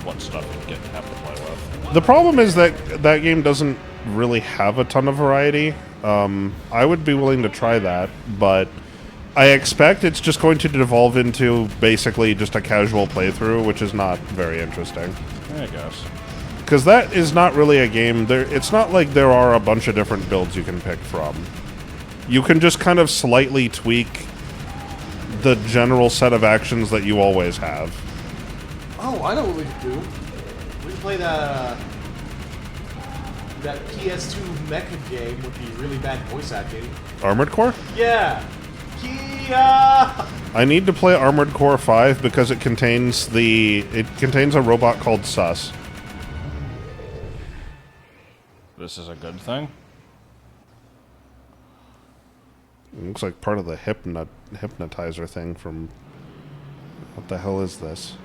what stuff you have to play with. The problem is that that game doesn't really have a ton of variety. I would be willing to try that, but I expect it's just going to devolve into basically just a casual playthrough, which is not very interesting. I guess. Because that is not really a game. It's not like there are a bunch of different builds you can pick from. You can just kind of slightly tweak the general set of actions that you always have. Oh, I know what we could do. We could play that PS2 mecha game with the really bad voice acting. Armored Core? Yeah. Kia! I need to play Armored Core 5 because it contains a robot called Sus. This is a good thing. It looks like part of the hypnotizer thing from... What the hell is this?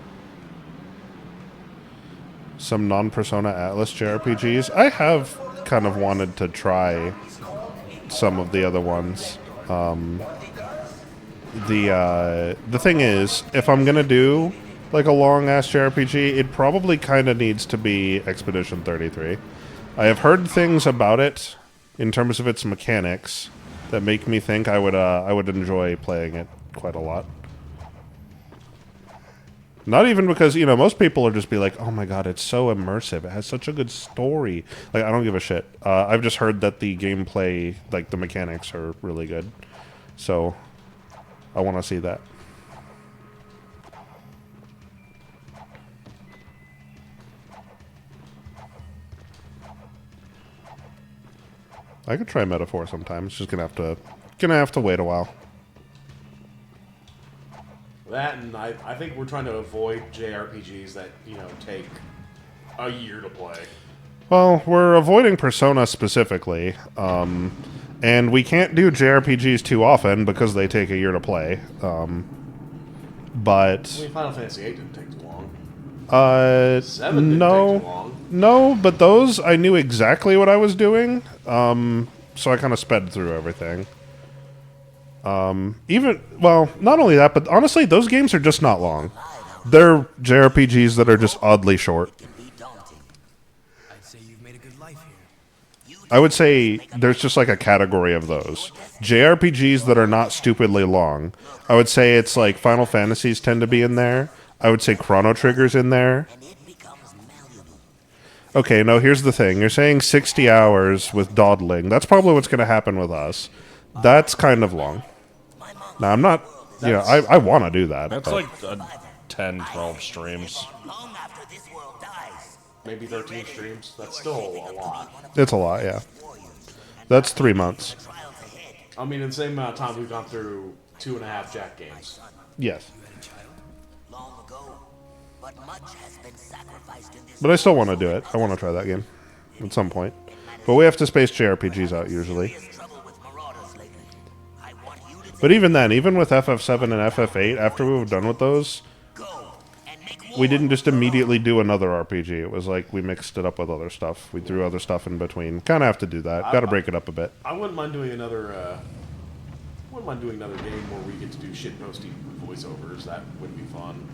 Some non-Persona Atlas JRPGs. I have kind of wanted to try some of the other ones. The thing is, if I'm gonna do like a long-ass JRPG, it probably kind of needs to be Expedition 33. I have heard things about it in terms of its mechanics that make me think I would enjoy playing it quite a lot. Not even because, you know, most people are just be like, oh my god, it's so immersive. It has such a good story. Like, I don't give a shit. I've just heard that the gameplay, like, the mechanics are really good. So, I want to see that. I could try Metaphor sometime. It's just gonna have to wait a while. That, and I think we're trying to avoid JRPGs that, you know, take a year to play. Well, we're avoiding Persona specifically, and we can't do JRPGs too often because they take a year to play. But I mean, Final Fantasy VIII didn't take too long. 7 didn't take too long. No, but those I knew exactly what I was doing, so I kind of sped through everything. Well, not only that, but honestly, those games are just not long. They're JRPGs that are just oddly short. I would say there's just like a category of those. JRPGs that are not stupidly long. I would say it's like Final Fantasies tend to be in there. I would say Chrono Trigger's in there. Okay, no, here's the thing. You're saying 60 hours with dawdling. That's probably what's going to happen with us. That's kind of long. Now, I'm not... I want to do that. That's like 10, 12 streams. Maybe 13 streams. That's still a lot. It's a lot, yeah. That's 3 months. I mean, in the same amount of time, we've gone through 2.5 Jack games. Yes. But I still want to do it. I want to try that game at some point. But we have to space JRPGs out usually. But even then, even with FF7 and FF8, after we were done with those, we didn't just immediately do another RPG. It was like we mixed it up with other stuff. We threw other stuff in between. Kind of have to do that. Got to break it up a bit. I wouldn't mind doing another. Game where we get to do shitposty voiceovers. That would be fun.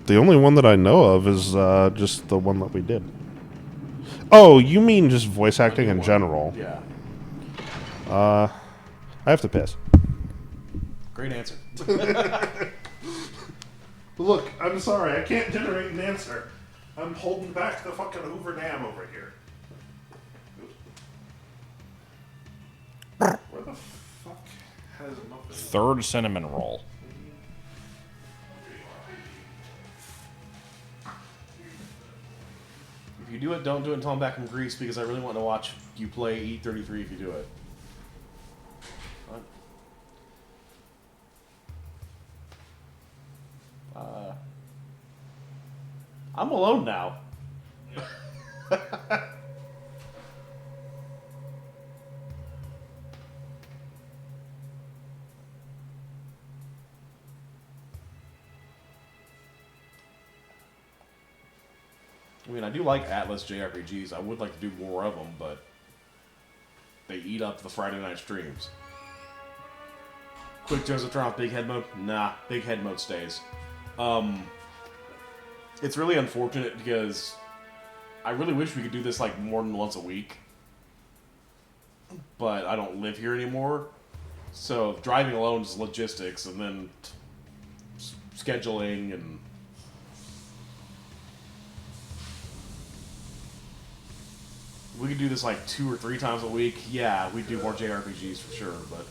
The only one that I know of is just the one that we did. Oh, you mean just voice acting in general? Yeah. I have to piss. Great answer. Look, I'm sorry. I can't generate an answer. I'm holding back the fucking Hoover Dam over here. Where the fuck has muffin? Third cinnamon roll. If you do it, don't do it until I'm back from Greece because I really want to watch you play E33 if you do it. I'm alone now. I mean, I do like Atlas JRPGs. I would like to do more of them, but they eat up the Friday night streams. Quick Joseph Trump, big head mode? Nah, big head mode stays. It's really unfortunate because I really wish we could do this like more than once a week. But I don't live here anymore. So driving alone is logistics and then scheduling and... If we could do this like 2 or 3 times a week, yeah, we'd do more JRPGs for sure, but...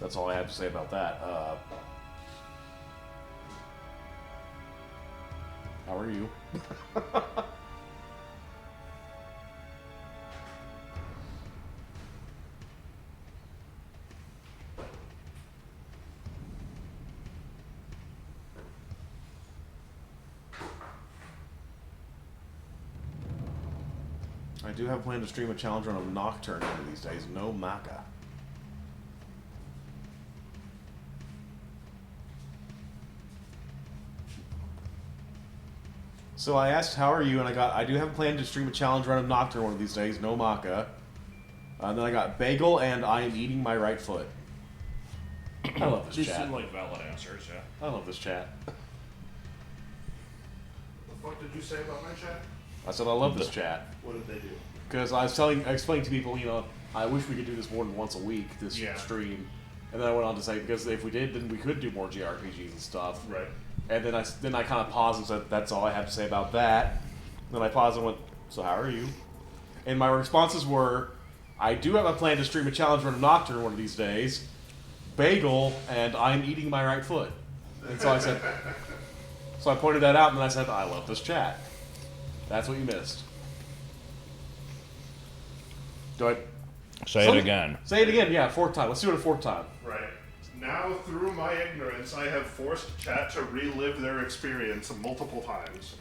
That's all I have to say about that. How are you? I do have a plan to stream a challenge run of Nocturne one of these days. No maca. So I asked, how are you? And I do have a plan to stream a challenge run of Nocturne one of these days. No maca. And then I got Bagel and I am eating my right foot. I love this These chat. seem like valid answers, yeah. I love this chat. What the fuck did you say about my chat? I said I love this chat. What did they do? Because I explained to people, you know, I wish we could do this more than once a week, this stream. And then I went on to say, because if we did, then we could do more JRPGs and stuff. Right. And then I kind of paused and said, that's all I have to say about that. Then I paused and went, so how are you? And my responses were, I do have a plan to stream a challenge run of Nocturne one of these days. Bagel, and I'm eating my right foot. And so I said, so I pointed that out, and then I said, I love this chat. That's what you missed. Do I say it again? Say it again, yeah, fourth time. Let's do it a fourth time. Right. Now, through my ignorance, I have forced chat to relive their experience multiple times.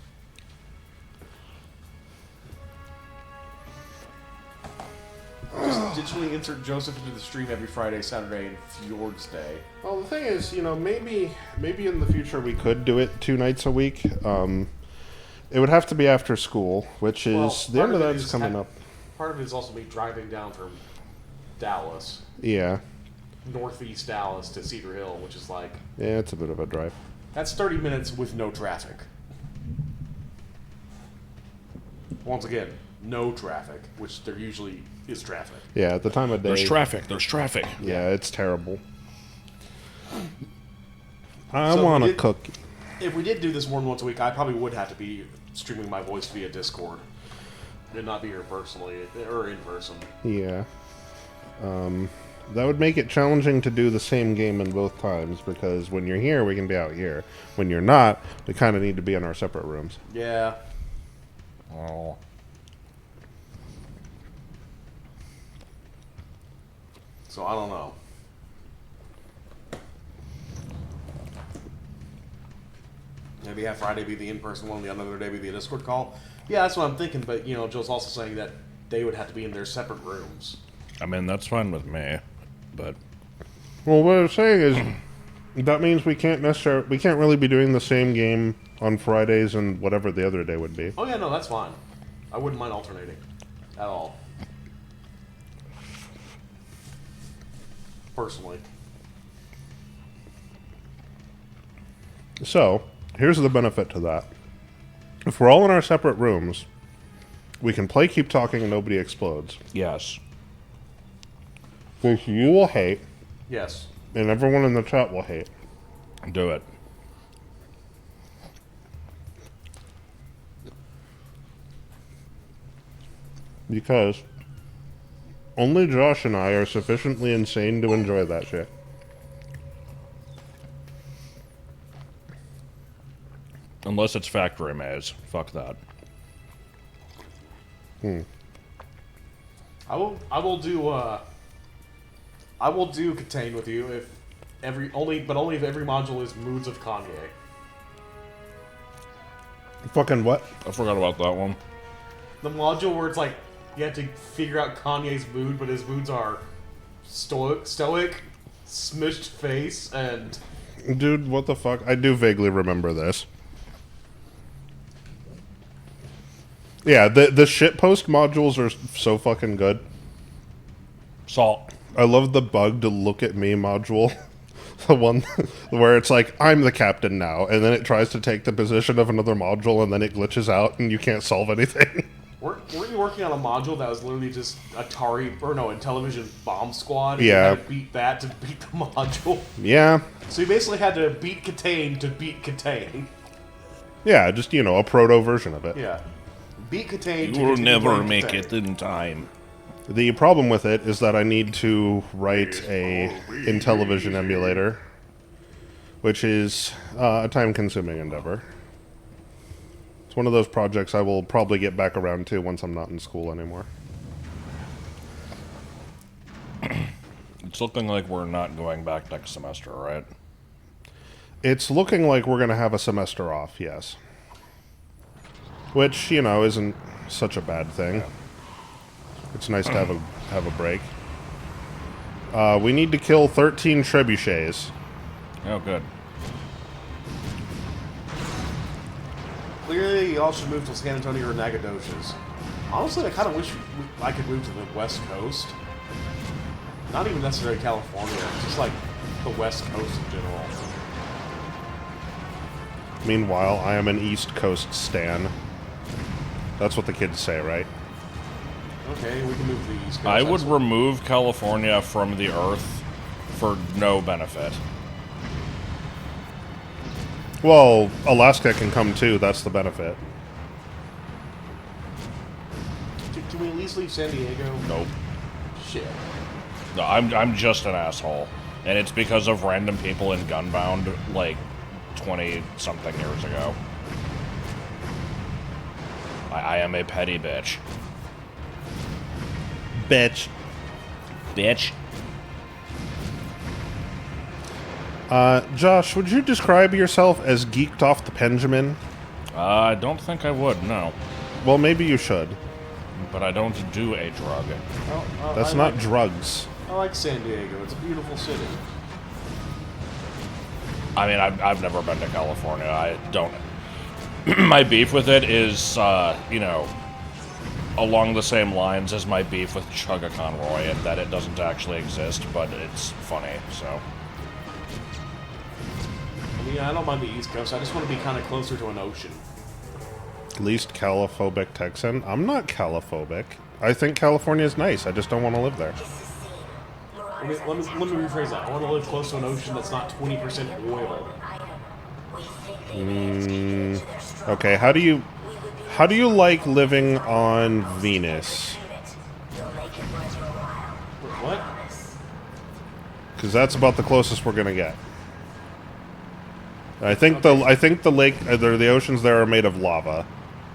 Just digitally insert Joseph into the stream every Friday, Saturday, and Fjords Day. Well, the thing is, you know, maybe in the future we could do it 2 nights a week. It would have to be after school, which is the end of that is coming up. Part of it is also me driving down from Dallas. Yeah. Northeast Dallas to Cedar Hill, which is like... Yeah, it's a bit of a drive. That's 30 minutes with no traffic. Once again, no traffic, which there usually is traffic. Yeah, at the time of day... There's traffic. Yeah, it's terrible. I want a cookie. If we did do this more than once a week, I probably would have to be streaming my voice via Discord. And not be here personally, or in person. Yeah. That would make it challenging to do the same game in both times, because when you're here, we can be out here. When you're not, we kind of need to be in our separate rooms. Yeah. Oh. So I don't know. Maybe have Friday be the in-person one, the other day be the Discord call. Yeah, that's what I'm thinking, but, you know, Joe's also saying that they would have to be in their separate rooms. I mean, that's fine with me, but... Well, what I'm saying is, that means we can't really be doing the same game on Fridays and whatever the other day would be. Oh yeah, no, that's fine. I wouldn't mind alternating. At all. Personally. So, here's the benefit to that. If we're all in our separate rooms, we can play Keep Talking and Nobody Explodes. Yes. Which you will hate. Yes. And everyone in the chat will hate. Do it. Because only Josh and I are sufficiently insane to enjoy that shit. Unless it's Factory Maze. Fuck that. I will do Contain with you if only if every module is moods of Kanye. Fucking what? I forgot about that one. The module where it's like you have to figure out Kanye's mood, but his moods are stoic, smushed face, and... Dude, what the fuck? I do vaguely remember this. Yeah, the shitpost modules are so fucking good. Salt. I love the bug to look at me module. The one where it's like, I'm the captain now, and then it tries to take the position of another module, and then it glitches out, and you can't solve anything. Weren't you working on a module that was literally just Intellivision Bomb Squad? And Yeah. you had to beat that to beat the module. Yeah. So you basically had to beat Contain to beat Contain. Yeah, just, a proto version of it. Yeah. Beat Contain to You will get to never Contain. make it in time. The problem with it is that I need to write a Intellivision emulator, which is a time-consuming endeavor. It's one of those projects I will probably get back around to once I'm not in school anymore. It's looking like we're not going back next semester, right? It's looking like we're going to have a semester off, yes. Which, you know, isn't such a bad thing. Yeah. It's nice to have a break. We need to kill 13 trebuchets. Oh, good. Clearly, y'all should move to San Antonio or Nacogdoches. Honestly, I kind of wish I could move to the West Coast. Not even necessarily California, just like the West Coast in general. Meanwhile, I am an East Coast stan. That's what the kids say, right? Okay, we can move to the East Coast. I would remove California from the Earth for no benefit. Well, Alaska can come too, that's the benefit. Can we at least leave San Diego? Nope. Shit. No, I'm just an asshole. And it's because of random people in Gunbound, like, 20-something years ago. I am a petty bitch. Bitch. Bitch. Josh, would you describe yourself as geeked off the Benjamin? I don't think I would, no. Well, maybe you should. But I don't do a drug. That's not drugs. I like San Diego. It's a beautiful city. I mean, I've never been to California. I don't... My beef with it is, you know, along the same lines as my beef with Chugga Conroy, and that it doesn't actually exist, but it's funny, so... I mean, I don't mind the East Coast. I just want to be kind of closer to an ocean. Least calophobic Texan? I'm not calophobic. I think California is nice. I just don't want to live there. Let me rephrase that. I want to live close to an ocean that's not 20% oil. Okay, how do you like living on Venus? What? Because that's about the closest we're gonna get. I think the lake, the oceans there are made of lava.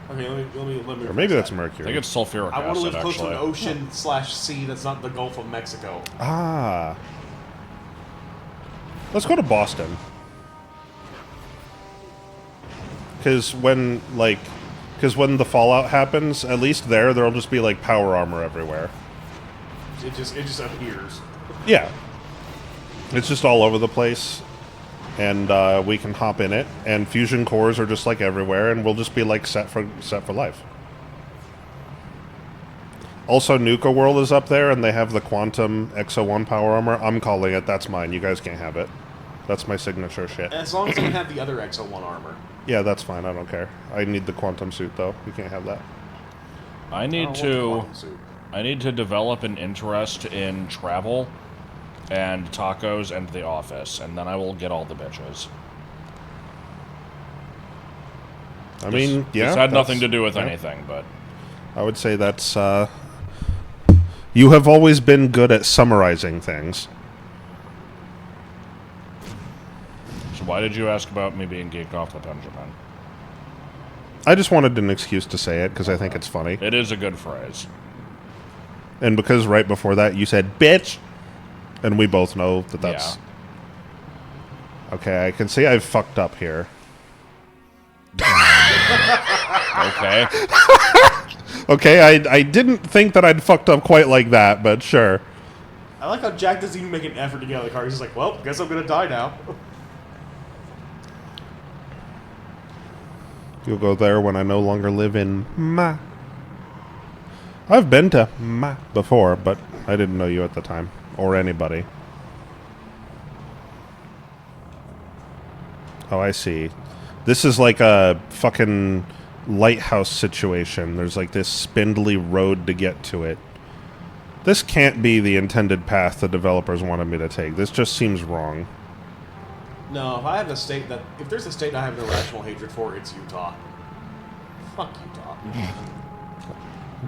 Okay, let me. Or maybe that's Mercury. I think it's sulfuric acid, I want to live close to an actually. ocean/sea that's not the Gulf of Mexico. Ah. Let's go to Boston. Because when the fallout happens, at least there'll just be like power armor everywhere. It just appears. Yeah. It's just all over the place. And we can hop in it, and fusion cores are just like everywhere, and we'll just be like set for life. Also, Nuka World is up there, and they have the Quantum Exo-1 power armor. I'm calling it. That's mine. You guys can't have it. That's my signature shit. As long as I have the other Exo-1 armor. Yeah, that's fine. I don't care. I need the Quantum suit, though. You can't have that. I need to develop an interest in travel and tacos and The Office, and then I will get all the bitches. I mean, yeah. It's had nothing to do with anything, but... I would say that's, you have always been good at summarizing things. So why did you ask about me being geeked off the Benjamin? I just wanted an excuse to say it, because I think it's funny. It is a good phrase. And because right before that you said, bitch! And we both know that that's... Yeah. Okay, I can see I've fucked up here. Okay. Okay, I didn't think that I'd fucked up quite like that, but sure. I like how Jack doesn't even make an effort to get out of the car. He's just like, well, guess I'm gonna die now. You'll go there when I no longer live in Ma. I've been to Ma before, but I didn't know you at the time. Or anybody. Oh, I see. This is like a fucking lighthouse situation. There's like this spindly road to get to it. This can't be the intended path the developers wanted me to take. This just seems wrong. No, if there's a state I have an irrational hatred for, it's Utah. Fuck Utah.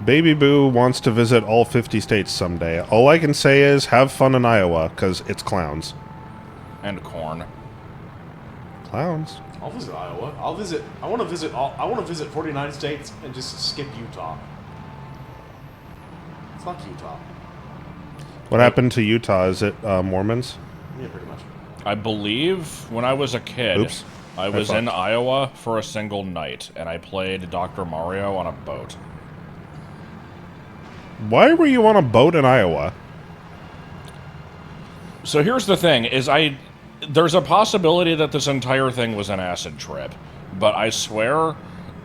Baby Boo wants to visit all 50 states someday. All I can say is have fun in Iowa, because it's clowns. And corn. Clowns. I'll visit Iowa. I want to visit 49 states and just skip Utah. Fuck Utah. What happened to Utah? Is it Mormons? Yeah, pretty much. I believe when I was a kid, Oops. I was in Iowa for a single night, and I played Dr. Mario on a boat. Why were you on a boat in Iowa? So here's the thing, there's a possibility that this entire thing was an acid trip, but I swear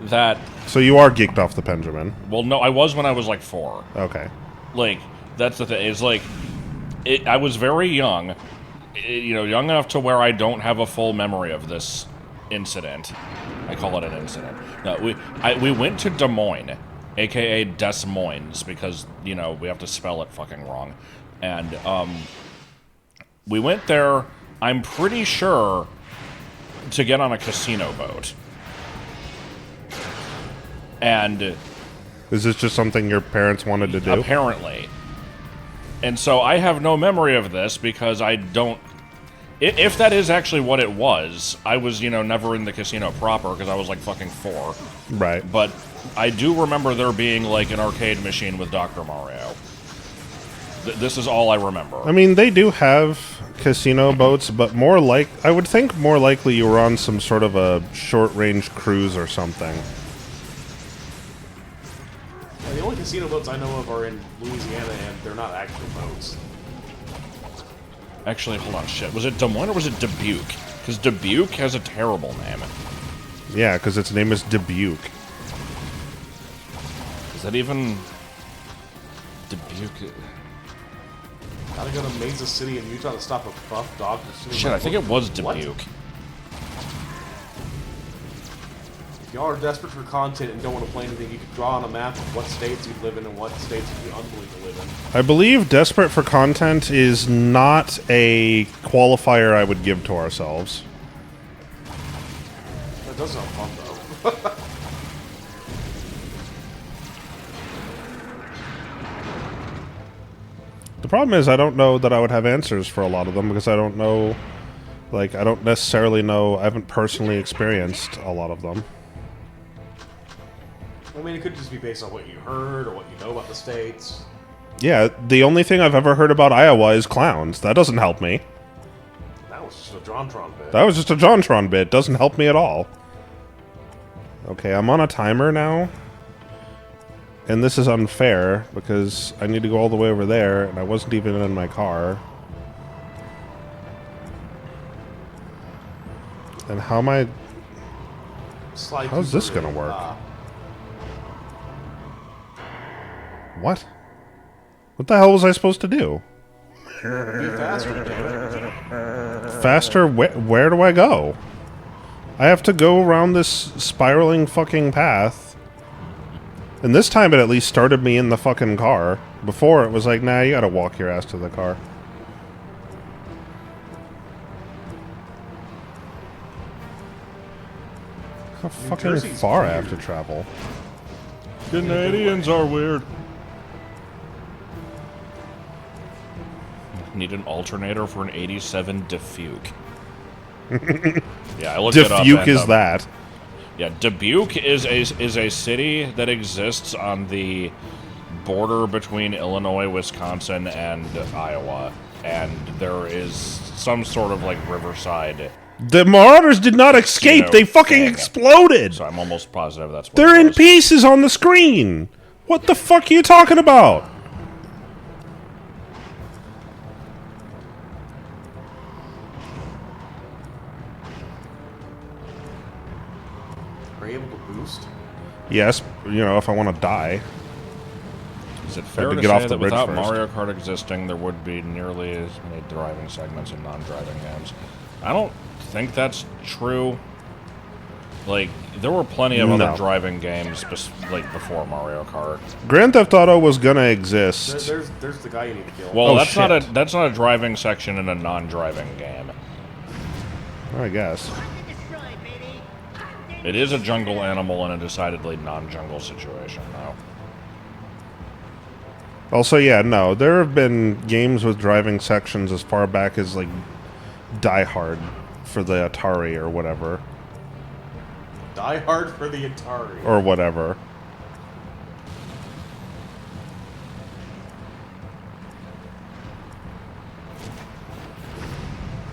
that... So you are geeked off the Benjamin. Well, no, I was when I was like 4. Okay. Like, that's the thing, I was very young, young enough to where I don't have a full memory of this incident. I call it an incident. No, we went to Des Moines, aka Des Moines, because, we have to spell it fucking wrong. And, we went there, I'm pretty sure, to get on a casino boat. And... Is this just something your parents wanted to do? Apparently. And so I have no memory of this because I don't... If that is actually what it was, I was, never in the casino proper because I was like fucking 4. Right. But I do remember there being like an arcade machine with Dr. Mario. This is all I remember. I mean, they do have casino boats, but I would think more likely you were on some sort of a short-range cruise or something. The only casino boats I know of are in Louisiana, and they're not actual boats. Actually, hold on, shit. Was it Des Moines or was it Dubuque? Because Dubuque has a terrible name. Yeah, because its name is Dubuque. Is that even... Dubuque... Gotta go to Mesa City in Utah to stop a buff dog. Shit, I think it was Dubuque. What? If y'all are desperate for content and don't want to play anything, you could draw on a map of what states you live in and what states you'd be unwilling to live in. I believe desperate for content is not a qualifier I would give to ourselves. That does sound fun, though. The problem is I don't know that I would have answers for a lot of them because I don't know, I don't necessarily know, I haven't personally experienced a lot of them. I mean, it could just be based on what you heard or what you know about the states. Yeah, the only thing I've ever heard about Iowa is clowns. That doesn't help me. That was just a JonTron bit. That was just a JonTron bit. Doesn't help me at all. Okay, I'm on a timer now. And this is unfair, because I need to go all the way over there, and I wasn't even in my car. And how am I... How's this gonna work? What? What the hell was I supposed to do? Be faster, damn it. Faster? Where do I go? I have to go around this spiraling fucking path. And this time it at least started me in the fucking car. Before it was like, nah, you gotta walk your ass to the car. How fucking far I have to travel. Canadians are weird. Need an alternator for an 87 Dubuque. Yeah, I looked it up. Dubuque is that. Yeah, Dubuque is a city that exists on the border between Illinois, Wisconsin, and Iowa, and there is some sort of riverside. The Marauders did not escape; they fucking exploded. So I'm almost positive that's what they're in pieces on the screen. What the fuck are you talking about? Are you able to boost? Yes, if I want to die. Is it fair to get say off the that bridge without first. Mario Kart existing, there would be nearly as many driving segments in non-driving games? I don't think that's true. There were plenty of other driving games before Mario Kart. Grand Theft Auto was gonna exist. There's the guy you need to kill. Well, that's not a driving section in a non-driving game. I guess. It is a jungle animal in a decidedly non-jungle situation, though. Also, yeah, no, there have been games with driving sections as far back as, like, Die Hard for the Atari or whatever. Die Hard for the Atari. Or whatever.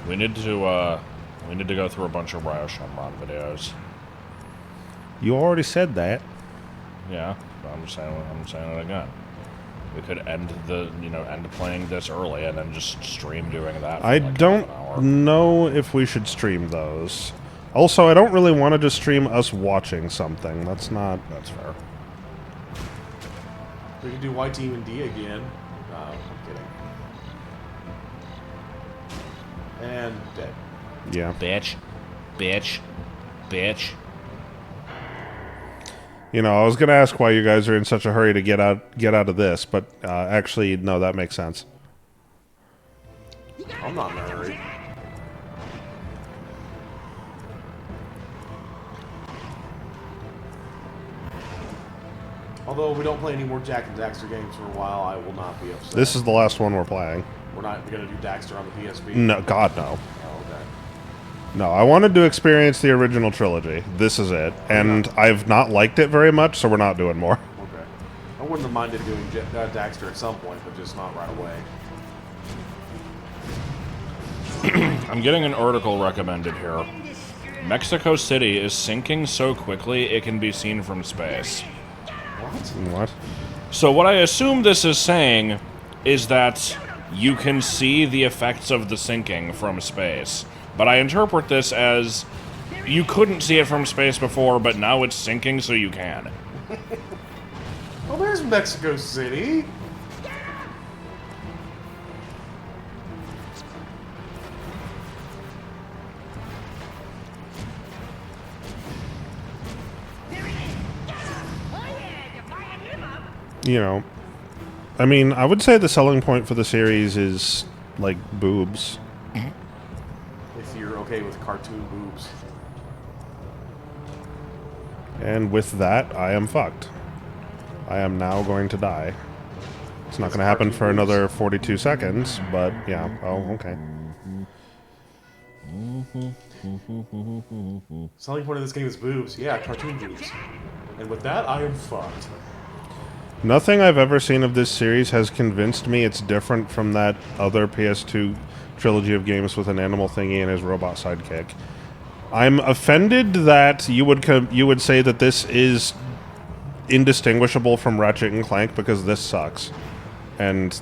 We need to go through a bunch of Ryan videos. You already said that. Yeah, but I'm saying it again. We could end end playing this early and then just stream doing that for I like don't half an hour. know if we should stream those. Also, I don't really want to just stream us watching something. That's fair. We could do Y Team and D again. No, I'm kidding. And dead. Yeah. Bitch. You know, I was gonna ask why you guys are in such a hurry to get out of this, but actually, no, that makes sense. I'm not in a hurry. Although if we don't play any more Jack and Daxter games for a while, I will not be upset. This is the last one we're playing. We're not going to do Daxter on the PSP? No, God, no. Oh, okay. No, I wanted to experience the original trilogy. This is it. And I've not liked it very much, so we're not doing more. Okay. I wouldn't have minded doing Daxter at some point, but just not right away. I'm getting an article recommended here. Mexico City is sinking so quickly it can be seen from space. What? So what I assume this is saying is that you can see the effects of the sinking from space. But I interpret this as you couldn't see it from space before, but now it's sinking, so you can. Well, there's Mexico City. You know, I mean, I would say the selling point for the series is, like, boobs. If you're okay with cartoon boobs. And with that, I am fucked. I am now going to die. It's not going to happen for another 42 seconds, but yeah. Oh, okay. Selling point of this game is boobs. Yeah, cartoon boobs. And with that, I am fucked. Nothing I've ever seen of this series has convinced me it's different from that other PS2 trilogy of games with an animal thingy and his robot sidekick. I'm offended that you would say that this is indistinguishable from Ratchet and Clank because this sucks. And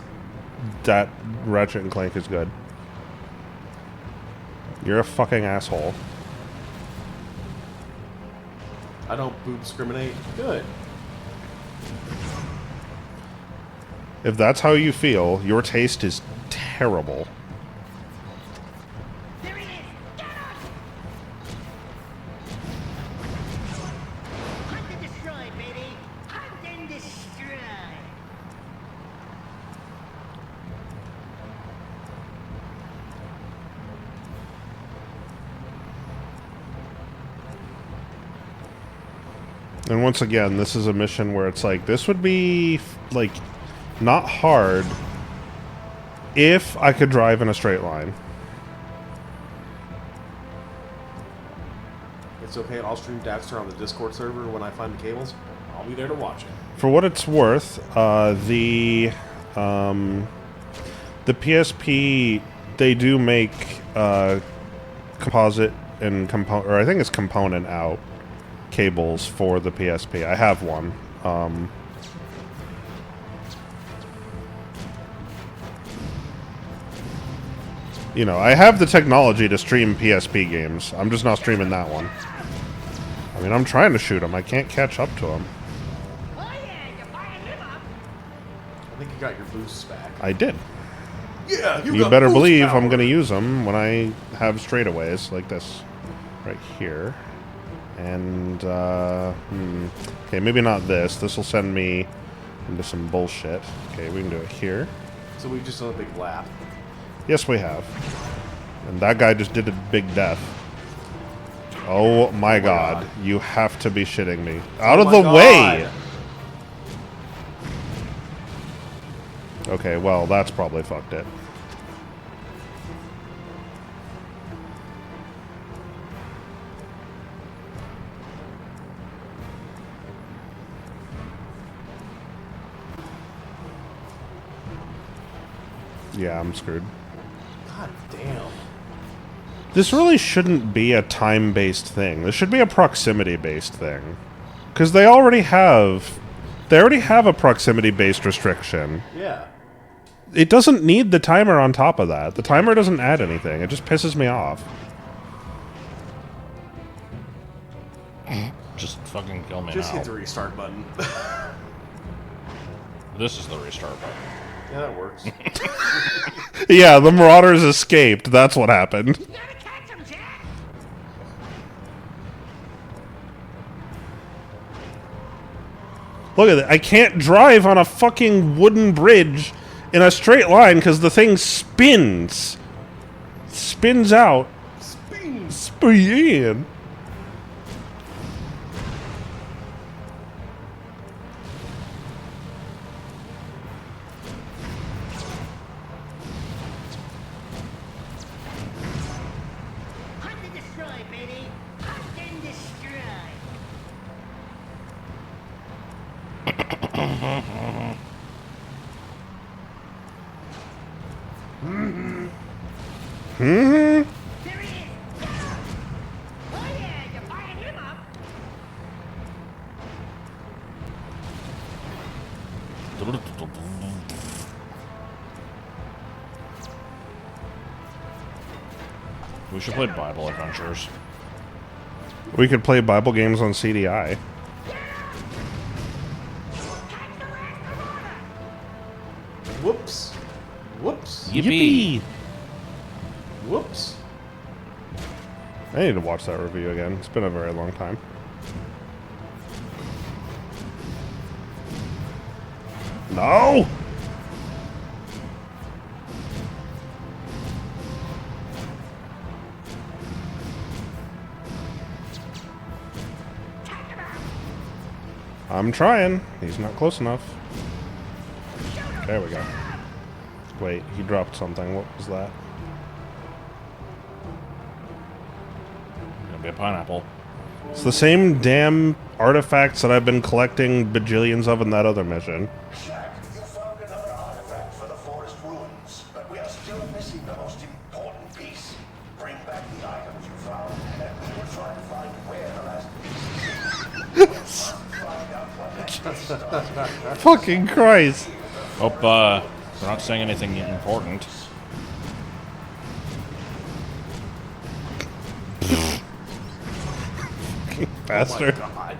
that Ratchet and Clank is good. You're a fucking asshole. I don't boob discriminate. Good. If that's how you feel, your taste is terrible. Hunt and destroy, baby. Hunt and destroy. And once again, this is a mission where it's like, this would be, like, not hard if I could drive in a straight line. It's okay. I'll stream Daxter on the Discord server when I find the cables. I'll be there to watch it. For what it's worth, the PSP, they do make composite and component, or I think it's component out cables for the PSP. I have one. You know, I have the technology to stream PSP games. I'm just not streaming that one. I mean, I'm trying to shoot him. I can't catch up to him. I think you got your boosts back. I did. Yeah, You got better boost believe power. I'm going to use them when I have straightaways like this. Right here. And, okay, maybe not this. This will send me into some bullshit. Okay, we can do it here. So we've just done a big lap. Yes, we have. And that guy just did a big death. Oh my god. You have to be shitting me. Out of the way! Okay, well, that's probably fucked it. Yeah, I'm screwed. God damn. This really shouldn't be a time-based thing. This should be a proximity-based thing. Because they already have a proximity-based restriction. Yeah. It doesn't need the timer on top of that. The timer doesn't add anything. It just pisses me off. Just fucking kill me Just now. hit the restart button. This is the restart button. Yeah, that works. Yeah, the Marauders escaped. That's what happened. Look at that. I can't drive on a fucking wooden bridge in a straight line because the thing spins. Spins out. Spin. Hunt and destroy, baby. Hunt and destroy. Hmm. There he is. Oh yeah, you're firing him up. We should play Bible Adventures. We could play Bible games on CDI. Whoops. Whoops. Yippee! Whoops. I need to watch that review again. It's been a very long time. No! I'm trying. He's not close enough. There we go. Wait, he dropped something. What was that? Gonna be a pineapple. It's the same damn artifacts that I've been collecting bajillions of in that other mission. Jack, you found another artifact for the forest ruins, but we are still missing the most important piece. Bring back the items you found, and we will try to find where the last piece is. We must find out what that piece does. Fucking Christ. Hope, we're not saying anything important. Bastard. Oh my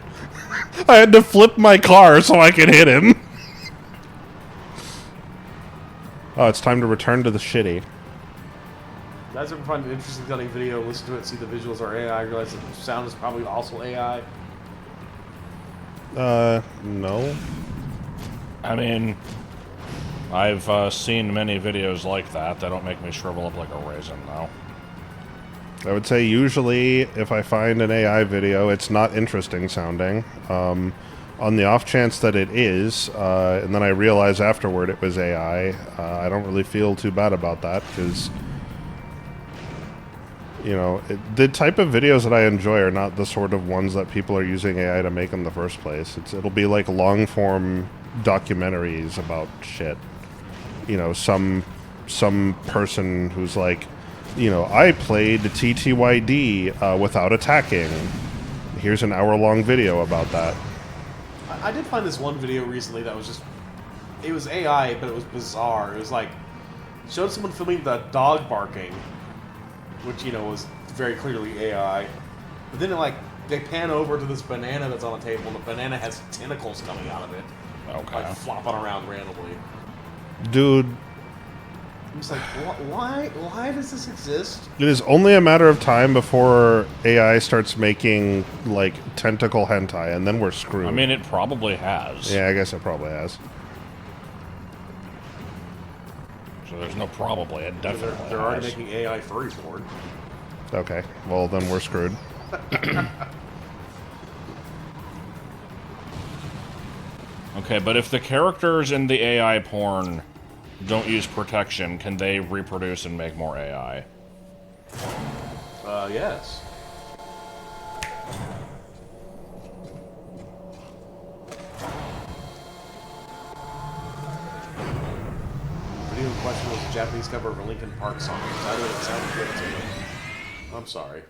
God. I had to flip my car so I could hit him. Oh, it's time to return to the shitty. Guys ever find it interesting on a video, listen to it, see the visuals are AI, realize the sound is probably also AI? No. I mean, I've seen many videos like that. That don't make me shrivel up like a raisin, though. I would say usually if I find an AI video, it's not interesting sounding. On the off chance that it is, and then I realize afterward it was AI, I don't really feel too bad about that because, you know, the type of videos that I enjoy are not the sort of ones that people are using AI to make in the first place. It'll be like long form documentaries about shit. You know, some person who's like, you know, I played TTYD without attacking. Here's an hour-long video about that. I did find this one video recently that was just... It was AI, but it was bizarre. It was like... Showed someone filming the dog barking, which, you know, was very clearly AI. But then, like, they pan over to this banana that's on a table, and the banana has tentacles coming out of it. Okay. Like, flopping around randomly. Dude, I'm just like, why does this exist? it is only a matter of time before AI starts making, like, tentacle hentai, and then we're screwed. I mean, it probably has. Yeah, I guess it probably has. So there's no probably. It definitely They're already has. making AI furry porn. Okay, well, then we're screwed. Okay, but if the characters in the AI porn don't use protection, can they reproduce and make more AI? Yes. Video in question was a Japanese cover of a Linkin Park song. It sounded good to me. I'm sorry.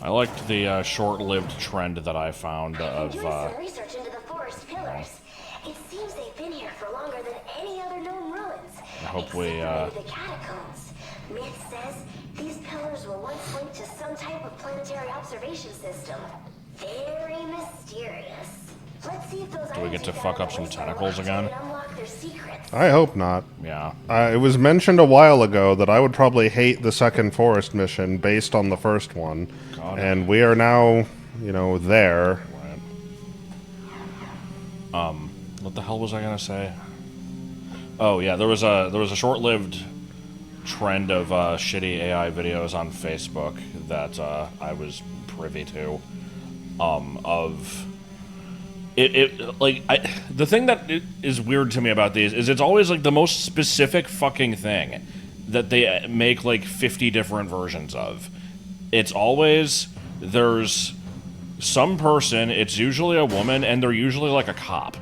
I liked the short-lived trend that I found of. Doing some research into the forest pillars. It seems they've been here for longer than any other known ruins. I hope we. The catacombs. Myth says these pillars were once linked to some type of planetary observation system. Very mysterious. Let's see if those Do we get to fuck up some tentacles again? I hope not. Yeah. It was mentioned a while ago that I would probably hate the second forest mission based on the first one. God. And we are now, you know, there. Right. What the hell was I gonna say? Oh yeah, there was a short-lived trend of shitty AI videos on Facebook that I was privy to. The thing that is weird to me about these is it's always like the most specific fucking thing that they make like 50 different versions of. It's always, there's some person, it's usually a woman, and they're usually like a cop.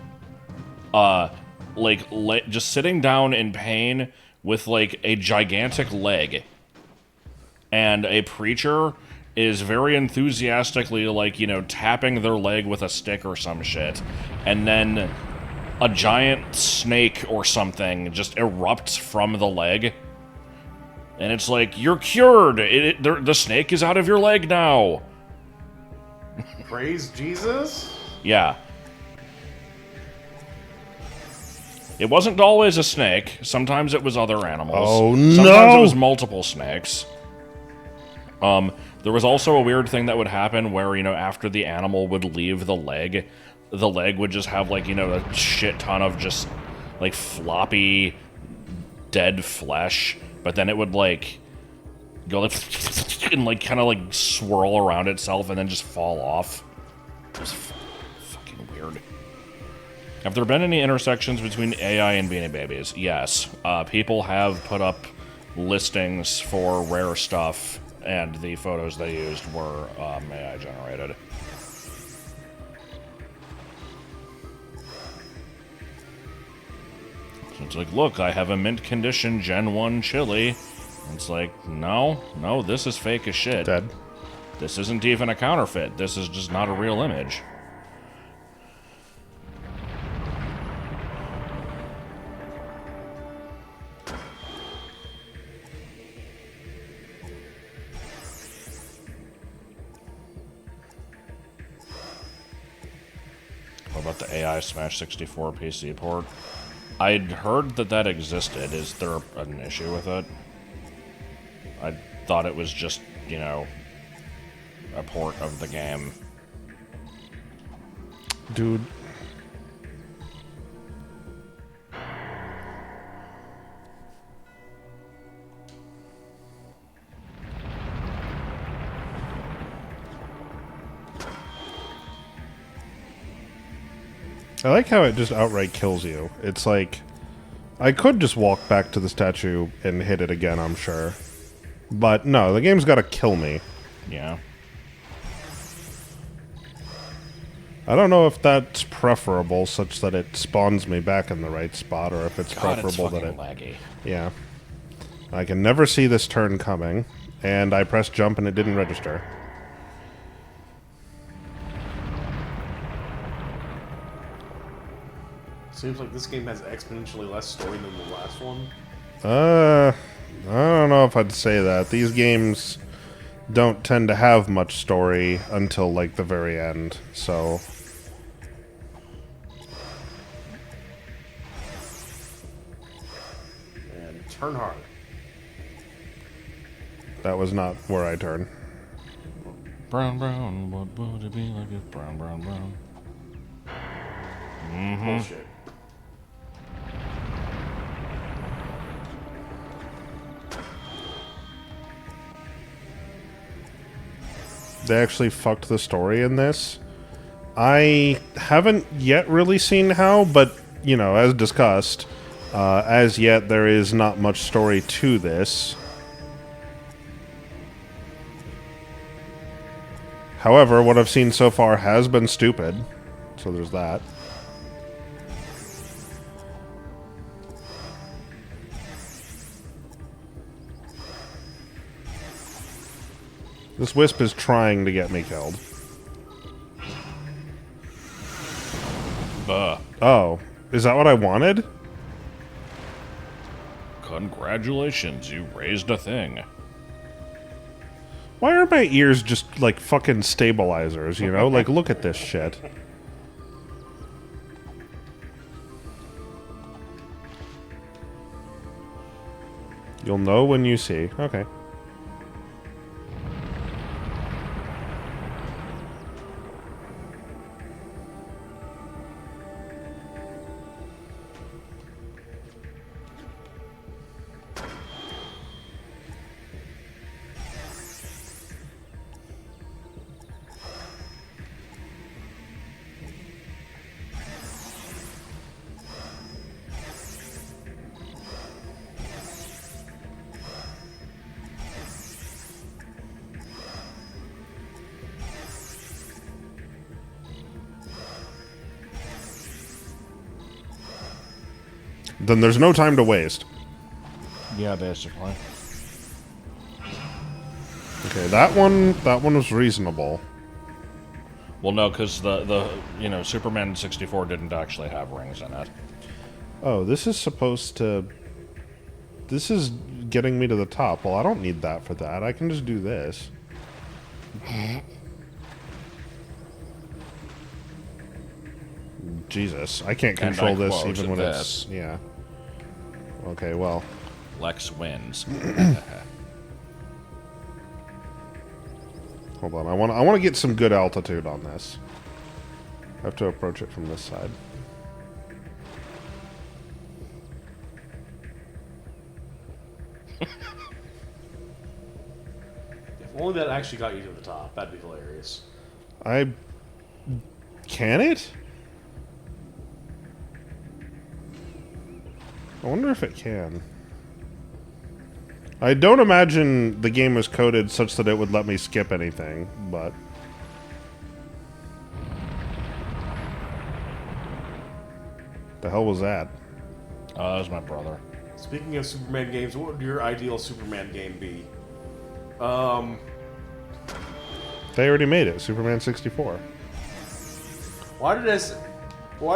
Just sitting down in pain with like a gigantic leg. And a preacher is very enthusiastically, like, you know, tapping their leg with a stick or some shit. And then a giant snake or something just erupts from the leg. And it's like, you're cured! The snake is out of your leg now! Praise Jesus? Yeah. It wasn't always a snake. Sometimes it was other animals. Oh, no! Sometimes it was multiple snakes. There was also a weird thing that would happen where, you know, after the animal would leave the leg would just have, like, you know, a shit ton of just, like, floppy, dead flesh. But then it would, like, go, like, and, like, kind of, like, swirl around itself and then just fall off. It was fucking weird. Have there been any intersections between AI and Beanie Babies? Yes. People have put up listings for rare stuff, and the photos they used were AI generated. So it's like, look, I have a mint condition Gen 1 chili. It's like, no, this is fake as shit. Dead. This isn't even a counterfeit. This is just not a real image. What about the AI Smash 64 PC port? I'd heard that existed. Is there an issue with it? I thought it was just, you know, a port of the game. Dude. I like how it just outright kills you. It's like, I could just walk back to the statue and hit it again, I'm sure. But no, the game's gotta kill me. Yeah. I don't know if that's preferable, such that it spawns me back in the right spot, or if it's preferable that it... laggy. Yeah. I can never see this turn coming, and I pressed jump and it didn't register. Seems like this game has exponentially less story than the last one. I don't know if I'd say that. These games don't tend to have much story until, like, the very end, so... And turn hard. That was not where I turn. Brown, brown, what would it be like if brown, brown, brown? Mm-hmm. Bullshit. They actually fucked the story in this. I haven't yet really seen how, but, you know, as discussed, as yet there is not much story to this. However, what I've seen so far has been stupid, so there's that. This wisp is trying to get me killed. Oh, is that what I wanted? Congratulations, you raised a thing. Why are my ears just like fucking stabilizers, you know? Like, look at this shit. You'll know when you see. Okay. Then there's no time to waste. Yeah, basically. Okay, that one was reasonable. Well, no, because the you know, Superman 64 didn't actually have rings in it. Oh, this is supposed to... This is getting me to the top. Well, I don't need that for that. I can just do this. Jesus, I can't control this even when it's... Yeah. Okay, well... Lex wins. Hold on, I want to get some good altitude on this. I have to approach it from this side. If only that actually got you to the top, that'd be hilarious. Can it? I wonder if it can. I don't imagine the game was coded such that it would let me skip anything, but... The hell was that? That was my brother. Speaking of Superman games, what would your ideal Superman game be? They already made it, Superman 64. Why did I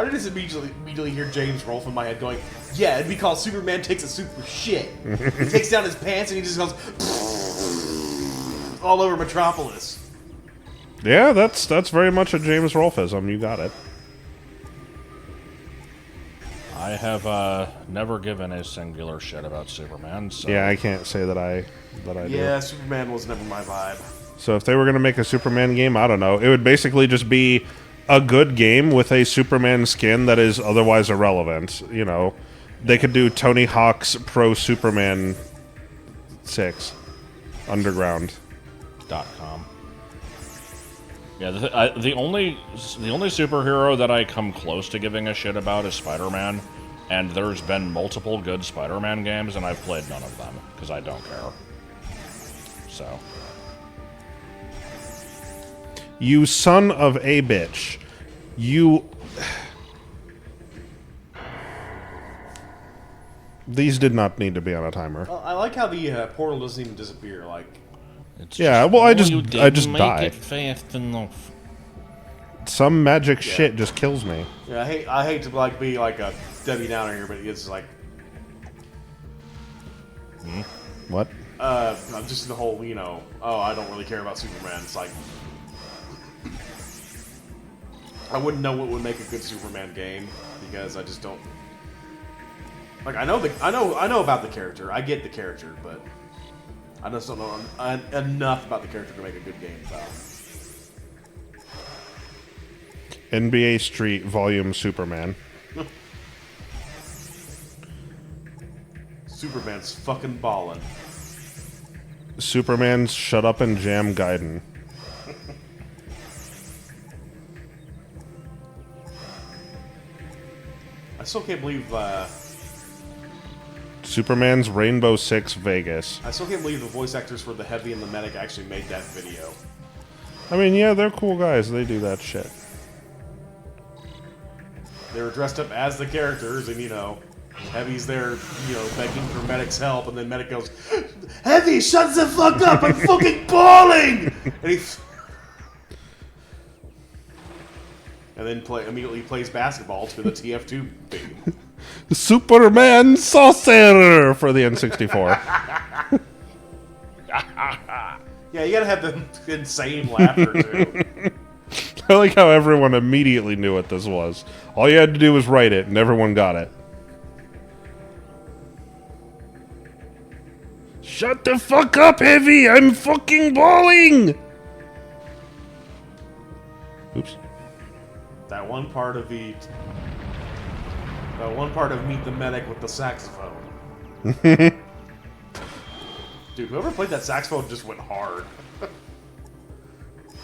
just immediately hear James Rolfe in my head going, yeah, it'd be called Superman Takes a Super Shit. He takes down his pants and he just goes all over Metropolis. Yeah, that's very much a James Rolfeism. You got it. I have never given a singular shit about Superman, so... Yeah, I can't say that I do. Yeah, Superman was never my vibe. So if they were going to make a Superman game, I don't know. It would basically just be a good game with a Superman skin that is otherwise irrelevant. You know, they could do Tony Hawk's Pro Superman 6 Underground.com. Yeah, the only superhero that I come close to giving a shit about is Spider-Man, and there's been multiple good Spider-Man games, and I've played none of them because I don't care. So. You son of a bitch. You... These did not need to be on a timer. I like how the portal doesn't even disappear. Like, yeah, well, I just die. It fast enough. Some magic shit just kills me. Yeah, I hate to like be like a Debbie Downer here, but it's like, What? just the whole, you know, oh, I don't really care about Superman. It's like, I wouldn't know what would make a good Superman game because I just don't. Like, I know about the character. I get the character, but I just don't know enough about the character to make a good game about. NBA Street Volume Superman. Superman's fucking ballin'. Superman's Shut Up and Jam Gaiden. still can't believe. Superman's Rainbow Six Vegas. I still can't believe the voice actors for the Heavy and the Medic actually made that video. I mean, yeah, they're cool guys. They do that shit. They were dressed up as the characters, and Heavy's there, begging for Medic's help, and then Medic goes, "Heavy, shut the fuck up! I'm fucking bawling!" And then immediately plays basketball to the TF2 theme. Superman Saucer for the N64. Yeah, you gotta have the insane laughter, too. I like how everyone immediately knew what this was. All you had to do was write it, and everyone got it. Shut the fuck up, Heavy! I'm fucking bawling! Oops. That one part of Meet the Medic with the saxophone. Dude, whoever played that saxophone just went hard.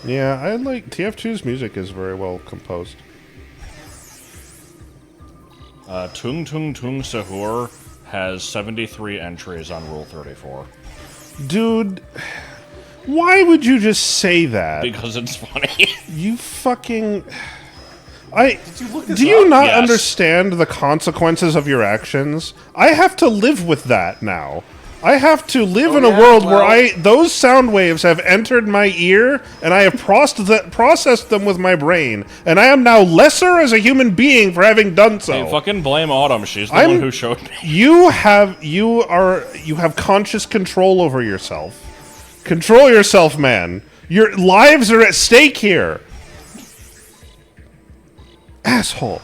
Yeah, I like TF2's music is very well composed. Tung Tung Tung Sahur has 73 entries on Rule 34. Dude, why would you just say that? Because it's funny. You fucking... Do you up? not Yes. understand the consequences of your actions? I have to live with that now. I have to live in a world where those sound waves have entered my ear, and I have processed them with my brain, and I am now lesser as a human being for having done so. Hey, fucking blame Autumn. She's the one who showed me. You have conscious control over yourself. Control yourself, man. Your lives are at stake here. Asshole.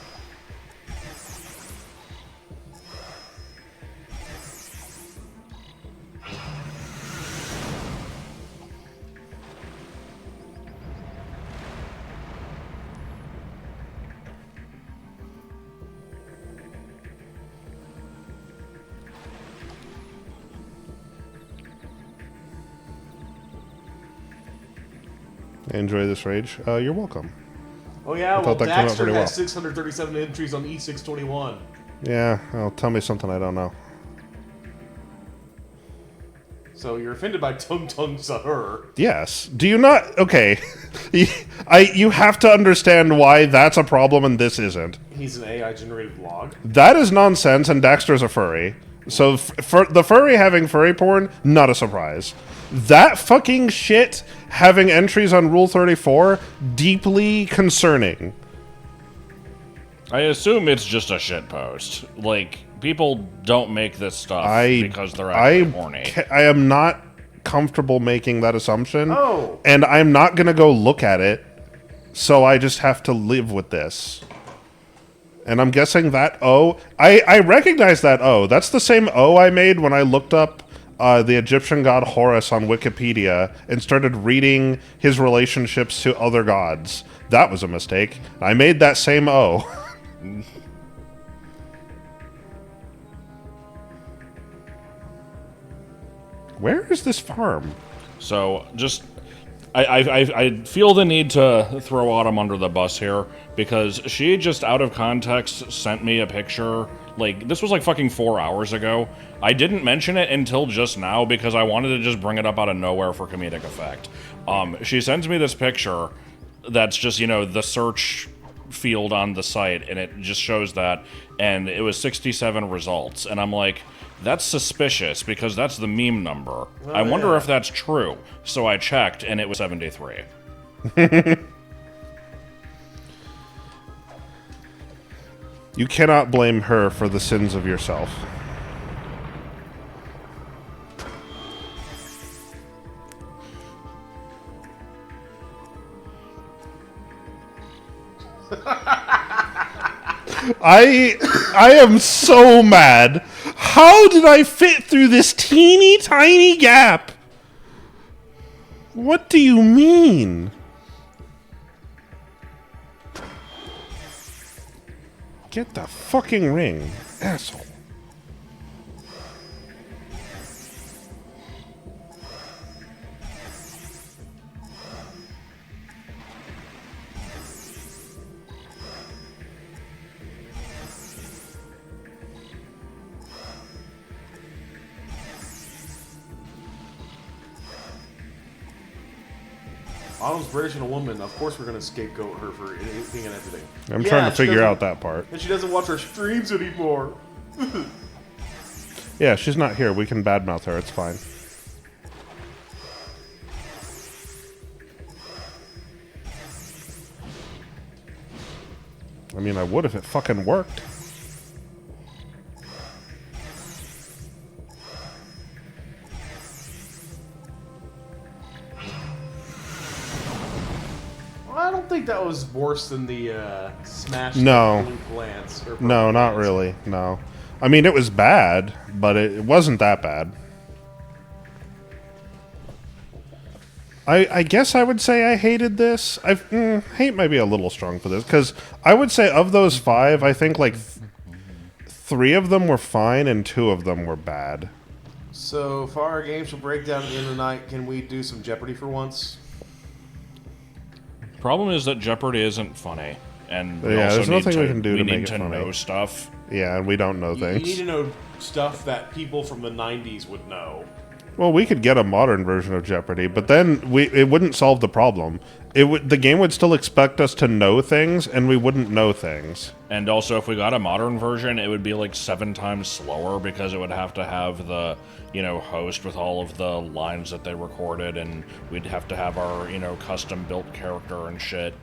Enjoy this rage. You're welcome. Oh yeah, I thought that came out Daxter pretty has well. 637 entries on E621. Yeah, well, tell me something I don't know. So you're offended by Tung Tung Sahur. Yes. Do you not? Okay. You have to understand why that's a problem and this isn't. He's an AI-generated vlog. That is nonsense, and Daxter's a furry. So for the furry having furry porn, not a surprise. That fucking shit having entries on Rule 34, deeply concerning. I assume it's just a shitpost. Like, people don't make this stuff because they're actually horny. I am not comfortable making that assumption. Oh. And I'm not going to go look at it, so I just have to live with this. And I'm guessing that O... I recognize that O. That's the same O I made when I looked up the Egyptian god Horus on Wikipedia and started reading his relationships to other gods. That was a mistake. I made that same O. Where is this farm? So, just... I feel the need to throw Autumn under the bus here, because she just out of context sent me a picture. Like, this was like fucking 4 hours ago. I didn't mention it until just now because I wanted to just bring it up out of nowhere for comedic effect. She sends me this picture that's just, the search field on the site, and it just shows that, and it was 67 results, and I'm like, that's suspicious because that's the meme number. I wonder if that's true. So I checked, and it was 73. You cannot blame her for the sins of yourself. I am so mad. How did I fit through this teeny tiny gap? What do you mean? Get the fucking ring, asshole. Autumn's British and a woman. Of course we're going to scapegoat her for anything and everything. I'm trying to figure out that part. And she doesn't watch her streams anymore. Yeah, she's not here. We can badmouth her. It's fine. I mean, I would if it fucking worked. I don't think that was worse than the smash. No. Blue glance. No, not really. No. I mean, it was bad, but it wasn't that bad. I guess I would say I hated this. Hate might be a little strong for this, because I would say of those 5, I think like 3 of them were fine and 2 of them were bad. So far, our games will break down at the end of the night. Can we do some Jeopardy for once? Problem is that Jeopardy isn't funny, and we Yeah, also there's need nothing to, we can do to make need it to funny. know stuff. Yeah, and we don't know You things. need to know stuff that people from the 90s would know. Well, we could get a modern version of Jeopardy, but then it wouldn't solve the problem. The game would still expect us to know things, and we wouldn't know things. And also, if we got a modern version, it would be like 7 times slower because it would have to have the, host with all of the lines that they recorded, and we'd have to have our, custom-built character and shit.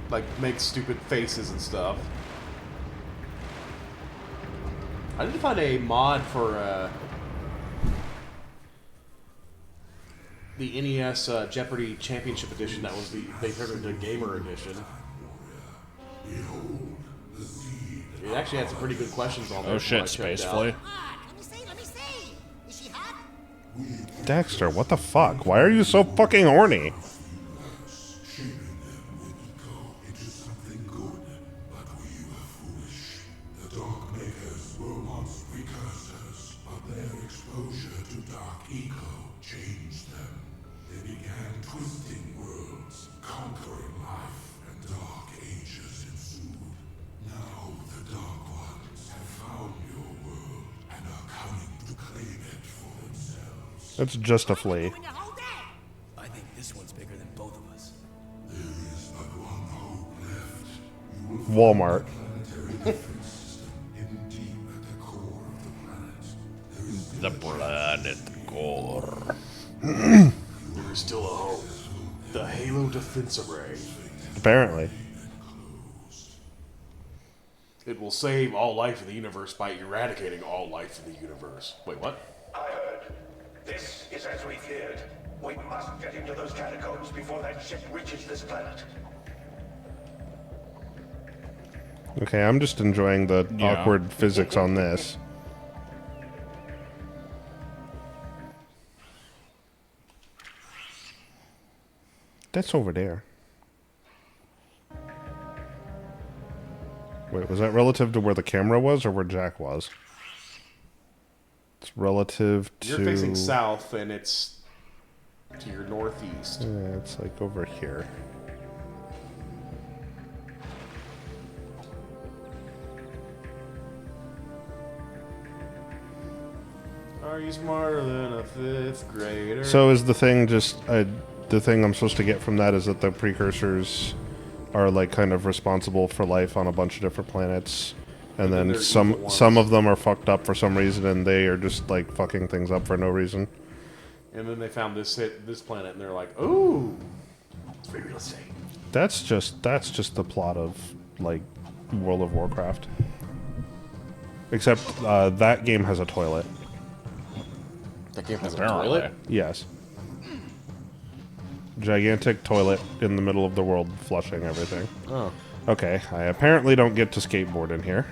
Like, make stupid faces and stuff. I need to find a mod for the NES Jeopardy Championship Edition. That was they turned into Gamer Edition. It actually had some pretty good questions on there. Oh shit, Spaceflight. Daxter, what the fuck? Why are you so fucking horny? It's just a flea. I think this one's bigger than both of us. Walmart. The planet core. There is still a hope. The Halo Defense Array. Apparently. It will save all life in the universe by eradicating all life in the universe. Wait, what? I heard. This is as we feared. We must get into those catacombs before that ship reaches this planet. Okay, I'm just enjoying the awkward physics on this. That's over there. Wait, was that relative to where the camera was or where Jack was? It's relative to... You're facing south, and it's to your northeast. Yeah, it's like over here. Are you smarter than a 5th grader? So is the thing just... the thing I'm supposed to get from that is that the precursors are like kind of responsible for life on a bunch of different planets, and then some of them are fucked up for some reason, and they are just like fucking things up for no reason. And then they found this planet, and they're like, "Ooh, it's free real estate." That's just the plot of like World of Warcraft. Except that game has a toilet. That game has a toilet? Yes. Gigantic toilet in the middle of the world, flushing everything. Oh. Okay, I apparently don't get to skateboard in here.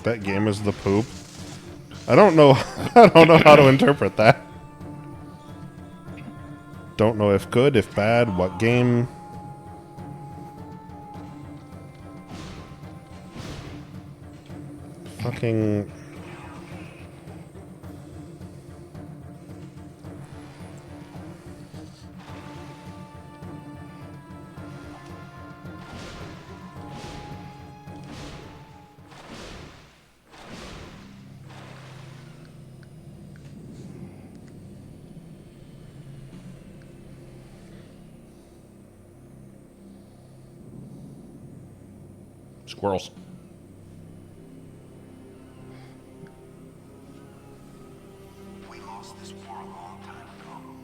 That game is the poop. I don't know. I don't know how to interpret that. Don't know if good, if bad, what game. Fucking. Squirrels. We lost this war a long time ago.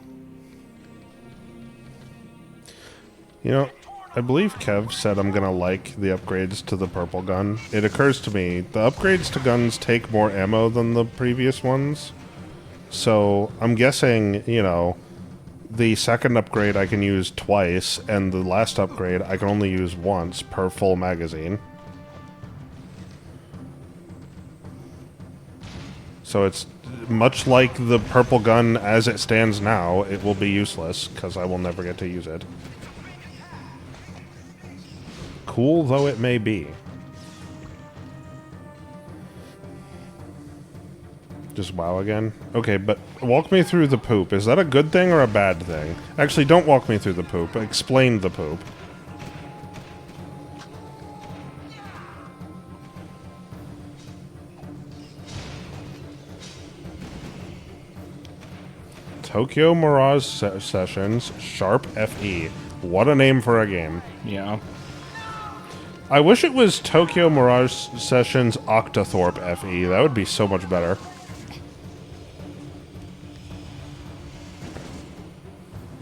You know, I believe Kev said I'm gonna like the upgrades to the purple gun. It occurs to me, the upgrades to guns take more ammo than the previous ones. So, I'm guessing, you know, the second upgrade I can use twice, and the last upgrade I can only use once per full magazine. So it's much like the purple gun as it stands now, it will be useless, because I will never get to use it. Cool though it may be. Just WoW again? Okay, but walk me through the poop. Is that a good thing or a bad thing? Actually, don't walk me through the poop. Explain the poop. Tokyo Mirage Sessions, Sharp FE. What a name for a game. Yeah. I wish it was Tokyo Mirage Sessions Octothorpe FE. That would be so much better.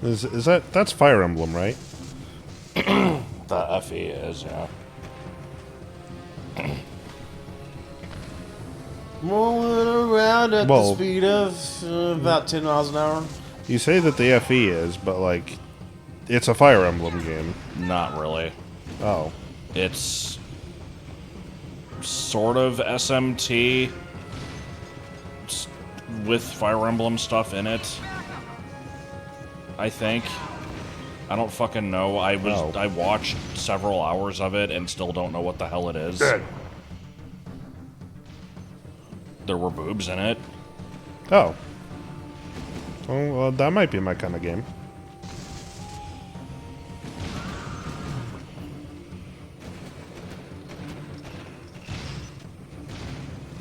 Is that's Fire Emblem, right? The FE is, yeah. Rolling around at the speed of about 10 miles an hour. You say that the FE is, but like, it's a Fire Emblem game. Not really. Oh. It's sort of SMT with Fire Emblem stuff in it. I think. I don't fucking know. I watched several hours of it and still don't know what the hell it is. Good. There were boobs in it. Oh. Well, that might be my kind of game.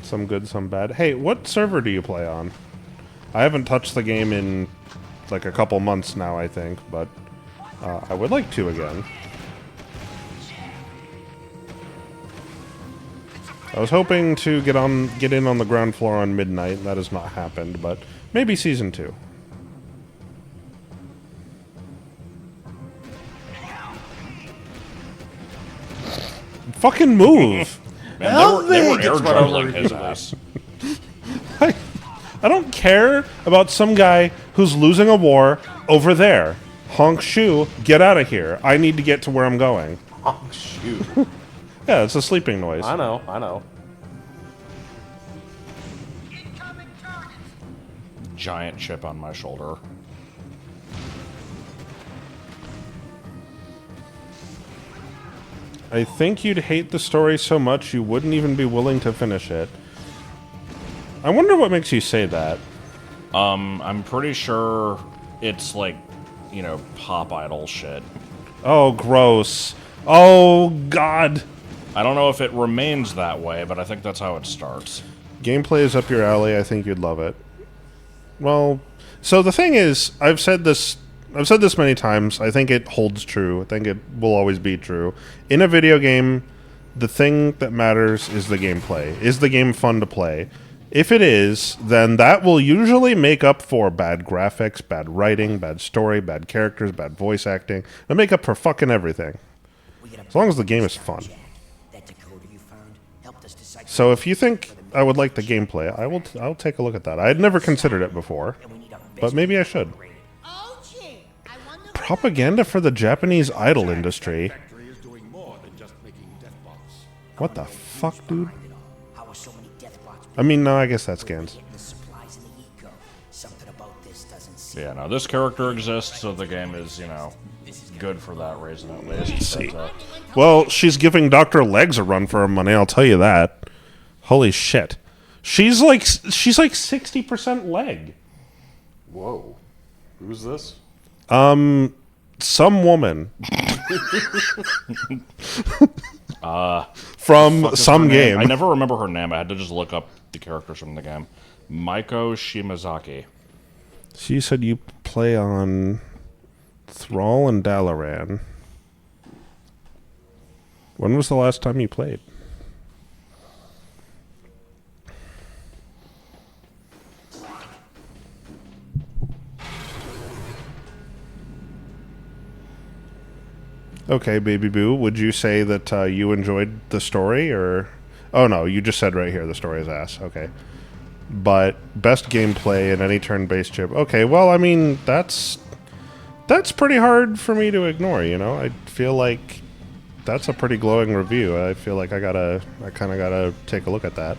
Some good, some bad. Hey, what server do you play on? I haven't touched the game in like a couple months now, I think, but I would like to again. I was hoping to get in on the ground floor on midnight. That has not happened, but maybe season 2. Fucking move! Man, they were air juggling his ass. I don't care about some guy who's losing a war over there. Honk shoe, get out of here. I need to get to where I'm going. Honk shoe. Yeah, it's a sleeping noise. I know, I know. Giant chip on my shoulder. I think you'd hate the story so much you wouldn't even be willing to finish it. I wonder what makes you say that. I'm pretty sure it's like, you know, pop idol shit. Oh, gross. Oh, God. I don't know if it remains that way, but I think that's how it starts. Gameplay is up your alley. I think you'd love it. Well, so the thing is, I've said this many times. I think it holds true. I think it will always be true. In a video game, the thing that matters is the gameplay. Is the game fun to play? If it is, then that will usually make up for bad graphics, bad writing, bad story, bad characters, bad voice acting. It'll make up for fucking everything. As long as the game is fun. So if you think I would like the gameplay, I'll take a look at that. I had never considered it before, but maybe I should. Propaganda for the Japanese idol industry. What the fuck, dude? I mean, no, I guess that scans. Yeah, no, this character exists, so the game is, you know, good for that reason at least. See. Well, she's giving Dr. Legs a run for her money, I'll tell you that. Holy shit. She's like 60% leg. Whoa. Who's this? Some woman. From some game. I never remember her name. I had to just look up the characters from the game. Maiko Shimazaki. She said you play on Thrall and Dalaran. When was the last time you played? Okay, Baby Boo, would you say that you enjoyed the story, or... Oh, no, you just said right here the story is ass. Okay. But best gameplay in any turn-based chip. Okay, well, I mean, that's pretty hard for me to ignore, you know? I feel like that's a pretty glowing review. I feel like I kind of gotta take a look at that.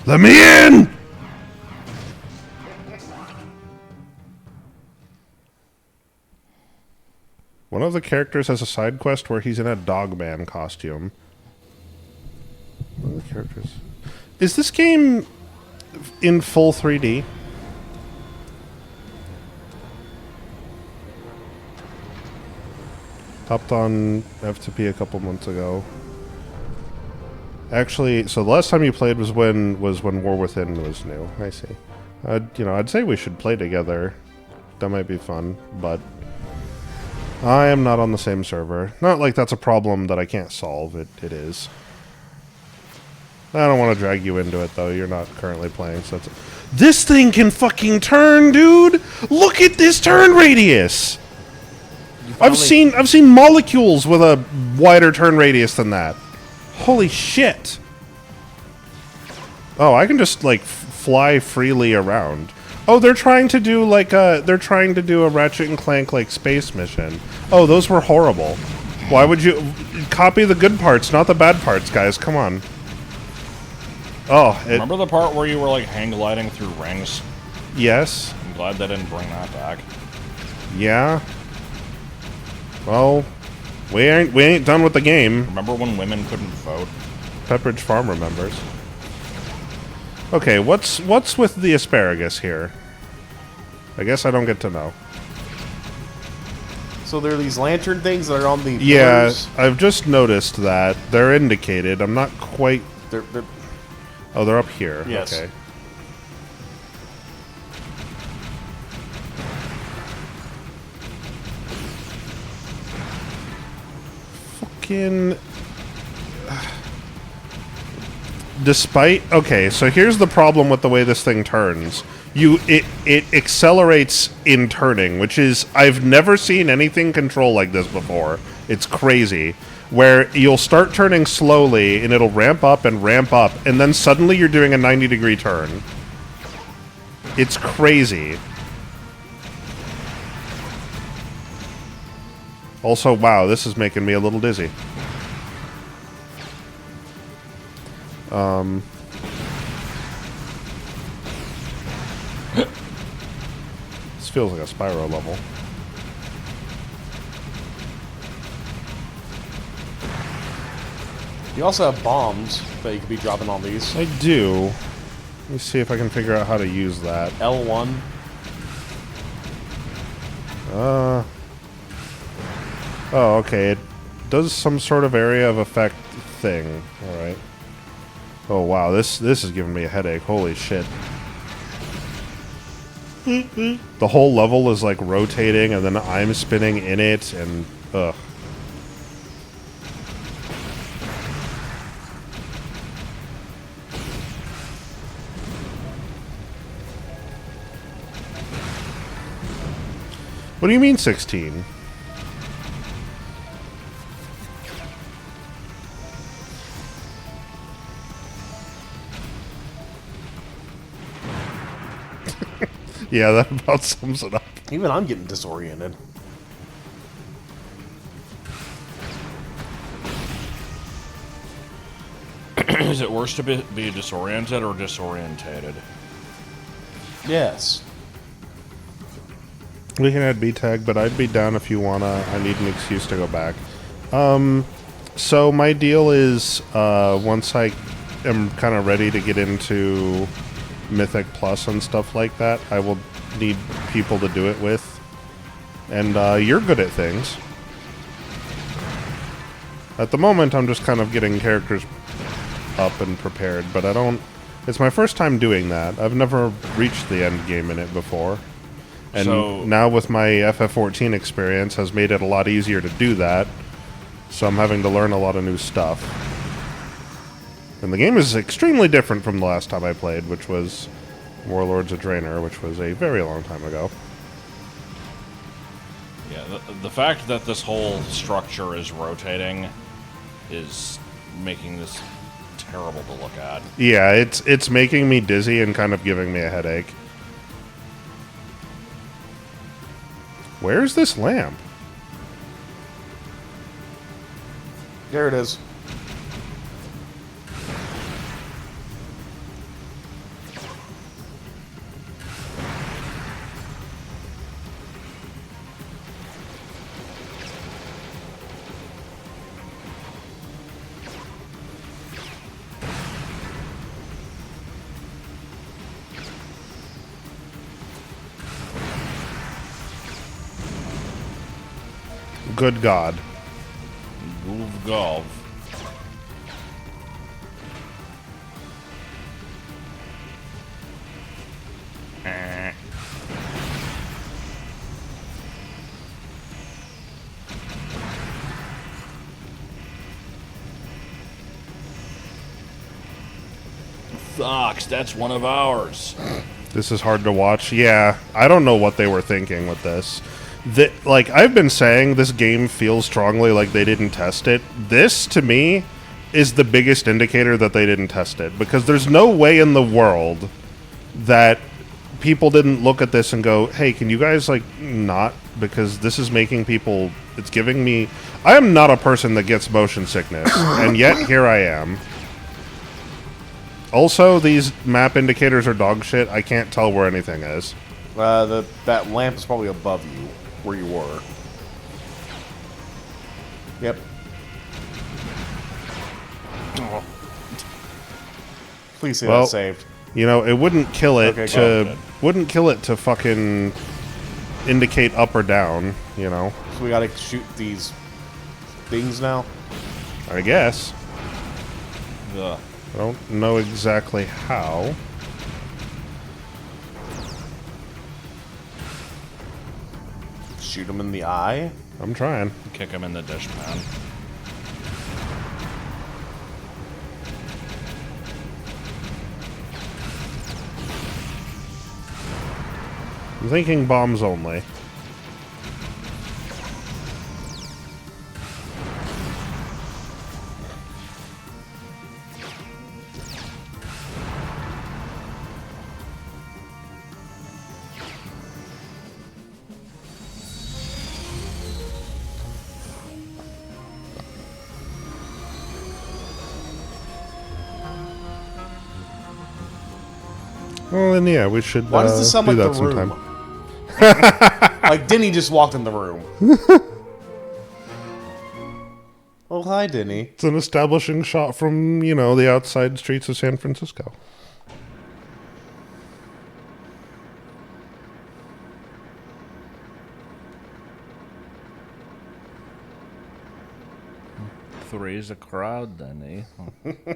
Let me in! One of the characters has a side quest where he's in a Dogman costume. One of the characters... Is this game in full 3D? Hopped on F2P a couple months ago. Actually, so the last time you played was when War Within was new. I see. I'd say we should play together. That might be fun, but I am not on the same server. Not like that's a problem that I can't solve. It is. I don't want to drag you into it, though. You're not currently playing, so that's... This thing can fucking turn, dude! Look at this turn radius! I've seen molecules with a wider turn radius than that. Holy shit! Oh, I can just, like, fly freely around. Oh, they're trying to do, like, a Ratchet and Clank, like, space mission. Oh, those were horrible. Why would you... Copy the good parts, not the bad parts, guys. Come on. Oh, Remember the part where you were, like, hang gliding through rings? Yes. I'm glad they didn't bring that back. Yeah. Well, we ain't done with the game. Remember when women couldn't vote? Pepperidge Farm remembers. Okay, what's with the asparagus here? I guess I don't get to know. So there are these lantern things that are on the pillars? I've just noticed that they're indicated. I'm not quite... Oh, they're up here. Yes. Okay. Fucking... Despite... Okay, so here's the problem with the way this thing turns. It accelerates in turning, which is... I've never seen anything control like this before. It's crazy. Where you'll start turning slowly, and it'll ramp up, and then suddenly you're doing a 90-degree turn. It's crazy. Also, wow, this is making me a little dizzy. This feels like a Spyro level. You also have bombs that you could be dropping on these. I do. Let me see if I can figure out how to use that. L1. Oh, okay. It does some sort of area of effect thing. Alright. Oh, wow. This is giving me a headache. Holy shit. The whole level is, like, rotating, and then I'm spinning in it, and... Ugh. What do you mean 16? Yeah, that about sums it up. Even I'm getting disoriented. Is it worse to be disoriented or disorientated? Yes. We can add B-Tag, but I'd be down if you wanna. I need an excuse to go back. So my deal is, once I am kind of ready to get into Mythic Plus and stuff like that, I will need people to do it with. And you're good at things. At the moment, I'm just kind of getting characters up and prepared, but I don't... It's my first time doing that. I've never reached the end game in it before. And So- now with my FF14 experience has made it a lot easier to do that. So I'm having to learn a lot of new stuff. And the game is extremely different from the last time I played, which was Warlords of Draenor, which was a very long time ago. Yeah, the fact that this whole structure is rotating is making this terrible to look at. Yeah, it's making me dizzy and kind of giving me a headache. Where's this lamp? There it is. Good God. Gov. Fox, that's one of ours. This is hard to watch. Yeah, I don't know what they were thinking with this. Like, I've been saying, this game feels strongly like they didn't test it. This, to me, is the biggest indicator that they didn't test it. Because there's no way in the world that people didn't look at this and go, hey, can you guys, like, not? Because this is making people... It's giving me... I am not a person that gets motion sickness. And yet, here I am. Also, these map indicators are dog shit. I can't tell where anything is. That lamp is probably above you, where you were. Yep. Oh. Please say that's saved. You know, it wouldn't kill it Okay, wouldn't kill it to fucking indicate up or down, you know. So we gotta shoot these things now? I guess. Ugh. I don't know exactly how. Shoot him in the eye? I'm trying. Kick him in the dish pan. I'm thinking bombs only. Well, then yeah, we should Why does this sound do like that the sometime. room? Like Denny just walked in the room. Oh, hi, Denny. It's an establishing shot from, you know, the outside streets of San Francisco. Three's a crowd, then, eh?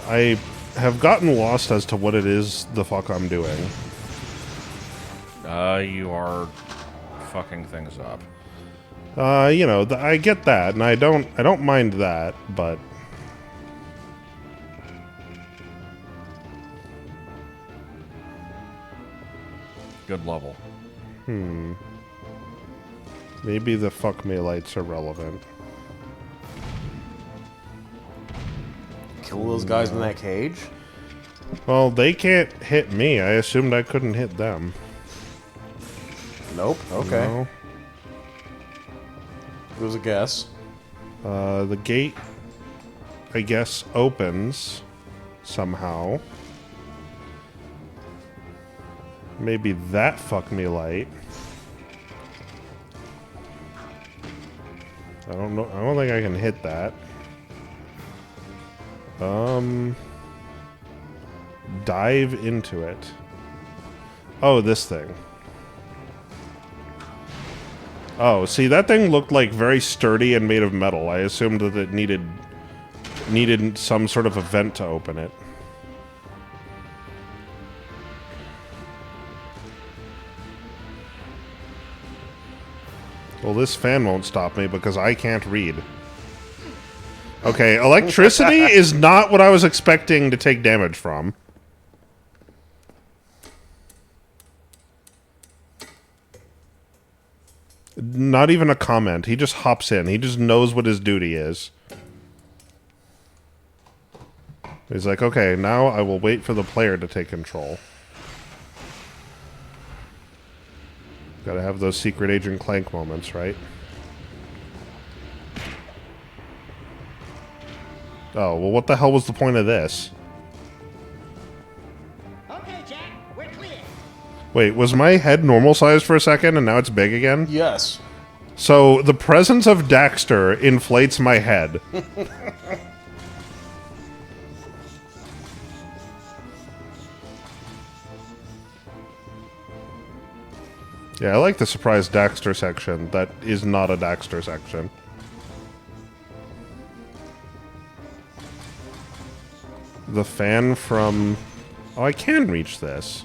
I have gotten lost as to what it is the fuck I'm doing. You are fucking things up. You know, I get that, and I don't mind that, but good level. Maybe the fuck me lights are relevant. Kill those guys in that cage? Well, they can't hit me. I assumed I couldn't hit them. Nope. Okay. No. It was a guess. The gate, I guess, opens somehow. Maybe that fuck me light. I don't know. I don't think I can hit that. Dive into it. Oh, this thing. Oh, see, that thing looked like very sturdy and made of metal. I assumed that it needed some sort of a vent to open it. Well, this fan won't stop me because I can't read. Okay, electricity is not what I was expecting to take damage from. Not even a comment. He just hops in. He just knows what his duty is. He's like, okay, now I will wait for the player to take control. Gotta have those Secret Agent Clank moments, right? Oh, well, what the hell was the point of this? Okay, Jack, we're clear. Wait, was my head normal size for a second and now it's big again? Yes. So the presence of Daxter inflates my head. Yeah, I like the surprise Daxter section. That is not a Daxter section. The fan from... Oh, I can reach this.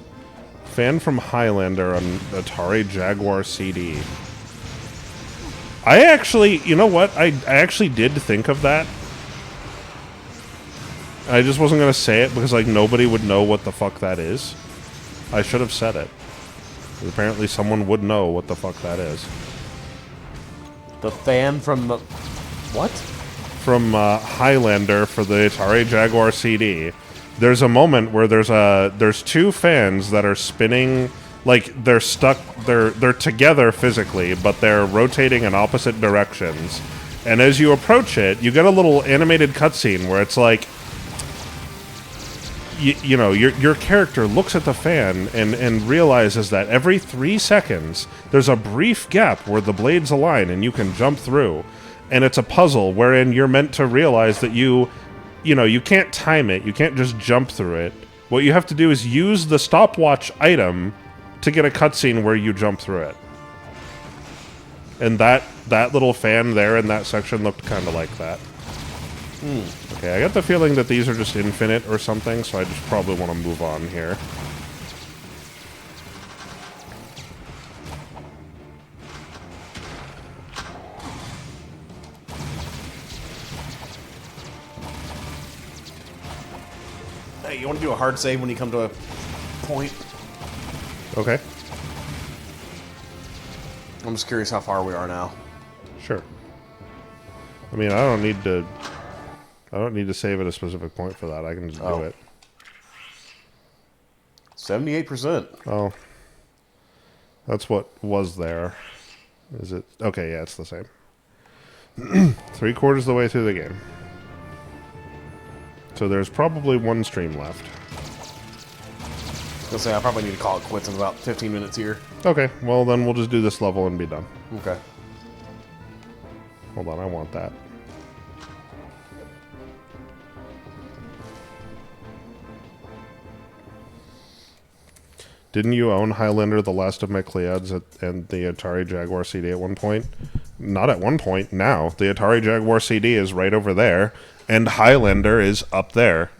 Fan from Highlander on Atari Jaguar CD. I actually... You know what? I actually did think of that. I just wasn't going to say it because, like, nobody would know what the fuck that is. I should have said it. Apparently someone would know what the fuck that is. The fan from the... What? From Highlander for the Atari Jaguar CD. There's a moment where there's two fans that are spinning, like they're stuck, they're together physically, but they're rotating in opposite directions. And as you approach it, you get a little animated cutscene where it's like, you know, your character looks at the fan and realizes that every 3 seconds there's a brief gap where the blades align and you can jump through. And it's a puzzle wherein you're meant to realize that you know, you can't time it. You can't just jump through it. What you have to do is use the stopwatch item to get a cutscene where you jump through it. And that little fan there in that section looked kind of like that. Okay, I got the feeling that these are just infinite or something, so I just probably want to move on here. Hey, you want to do a hard save when you come to a point? Okay. I'm just curious how far we are now. Sure. I mean, I don't need to save at a specific point for that. I can just do it. 78%. Oh. That's what was there. Is it? Okay, yeah, it's the same. 3/4 of the way through the game. So there's probably one stream left. I was gonna say, I probably need to call it quits in about 15 minutes here. Okay, well then we'll just do this level and be done. Okay. Hold on, I want that. Didn't you own Highlander, The Last of My Cleods, and the Atari Jaguar CD at one point? Not at one point, now. The Atari Jaguar CD is right over there, and Highlander is up there.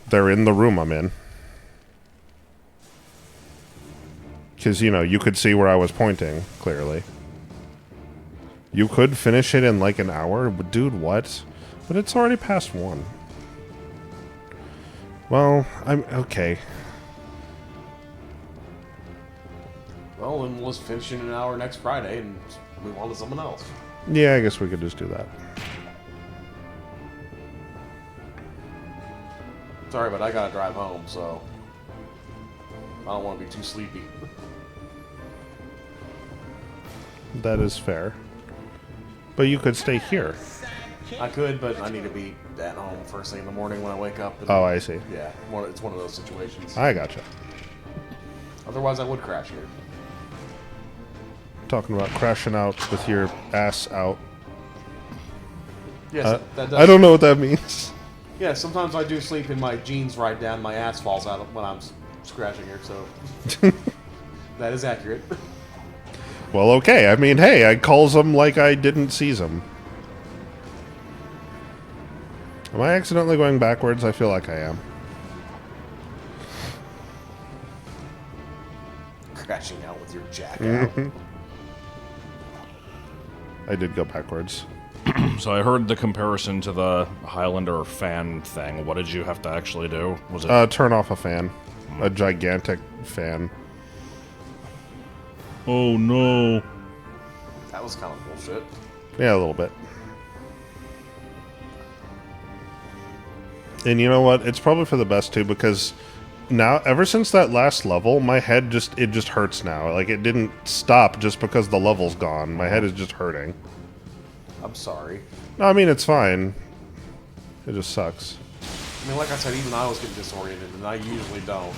They're in the room I'm in. Because, you know, you could see where I was pointing, clearly. You could finish it in like an hour? But dude, what? But it's already past 1. Well, I'm... okay. Well, then we'll just finish in an hour next Friday and move on to someone else. Yeah, I guess we could just do that. Sorry, but I gotta drive home, so I don't want to be too sleepy. That is fair. But you could stay here. I could, but I need to be at home first thing in the morning when I wake up. And, Oh, I see. Yeah, it's one of those situations. I gotcha. Otherwise, I would crash here. Talking about crashing out with your ass out. Yes, that does. I don't know what that means. Yeah, sometimes I do sleep and my jeans ride down, my ass falls out when I'm scratching her, so that is accurate. Well, okay. I mean, hey, I calls them like I didn't seize them. Am I accidentally going backwards? I feel like I am. Crashing out with your jack out. I did go backwards. So I heard the comparison to the Highlander fan thing. What did you have to actually do? Was it Turn off a fan. A gigantic fan. Oh no. That was kind of bullshit. Yeah, a little bit. And you know what? It's probably for the best too, because now, ever since that last level, my head just hurts now. Like, it didn't stop just because the level's gone. My head is just hurting. I'm sorry. No, I mean, it's fine. It just sucks. I mean, like I said, even I was getting disoriented, and I usually don't.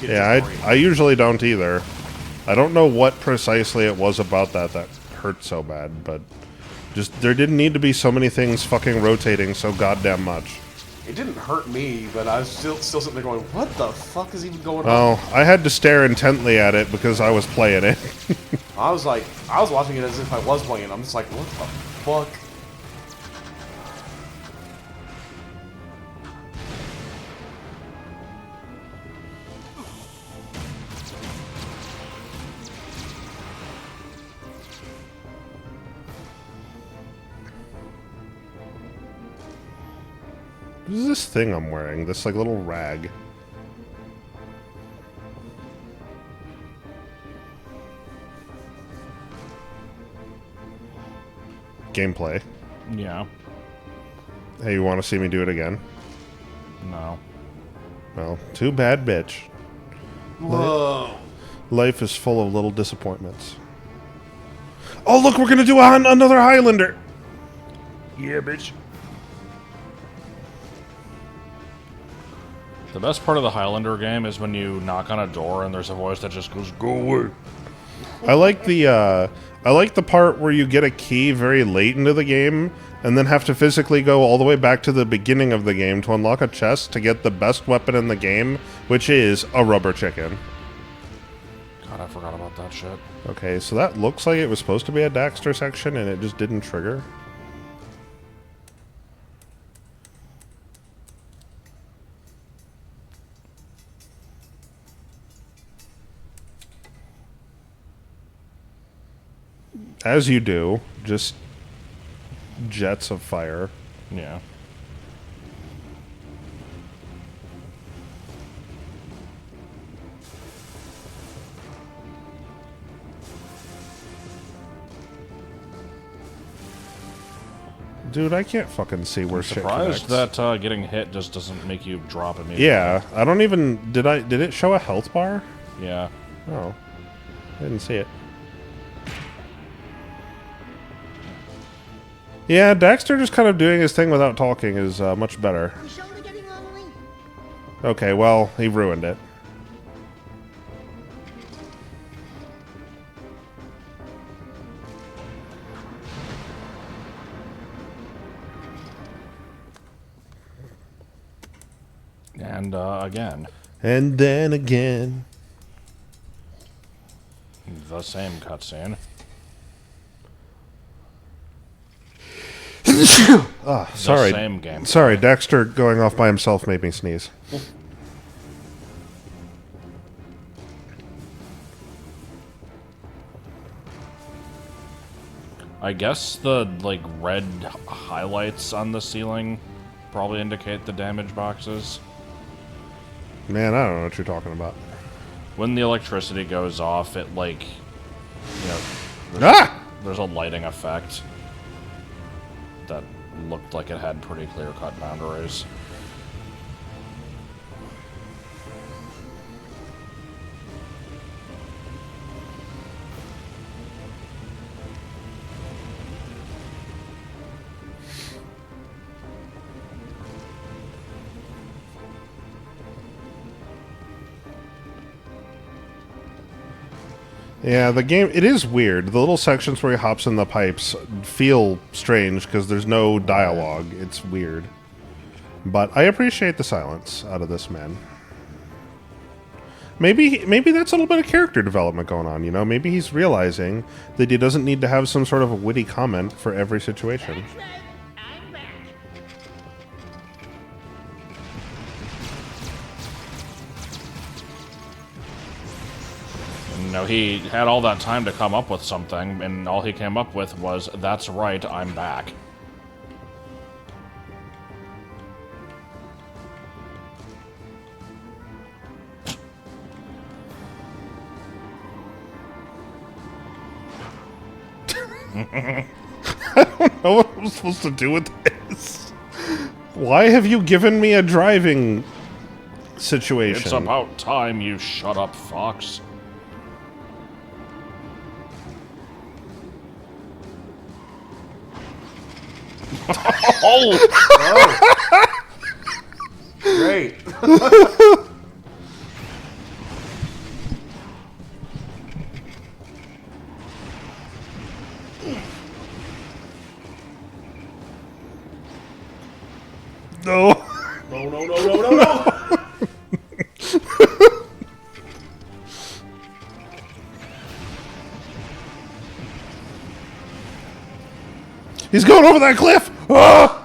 Yeah, I usually don't either. I don't know what precisely it was about that hurt so bad, but just there didn't need to be so many things fucking rotating so goddamn much. It didn't hurt me, but I was still sitting there going, what the fuck is even going on? Oh, I had to stare intently at it because I was playing it. I was watching it as if I was playing it. I'm just like, what the fuck? What is this thing I'm wearing? This, like, little rag. Gameplay. Yeah. Hey, you want to see me do it again? No. Well, too bad, bitch. Whoa. Life is full of little disappointments. Oh, look, we're gonna do another Highlander! Yeah, bitch. The best part of the Highlander game is when you knock on a door and there's a voice that just goes, "Go away." I like the part where you get a key very late into the game and then have to physically go all the way back to the beginning of the game to unlock a chest to get the best weapon in the game, which is a rubber chicken. God, I forgot about that shit. Okay, so that looks like it was supposed to be a Daxter section and it just didn't trigger. As you do, just jets of fire. Yeah. Dude, I can't fucking see where shit Surprised connects. that getting hit just doesn't make you drop immediately. Yeah, I don't even... Did it show a health bar? Yeah. Oh. I didn't see it. Yeah, Daxter just kind of doing his thing without talking is much better. Okay, well, he ruined it. And again. And then again. The same cutscene. Sorry. Same game. Sorry, Daxter going off by himself made me sneeze. I guess the, like, red highlights on the ceiling probably indicate the damage boxes. Man, I don't know what you're talking about. When the electricity goes off, it, like, you know, there's a lighting effect that looked like it had pretty clear-cut boundaries. Yeah, the game, it is weird. The little sections where he hops in the pipes feel strange because there's no dialogue. It's weird. But I appreciate the silence out of this man. Maybe that's a little bit of character development going on, you know? Maybe he's realizing that he doesn't need to have some sort of a witty comment for every situation. You know, he had all that time to come up with something, and all he came up with was, "That's right, I'm back." I don't know what I'm supposed to do with this. Why have you given me a driving situation? It's about time you shut up, Fox. Oh! Great. No. No, no, no, no, no, no! He's going over that cliff! Ah!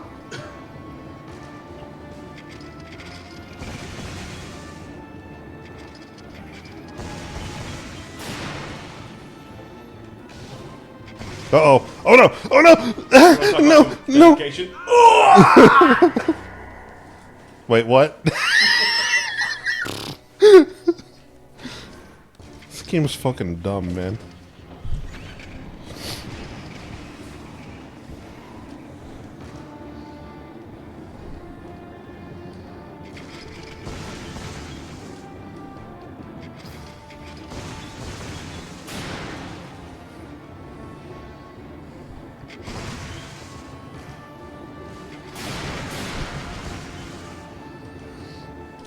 Uh-oh. Oh, no! Oh, no! No! No! Dedication? Wait, what? This game's fucking dumb, man.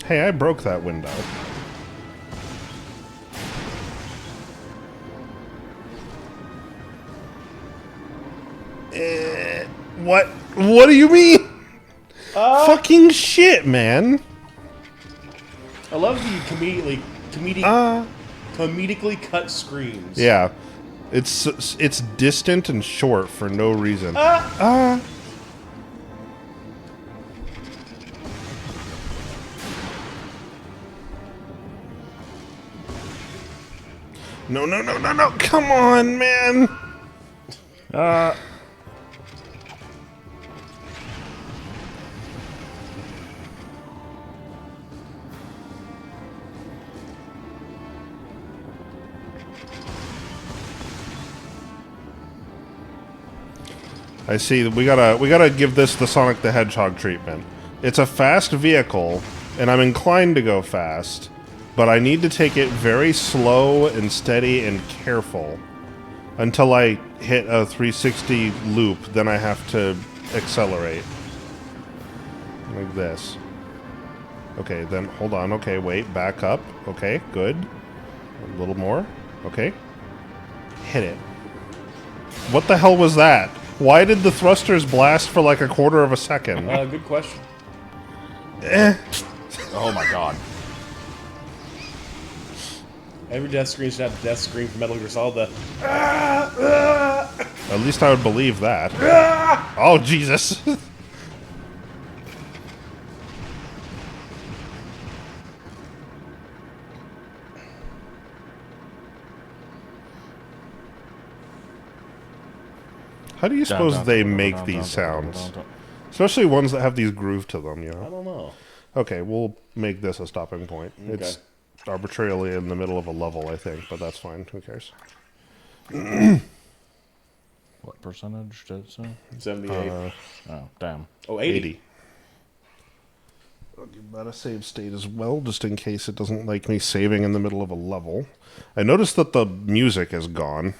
Hey, I broke that window. What? What do you mean? Fucking shit, man. I love the comedically cut screams. Yeah. It's distant and short for no reason. No, no, no, no, no. Come on, man. I see. We gotta give this the Sonic the Hedgehog treatment. It's a fast vehicle, and I'm inclined to go fast, but I need to take it very slow and steady and careful until I hit a 360 loop. Then I have to accelerate like this. Okay, then hold on. Okay, wait, back up. Okay, good. A little more. Okay, hit it. What the hell was that? Why did the thrusters blast for like a quarter of a second? Good question. Oh my god. Every death screen should have a death screen from Metal Gear Solid. At least I would believe that. Oh, Jesus. How do you suppose they make these sounds? Especially ones that have these groove to them, you know? I don't know. Okay, we'll make this a stopping point. Okay. It's arbitrarily in the middle of a level, I think, but that's fine. Who cares? What percentage did it say? 78. Oh, damn. Oh, 80. I'll give that a save state as well, just in case it doesn't like me saving in the middle of a level. I noticed that the music is gone,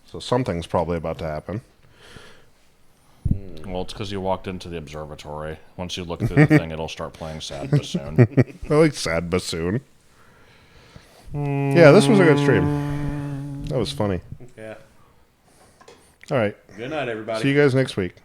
so something's probably about to happen. Well, it's because you walked into the observatory. Once you look through the thing, it'll start playing Sad Bassoon. I like Sad Bassoon. Yeah, this was a good stream. That was funny. Yeah. All right. Good night, everybody. See you guys next week.